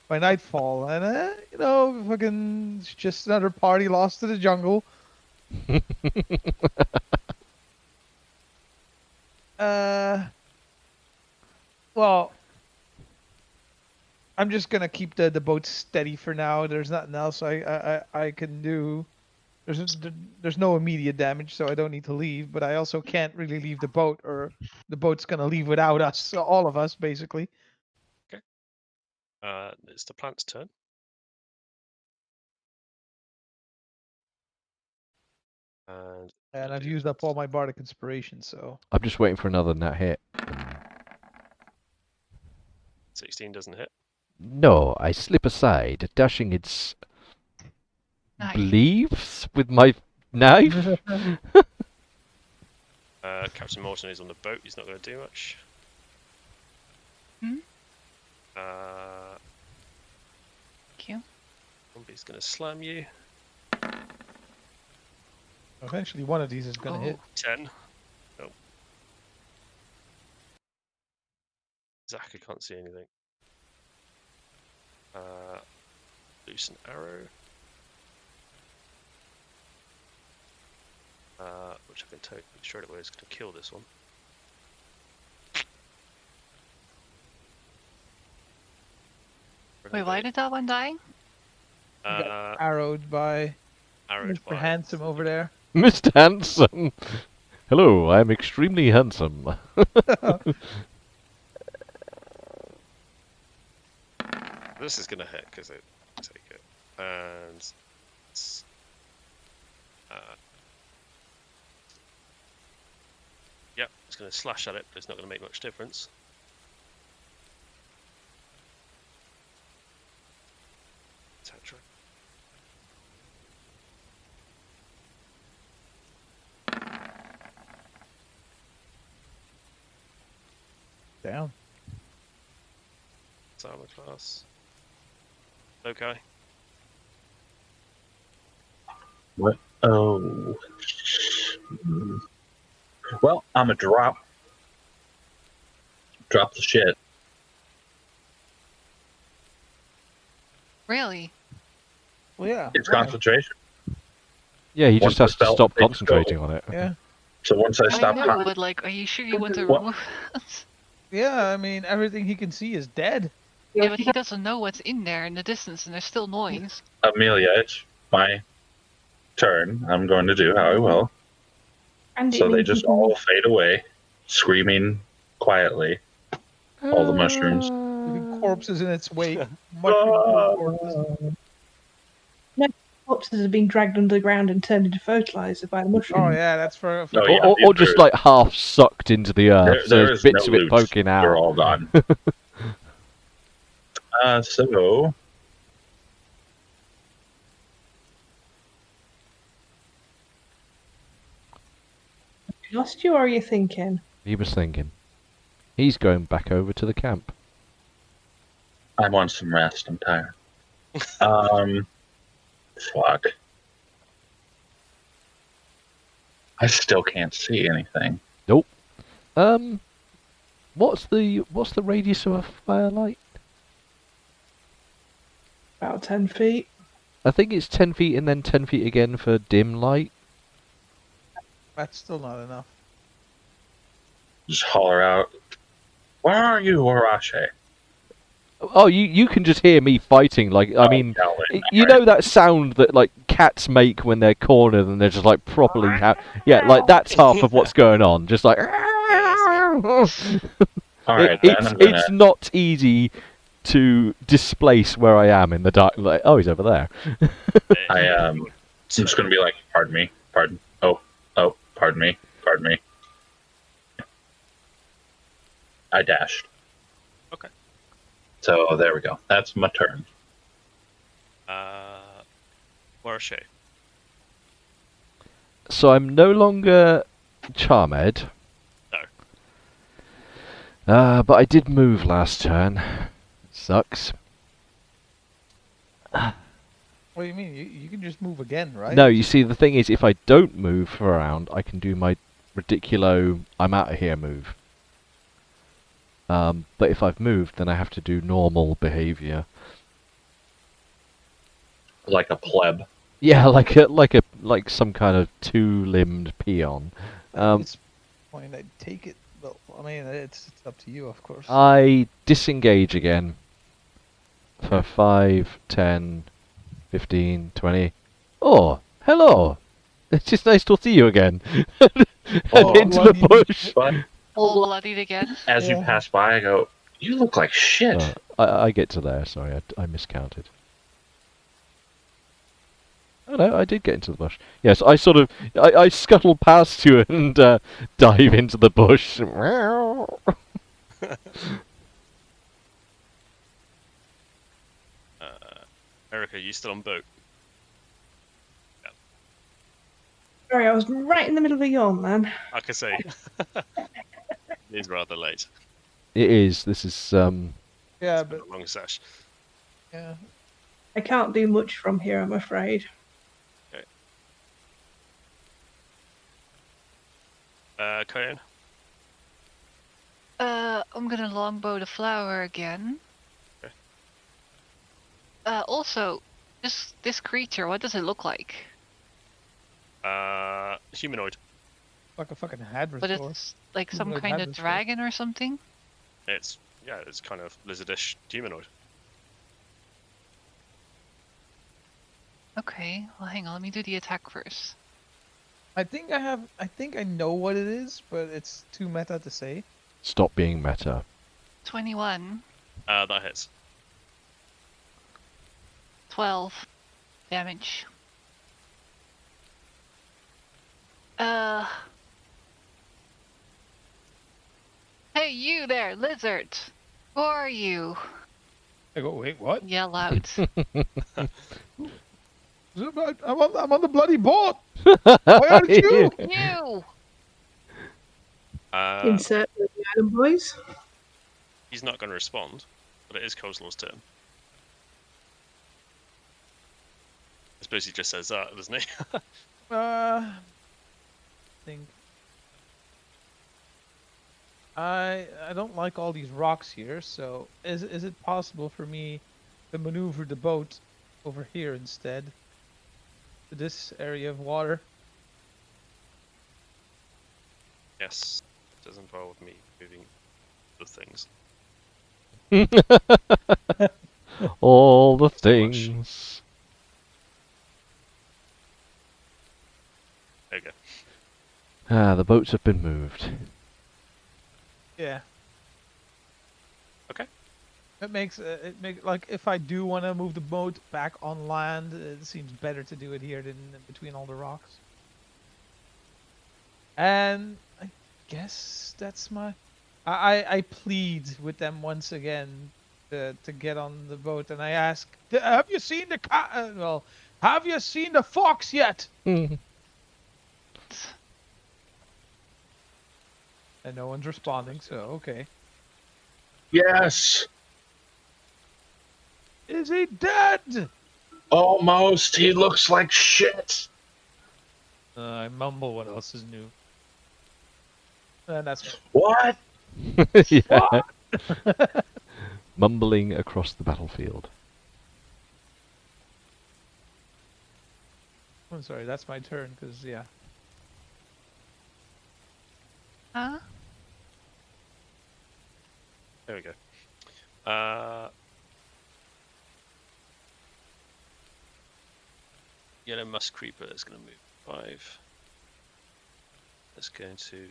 by nightfall, and fucking it's just another party lost to the jungle. Well, I'm just gonna keep the boat steady for now. There's nothing else I can do. There's no immediate damage, so I don't need to leave. But I also can't really leave the boat, or the boat's gonna leave without us. So all of us, basically. It's the plant's turn. And I've used up all my bardic inspiration, so. I'm just waiting for another nat hit. 16 doesn't hit. No, I slip aside, dashing its Nice. leaves with my knife. Captain Morton is on the boat. He's not going to do much. Hmm? Thank you. Zombie's going to slam you. Eventually, one of these is gonna hit. 10. Nope. Zach, I can't see anything. Loose an arrow. Which I can tell you straight away is going to kill this one. Wait, why did that one die? Arrowed by Arrowed Mr. by Handsome over there. Mr. Handsome. Hello, I'm extremely handsome. This is going to hit because it take it, and it's, yep, it's going to slash at it, but it's not going to make much difference. Tetra. Down. It's armor class. Okay. What? Oh. Well, I'm a drop the shit. Really? Well, yeah. It's why? concentration. Yeah, he Once just has the to spell stop takes concentrating go. on it. Yeah. So once I I stop, know, but like, are you sure you want to What? remove that? Yeah, I mean, everything he can see is dead. Yeah, but he doesn't know what's in there in the distance, and there's still noise. Amelia, it's my turn. I'm going to do how I will. And So they just all fade away, screaming quietly. All the mushrooms. Leaving corpses in its wake. Mushroom corpses. corpses have been dragged underground and turned into fertilizer by the mushrooms. Oh yeah, that's for. Oh, yeah, Or just like half sucked into the earth, so there there's is bits no of it loot. poking They're out. all gone. So Lost you, or are you thinking? He was thinking. He's going back over to the camp. I want some rest. I'm tired. Fuck. I still can't see anything. Nope. What's the radius of a firelight? About 10 feet. I think it's 10 feet and then 10 feet again for dim light. That's still not enough. Just holler out, "Where are you, Arache?" Oh, you can just hear me fighting. Like, I mean, yelling. you know that sound that like cats make when they're cornered and they're just like properly yeah, like that's half of what's going on. Just like All right, then I'm gonna. it's not easy to displace where I am in the dark. Like, oh, he's over there. I'm just gonna be like, "Pardon me, pardon. Oh, Pardon me. Pardon me. I dashed. Okay. So there we go. That's my turn. Morashe. So I'm no longer Charmed. No. But I did move last turn. Sucks. What do you mean? You can just move again, right? No, you see, the thing is, if I don't move for a round, I can do my ridiculo I'm out of here move. But if I've moved, then I have to do normal behaviour. Like a pleb. Yeah, like some kind of two-limbed peon. It's point. I take it. Well, I mean, it's up to you, of course. I disengage again for 5, 10, 15, 20. Oh, hello! It's just nice to see you again. And into the bush. But All bloodied again. as you Yeah. pass by, I go, "You look like shit." I get to there, sorry, I miscounted. Oh no, I did get into the bush. Yes, I sort of, I scuttle past you and dive into the bush. Erica, you still on boat? Sorry, I was right in the middle of a yawn, man. I can say. It is rather late. It is. This is Yeah, It's been but a long sesh. yeah. I can't do much from here, I'm afraid. Coyote? I'm gonna longbow the flower again. Okay. Also, this creature, what does it look like? Humanoid. Like a fucking hadrosaur. But it's like some Humanoid kind of hadrosaur. dragon or something? It's kind of lizardish humanoid. Okay, well hang on, let me do the attack first. I think I know what it is, but it's too meta to say. stop being meta. 21, That hits. 12 damage. Hey you there, lizard! Who are you? I go, wait, what? Yell out. I'm on the bloody boat. Why aren't you? You! Insert the item, boys. He's not going to respond, but it is Kozlow's turn. I suppose he just says that, doesn't he? Think. I don't like all these rocks here, so is it possible for me to maneuver the boat over here instead? To this area of water? Yes. It does involve me moving the things. All the Too much. things. There you go. The boats have been moved. Yeah. Okay. It makes like if I do want to move the boat back on land, it seems better to do it here than between all the rocks. And I guess that's my. I plead with them once again to get on the boat, and I ask, "Have you seen the have you seen the fox yet?" And no one's responding, so okay. Yes, Is he dead? almost. He looks like shit. I mumble what else is new. And that's What? Yeah. Mumbling across the battlefield. I'm sorry, that's my turn, because, yeah. Huh? There we go. Yellow Musk Creeper is going to move 5. It's going to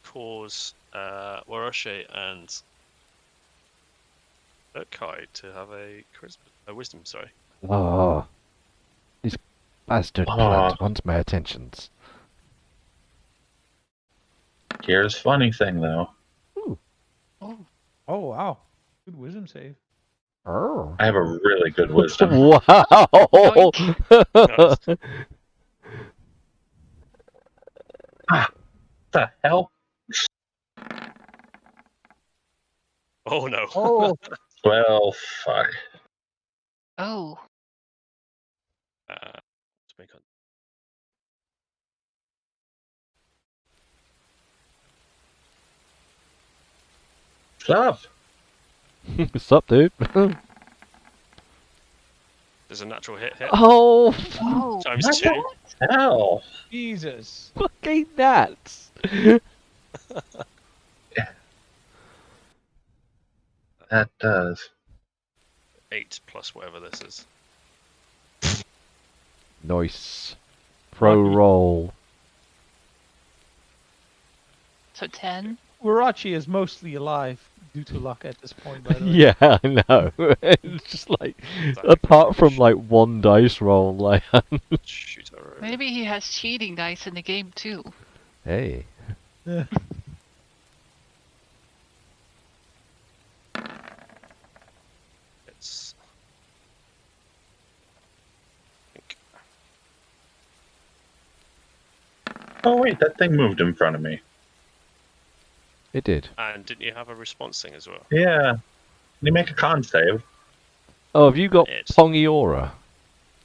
cause Waroshe and Kai to have a wisdom, sorry. Oh, this bastard plant wants my attentions. Here's funny thing though. Ooh. Oh, Oh wow, good wisdom save. Oh. I have a really good wisdom. Wow. Nice. Ah, the hell? Oh no. Oh, Well, fuck. oh. To make a- Stop. What's up, dude? There's a natural hit here. Oh, Oh. Times What 2. the hell? Jesus. fucking nuts. That does. 8 plus whatever this is. Nice. Pro Rocky. roll. So 10. Warachi is mostly alive due to luck at this point, by the way. Yeah, I know. It's just like, Exactly. apart from like one dice roll, like, Shoot arrow. Maybe he has cheating dice in the game too. hey. Yeah. It's. I think. Oh wait, that thing moved in front of me. It did. And didn't you have a response thing as well? Yeah. Can you make a con save? Oh, have you got It. Pongy Aura?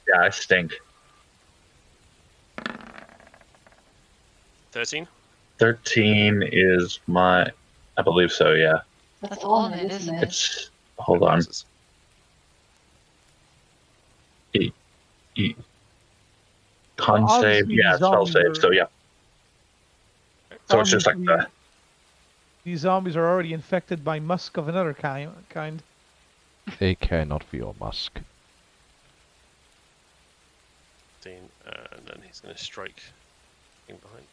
Yeah, I stink. 13? 13 is my. I believe so, yeah. That's on it, isn't it? It's. Hold on. Passes. Con Well, save. obviously Yeah, these spell zombies save. are- So, yeah. So it's just like Obviously, the. these zombies are already infected by musk of another kind. They care not for your musk. 15, and then he's going to strike in behind.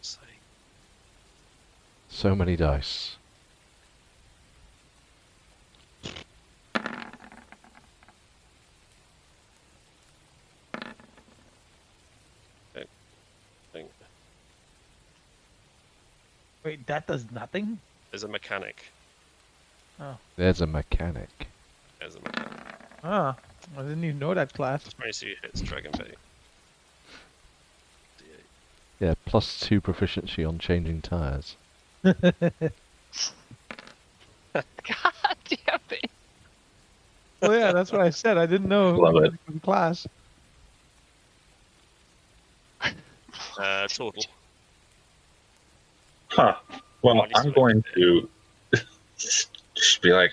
Say. So many dice. Thing. Wait, that does nothing? There's a mechanic. There's a mechanic. There's a mechanic. Ah, I didn't even know that class. Just when see hits Dragon Bait. D8. Yeah, +2 proficiency on changing tires. God damn it. Well, yeah, that's what I said. I didn't know Love it. the class. Total. Huh. Well, Minus I'm 20. going to just be like,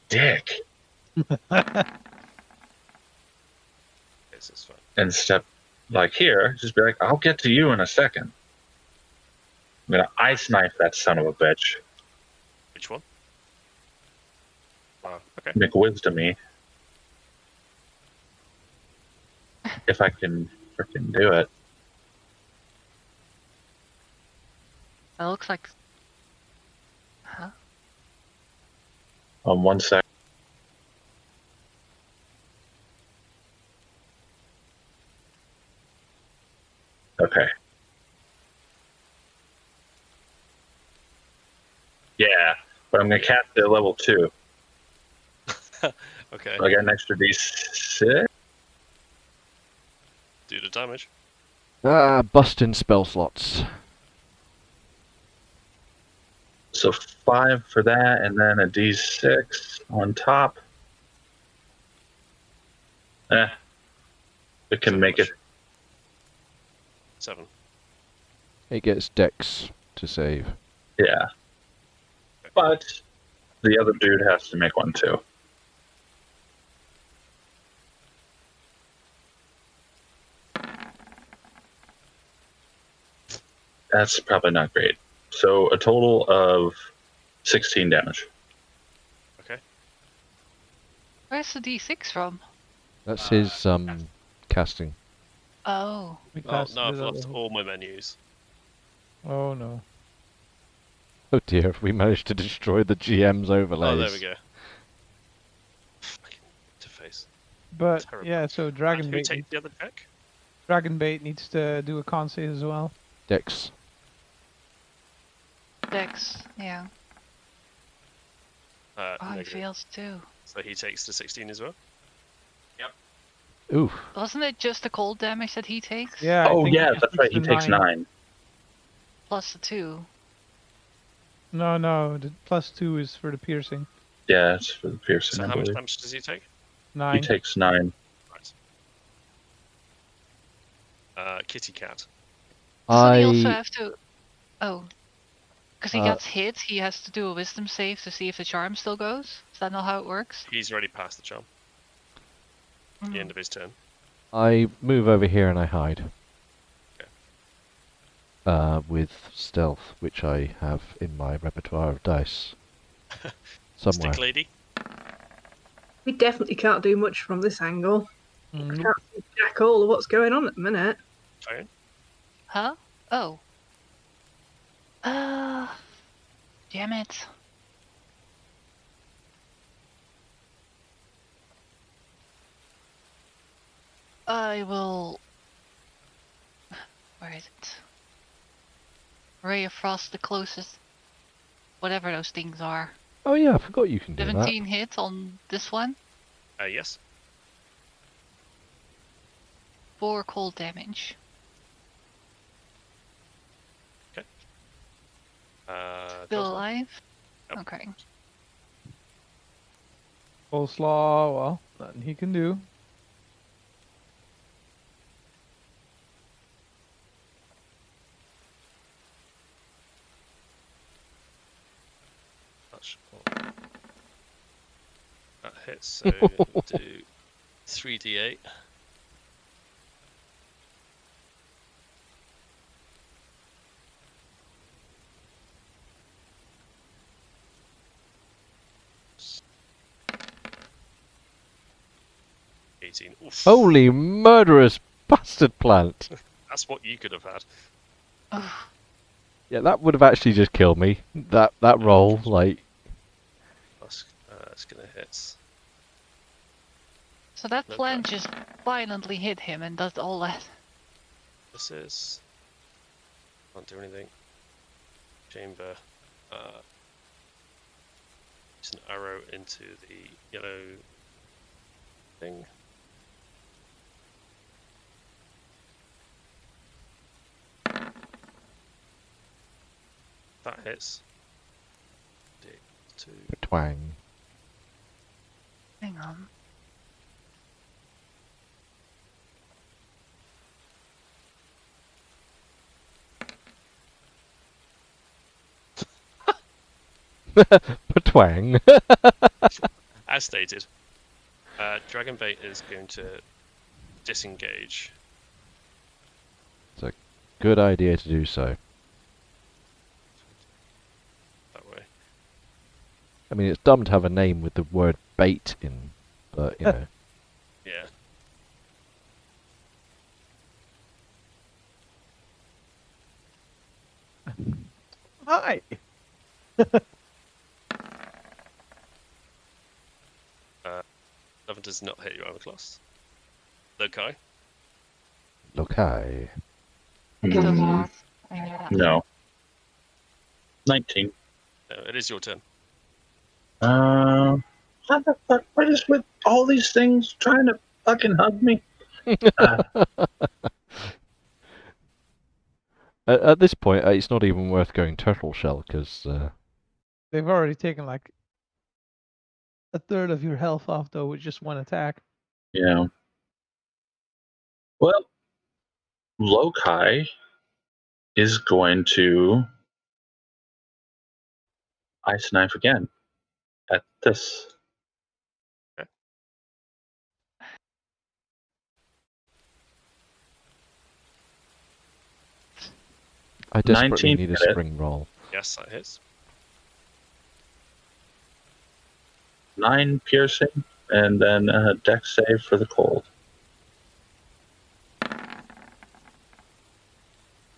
dick, This is fine. and step like here. Just be like, I'll get to you in a second. I'm gonna ice knife that son of a bitch. Which one? Oh, okay. McWisdom me. If I can freaking do it. That looks like. Huh? On 1 sec. Okay. Yeah, but I'm gonna cap it at level 2. Okay. So I got an extra D6. Do the damage. Busting spell slots. So 5 for that, and then a D6 on top. It can So make much. it. 7. It gets Dex to save. Yeah. But the other dude has to make one too. That's probably not great. So a total of 16 damage. Okay. Where's the D6 from? That's his casting. Oh. We Oh, passed no, I've the- lost all my menus. Oh no. Oh dear, we managed to destroy the GM's overlays. Oh, there we go. Fucking interface. But Terrible. yeah, so And Dragon who Bait. takes the other check? Dragonbait needs to do a con save as well. Dex. Dex, yeah. Oh, he Negative. fails too. So he takes the 16 as well. Oof. Wasn't it just the cold damage that he takes? Yeah. I Oh think yeah, just that's right. the He takes 9. Plus the 2. No. The +2 is for the piercing. Yeah, it's for the piercing. So I how much believe. damage does he take? 9. He takes 9. Right. Kitty Cat. Doesn't he also I have to... Oh. Because he Uh, gets hit, he has to do a wisdom save to see if the charm still goes? Is that not how it works? He's already passed the charm. The end of his turn. I move over here and I hide. Okay. With stealth, which I have in my repertoire of dice. Somewhere. Stick lady. We definitely can't do much from this angle. I Mm, can't see jack all of what's going on at the minute. Fine. Huh? Oh. Damn it. I will... Where is it? Ray of Frost, the closest. Whatever those things are. Oh yeah, I forgot you can do that. 17 hit on this one. Yes. 4 cold damage. Still Delta. alive? Yep. Okay. Coleslaw. Well, nothing he can do. That hits, so we'll do 3d8. Oof. Holy murderous bastard plant! That's what you could have had. Ugh. Yeah, that would have actually just killed me. That roll, like... That's gonna hit. So that Look plant back. just violently hit him and does all that. This is... Can't do anything. Chamber. It's an arrow into the yellow thing. That hits. D2. Twang. Hang on. Twang. As stated, Dragonbait is going to disengage. It's a good idea to do so. That way. I mean, it's dumb to have a name with the word bait in, but, you know. Yeah. Hi. 11 does not hit your armor class. Lokai. Lokai. It does Mm, not. I know that. no. 19. No, it is your turn. How the fuck? What is with all these things trying to fucking hug me? At this point, it's not even worth going turtle shell, because... They've already taken like a third of your health off though with just one attack. Yeah. Well, Lokai is going to ice knife again at this. I desperately 19 need a hit. spring roll. Yes, that hits. 9 piercing, and then a dex save for the cold.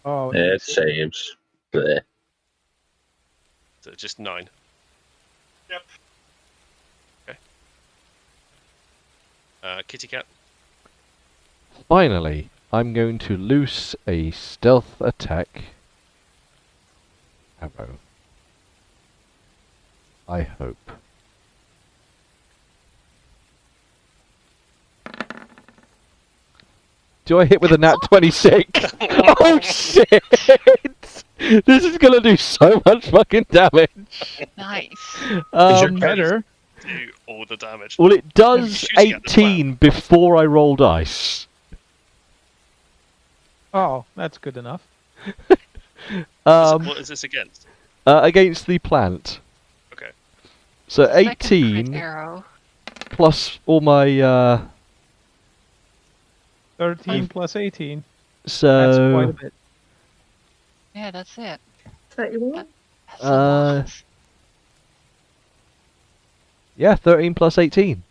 Oh, It saves. Blech. So just 9. Yep. Okay. Kitty Cat. Finally, I'm going to loose a stealth attack arrow. I hope. Do I hit with a nat 26? Oh shit! This is gonna do so much fucking damage. Nice. Better. Do all the damage. Well, it does Shooting at the 18 before I roll dice. Oh, that's good enough. What is this against? Against the plant. Okay. So Second crit 18 arrow. plus all my 13 plus 18. That's so quite a bit. Yeah, that's it. 31. That's a lot. yeah, 13 plus 18.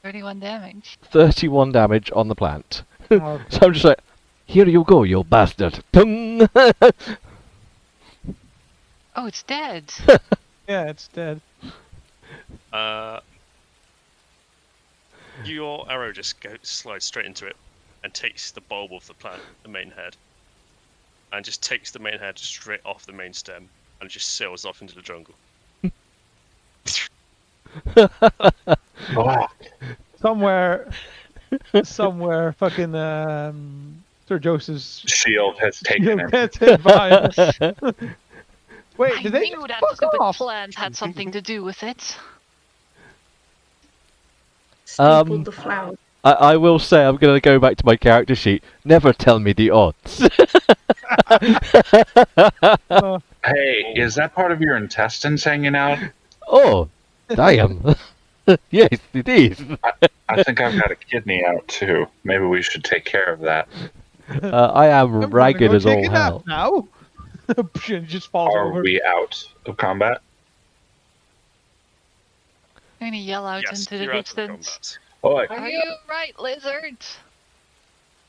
31 damage. 31 damage on the plant. Okay. So I'm just like, here you go, you bastard. Tung! Oh, it's dead. Yeah, it's dead. Your arrow just slides straight into it and takes the bulb of the plant, the main head, and just takes the main head straight off the main stem and just sails off into the jungle. Oh, Somewhere, fucking Sir Joseph's shield has taken him. gets hit by us. Wait, I did they knew that fuck stupid off? plant had something to do with it. Stapled the flower. I will say I'm going to go back to my character sheet. Never tell me the odds. Hey, is that part of your intestines hanging out? Oh, damn. Yes, it is. I think I've got a kidney out too. Maybe we should take care of that. I am I'm gonna ragged go as take all a nap hell. now. It just falls Are over. we out of combat? I'm gonna yell out Yes, into the you're out of distance. combat. Oi, Are you right, lizard?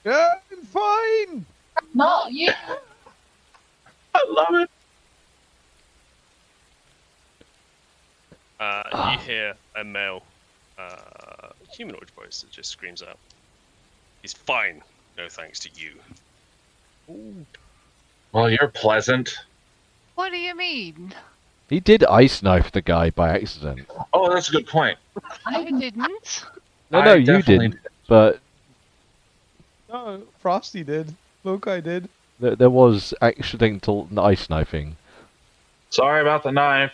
Yeah, I'm fine. Not you. I love it. You hear a male humanoid voice that just screams out, "He's fine, no thanks to you." Well, you're pleasant. What do you mean? He did ice knife the guy by accident. Oh, that's a good point. I didn't. No, I you definitely didn't. But No, Frosty did. Loki did. there was accidental ice knifing. Sorry about the knife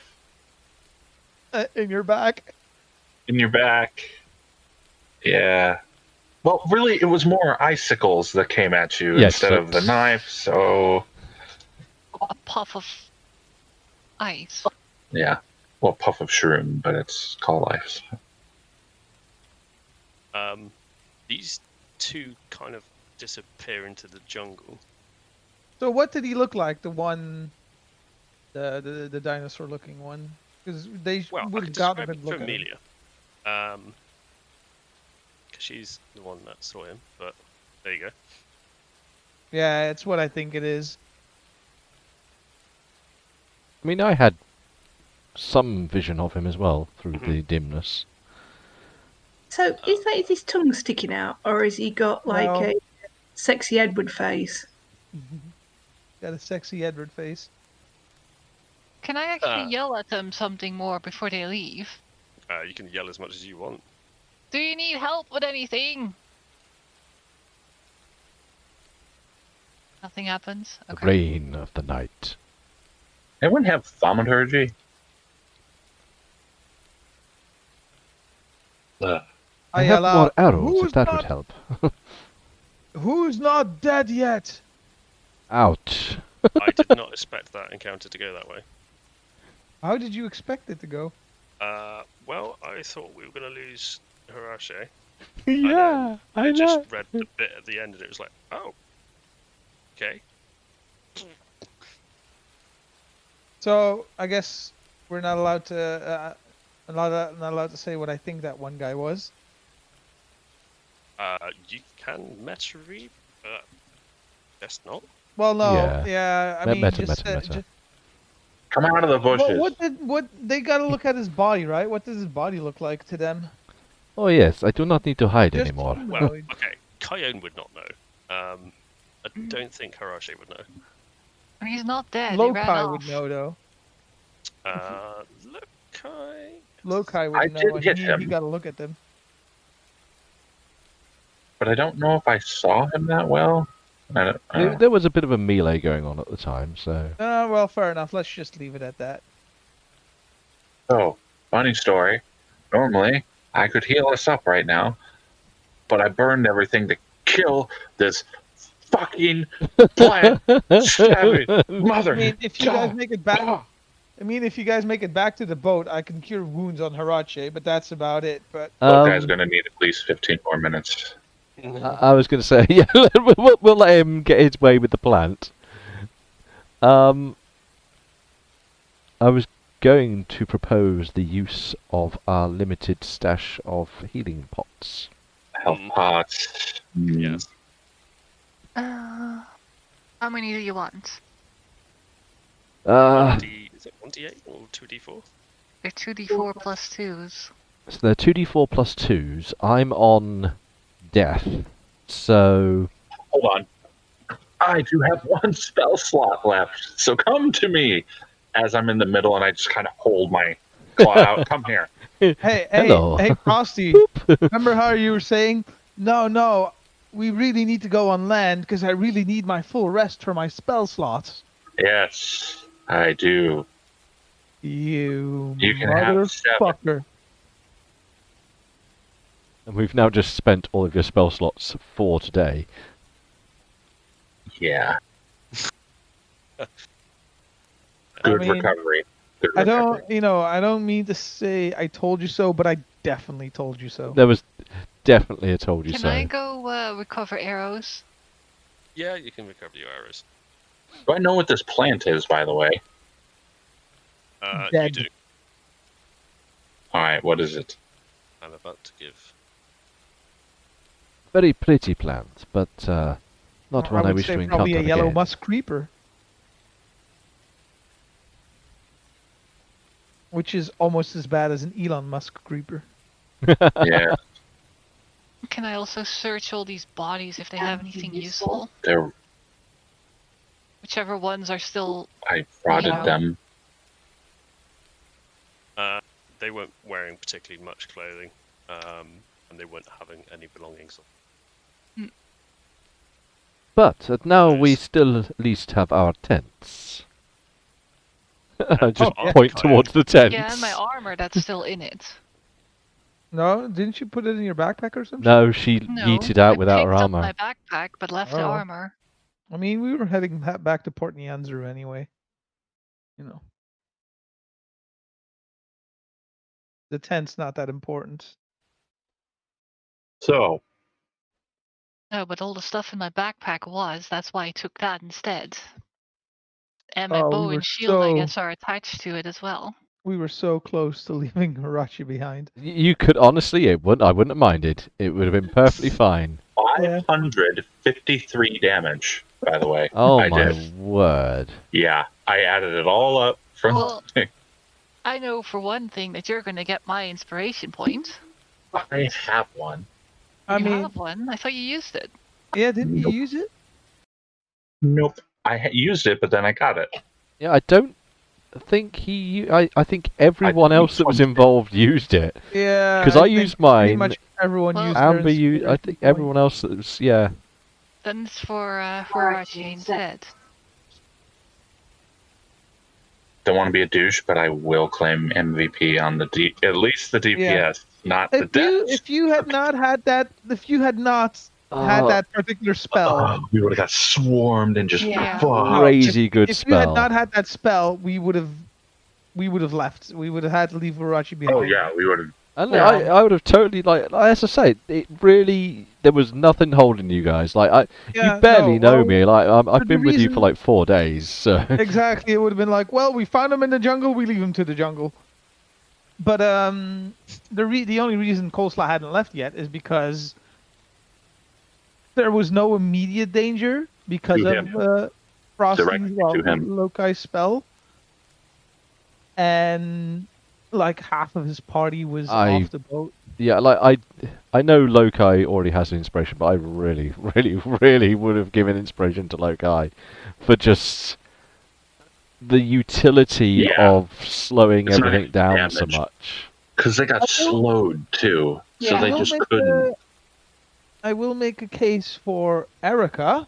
In your back. in your back. Yeah. Well, really, it was more icicles that came at you Yes, instead of the that's- knife, so A puff of ice. yeah. Well, puff of shroom, but it's called ice. These two kind of disappear into the jungle. So what did he look like? The one, the dinosaur looking one? Because they Well, I would can have gotten a describe good it look for at him. Amelia. Because she's the one that saw him, but there you go. Yeah, it's what I think it is. I mean, I had some vision of him as well through the dimness. So is his tongue sticking out, or has he got like No. a sexy Edward face? Got a sexy Edward face. Can I actually yell at them something more before they leave? You can yell as much as you want. Do you need help with anything? Nothing happens? The Okay. rain of the night. Anyone have thaumaturgy? I yell have more out, arrows "Who's if that not- would help. Who's not dead yet? Ouch. I did not expect that encounter to go that way. How did you expect it to go? Well, I thought we were going to lose Hirashi. Yeah, I I know. just read the bit at the end and it was like, oh, okay. So I guess we're not allowed to. Not allowed to say what I think that one guy was. You can meta read, but guess not. Well, no. Yeah. Yeah, I Me- mean, meta, just, meta, meta. Come out of the bushes. what they gotta look at his body, right? What does his body look like to them? Oh yes, I do not need to hide Just anymore. Well, humanoid. okay. Kyone would not know. I don't think Harashi would know. I mean, he's not dead. He ran Lokai off. would know though. Lokai. Lokai I would know, did and hit he him, got to look at them. but I don't know if I saw him that well. There was a bit of a melee going on at the time, so... Well, fair enough. Let's just leave it at that. So, funny story. Normally, I could heal us up right now, but I burned everything to kill this fucking plant savage mother. I mean, if you guys make it back, if you guys make it back to the boat, I can cure wounds on Harache, but that's about it. But Guy's gonna need at least 15 more minutes. I was going to say, yeah, we'll let him get his way with the plant. I was going to propose the use of our limited stash of healing pots. Health pots. Yes. How many do you want? Is it 1d8 or 2d4? They're 2d4 plus 2s. So they're 2d4 plus 2s. I'm on death, so... Hold on. I do have one spell slot left, so come to me. As I'm in the middle and I just kind of hold my claw out. Come here. Hello. Hey, Frosty. Remember how you were saying, no, we really need to go on land because I really need my full rest for my spell slots. Yes, I do. You can have 7. motherfucker. And we've now just spent all of your spell slots for today. Yeah. Good recovery. Good recovery. I don't mean to say I told you so, but I definitely told you so. There was definitely a told you Can so. I go recover arrows? Yeah, you can recover your arrows. Do I know what this plant is, by the way? You Dead. do. Alright, what is it? I'm about to give. Very pretty plant, but not one I would wish say to encounter probably a yellow again. musk creeper. Which is almost as bad as an Elon Musk creeper. Yeah, Can I also search all these bodies if they have anything useful? they're, Whichever ones are still... I rotted Yeah. them. They weren't wearing particularly much clothing, and they weren't having any belongings. But now we Nice. still at least have our tents. I just yeah. point towards the tents. Yeah, and my armor that's still in it. No, didn't you put it in your backpack or something? No, she No, yeeted out I without her picked up armor. my backpack but left the Oh. armor. I mean, we were heading back to Port Nyanzaru anyway. You know. The tent's not that important. So, No, but all the stuff in my backpack was. That's why I took that instead. And my Oh, we bow were and shield, I so- guess, are attached to it as well. We were so close to leaving Harachi behind. You could honestly, I wouldn't have minded. It would have been perfectly fine. 553 damage, by the way. Oh I my did. word. Yeah, I added it all up from. Well, I know for one thing that you're going to get my inspiration point. I have one. I You mean, have one. I thought you used it. yeah, didn't you Nope. use it? Nope. I used it, but then I got it. Yeah, I don't think he. I think everyone think else that was some did. involved used it. Yeah. 'Cause I used Pretty mine, much everyone Well, used their Amber used. I inspiration think point. everyone else that was. Yeah. Then it's for Archie instead. Don't want to be a douche, but I will claim MVP on the at least the DPS, not the If you had not had that, had that particular spell, Oh, we would have got swarmed and just Yeah. fuck. Crazy good if you had spell. not had that spell, we would have left. We would have had to leave Harachi behind. Oh yeah, we would have. And Yeah. I would have totally as I say, it really there was nothing holding you guys. Like Yeah, you barely no, know well, me. Like for I've the been with you reason- for like 4 days. So Exactly. It would have been like, well, we found him in the jungle. We leave him to the jungle. But the only reason Coleslaw hadn't left yet is because there was no immediate danger because To of Frosty's Directly to him. Lokai spell. And like half of his party was I off the boat. Yeah, like I know Lokai already has an inspiration, but I really, really, really would have given inspiration to Lokai for just the utility Yeah, of slowing it's not everything even down so damage much. because they got I will, slowed too, so Yeah. they I will just make couldn't I will make a case for Erica.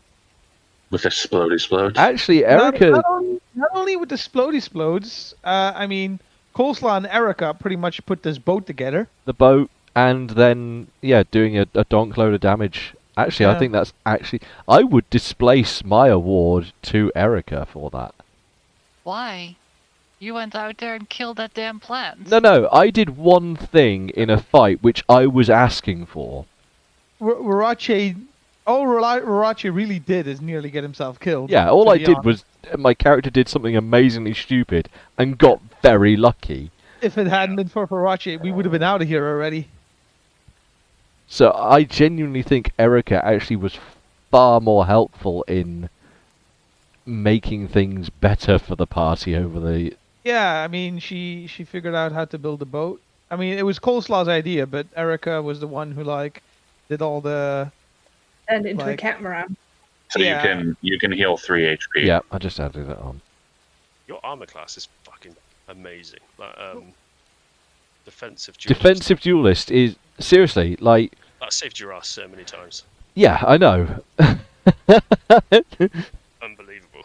with explodes. Actually, Not Erica, not only with the splody explodes. I mean, Coleslaw and Erica pretty much put this boat together. the boat, and then yeah, doing a donk load of damage. Actually, I Yeah. think that's actually I would displace my award to Erica for that. Why? You went out there and killed that damn plant. No, I did one thing in a fight which I was asking for. Warache, all Warache really did is nearly get himself killed. Yeah, all to I be did honest. was my character did something amazingly stupid and got very lucky. If it hadn't been for Warache, we would have been out of here already. So I genuinely think Erica actually was far more helpful in making things better for the party over the. Yeah, I mean, she figured out how to build a boat. I mean, it was Coleslaw's idea, but Erica was the one who like did all the Turned into a like. catamaran. So Yeah. you can heal 3 HP. Yeah, I just added that on. Your armor class is fucking amazing. Like, defensive duelist. Defensive duelist is seriously like. That saved your ass so many times. Yeah, I know. Unbelievable.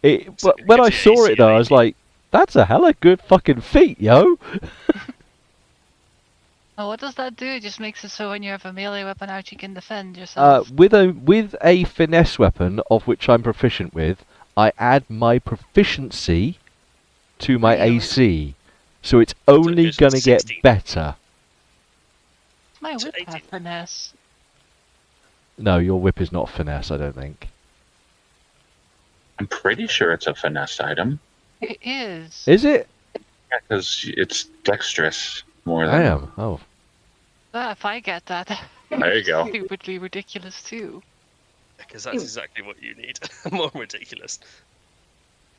But when I gives you saw AC it though, I was like, "That's a hella good fucking feat, yo." Oh, what does that do? It just makes it so when you have a melee weapon out, you can defend yourself. With a finesse weapon of which I'm proficient with, I add my proficiency to my Really? AC, so it's only goes gonna get 16. better. My to whip 18. have finesse. No, your whip is not finesse, I don't think. I'm pretty sure it's a finesse item It is. Is it? because it's dexterous more I than. am. Oh, If I get that, There you go. stupidly ridiculous too. Because that's exactly what you need. More ridiculous.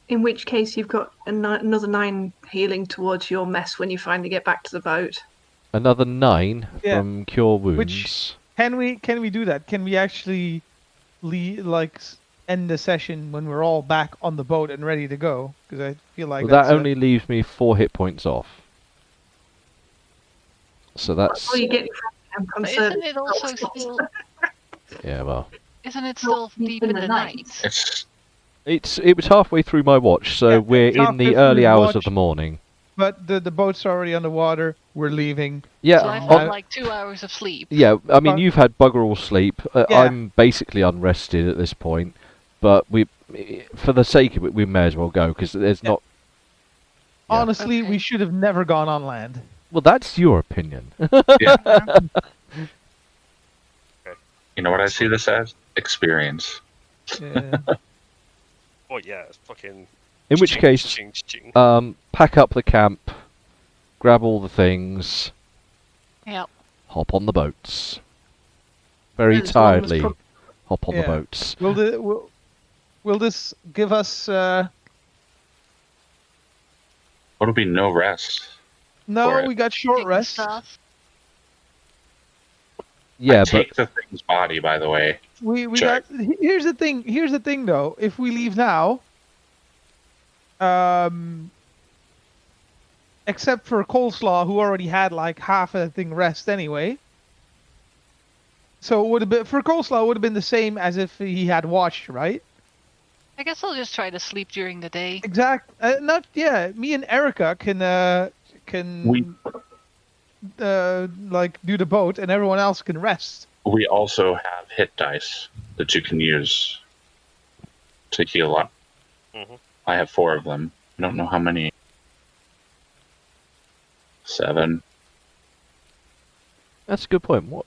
In which case, you've got another 9 healing towards your mess when you finally get back to the boat. another 9 Yeah. from cure wounds. Which- Can we do that? Can we actually end the session when we're all back on the boat and ready to go? Because I feel like Well, that's that only leaves me 4 hit points off. So That's all that's you get from But isn't it also still? yeah. Well, Isn't it still deep in the night? It's it was halfway through my watch, so Yeah, we're it's in halfway the through early your hours of watch. the morning. But the boat's already underwater. We're leaving. Yeah, So I've on- had like 2 hours of sleep. yeah. I mean, But- you've had bugger all sleep. Yeah. I'm basically unrested at this point, but for the sake of it, we may as well go because there's Yeah. not. Yeah. Honestly, Okay. we should have never gone on land. Well, that's your opinion. you know what I see this as? Experience. Yeah. Oh yeah, it's fucking. In which ching, case, ching, ching. pack up the camp, grab all the things, Yep. hop on the boats. Very This one was tiredly, prob- hop on the Yeah. boats. Will this give us? What'll be no rest? No, For it. we got short Take the rest. stuff. Yeah, I but take the thing's body, by the way. We Check. got. Here's the thing. Here's the thing, though. If we leave now, except for Coleslaw, who already had like half of the thing rest anyway. So it would have been for Coleslaw. It would have been the same as if he had watched, right? I guess I'll just try to sleep during the day. Exact. Not yeah. Me and Erica can We- like do the boat, and everyone else can rest. We also have hit dice that you can use to heal up. Mhm. I have 4 of them. I don't know how many. 7. that's a good point. What?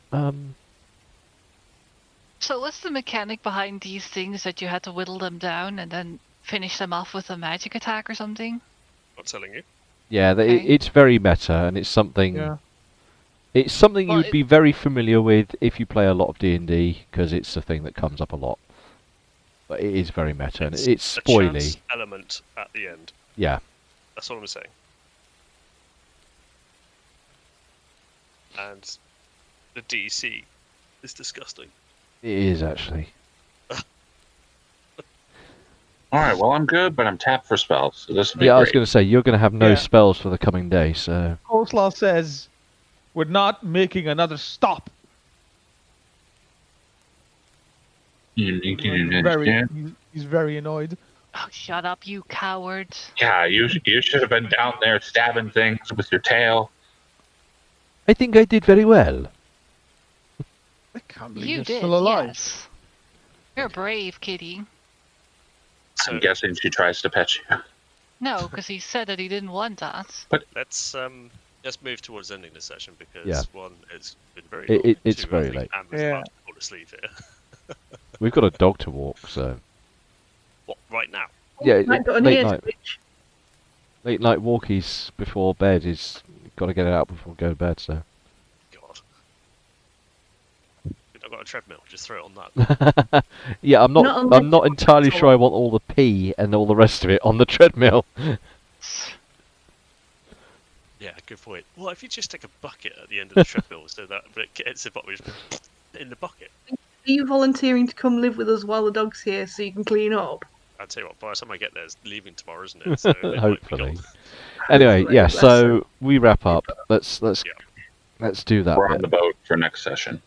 So what's the mechanic behind these things that you had to whittle them down and then finish them off with a magic attack or something? Not telling you. Yeah, Okay. it's very meta, and it's something. Yeah. It's something Well, you'd be very familiar with if you play a lot of D&D, because it's a thing that comes up a lot. But it is very meta, and it's a spoily. chance element at the end. Yeah. That's all I'm saying. and the DC is disgusting. It is actually. All right, well, I'm good, but I'm tapped for spells, so this will be Yeah, I was great. going to say you're going to have no Yeah. spells for the coming day, so Coleslaw says, "We're not making another stop." You Very, understand? he's very annoyed. Oh, shut up, you cowards. Yeah, you should have been down there stabbing things with your tail. I think I did very well. I can't believe You you're did, still alive. yes. You're brave, kitty. So I'm guessing she tries to pet you. No, because he said that he didn't want that. let's move towards ending the session because Yeah. one, it's been very long. It's Two, very I think late. Amber's Yeah. about to fall asleep here. We've got a dog to walk, so What, right now? yeah, I've got an late ear night, twitch. late night walkies before bed is got to get it out before we go to bed. So God. I've got a treadmill, just throw it on that. yeah, I'm Not not unless I'm not you're entirely tall. sure I want all the pee and all the rest of it on the treadmill. Yeah, good point. Well, if you just take a bucket at the end of the treadmill so that it gets the bottom in the bucket. Are you volunteering to come live with us while the dog's here so you can clean up? I'll tell you what, by the time I get there, it's leaving tomorrow, isn't it? So it might be Hopefully. gone. Anyway, yeah. Bless her. So we wrap up. Let's Yeah. let's do that We're bit. on the boat for next session.